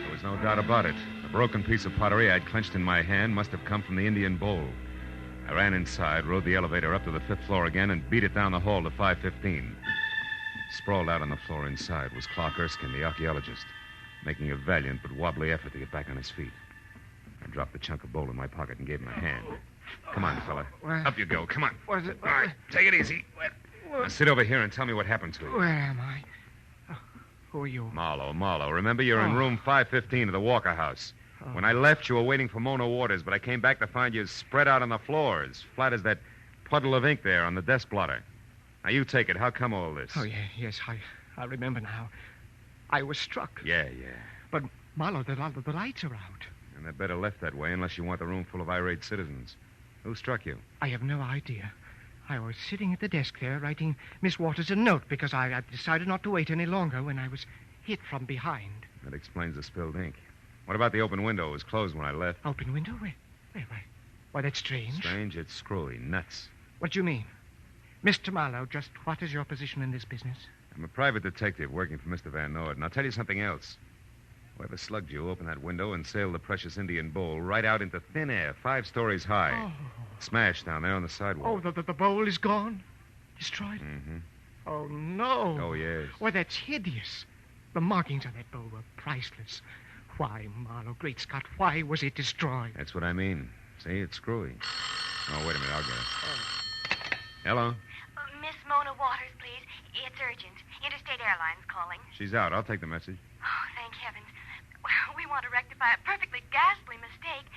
There was no doubt about it. The broken piece of pottery I'd clenched in my hand must have come from the Indian bowl. I ran inside, rode the elevator up to the 5th floor again, and beat it down the hall to 515. Sprawled out on the floor inside was Clark Erskine, the archaeologist, making a valiant but wobbly effort to get back on his feet. I dropped the chunk of bowl in my pocket and gave him a hand. Come on, fella. Up you go. Come on. What's it? All right, take it easy. Now sit over here and tell me what happened to you. Where am I? Oh, who are you? Marlowe. Remember, you're in room 515 of the Walker House. When I left, you were waiting for Mona Waters, but I came back to find you spread out on the floor, as flat as that puddle of ink there on the desk blotter. Now, you take it. How come all this? Oh, yes, I remember now. I was struck. Yeah. But, Marlowe, the lights are out. And they'd better left that way unless you want the room full of irate citizens. Who struck you? I have no idea. I was sitting at the desk there writing Miss Waters a note because I decided not to wait any longer when I was hit from behind. That explains the spilled ink. What about the open window? It was closed when I left. Open window? Where? Why, that's strange. Strange? It's screwy. Nuts. What do you mean? Mr. Marlowe, just what is your position in this business? I'm a private detective working for Mr. Van Ord, and I'll tell you something else. Whoever slugged you opened that window and sailed the precious Indian bowl right out into thin air, 5 stories high. Oh. Smashed down there on the sidewalk. Oh, the bowl is gone? Destroyed? Mm-hmm. Oh, no. Oh, yes. Why, that's hideous. The markings on that bowl were priceless. Why, Marlowe, great Scott, why was it destroyed? That's what I mean. See, it's screwy. Oh, wait a minute, I'll get it. Hello? Miss Mona Waters, please. It's urgent. Interstate Airlines calling. She's out. I'll take the message. Oh, thank heavens. Well, we want to rectify a perfectly ghastly mistake.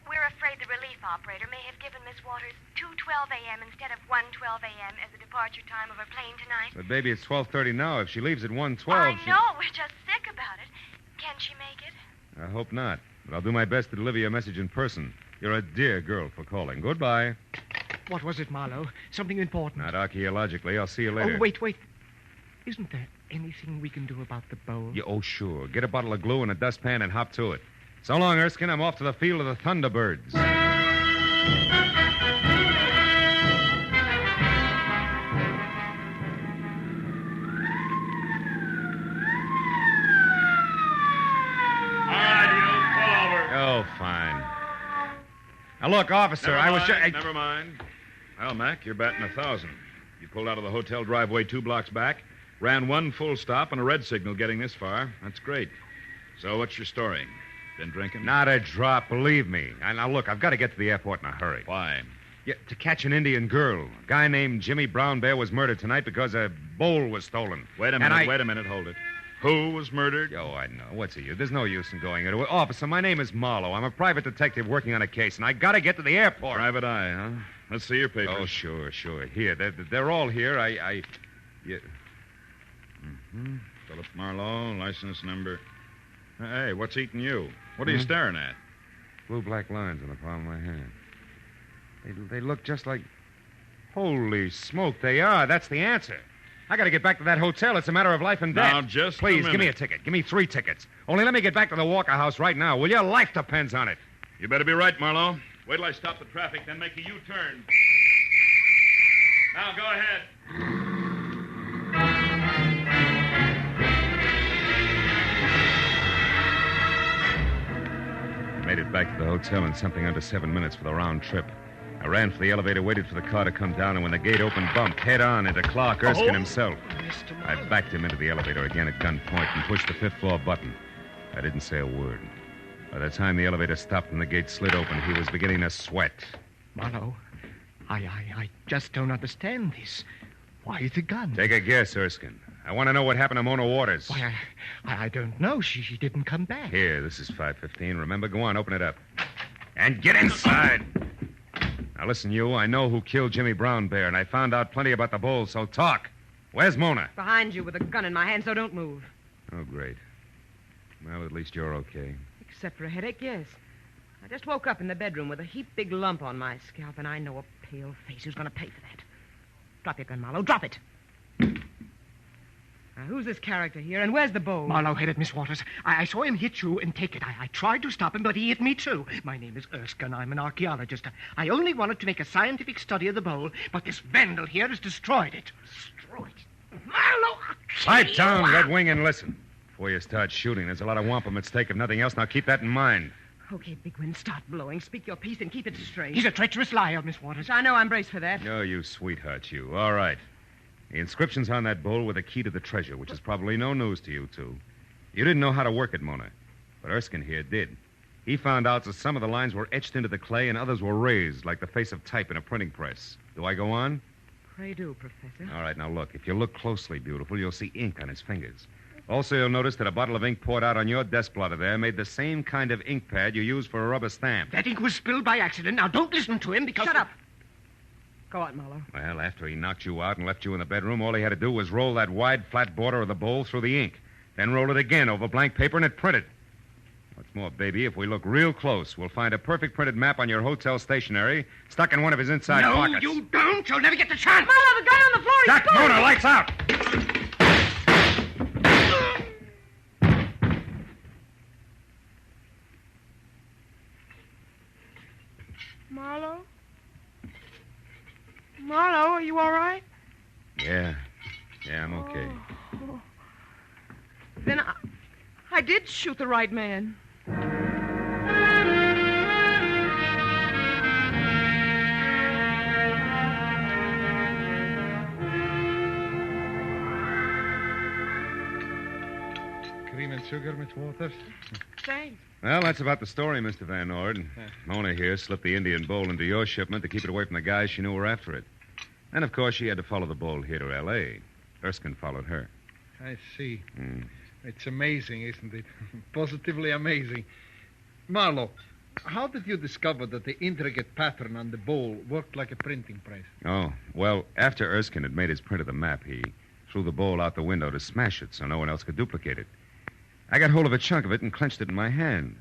We're afraid the relief operator may have given Miss Waters 2:12 a.m. instead of 1:12 a.m. as the departure time of her plane tonight. But, baby, it's 12:30 now. If she leaves at 1:12... I know. We're just sick about it. Can she make it? I hope not. But I'll do my best to deliver your message in person. You're a dear girl for calling. Goodbye. What was it, Marlowe? Something important? Not archaeologically. I'll see you later. Oh, wait. Isn't there anything we can do about the bowl? Yeah, oh, sure. Get a bottle of glue and a dustpan and hop to it. So long, Erskine. I'm off to the field of the Thunderbirds. Oh, fine. Now, look, officer, Never mind. Well, Mac, you're batting 1,000. You pulled out of the hotel driveway 2 blocks back, ran 1 full stop and a red signal getting this far. That's great. So what's your story? Been drinking? Not a drop, believe me. Now, look, I've got to get to the airport in a hurry. Why? Yeah, to catch an Indian girl. A guy named Jimmy Brown Bear was murdered tonight because a bowl was stolen. Wait a minute, hold it. Who was murdered? Oh, I know. What's the use? There's no use in going into it. Officer, my name is Marlowe. I'm a private detective working on a case, and I got to get to the airport. Private eye, huh? Let's see your papers. Oh, sure. Here, they're all here. Yeah. Philip Marlowe, license number. Hey, what's eating you? What are you staring at? Blue black lines on the palm of my hand. They look just like... Holy smoke, they are. That's the answer. I got to get back to that hotel. It's a matter of life and death. Now, just a Please, give me a minute. ticket. Give me 3 tickets. Only let me get back to the Walker House right now, will you? Life depends on it. You better be right, Marlowe. Wait till I stop the traffic, then make a U-turn. Now, go ahead. Made it back to the hotel in something under 7 minutes for the round trip. I ran for the elevator, waited for the car to come down, and when the gate opened, bumped head on into Clark Erskine himself. I backed him into the elevator again at gunpoint and pushed the 5th floor button. I didn't say a word. By the time the elevator stopped and the gate slid open, he was beginning to sweat. Marlowe, I just don't understand this. Why the gun? Take a guess, Erskine. I want to know what happened to Mona Waters. Why, I don't know. She didn't come back. Here, this is 515. Remember, go on, open it up. And get inside. Now, listen, you. I know who killed Jimmy Brown Bear, and I found out plenty about the bull, so talk. Where's Mona? Behind you with a gun in my hand, so don't move. Oh, great. Well, at least you're okay. Except for a headache, yes. I just woke up in the bedroom with a heap big lump on my scalp, and I know a pale face who's going to pay for that. Drop your gun, Marlowe. Drop it. Now, who's this character here, and where's the bowl? Marlowe hit it, Miss Waters. I saw him hit you and take it. I tried to stop him, but he hit me, too. My name is Erskine. I'm an archaeologist. I only wanted to make a scientific study of the bowl, but this vandal here has destroyed it. Destroyed it. Marlowe! Pipe down, Red Wing, and listen. Before you start shooting, there's a lot of wampum at stake, if nothing else. Now keep that in mind. Okay, Bigwin, start blowing. Speak your piece and keep it straight. He's a treacherous liar, Miss Waters. I know I'm braced for that. Oh, you sweetheart, you. All right. The inscriptions on that bowl were the key to the treasure, which is probably no news to you two. You didn't know how to work it, Mona. But Erskine here did. He found out that some of the lines were etched into the clay and others were raised, like the face of type in a printing press. Do I go on? Pray do, Professor. All right, now look. If you look closely, beautiful, you'll see ink on his fingers. Also, you'll notice that a bottle of ink poured out on your desk blotter there made the same kind of ink pad you use for a rubber stamp. That ink was spilled by accident. Now, don't listen to him because... Shut up. Go on, Marlowe. Well, after he knocked you out and left you in the bedroom, all he had to do was roll that wide, flat border of the bowl through the ink. Then roll it again over blank paper and it printed. What's more, baby, if we look real close, we'll find a perfect printed map on your hotel stationery stuck in one of his inside pockets. No, you don't. You'll never get the chance. Marlowe, the gun on the floor. Jack, Mona, lights out! Marlowe? Marlowe, are you all right? Yeah, I'm okay. Oh. Then I did shoot the right man. Cream and sugar, Miss Waters? Thanks. Well, that's about the story, Mr. Van Ord. Mona here slipped the Indian bowl into your shipment to keep it away from the guys she knew were after it. And, of course, she had to follow the bowl here to L.A. Erskine followed her. I see. It's amazing, isn't it? Positively amazing. Marlowe, how did you discover that the intricate pattern on the bowl worked like a printing press? Oh, well, after Erskine had made his print of the map, he threw the bowl out the window to smash it so no one else could duplicate it. I got hold of a chunk of it and clenched it in my hand.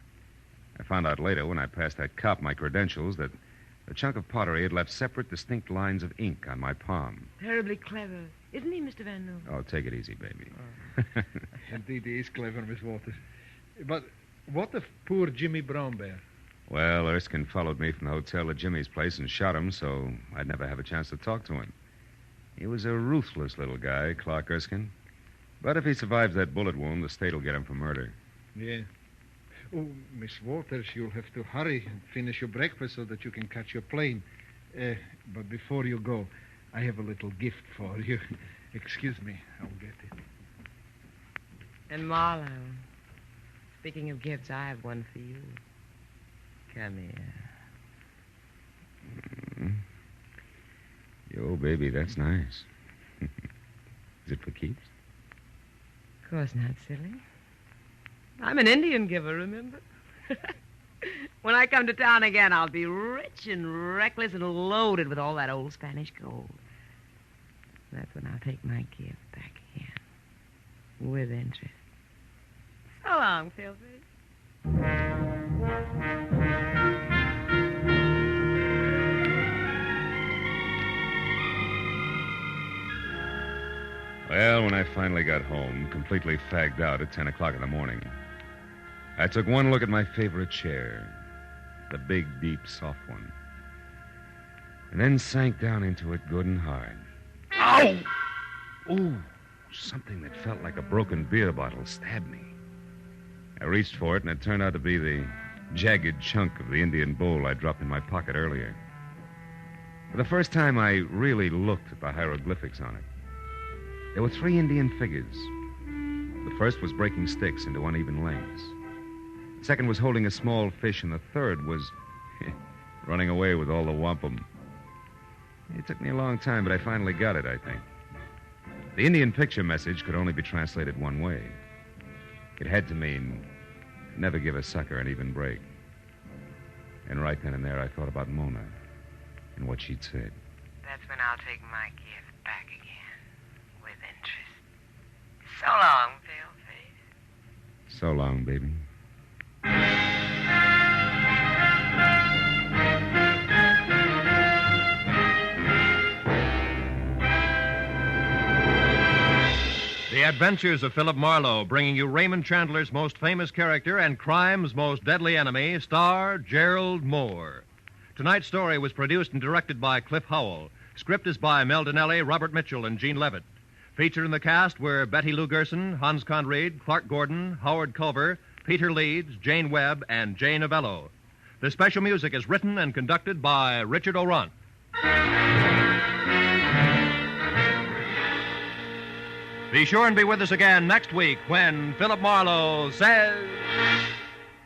I found out later, when I passed that cop my credentials, that the chunk of pottery had left separate, distinct lines of ink on my palm. Terribly clever. Isn't he, Mr. Van Noo? Oh, take it easy, baby. Indeed, he is clever, Miss Waters. But what of poor Jimmy Brown Bear? Well, Erskine followed me from the hotel to Jimmy's place and shot him, so I'd never have a chance to talk to him. He was a ruthless little guy, Clark Erskine. But if he survives that bullet wound, the state will get him for murder. Yeah. Oh, Miss Waters, you'll have to hurry and finish your breakfast so that you can catch your plane. But before you go, I have a little gift for you. Excuse me, I'll get it. And Marlowe, speaking of gifts, I have one for you. Come here. Yo, baby, that's nice. Is it for keeps? Of course not, silly. I'm an Indian giver, remember? When I come to town again, I'll be rich and reckless and loaded with all that old Spanish gold. That's when I'll take my gift back again. with interest. So long, Philby. Well, when I finally got home, completely fagged out at 10 o'clock in the morning, I took one look at my favorite chair, the big, deep, soft one, and then sank down into it good and hard. Ow! Ooh, something that felt like a broken beer bottle stabbed me. I reached for it, and it turned out to be the jagged chunk of the Indian bowl I dropped in my pocket earlier. For the first time, I really looked at the hieroglyphics on it. There were 3 Indian figures. The first was breaking sticks into uneven lengths. The second was holding a small fish, and the third was running away with all the wampum. It took me a long time, but I finally got it, I think. The Indian picture message could only be translated one way. It had to mean, never give a sucker an even break. And right then and there, I thought about Mona and what she'd said. That's when I'll take my gift back again. With interest. So long, Philface. So long, baby. The Adventures of Philip Marlowe, bringing you Raymond Chandler's most famous character and crime's most deadly enemy, star Gerald Mohr. Tonight's story was produced and directed by Cliff Howell. Script is by Mel Donnelly, Robert Mitchell, and Gene Levitt. Featured in the cast were Betty Lou Gerson, Hans Conried, Clark Gordon, Howard Culver, Peter Leeds, Jane Webb, and Jay Novello. The special music is written and conducted by Richard O'Runt. Be sure and be with us again next week when Philip Marlowe says...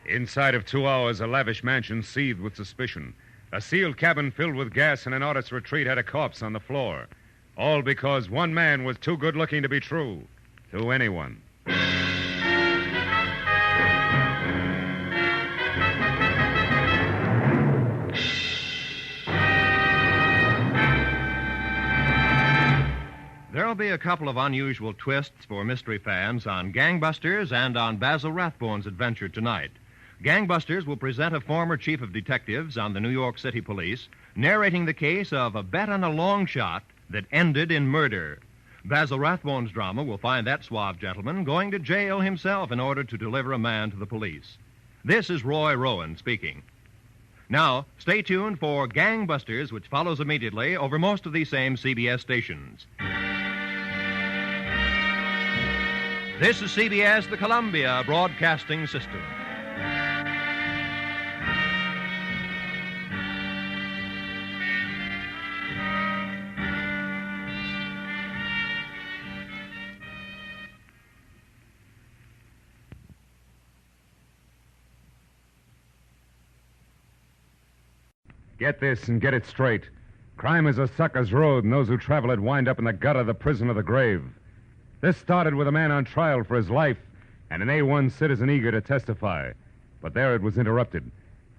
Inside of 2 hours, a lavish mansion seethed with suspicion. A sealed cabin filled with gas and an artist's retreat had a corpse on the floor. All because one man was too good-looking to be true to anyone. There'll be a couple of unusual twists for mystery fans on Gangbusters and on Basil Rathbone's adventure tonight. Gangbusters will present a former chief of detectives on the New York City Police, narrating the case of a bet on a long shot that ended in murder. Basil Rathbone's drama will find that suave gentleman going to jail himself in order to deliver a man to the police. This is Roy Rowan speaking. Now, stay tuned for Gangbusters, which follows immediately over most of these same CBS stations. This is CBS, the Columbia Broadcasting System. Get this and get it straight. Crime is a sucker's road, and those who travel it wind up in the gutter, the prison, or the grave. This started with a man on trial for his life and an A1 citizen eager to testify. But there it was interrupted.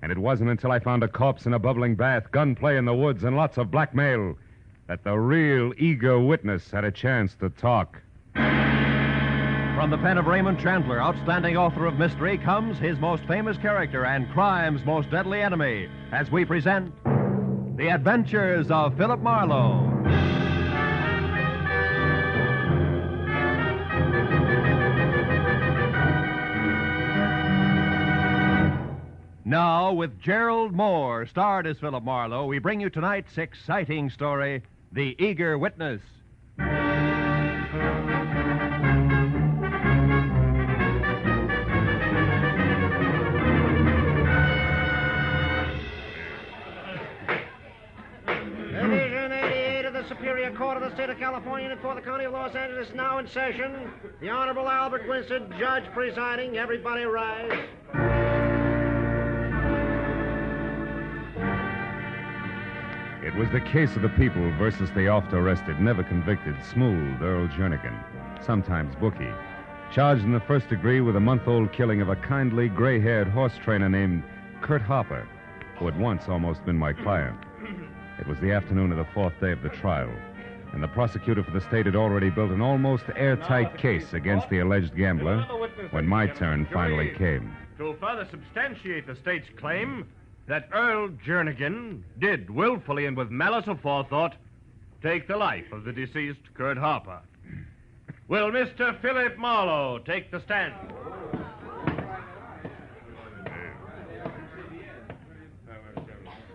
And it wasn't until I found a corpse in a bubbling bath, gunplay in the woods, and lots of blackmail that the real eager witness had a chance to talk. From the pen of Raymond Chandler, outstanding author of mystery, comes his most famous character and crime's most deadly enemy, as we present The Adventures of Philip Marlowe. Now, with Gerald Mohr, starred as Philip Marlowe, we bring you tonight's exciting story, The Eager Witness. Division 88 of the Superior Court of the State of California and for the County of Los Angeles is now in session. The Honorable Albert Winston, judge presiding. Everybody rise. It was the case of the people versus the oft-arrested, never-convicted, smooth Earl Jernigan, sometimes bookie, charged in the first degree with a month-old killing of a kindly, gray-haired horse trainer named Kurt Harper, who had once almost been my client. It was the afternoon of the 4th day of the trial. and the prosecutor for the state had already built an almost airtight case against the alleged gambler when my turn finally came. To further substantiate the state's claim that Earl Jernigan did willfully and with malice aforethought take the life of the deceased Kurt Harper. Will Mr. Philip Marlowe take the stand?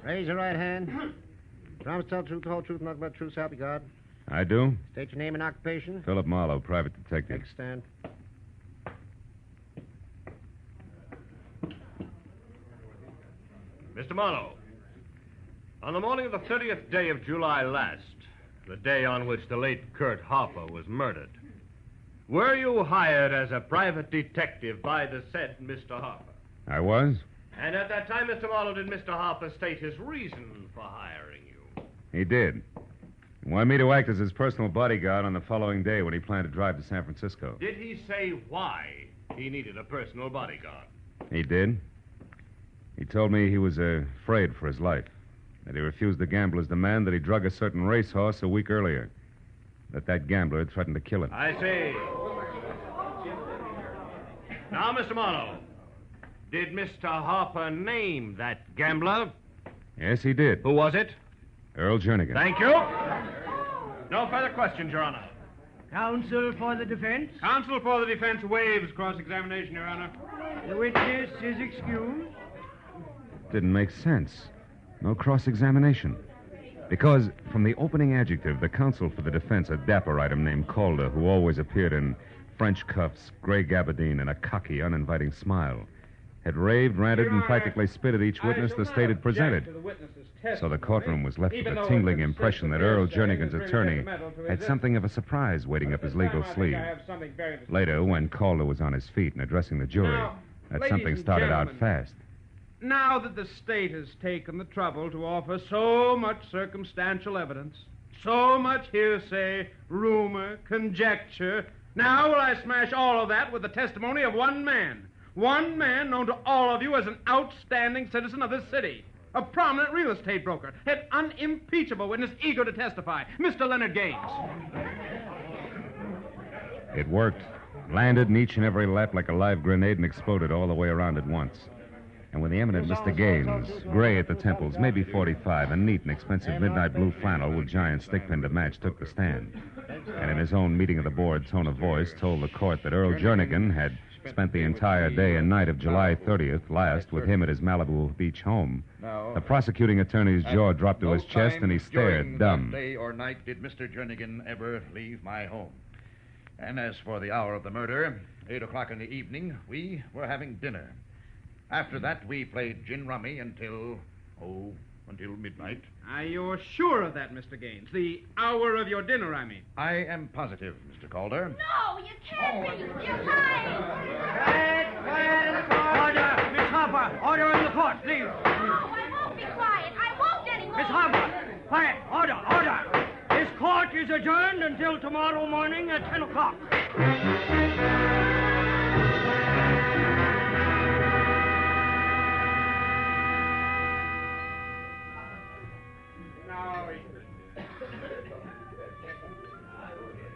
Raise your right hand. Promise to tell the truth, the whole truth, nothing but the truth, so help you God. I do? State your name and occupation. Philip Marlowe, private detective. Take a stand. Mr. Marlowe, on the morning of the 30th day of July last, the day on which the late Kurt Harper was murdered, were you hired as a private detective by the said Mr. Harper? I was? And at that time, Mr. Marlowe, did Mr. Harper state his reason for hiring you? He did. He wanted me to act as his personal bodyguard on the following day when he planned to drive to San Francisco. Did he say why he needed a personal bodyguard? He did. He told me he was afraid for his life, that he refused the gambler's demand that he drug a certain racehorse a week earlier, that gambler had threatened to kill him. I see. Now, Mr. Marlowe, did Mr. Harper name that gambler? Yes, he did. Who was it? Earl Jernigan. Thank you. No further questions, Your Honor. Counsel for the defense? Counsel for the defense waives cross-examination, Your Honor. The witness is excused. Didn't make sense. No cross-examination. Because from the opening adjective, the counsel for the defense, a dapper item named Calder, who always appeared in French cuffs, gray gabardine, and a cocky, uninviting smile, had raved, ranted, and practically spit at each witness the state had presented. So the courtroom was left with a tingling impression that Earl Jernigan's attorney had something of a surprise waiting up his legal sleeve. Later, when Calder was on his feet and addressing the jury, that something started out fast. Now that the state has taken the trouble to offer so much circumstantial evidence, so much hearsay, rumor, conjecture, now will I smash all of that with the testimony of one man. One man known to all of you as an outstanding citizen of this city. A prominent real estate broker. An unimpeachable witness eager to testify. Mr. Leonard Gaines. It worked. Landed in each and every lap like a live grenade and exploded all the way around at once. And when the eminent Mr. Gaines, gray at the temples, maybe 45, and neat and expensive midnight blue flannel with giant stick-pin to match, took the stand, and in his own meeting of the board tone of voice told the court that Earl Jernigan had spent the entire day and night of July 30th last with him at his Malibu Beach home, the prosecuting attorney's jaw dropped to his chest and he stared dumb. Day or night did Mr. Jernigan ever leave my home. And as for the hour of the murder, 8 o'clock in the evening, we were having dinner. After that, we played gin rummy until midnight. Are you sure of that, Mr. Gaines? The hour of your dinner, I mean. I am positive, Mr. Calder. No, you can't be. You're lying. Quiet in the court. Order, Miss Harper. Order in the court, please. No, I won't be quiet. I won't anymore. Miss Harper. Quiet. Order. This court is adjourned until tomorrow morning at 10 o'clock.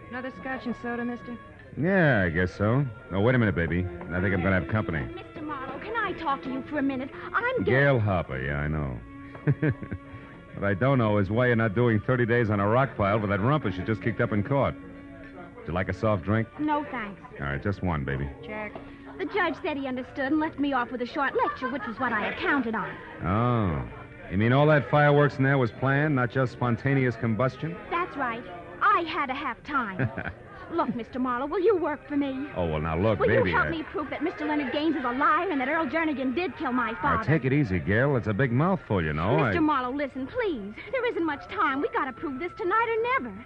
Another scotch and soda, mister? Yeah, I guess so. Oh, wait a minute, baby. I think I'm going to have company. Mr. Marlowe, can I talk to you for a minute? I'm Gail Harper, yeah, I know. What I don't know is why you're not doing 30 days on a rock pile with that rumpus you just kicked up in court. Would you like a soft drink? No, thanks. All right, just one, baby. Jack. The judge said he understood and left me off with a short lecture, which was what I had counted on. Oh. You mean all that fireworks in there was planned, not just spontaneous combustion? That's right. I had to have time. Look, Mr. Marlowe, will you work for me? Oh, well, now look, will baby. Will you help me prove that Mr. Leonard Gaines is a liar and that Earl Jernigan did kill my father? Now, take it easy, Gail. It's a big mouthful, you know. Mr. Marlowe, listen, please. There isn't much time. We got to prove this tonight or never.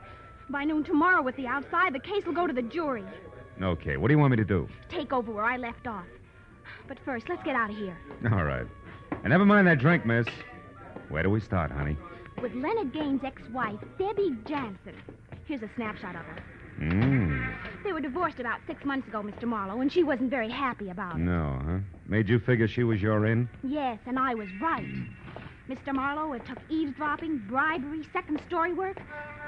By noon tomorrow with the outside, the case will go to the jury. Okay, what do you want me to do? Take over where I left off. But first, let's get out of here. All right. And never mind that drink, miss. Where do we start, honey? With Leonard Gaines' ex-wife, Debbie Jansen. Here's a snapshot of her. They were divorced about 6 months ago, Mr. Marlowe, and she wasn't very happy about it. No, huh? Made you figure she was your in? Yes, and I was right. Mr. Marlowe, it took eavesdropping, bribery, second-story work,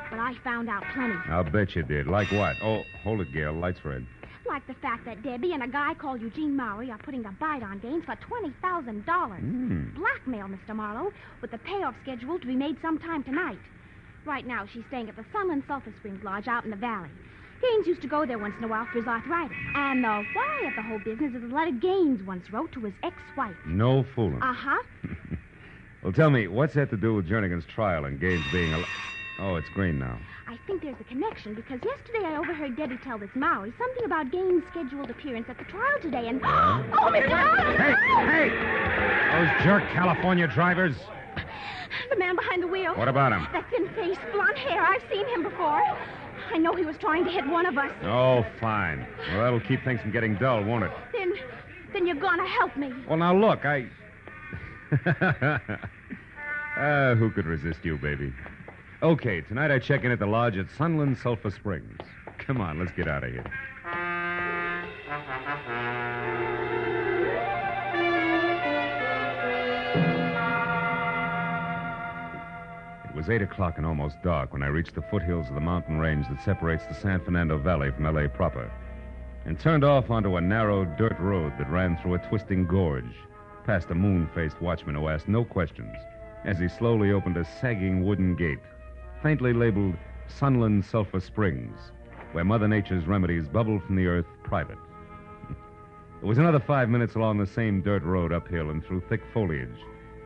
but I found out plenty. I'll bet you did. Like what? Oh, hold it, Gail. Light's red. Like the fact that Debbie and a guy called Eugene Mowry are putting a bite on Gaines for $20,000. Blackmail, Mr. Marlowe, with the payoff schedule to be made sometime tonight. Right now, she's staying at the Sunland Sulphur Springs Lodge out in the valley. Gaines used to go there once in a while for his arthritis. And the why of the whole business is a letter Gaines once wrote to his ex-wife. No fooling. Uh-huh. Well, tell me, what's that to do with Jernigan's trial and Gaines being Oh, it's green now. I think there's a connection because yesterday I overheard Debbie tell this Mowry something about Gaines' scheduled appearance at the trial today and... Yeah? Oh, Mr. Marlowe! Hey! Those jerk California drivers. The man behind the wheel. What about him? That thin face, blonde hair. I've seen him before. I know he was trying to hit one of us. Oh, fine. Well, that'll keep things from getting dull, won't it? Then you're gonna help me. Well, now, look, who could resist you, baby? Okay, tonight I check in at the lodge at Sunland Sulphur Springs. Come on, let's get out of here. It was 8 o'clock and almost dark when I reached the foothills of the mountain range that separates the San Fernando Valley from L.A. proper, and turned off onto a narrow dirt road that ran through a twisting gorge, past a moon-faced watchman who asked no questions as he slowly opened a sagging wooden gate, faintly labeled Sunland Sulphur Springs, where Mother Nature's remedies bubbled from the earth private. It was another 5 minutes along the same dirt road uphill and through thick foliage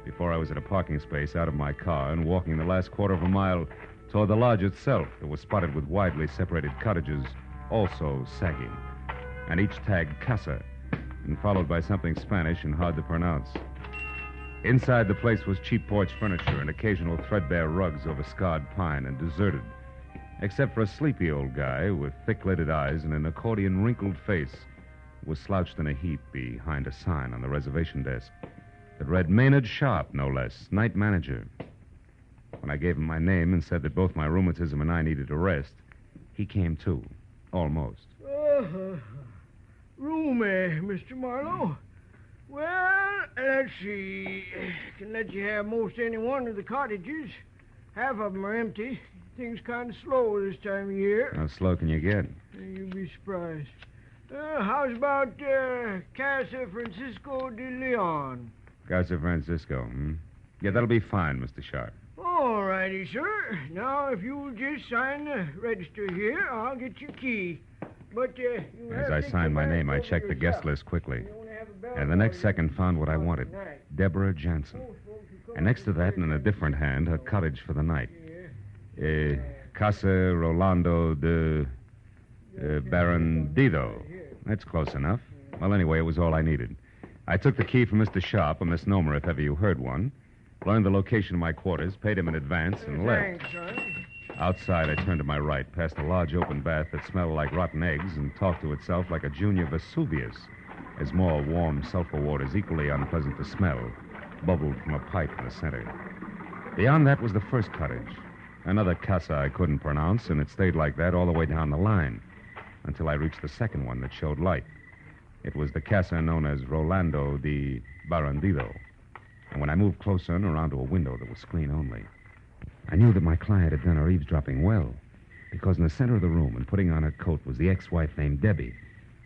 before I was at a parking space out of my car and walking the last quarter of a mile toward the lodge itself that was spotted with widely separated cottages, also sagging, and each tagged Casa, and followed by something Spanish and hard to pronounce. Inside the place was cheap porch furniture and occasional threadbare rugs over scarred pine and deserted, except for a sleepy old guy with thick-lidded eyes and an accordion-wrinkled face who was slouched in a heap behind a sign on the reservation desk that read Maynard Sharp, no less, night manager. When I gave him my name and said that both my rheumatism and I needed a rest, he came too, almost. Roomy, Mr. Marlowe. Well, let's see. Can let you have most any one of the cottages. Half of them are empty. Things kind of slow this time of year. How slow can you get? You'll be surprised. How's about Casa Francisco de Leon? Casa Francisco, Yeah, that'll be fine, Mr. Sharp. All righty, sir. Now, if you'll just sign the register here, I'll get your key. But as I signed my name, I checked the guest list quickly. And the next second found what I wanted. Deborah Jansen. And next to that, and in a different hand, her cottage for the night. Casa Rolando de Barandido. That's close enough. Well, anyway, it was all I needed. I took the key from Mr. Sharp, a misnomer if ever you heard one, learned the location of my quarters, paid him in advance, and left. Thanks, son. Outside, I turned to my right, past a large open bath that smelled like rotten eggs and talked to itself like a junior Vesuvius, as more warm sulfur waters, equally unpleasant to smell, bubbled from a pipe in the center. Beyond that was the first cottage, another casa I couldn't pronounce, and it stayed like that all the way down the line, until I reached the second one that showed light. It was the casa known as Rolando de Barandido, and when I moved closer and around to a window that was screen only, I knew that my client had done her eavesdropping well, because in the center of the room and putting on her coat was the ex-wife named Debbie,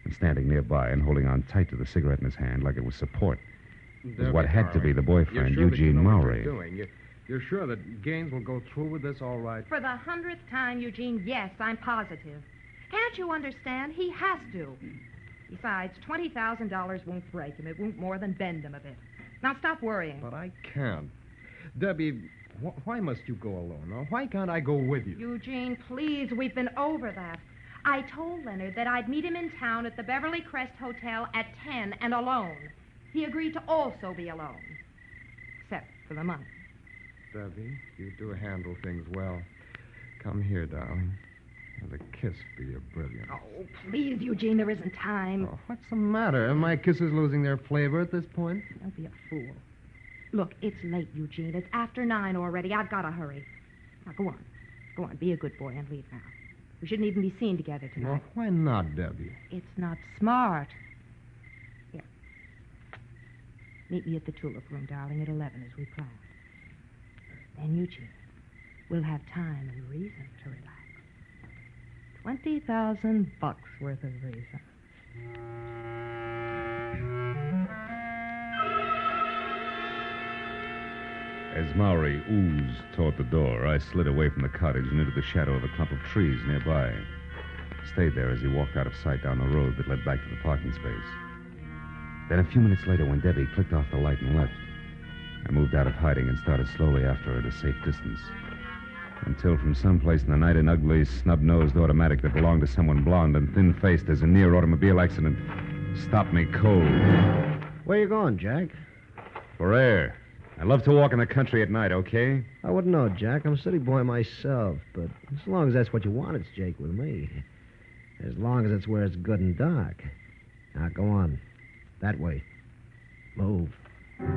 and standing nearby and holding on tight to the cigarette in his hand like it was support was what had to be the boyfriend, Eugene Mowry. You're sure that Gaines will go through with this all right? For the 100th time, Eugene, yes, I'm positive. Can't you understand? He has to. Besides, $20,000 won't break him. It won't more than bend him a bit. Now stop worrying. But I can't. Debbie, why must you go alone? Or why can't I go with you? Eugene, please, we've been over that. I told Leonard that I'd meet him in town at the Beverly Crest Hotel at 10 and alone. He agreed to also be alone. Except for the money. Debbie, you do handle things well. Come here, darling. And a kiss for your brilliance. Oh, please, Eugene, there isn't time. Oh, what's the matter? Are my kisses losing their flavor at this point? Don't be a fool. Look, it's late, Eugene. It's after 9 already. I've got to hurry. Now, go on. Go on, be a good boy and leave now. We shouldn't even be seen together tonight. Well, why not, Debbie? It's not smart. Here. Meet me at the Tulip Room, darling, at 11 as we planned. Then, Eugene, we'll have time and reason to relax. $20,000 worth of reason. As Maury oozed toward the door, I slid away from the cottage and into the shadow of a clump of trees nearby. Stayed there as he walked out of sight down the road that led back to the parking space. Then a few minutes later, when Debbie clicked off the light and left, I moved out of hiding and started slowly after her at a safe distance. Until from someplace in the night, an ugly, snub-nosed automatic that belonged to someone blonde and thin-faced as a near automobile accident stopped me cold. Where you going, Jack? For air. I love to walk in the country at night, okay? I wouldn't know, Jack. I'm a city boy myself, but as long as that's what you want, it's Jake with me. As long as it's where it's good and dark. Now, go on. That way. Move. All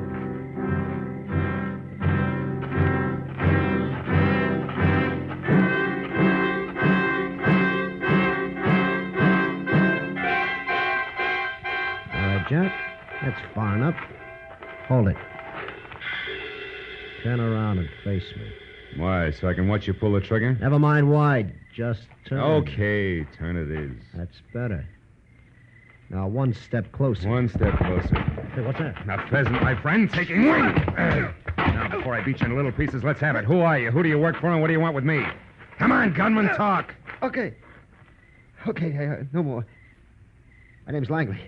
right, Jack. That's far enough. Hold it. Turn around and face me. Why, so I can watch you pull the trigger? Never mind why. Just turn. Okay, turn it is. That's better. Now, one step closer. One step closer. Hey, what's that? A pheasant, my friend, taking wing. Now, before I beat you into little pieces, let's have it. Who are you? Who do you work for, and what do you want with me? Come on, gunman, talk. Okay. Okay, no more. My name's Langley.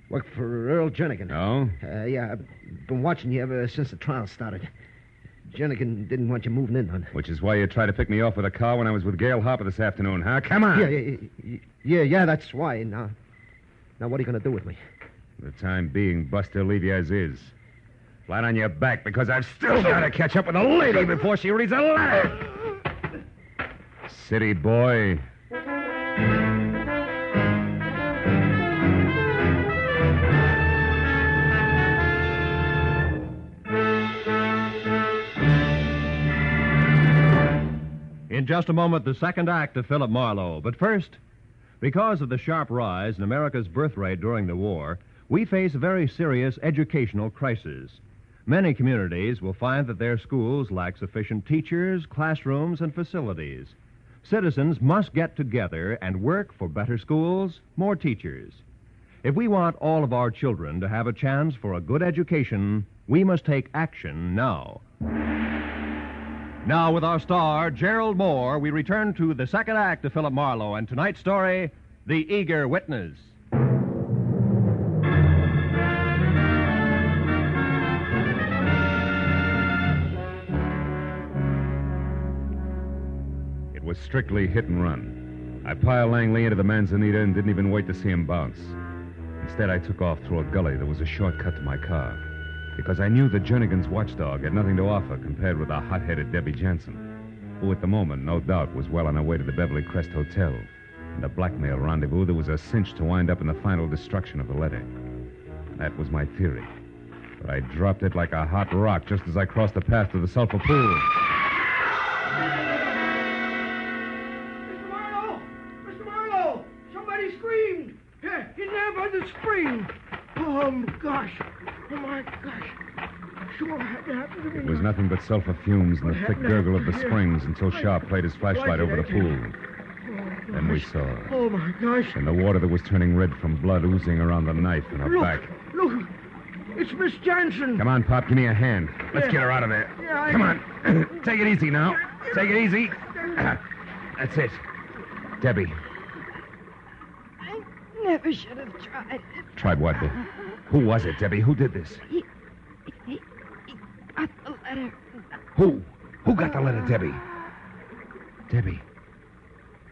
Work for Earl Jernigan. Oh? Yeah, I've been watching you ever since the trial started. Jernigan didn't want you moving in, hon. Which is why you tried to pick me off with a car when I was with Gail Harper this afternoon, huh? Come on. Yeah, that's why. Now, what are you going to do with me? For the time being, Buster, leave you as is. Flat on your back, because I've still got to catch up with a lady before she reads a letter. City boy. In just a moment, the second act of Philip Marlowe. But first, because of the sharp rise in America's birth rate during the war, we face a very serious educational crisis. Many communities will find that their schools lack sufficient teachers, classrooms, and facilities. Citizens must get together and work for better schools, more teachers. If we want all of our children to have a chance for a good education, we must take action now. Now, with our star, Gerald Mohr, we return to the second act of Philip Marlowe and tonight's story, The Eager Witness. It was strictly hit and run. I piled Langley into the Manzanita and didn't even wait to see him bounce. Instead, I took off through a gully that was a shortcut to my car, because I knew that Jernigan's watchdog had nothing to offer compared with the hot-headed Debbie Jansen, who at the moment, no doubt, was well on her way to the Beverly Crest Hotel, and a blackmail rendezvous that was a cinch to wind up in the final destruction of the letter. That was my theory. But I dropped it like a hot rock just as I crossed the path to the sulfur pool. Mr. Marlowe! Somebody screamed! Yeah, in there by the spring. Oh, gosh. Oh, my gosh. Sure had to happen to me. It was nothing but sulfur fumes and the thick gurgle of the springs until Sharp played his flashlight over the pool. Then we saw her. Oh, my gosh. And the water that was turning red from blood oozing around the knife in her back. Look. It's Miss Jansen. Come on, Pop, give me a hand. Let's get her out of there. Yeah, Come on. Take it easy now. Take it easy. That's it. Debbie. I never should have tried. Tried what? Who was it, Debbie? Who did this? He got the letter. Who? Who got the letter, Debbie? Debbie.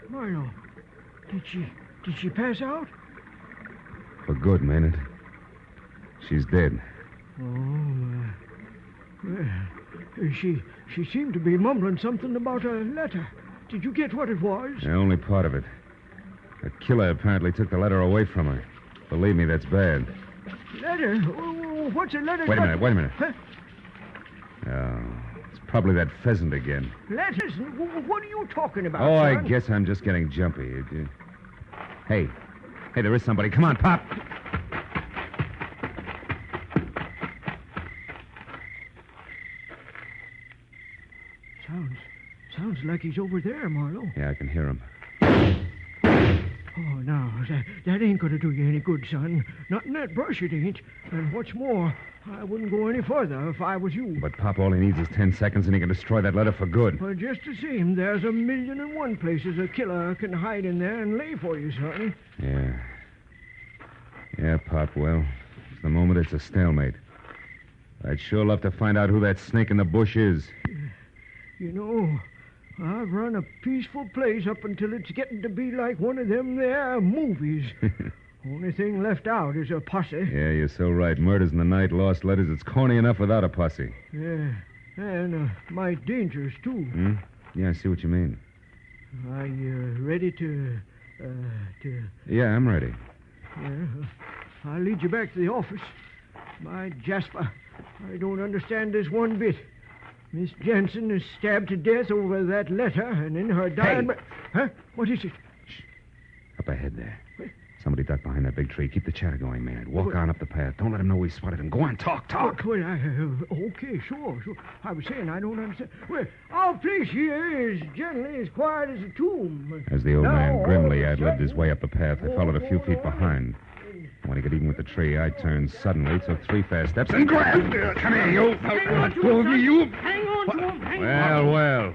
Marlowe, did she pass out? For good, Maynard. She's dead. Oh, well, she seemed to be mumbling something about a letter. Did you get what it was? Yeah, only part of it. The killer apparently took the letter away from her. Believe me, that's bad. Letter? What's a letter? Wait a minute. Huh? Oh, it's probably that pheasant again. Letters? What are you talking about, Oh, I son? guess I'm just getting jumpy. Hey, there is somebody. Come on, Pop. Sounds like he's over there, Marlowe. Yeah, I can hear him. Oh, now, that ain't going to do you any good, son. Not in that brush, it ain't. And what's more, I wouldn't go any further if I was you. But, Pop, all he needs is 10 seconds and he can destroy that letter for good. But just the same, there's 1,000,001 places a killer can hide in there and lay for you, son. Yeah. Yeah, Pop, well, for the moment it's a stalemate. I'd sure love to find out who that snake in the bush is. You know, I've run a peaceful place up until it's getting to be like one of them there movies. Only thing left out is a posse. Yeah, you're so right. Murders in the night, lost letters. It's corny enough without a posse. Yeah, and might dangerous, too. Hmm? Yeah, I see what you mean. Are you ready to... Yeah, I'm ready. Yeah, I'll lead you back to the office. My Jasper, I don't understand this one bit. Miss Jensen is stabbed to death over that letter, and in her dying... Hey. Huh? What is it? Shh. Up ahead there. Somebody duck behind that big tree. Keep the chatter going, man. Walk on up the path. Don't let him know we spotted him. Go on, talk. Well, okay, sure. I was saying I don't understand. Well, our place here is generally as quiet as a tomb. As the old man grimly ad-libbed his way up the path, I followed a few feet behind. When he got even with the tree, I turned suddenly, took 3 fast steps, and grabbed. Come here, you. Hang on to him. Well.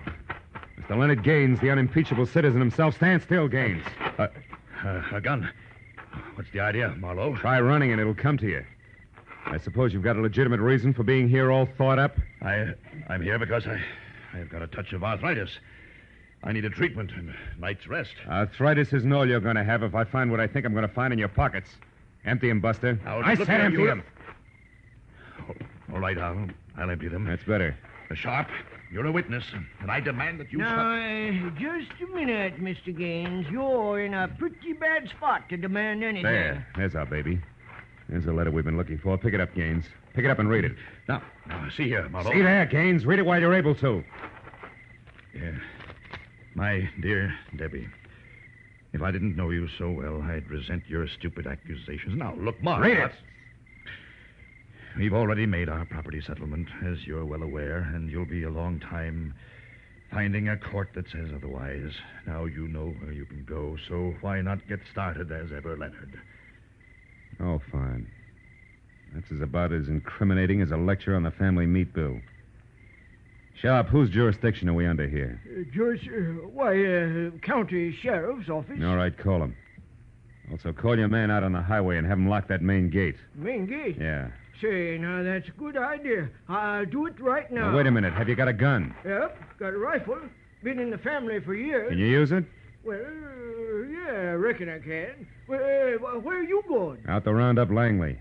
Mr. Leonard Gaines, the unimpeachable citizen himself. Stand still, Gaines. A gun. What's the idea, Marlowe? Try running and it'll come to you. I suppose you've got a legitimate reason for being here all thought up? I'm here because I've got a touch of arthritis. I need a treatment and a night's rest. Arthritis isn't all you're going to have if I find what I think I'm going to find in your pockets. Empty them, Buster. I said empty them. All right, I'll empty them. That's better. Sharp, you're a witness, and I demand that you... Now, just a minute, Mr. Gaines. You're in a pretty bad spot to demand anything. There's our baby. There's the letter we've been looking for. Pick it up, Gaines. Pick it up and read it. Now see here, Marlowe. See there, Gaines. Read it while you're able to. Yeah. My dear Debbie, if I didn't know you so well, I'd resent your stupid accusations. Now, look, Marlowe. Read it. We've already made our property settlement, as you're well aware, and you'll be a long time finding a court that says otherwise. Now you know where you can go, so why not get started as ever, Leonard? Oh, fine. That's about as incriminating as a lecture on the family meat bill. Sharp, whose jurisdiction are we under here? County Sheriff's Office. All right, call him. Also, call your man out on the highway and have him lock that main gate. Main gate? Yeah. Say, now, that's a good idea. I'll do it right now. Now, wait a minute. Have you got a gun? Yep, got a rifle. Been in the family for years. Can you use it? Well, yeah, I reckon I can. Where are you going? Out to round up Langley.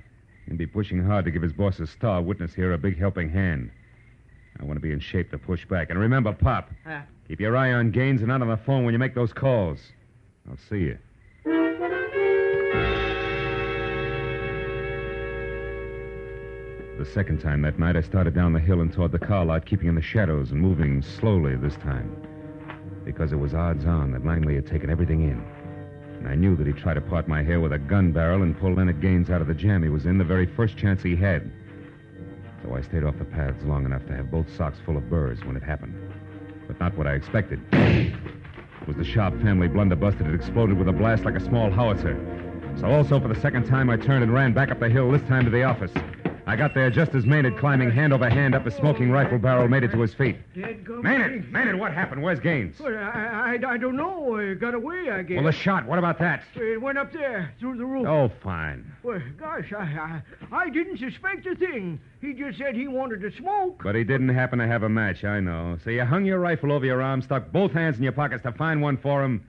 He'll be pushing hard to give his boss a star witness here a big helping hand. I want to be in shape to push back. And remember, Pop, keep your eye on Gaines and not on the phone when you make those calls. I'll see you. The second time that night, I started down the hill and toward the car lot, keeping in the shadows and moving slowly this time. Because it was odds on that Langley had taken everything in. And I knew that he'd try to part my hair with a gun barrel and pull Leonard Gaines out of the jam he was in the very first chance he had. So I stayed off the paths long enough to have both socks full of burrs when it happened. But not what I expected. It was the Sharp family blunderbuss that had exploded with a blast like a small howitzer. So also for the second time, I turned and ran back up the hill, this time to the office. I got there just as Maynard, climbing hand over hand up a smoking rifle barrel, made it to his feet. Maynard, what happened? Where's Gaines? Well, I don't know. He got away, I guess. Well, the shot. What about that? It went up there, through the roof. Oh, fine. Well, gosh, I didn't suspect a thing. He just said he wanted to smoke. But he didn't happen to have a match, I know. So you hung your rifle over your arm, stuck both hands in your pockets to find one for him,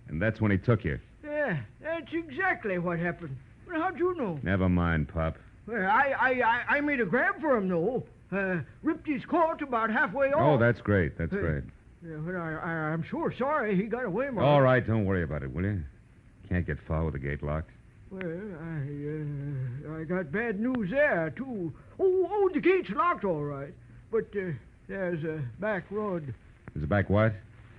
and that's when he took you. Yeah, that's exactly what happened. Well, how'd you know? Never mind, Pop. Well, I made a grab for him, though. Ripped his coat about halfway off. Oh, that's great. That's great. Yeah, but I'm sure sorry he got away, Mark. All right, don't worry about it, will you? Can't get far with the gate locked. Well, I got bad news there, too. Oh, the gate's locked, all right. But there's a back road. There's a back what?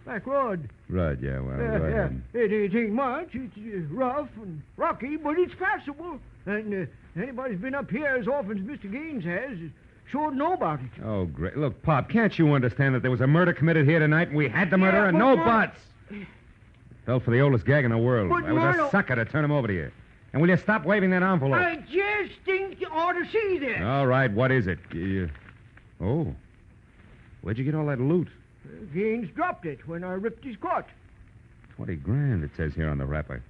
Back road. Right, yeah, well, yeah. It ain't much. It's rough and rocky, but it's passable. And anybody's been up here as often as Mr. Gaines has Sure know about it. Oh, great. Look, Pop, can't you understand that there was a murder committed here tonight and we had the murderer? but No Mar- buts. Fell for the oldest gag in the world. But I was Marlo- a sucker to turn him over to you. And will you stop waving that envelope? I just think you ought to see this. All right, what is it? Oh. Where'd you get all that loot? Gaines dropped it when I ripped his cot. 20 grand, it says here on the wrapper.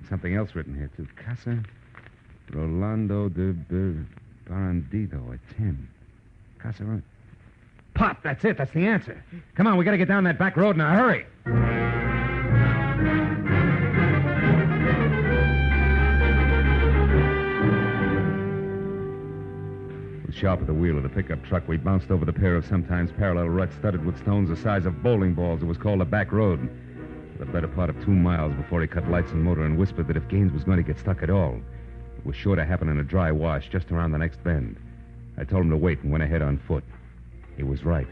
Something else written here, too. Casa Rolando de Barandito at 10. Casa... Pop, that's it. That's the answer. Come on, we got to get down that back road in a hurry. With sharp at the wheel of the pickup truck, we bounced over the pair of sometimes parallel ruts studded with stones the size of bowling balls. It was called a back road. For the better part of 2 miles before he cut lights and motor and whispered that if Gaines was going to get stuck at all, it was sure to happen in a dry wash just around the next bend. I told him to wait and went ahead on foot. He was right.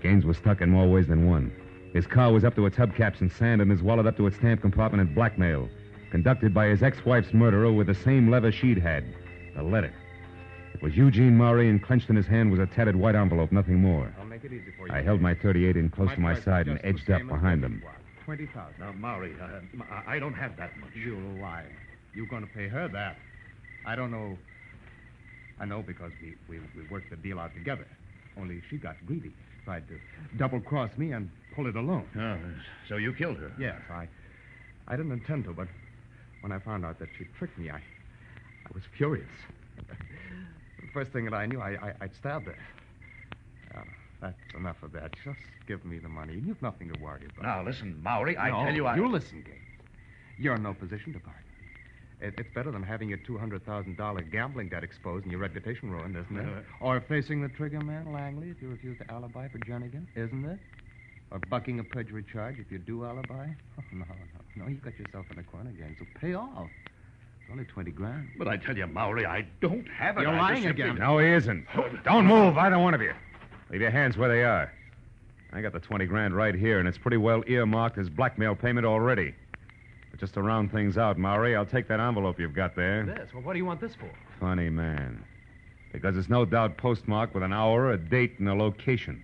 Gaines was stuck in more ways than one. His car was up to its hubcaps in sand and his wallet up to its stamp compartment in blackmail, conducted by his ex-wife's murderer with the same lever she'd had, the letter. It was Eugene Maury, and clenched in his hand was a tattered white envelope, nothing more. I'll make it easy for you. I held my .38 in close to my side and edged up behind him. 20,000. Now, Maury, I don't have that much. You'll lie. You're going to pay her that. I don't know. I know because we worked the deal out together. Only she got greedy. Tried to double-cross me and pull it alone. Oh, so you killed her? Yes, I didn't intend to, but when I found out that she tricked me, I was furious. The first thing that I knew, I'd stabbed her. That's enough of that. Just give me the money. You've nothing to worry about. Now, listen, Maury, I tell you, You listen, Gaines. You're in no position to bargain. It's better than having your $200,000 gambling debt exposed and your reputation ruined, isn't it? Or facing the trigger man, Langley, if you refuse to alibi for Jernigan, isn't it? Or bucking a perjury charge if you do alibi? Oh, no. You got yourself in a corner, Gaines, so pay off. It's only 20 grand. But I tell you, Maury, I don't have it. You're I lying just simply- again. No, he isn't. Don't move, either one of you. Leave your hands where they are. I got the 20 grand right here, and it's pretty well earmarked as blackmail payment already. But just to round things out, Maury, I'll take that envelope you've got there. This? Well, what do you want this for? Funny man. Because it's no doubt postmarked with an hour, a date, and a location,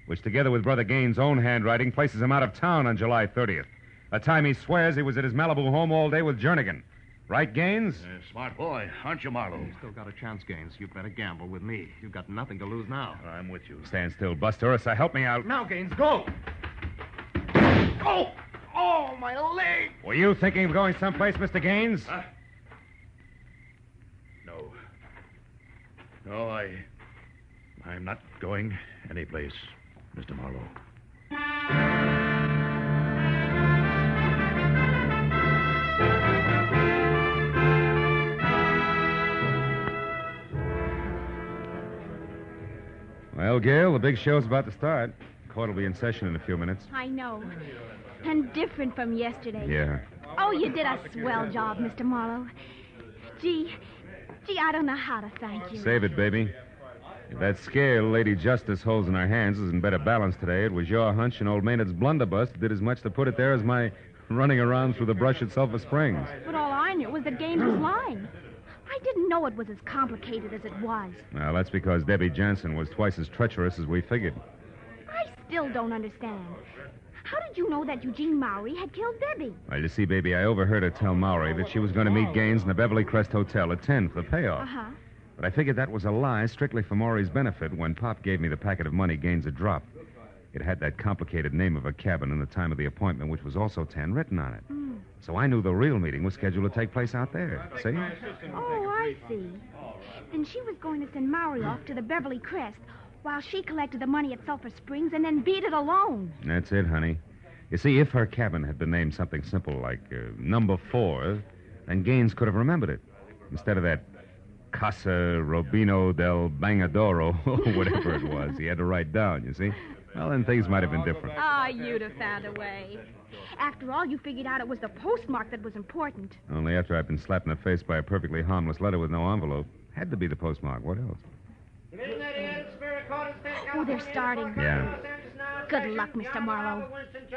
which together with Brother Gaines' own handwriting places him out of town on July 30th, a time he swears he was at his Malibu home all day with Jernigan. Right, Gaines? Smart boy, aren't you, Marlowe? You still got a chance, Gaines. You better gamble with me. You've got nothing to lose now. I'm with you. Stand still, Buster, or so help me out. Now, Gaines, go! Oh! Oh, my leg! Were you thinking of going someplace, Mr. Gaines? No. No, I'm not going anyplace, Mr. Marlowe. Well, Gail, the big show's about to start. Court will be in session in a few minutes. I know. And different from yesterday. Yeah. Oh, you did a swell job, Mr. Marlowe. Gee, I don't know how to thank you. Save it, baby. If that scale Lady Justice holds in her hands is in better balance today, it was your hunch and old Maynard's blunderbuss that did as much to put it there as my running around through the brush at Sulphur Springs. But all I knew was that Gaines was lying. I didn't know it was as complicated as it was. Well, that's because Debbie Jansen was twice as treacherous as we figured. I still don't understand. How did you know that Eugene Maury had killed Debbie? Well, you see, baby, I overheard her tell Maury that she was going to meet Gaines in the Beverly Crest Hotel at 10 for the payoff. Uh-huh. But I figured that was a lie strictly for Maury's benefit when Pop gave me the packet of money Gaines had dropped. It had that complicated name of a cabin and the time of the appointment, which was also 10 written on it. So I knew the real meeting was scheduled to take place out there. See? Oh, I see. Then she was going to send Maury off to the Beverly Crest while she collected the money at Sulphur Springs and then beat it alone. That's it, honey. You see, if her cabin had been named something simple like Number 4, then Gaines could have remembered it. Instead of that Casa Robino del Bangadoro, or whatever it was, he had to write down, you see? Well, then things might have been different. Ah, you'd have found a way. After all, you figured out it was the postmark that was important. Only after I'd been slapped in the face by a perfectly harmless letter with no envelope. Had to be the postmark. What else? Oh, they're starting. Yeah. Good luck, Mr. Marlowe.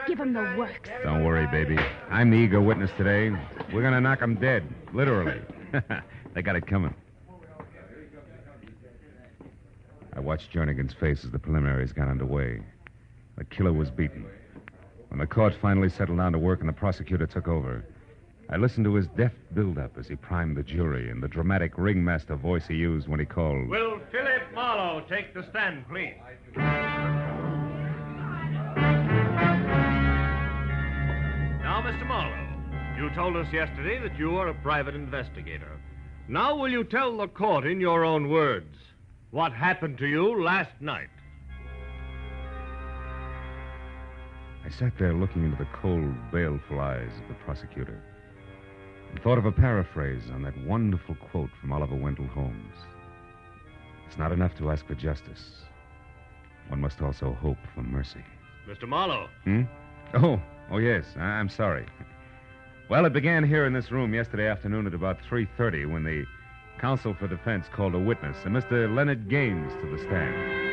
Give them the works. Don't worry, baby. I'm the eager witness today. We're going to knock them dead. Literally. They got it coming. I watched Jernigan's face as the preliminaries got underway. The killer was beaten. When the court finally settled down to work and the prosecutor took over, I listened to his deft build-up as he primed the jury and the dramatic ringmaster voice he used when he called. Will Philip Marlowe take the stand, please? Now, Mr. Marlowe, you told us yesterday that you are a private investigator. Now, will you tell the court in your own words what happened to you last night? I sat there looking into the cold, baleful eyes of the prosecutor and thought of a paraphrase on that wonderful quote from Oliver Wendell Holmes. It's not enough to ask for justice. One must also hope for mercy. Mr. Marlowe. Oh, yes. I'm sorry. Well, it began here in this room yesterday afternoon at about 3:30 when the counsel for defense called a witness, Mr. Leonard Gaines, to the stand.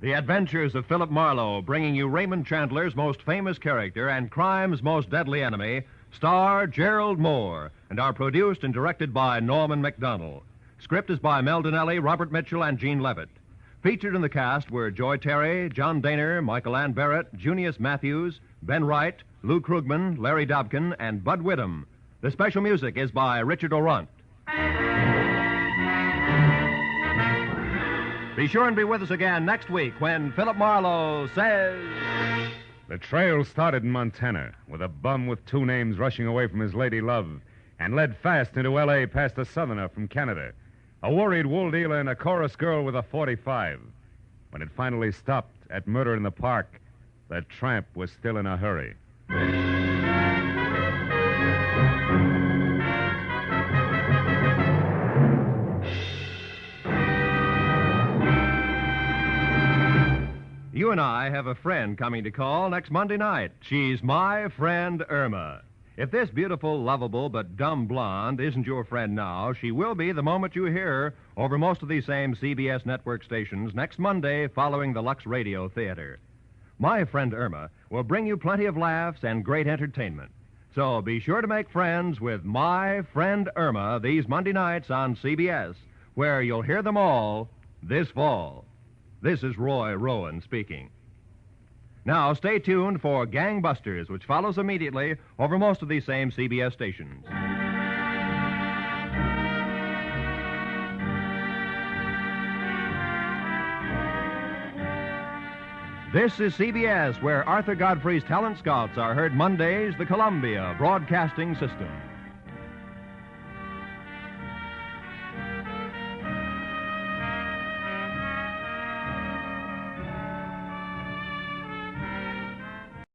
The Adventures of Philip Marlowe, bringing you Raymond Chandler's most famous character and crime's most deadly enemy, star Gerald Mohr, and are produced and directed by Norman MacDonald. Script is by Mel Donnelly, Robert Mitchell, and Gene Levitt. Featured in the cast were Joy Terry, John Daner, Michael Ann Barrett, Junius Matthews, Ben Wright, Lou Krugman, Larry Dobkin, and Bud Whittam. The special music is by Richard Orant. Be sure and be with us again next week when Philip Marlowe says... The trail started in Montana with a bum with two names rushing away from his lady love and led fast into L.A. past a southerner from Canada, a worried wool dealer and a chorus girl with a .45. When it finally stopped at Murder in the Park, the tramp was still in a hurry. You and I have a friend coming to call next Monday night. She's my friend Irma. If this beautiful, lovable, but dumb blonde isn't your friend now, she will be the moment you hear her over most of these same CBS network stations next Monday following the Lux Radio Theater. My friend Irma will bring you plenty of laughs and great entertainment. So be sure to make friends with my friend Irma these Monday nights on CBS, where you'll hear them all this fall. This is Roy Rowan speaking. Now, stay tuned for Gangbusters, which follows immediately over most of these same CBS stations. This is CBS, where Arthur Godfrey's Talent Scouts are heard Mondays, the Columbia Broadcasting System.